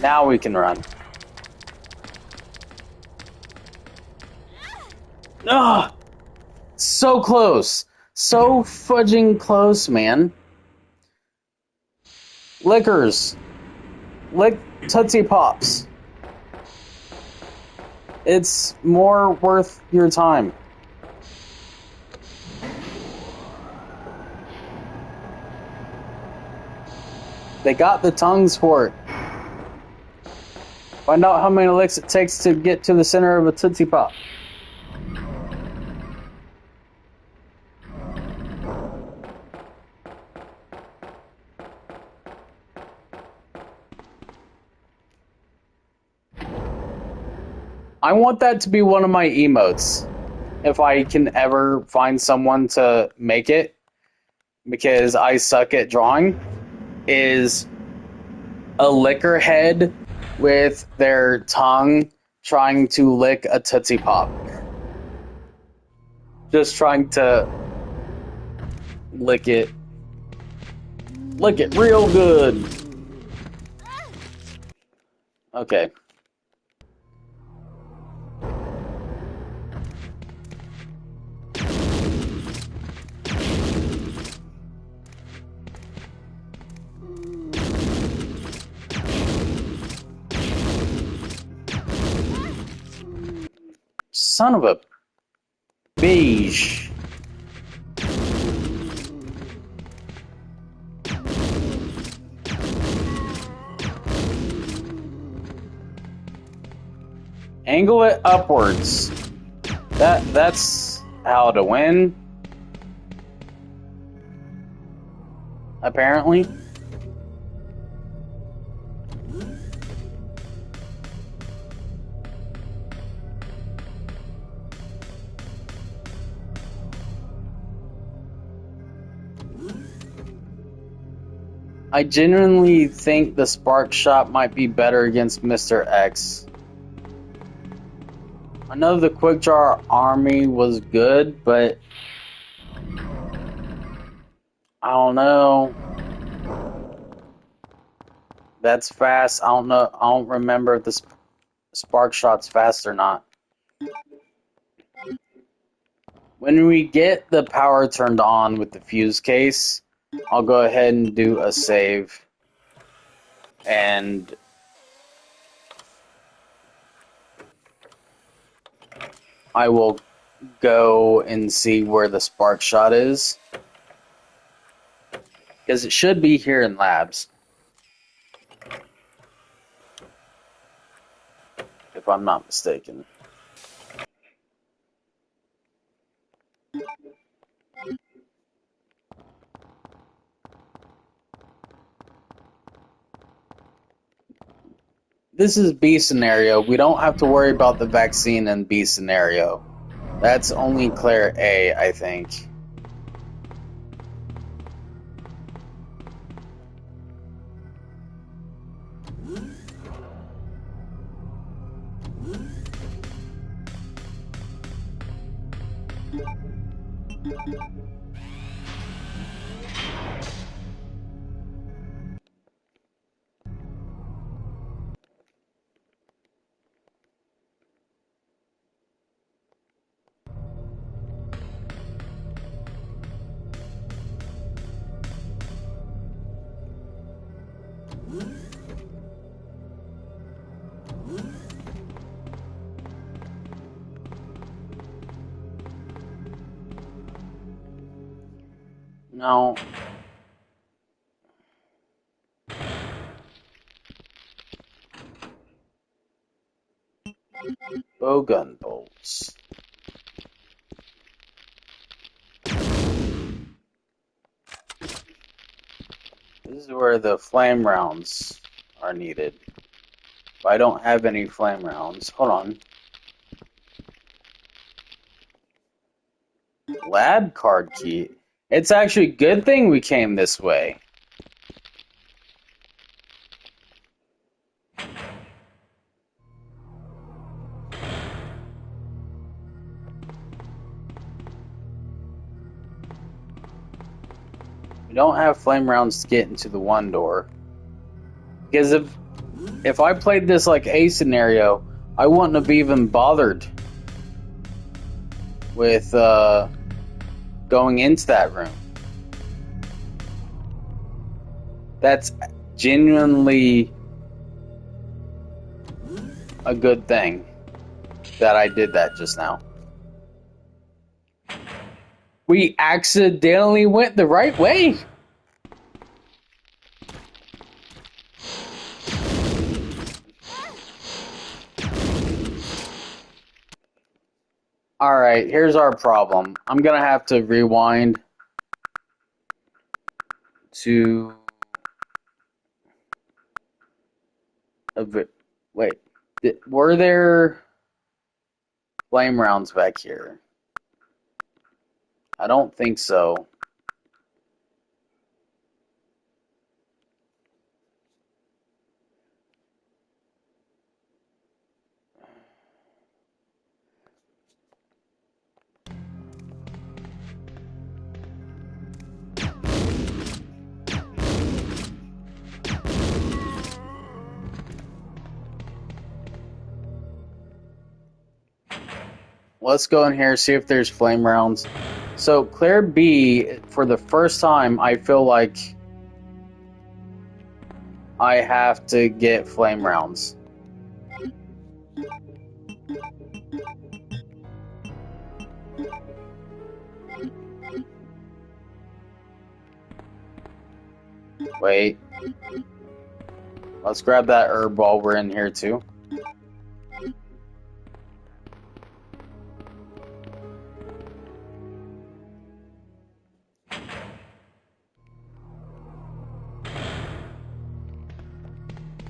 Now we can run. Ugh! So close! So fudging close, man. Lickers. Lick Tootsie Pops. It's more worth your time. They got the tongues for it. Find out how many licks it takes to get to the center of a Tootsie Pop. I want that to be one of my emotes, if I can ever find someone to make it, because I suck at drawing, is a liquor head with their tongue trying to lick a Tootsie Pop. Just trying to lick it. Lick it real good. Okay. Son of a beige. Angle it upwards. That's how to win. Apparently. I genuinely think the spark shot might be better against Mr. X. I know the quick draw army was good, but I don't know. That's fast. I don't know. I don't remember if the spark shot's fast or not. When we get the power turned on with the fuse case, I'll go ahead and do a save. And I will go and see where the spark shot is. Because it should be here in labs. If I'm not mistaken. This is B scenario. We don't have to worry about the vaccine in B scenario. That's only Claire A, I think. No. Bowgun bolts. This is where the flame rounds are needed. But I don't have any flame rounds. Hold on. Lab card key. It's actually a good thing we came this way. We don't have flame rounds to get into the one door. Because if I played this like A scenario, I wouldn't have even bothered with going into that room. That's genuinely a good thing that I did that just now. We accidentally went the right way. Alright, here's our problem. I'm gonna have to rewind to a bit. Wait, were there flame rounds back here? I don't think so. Let's go in here, see if there's flame rounds. So, Claire B, for the first time, I feel like I have to get flame rounds. Wait. Let's grab that herb while we're in here, too.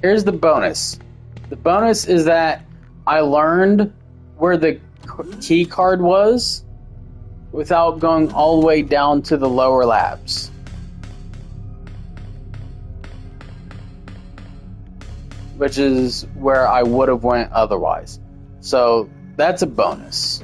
Here's the bonus. The bonus is that I learned where the key card was without going all the way down to the lower labs. which is where I would have went otherwise. So that's a bonus.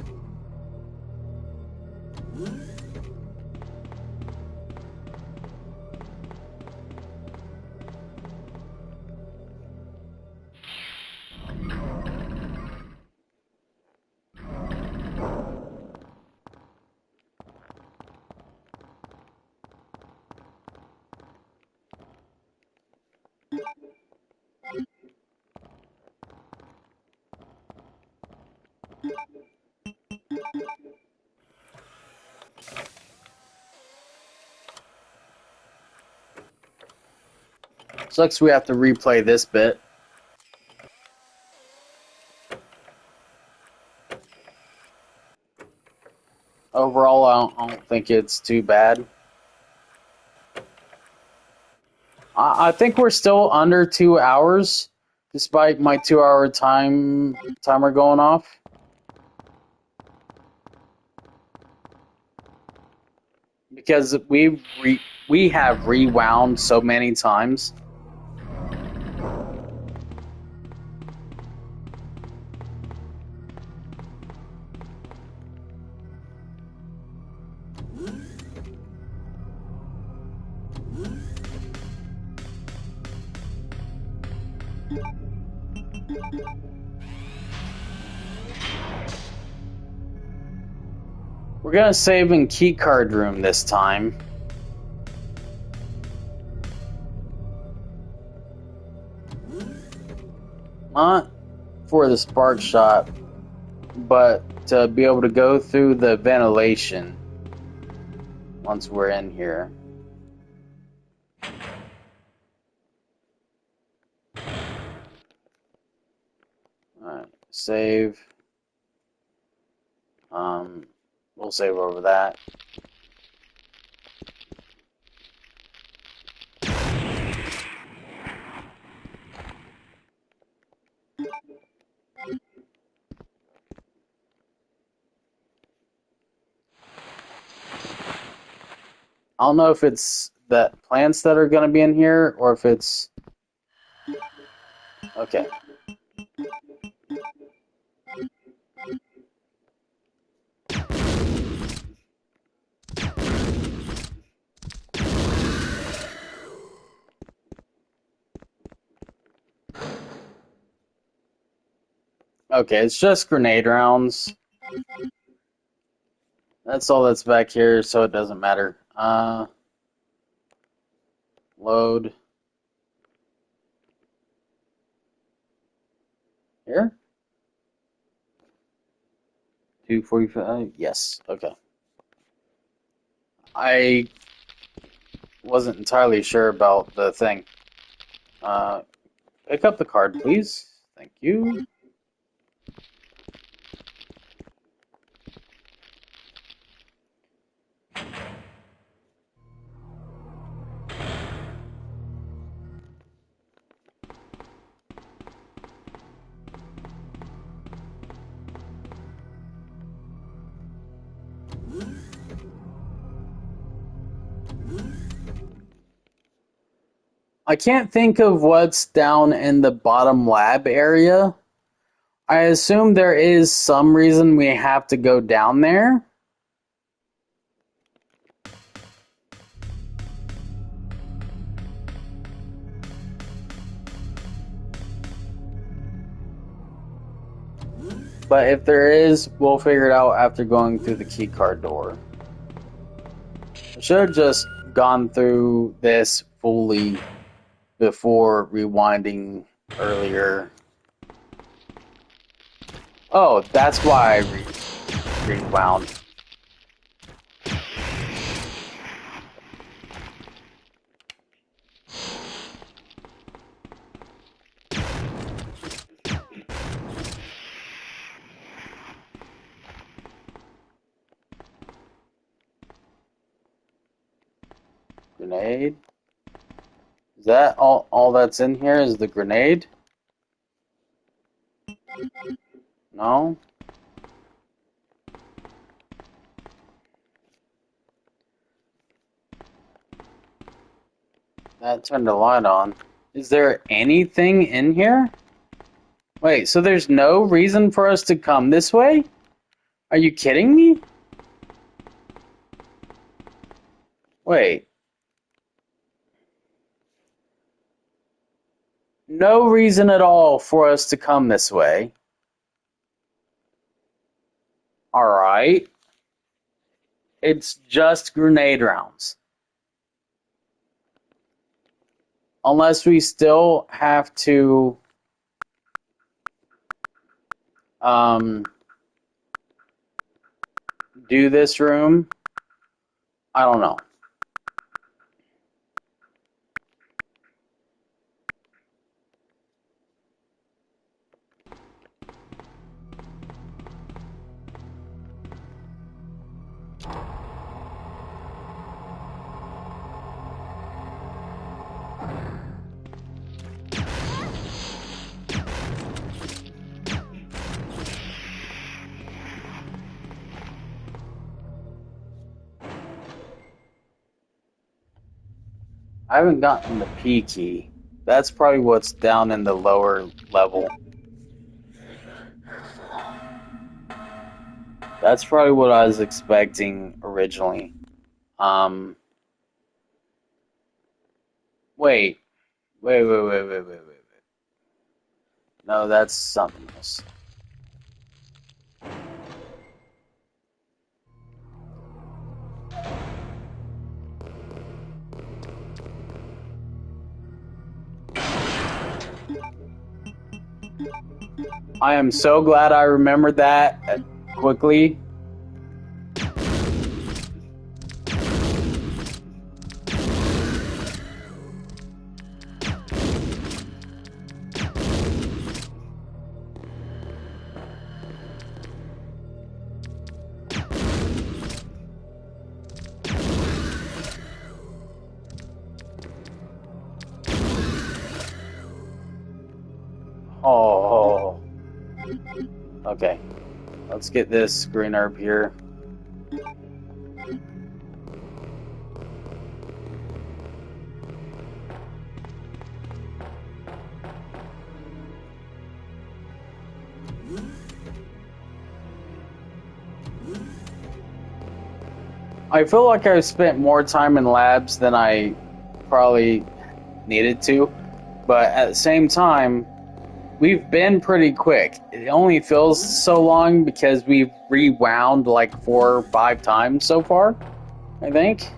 Sucks we have to replay this bit. Overall, I don't think it's too bad. I think we're still under 2 hours, despite my 2-hour timer going off. Because we have rewound so many times. We're gonna save in keycard room this time. Not for the spark shot, but to be able to go through the ventilation once we're in here. Alright, save. We'll save over that. I don't know if it's the plants that are going to be in here or if it's... Okay. Okay, it's just grenade rounds. That's all that's back here, so it doesn't matter. Load. Here? 245? Yes, okay. I wasn't entirely sure about the thing. Pick up the card, please. Thank you. I can't think of what's down in the bottom lab area. I assume there is some reason we have to go down there. But if there is, we'll figure it out after going through the keycard door. I should have just gone through this fully before rewinding earlier. Oh, that's why I rewound. Grenade? Is that all that's in here is the grenade? No? That turned the light on. Is there anything in here? Wait, so there's no reason for us to come this way? Are you kidding me? Wait. No reason at all for us to come this way. Alright. It's just grenade rounds. Unless we still have to do this room. I don't know. I haven't gotten the P key. That's probably what's down in the lower level. That's probably what I was expecting originally. Wait. Wait. No, that's something else. I am so glad I remembered that quickly. Oh. Okay. Let's get this green herb here. I feel like I've spent more time in labs than I probably needed to, but at the same time, we've been pretty quick. It only feels so long because we've rewound like 4 or 5 times so far, I think.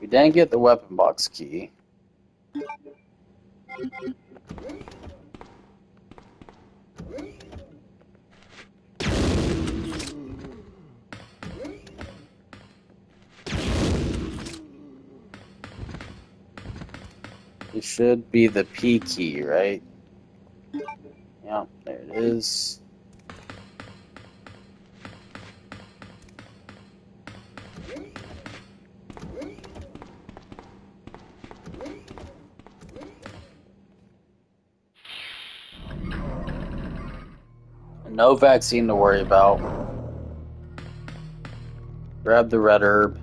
We didn't get the weapon box key. It should be the P key, right? Yeah, there it is. No vaccine to worry about. Grab the red herb.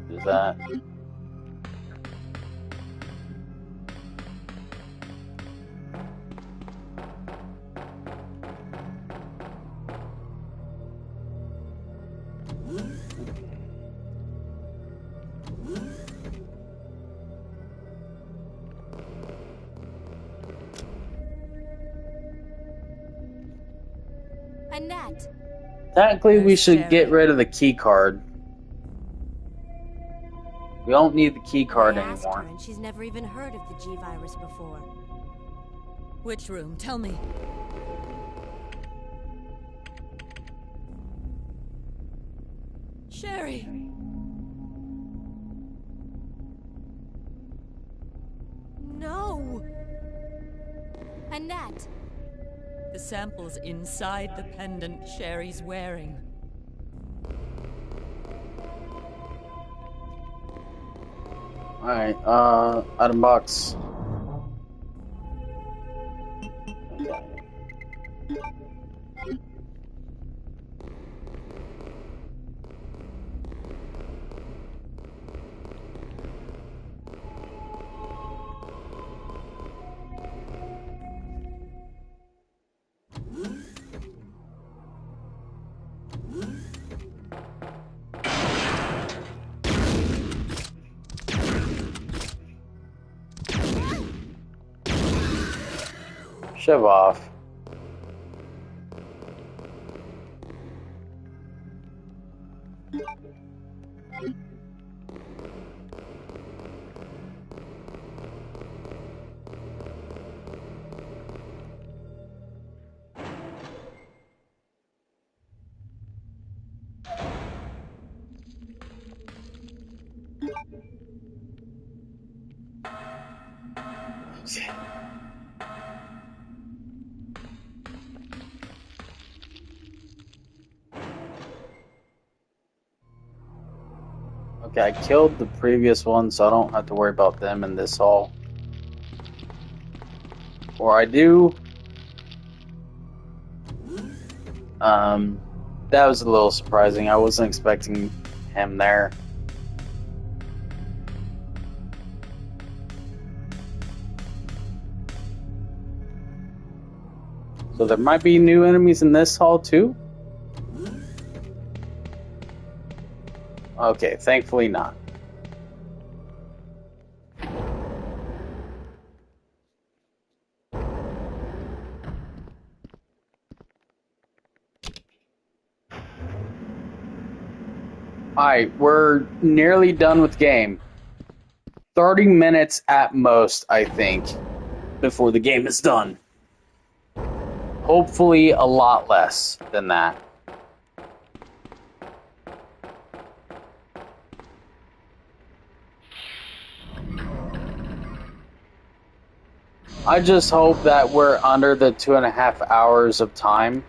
Do that. Annette. Technically, we should get rid of the key card. We don't need the key card anymore. And she's never even heard of the G virus before. Which room? Tell me. Sherry! No! Annette! The sample's inside the pendant Sherry's wearing. Alright, item box. Okay. Shove off. Okay, I killed the previous one, so I don't have to worry about them in this hall. Or I do. That was a little surprising. I wasn't expecting him there. So there might be new enemies in this hall too? Okay, thankfully not. Alright, we're nearly done with game. 30 minutes at most, I think, before the game is done. Hopefully a lot less than that. I just hope that we're under the 2.5 hours of time.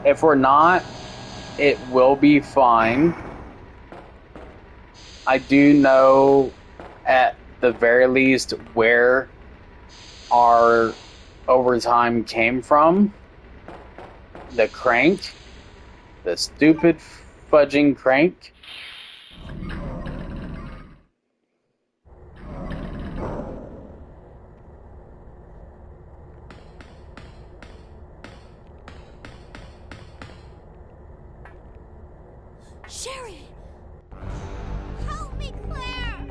If we're not, it will be fine. I do know at the very least where our overtime came from. The crank. The stupid fudging crank. Sherry! Help me, Claire!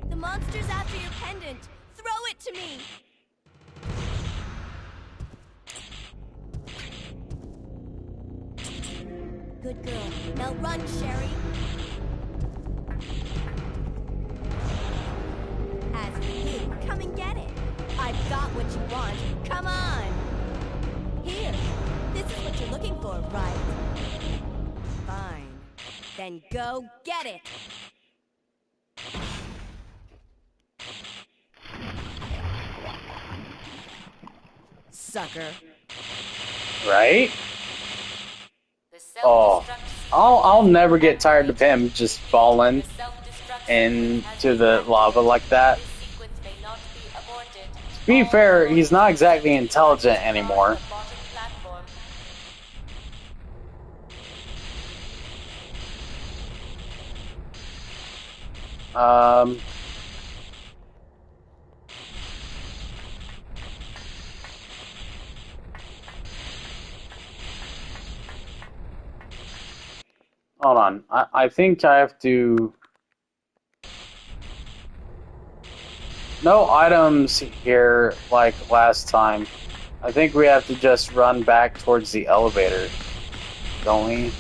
The monster's after your pendant. Throw it to me! Good girl. Now run, Sherry. As for you, come and get it. I've got what you want. Come on! Here. This is what you're looking for, right? Fine. Then go get it! Sucker. Right? Oh, I'll never get tired of him just falling into the lava like that. To be fair, he's not exactly intelligent anymore. Hold on. I think I have to... No items here like last time. I think we have to just run back towards the elevator, don't we?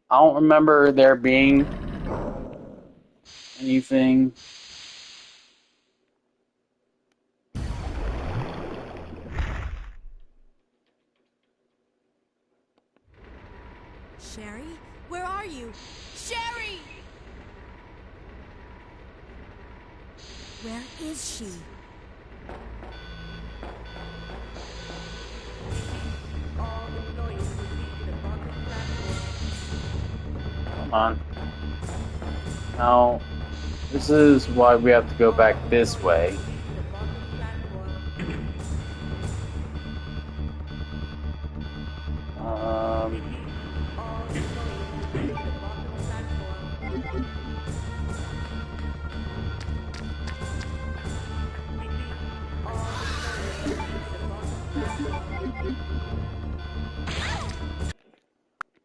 I don't remember there being anything. Sherry? Where are you? Sherry! Where is she? on. Now, this is why we have to go back this way.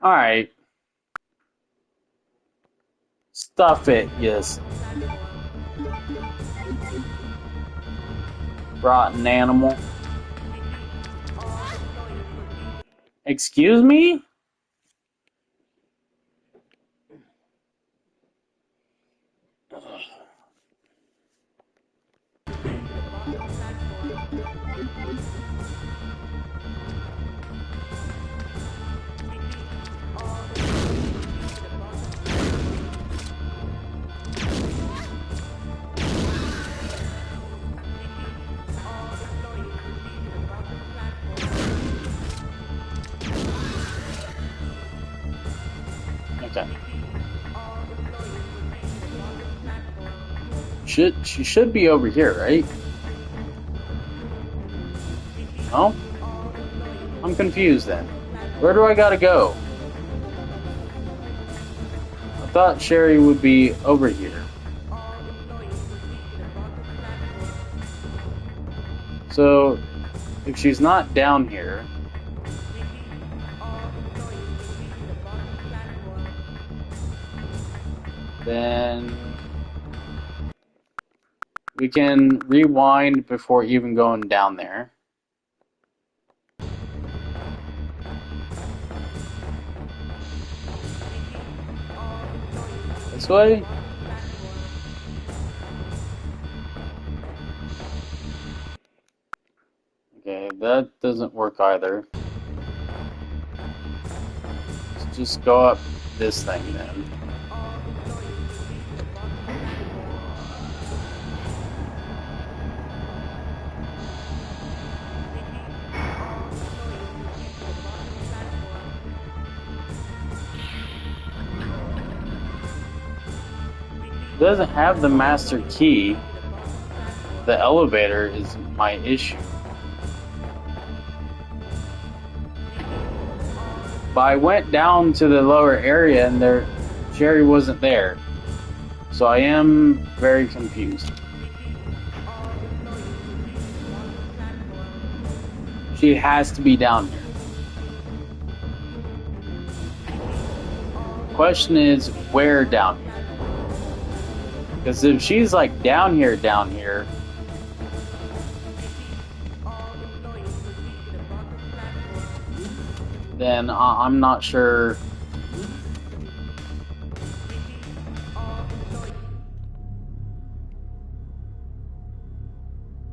Alright. Stuff it, yes. Rotten animal. Excuse me? Okay. She should be over here, right? No? I'm confused then. Where do I gotta go? I thought Sherry would be over here. So, if she's not down here, then we can rewind before even going down there. This way? Okay, that doesn't work either. Let's just go up this thing then. Doesn't have the master key. The elevator is my issue. But I went down to the lower area and Sherry wasn't there. So I am very confused. She has to be down here. Question is, where down here? Because if she's like down here, then I'm not sure.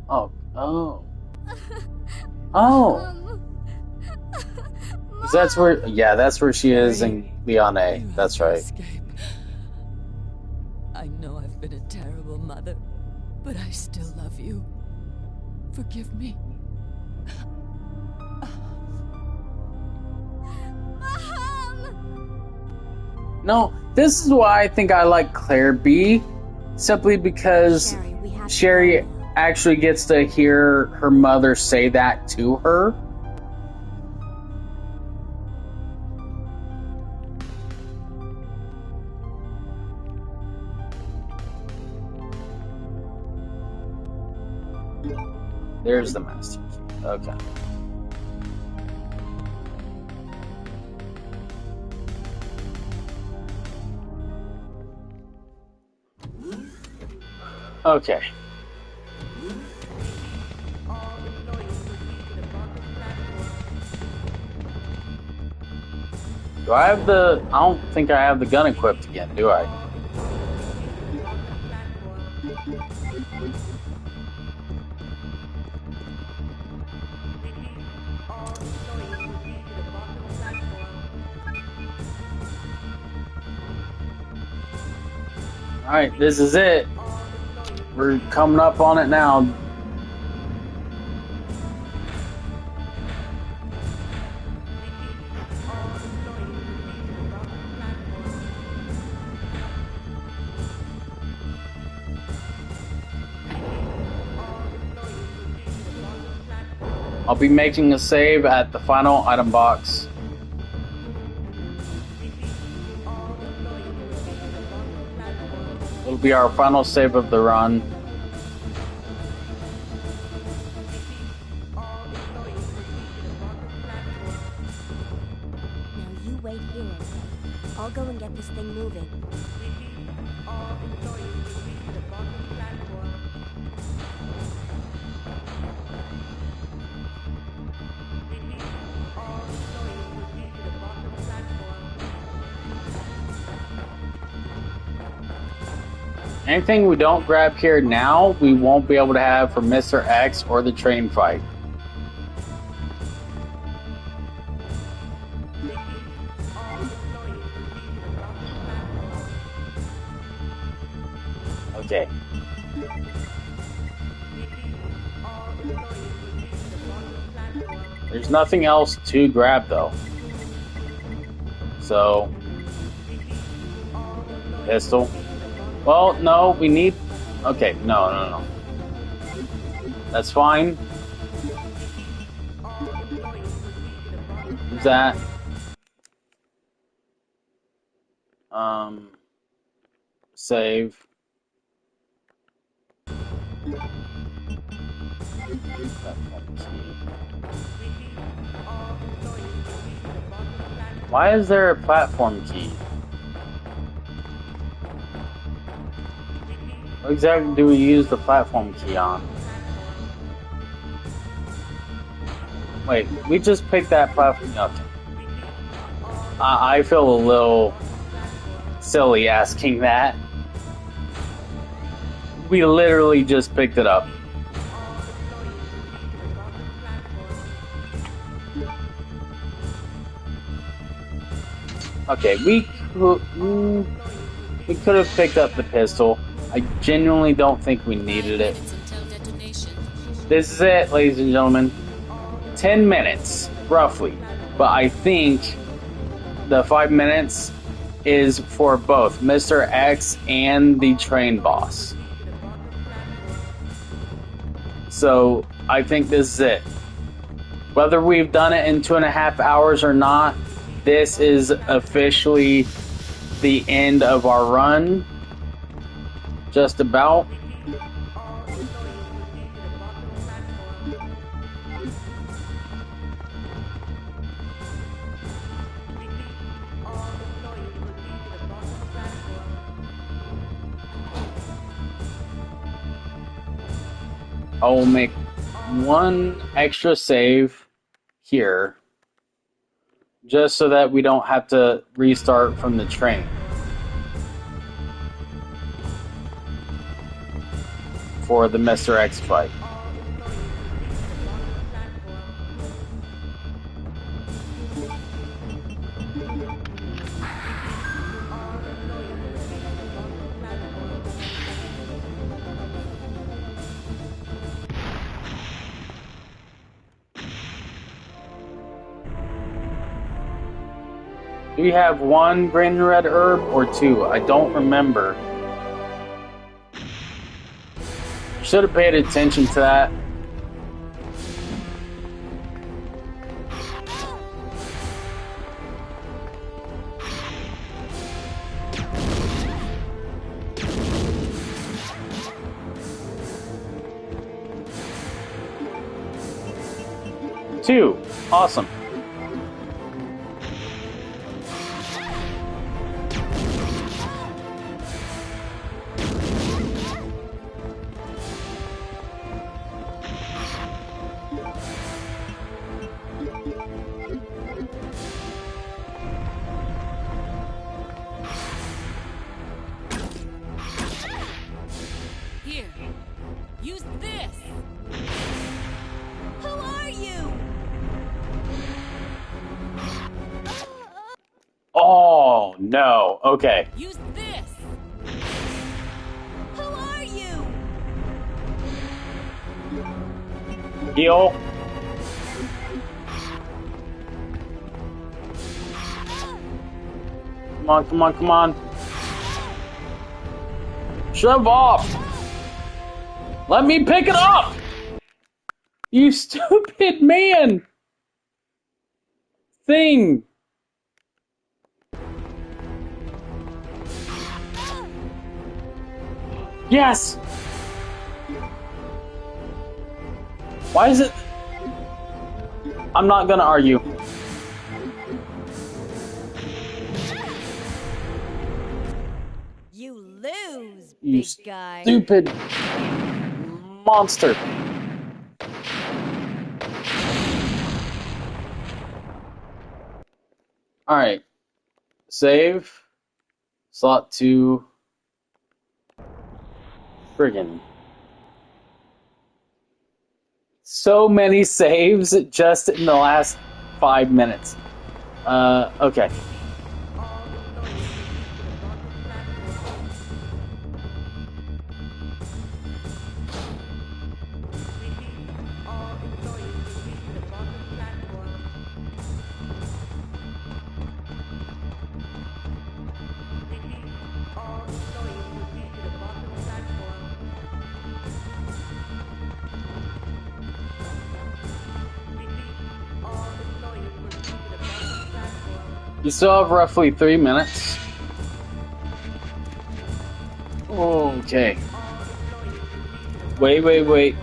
Oh. That's where, yeah, that's where she is in Leon A. That's right. I know I've been a terrible mother, but I still love you. Forgive me. No, this is why I think I like Claire B. Simply because Sherry actually gets to hear her mother say that to her. There's the master key. Okay. Okay. Do I have the... I don't think I have the gun equipped again, do I? Alright, this is it. We're coming up on it now. I'll be making a save at the final item box. It'll be our final save of the run. Now you wait here, okay? I'll go and get this thing moving. Anything we don't grab here now, we won't be able to have for Mr. X or the train fight. Okay. There's nothing else to grab though. So, pistol. Well, no, we need... Okay, no. That's fine. Who's that? Save. Why is there a platform key? What exactly do we use the platform key on? Wait, we just picked that platform up. I feel a little silly asking that. We literally just picked it up. Okay, we could have picked up the pistol. I genuinely don't think we needed it. This is it, ladies and gentlemen. 10 minutes, roughly. But I think the 5 minutes is for both Mr. X and the train boss. So I think this is it. Whether we've done it in 2.5 hours or not, this is officially the end of our run. Just about. I will make one extra save here, just so that we don't have to restart from the train. For the Mr. X fight. Do we have one green and red herb or two? I don't remember. Should have paid attention to that. Two. Awesome. Here, use this. Who are you? Oh, no. Okay. Use this. Who are you? Heal. Come on, come on, come on. Shove off. Let me pick it up. You stupid man! Thing! Yes! Why is it... I'm not gonna argue. You lose, You big guy. stupid monster. Alright. Save. Slot 2. Friggin'. So many saves just in the last 5 minutes. Okay. You still have roughly 3 minutes. Okay. Wait.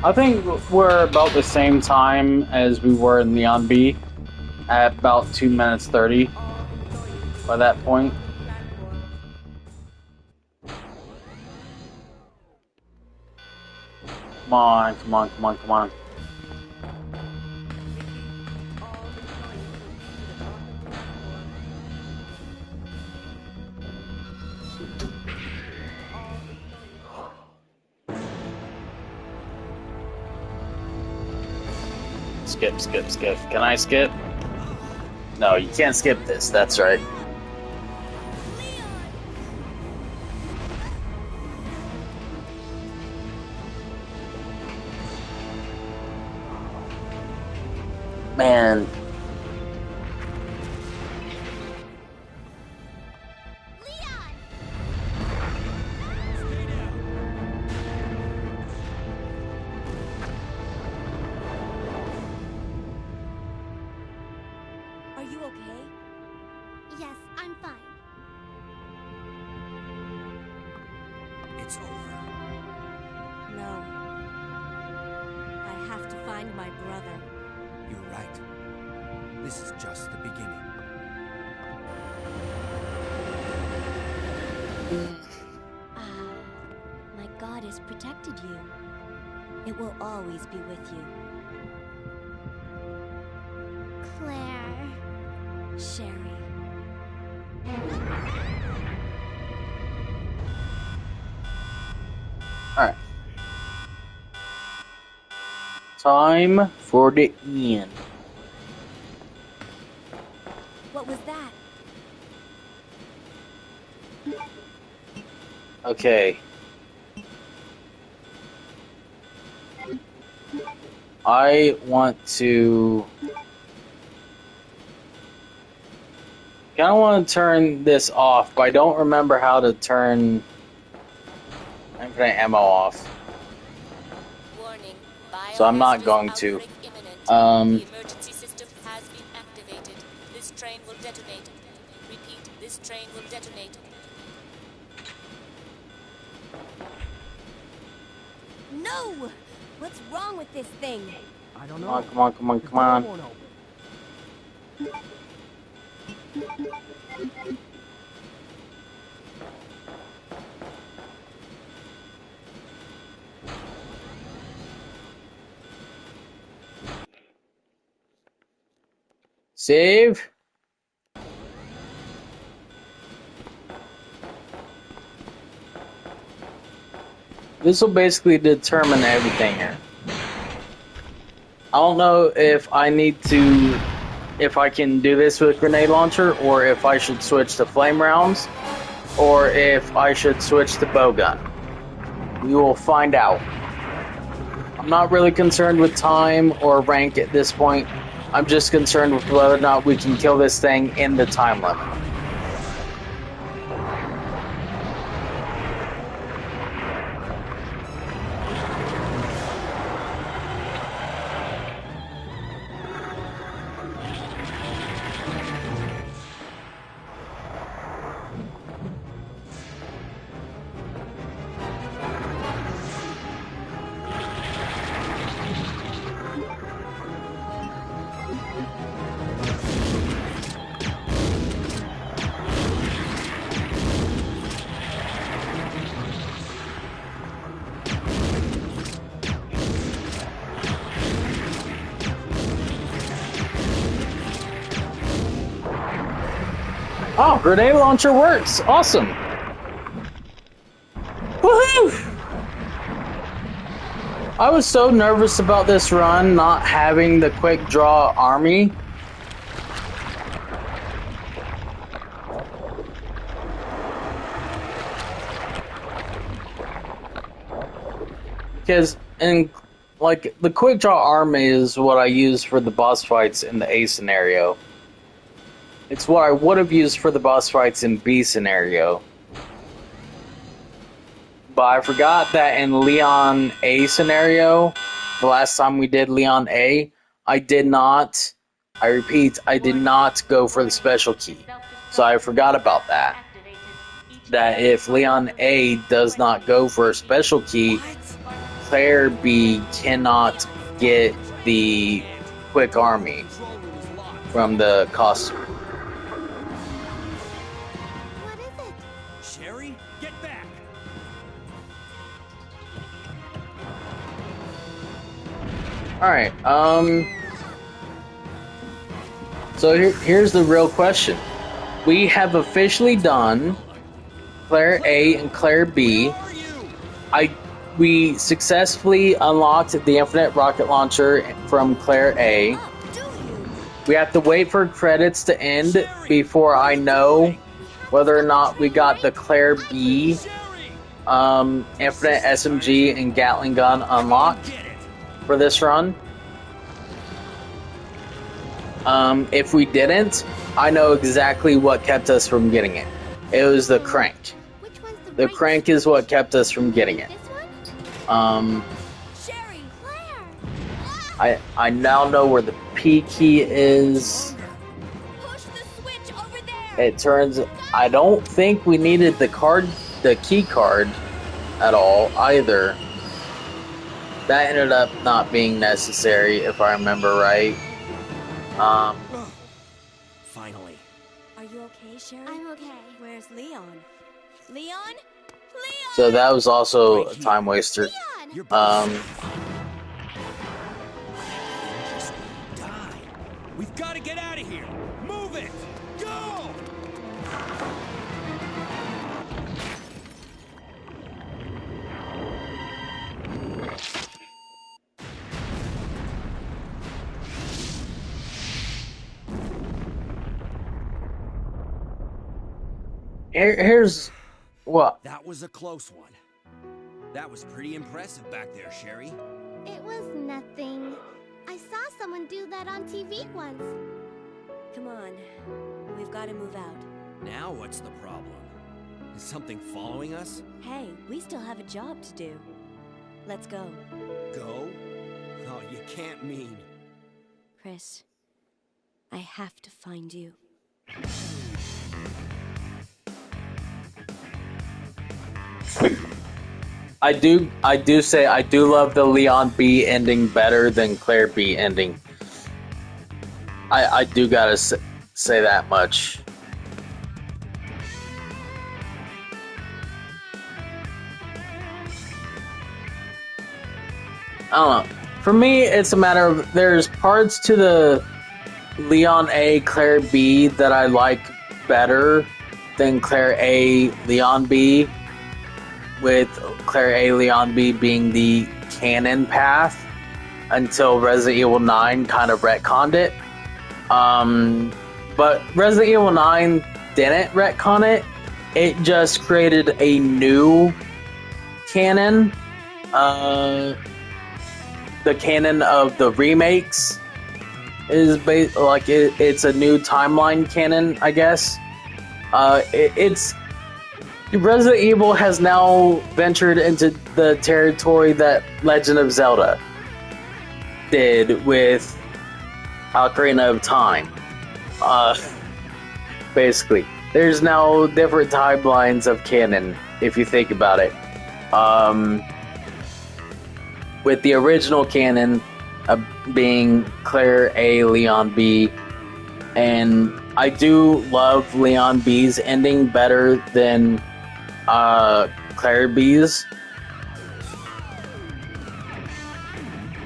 I think we're about the same time as we were in Neon B, at about 2 minutes 30 by that point. Come on. Skip. Can I skip? No, you can't skip this, that's right. Man. Are you okay? Yes, I'm fine. It's over. No. I have to find my brother. You're right. This is just the beginning. My God has protected you. It will always be with you. Claire. Sherry. Alright. Time for the end. What was that? Okay. I want to... I want to turn this off, but I don't remember how to turn infinite ammo off. Warning. So I'm not going to. The emergency system has been activated. This train will detonate. Repeat, this train will detonate. No! What's wrong with this thing? I don't know. Come on. Save. This will basically determine everything here. I don't know if I need to if I can do this with grenade launcher, or if I should switch to flame rounds, or if I should switch to bowgun. We will find out. I'm not really concerned with time or rank at this point. I'm just concerned with whether or not we can kill this thing in the time limit. Oh, grenade launcher works! Awesome! Woohoo! I was so nervous about this run not having the quick draw army. Because, like, the quick draw army is what I use for the boss fights in the A scenario. It's what I would have used for the boss fights in B scenario. But I forgot that in Leon A scenario, the last time we did Leon A, I did not go for the special key. So I forgot about that. That if Leon A does not go for a special key, Claire B cannot get the quick army from the costume. Alright, so here's the real question. We have officially done Claire A and Claire B. We successfully unlocked the infinite rocket launcher from Claire A. We have to wait for credits to end before I know whether or not we got the Claire B infinite SMG and Gatling gun unlocked for this run. If we didn't, I know exactly what kept us from getting it. It was the crank. The crank is what kept us from getting it. I now know where the P key is. It turns, I don't think we needed the key card at all either. That ended up not being necessary, if I remember right. Finally. Are you okay, Sherry? I'm okay. Where's Leon? Leon? So that was also a time waster. We've got to get out of here. Move it. Go. Here's what. That was a close one. That was pretty impressive back there, Sherry. It was nothing. I saw someone do that on TV once. Come on. We've got to move out. Now what's the problem? Is something following us? Hey, we still have a job to do. Let's go. Go? Oh, you can't mean... Chris, I have to find you. I do say I do love the Leon B ending better than Claire B ending. I do gotta say that much. I don't know. For me, it's a matter of there's parts to the Leon A, Claire B that I like better than Claire A, Leon B, with Claire A, Leon B being the canon path until Resident Evil 9 kind of retconned it. But Resident Evil 9 didn't retcon it. It just created a new canon. The canon of the remakes is it's a new timeline canon, I guess. It's Resident Evil has now ventured into the territory that Legend of Zelda did with Ocarina of Time. Basically, there's now different timelines of canon, if you think about it. With the original canon being Claire A, Leon B, and I do love Leon B's ending better than Claire B's.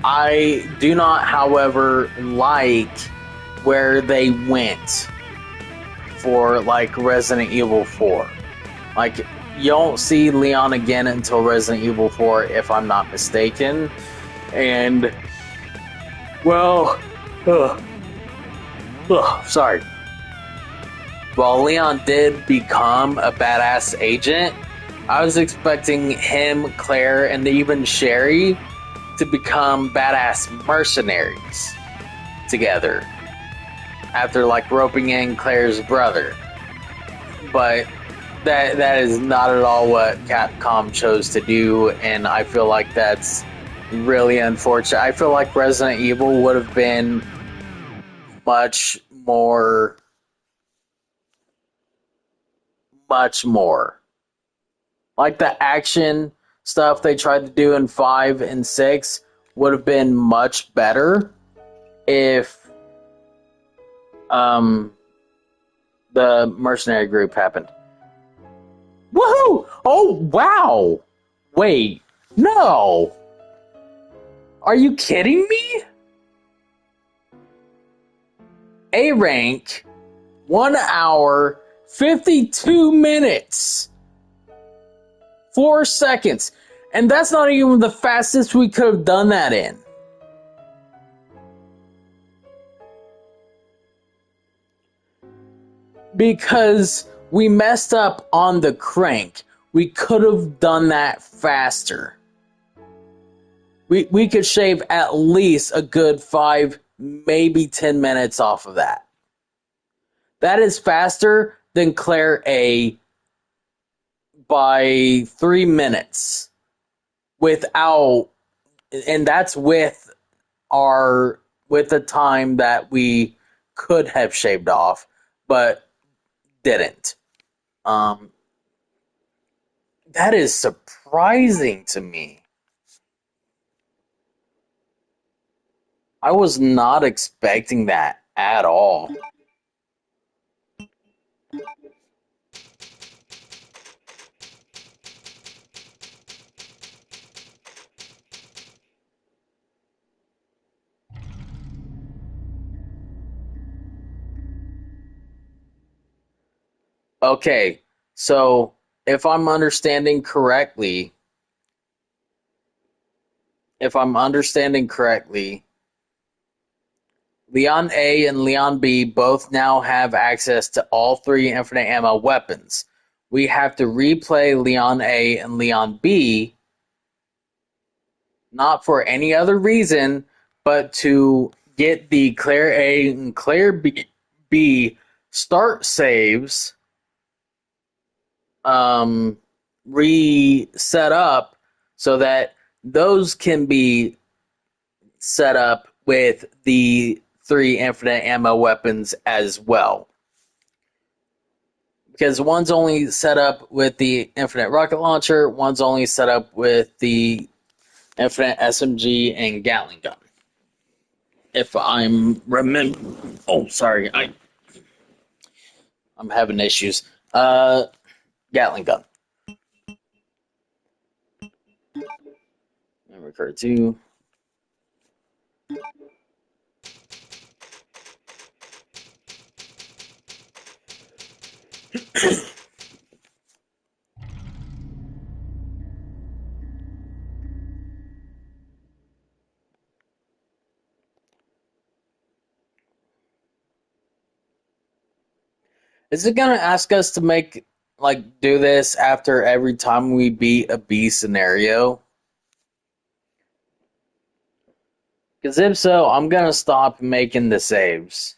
I do not, however, like where they went for like Resident Evil 4. Like, you don't see Leon again until Resident Evil 4, if I'm not mistaken. And, well, sorry. While Leon did become a badass agent, I was expecting him, Claire, and even Sherry to become badass mercenaries together after like roping in Claire's brother. But that is not at all what Capcom chose to do, and I feel like that's really unfortunate. I feel like Resident Evil would have been much more like the action stuff they tried to do in 5 and 6 would have been much better if the mercenary group happened. Woohoo! Oh, wow! Wait, no! Are you kidding me? A rank, 1 hour, 52 minutes, 4 seconds. And that's not even the fastest we could have done that in. Because we messed up on the crank. We could have done that faster. We could shave at least a good 5, maybe 10 minutes off of that. That is faster than Claire A by 3 minutes. And that's with the time that we could have shaved off, but didn't. That is surprising to me. I was not expecting that at all. Okay, so if I'm understanding correctly, Leon A and Leon B both now have access to all 3 infinite ammo weapons. We have to replay Leon A and Leon B, not for any other reason, but to get the Claire A and Claire B start saves reset up so that those can be set up with the 3 infinite ammo weapons as well. Because one's only set up with the infinite rocket launcher, one's only set up with the infinite SMG and Gatling gun. If I'm sorry, I'm having issues. Gatling gun. Memory card 2. Is it gonna ask us to do this after every time we beat a B scenario? Because if so, I'm gonna stop making the saves.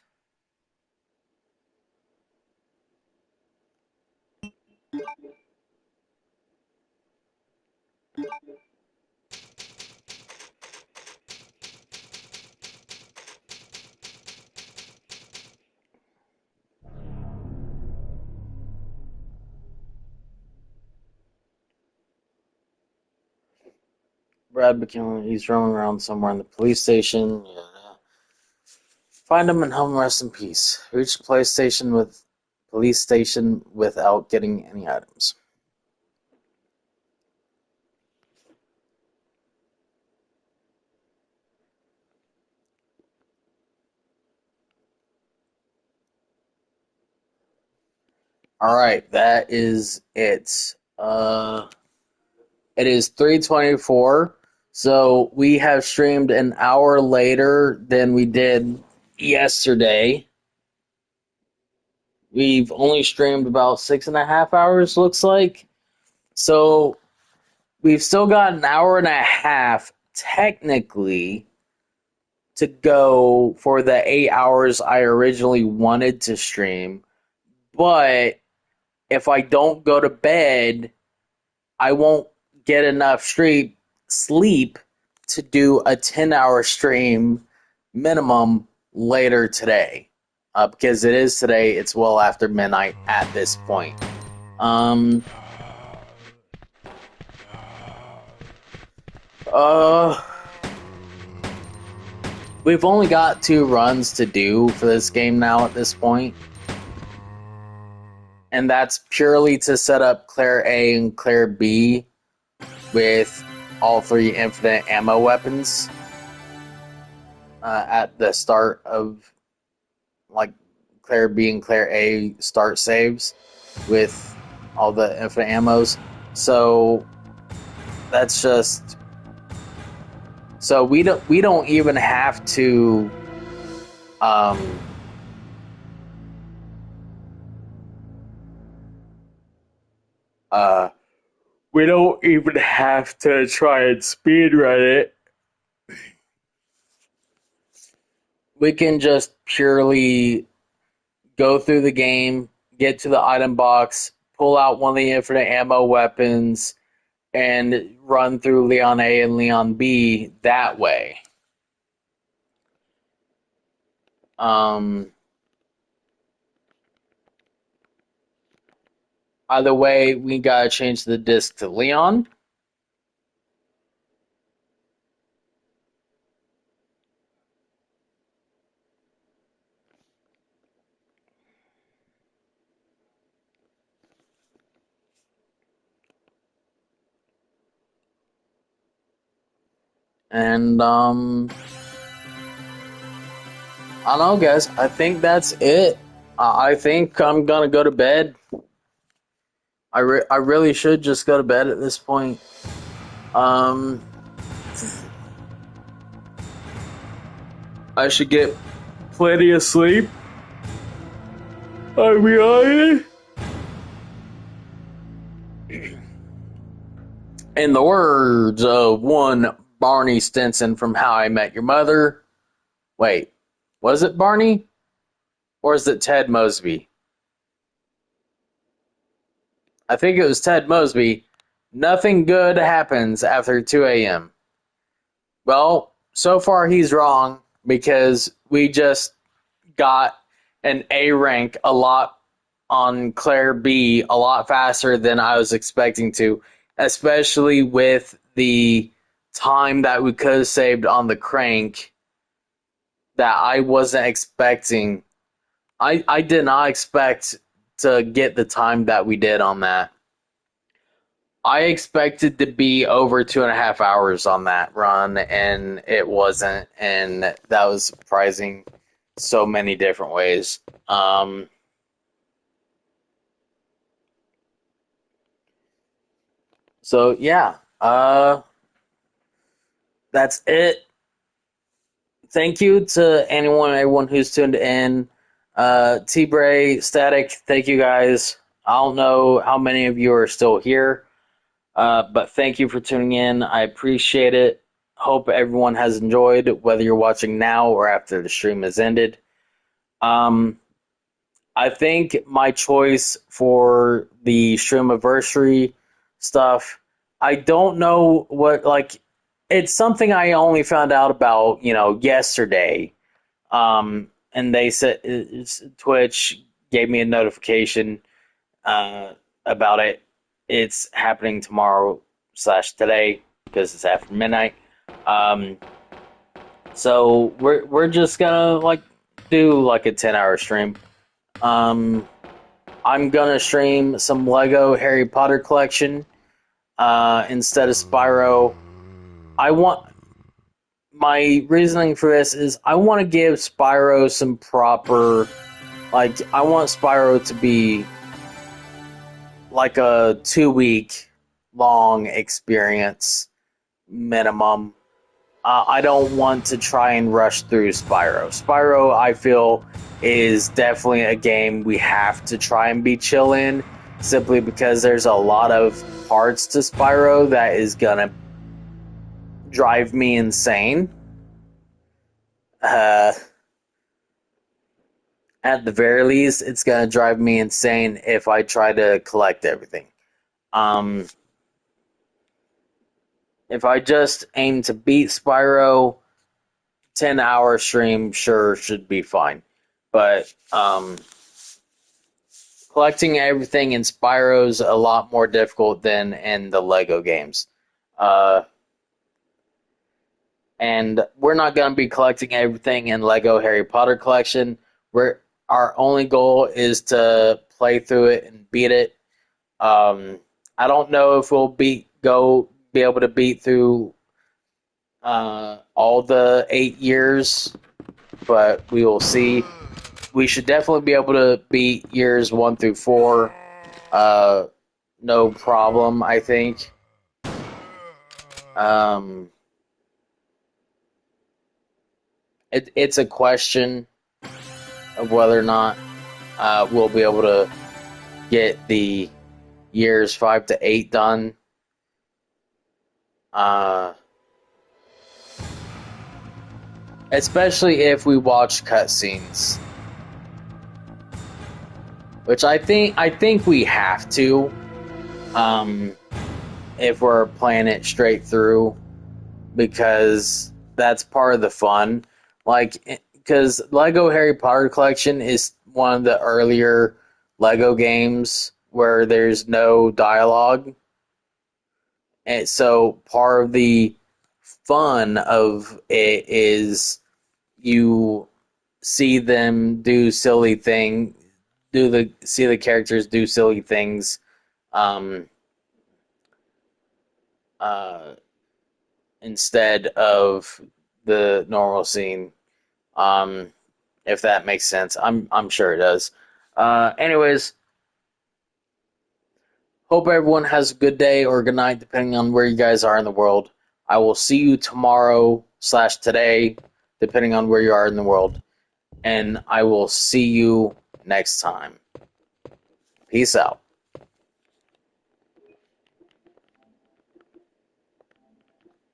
Brad McKinley, he's roaming around somewhere in the police station. Yeah. Find him and help him rest in peace. Reach the police station without getting any items. Alright, that is it. It is 3:24, so we have streamed an hour later than we did yesterday. We've only streamed about 6.5 hours, looks like. So we've still got an hour and a half, technically, to go for the 8 hours I originally wanted to stream. But if I don't go to bed, I won't get enough sleep to do a 10-hour stream minimum later today. Because it is today, it's well after midnight at this point. We've only got 2 runs to do for this game now at this point. And that's purely to set up Claire A and Claire B with all 3 infinite ammo weapons at the start of Claire B and Claire A start saves with all the infinite ammos. So that's just so we don't even have to we don't even have to try and speedrun it. We can just purely go through the game, get to the item box, pull out one of the infinite ammo weapons, and run through Leon A and Leon B that way. Either way, we gotta change the disc to Leon. And, I don't know, guys. I think that's it. I think I'm gonna go to bed. I really should just go to bed at this point. I should get plenty of sleep. I'll be honest. In the words of one Barney Stinson from How I Met Your Mother. Wait, was it Barney? Or is it Ted Mosby? I think it was Ted Mosby. Nothing good happens after 2 a.m. Well, so far he's wrong because we just got an A rank a lot on Claire B a lot faster than I was expecting to, especially with the time that we could have saved on the crank that I wasn't expecting. I did not expect to get the time that we did on that. I expected to be over 2.5 hours on that run, and it wasn't, and that was surprising so many different ways. So yeah, that's it. Thank you to everyone who's tuned in. T-Bray, Static, thank you guys. I don't know how many of you are still here, but thank you for tuning in. I appreciate it. Hope everyone has enjoyed, whether you're watching now or after the stream has ended. I think my choice for the Streamiversary stuff, I don't know what, like, it's something I only found out about, yesterday. And they said Twitch gave me a notification about it. It's happening tomorrow/today because it's after midnight. So we're just gonna do like a 10-hour stream. I'm gonna stream some Lego Harry Potter collection instead of Spyro. My reasoning for this is I want to give Spyro some proper, I want Spyro to be like a 2-week long experience minimum. I don't want to try and rush through Spyro. Spyro, I feel, is definitely a game we have to try and be chill in, simply because there's a lot of parts to Spyro that is gonna drive me insane. At the very least, it's gonna drive me insane if I try to collect everything. If I just aim to beat Spyro, 10-hour stream sure should be fine. But collecting everything in Spyro's a lot more difficult than in the Lego games. And we're not going to be collecting everything in Lego Harry Potter collection. Our only goal is to play through it and beat it. I don't know if we'll be able to beat through all the 8 years, but we will see. We should definitely be able to beat years 1 through 4. No problem, I think. It's a question of whether or not we'll be able to get the years 5 to 8 done. Especially if we watch cutscenes, which I think we have to, if we're playing it straight through, because that's part of the fun. Because Lego Harry Potter Collection is one of the earlier Lego games where there's no dialogue. And so part of the fun of it is you see them do silly things, see the characters do silly things, instead of the normal scene. If that makes sense. I'm sure it does. Anyways, hope everyone has a good day or good night, depending on where you guys are in the world. I will see you tomorrow/today, depending on where you are in the world. And I will see you next time. Peace out.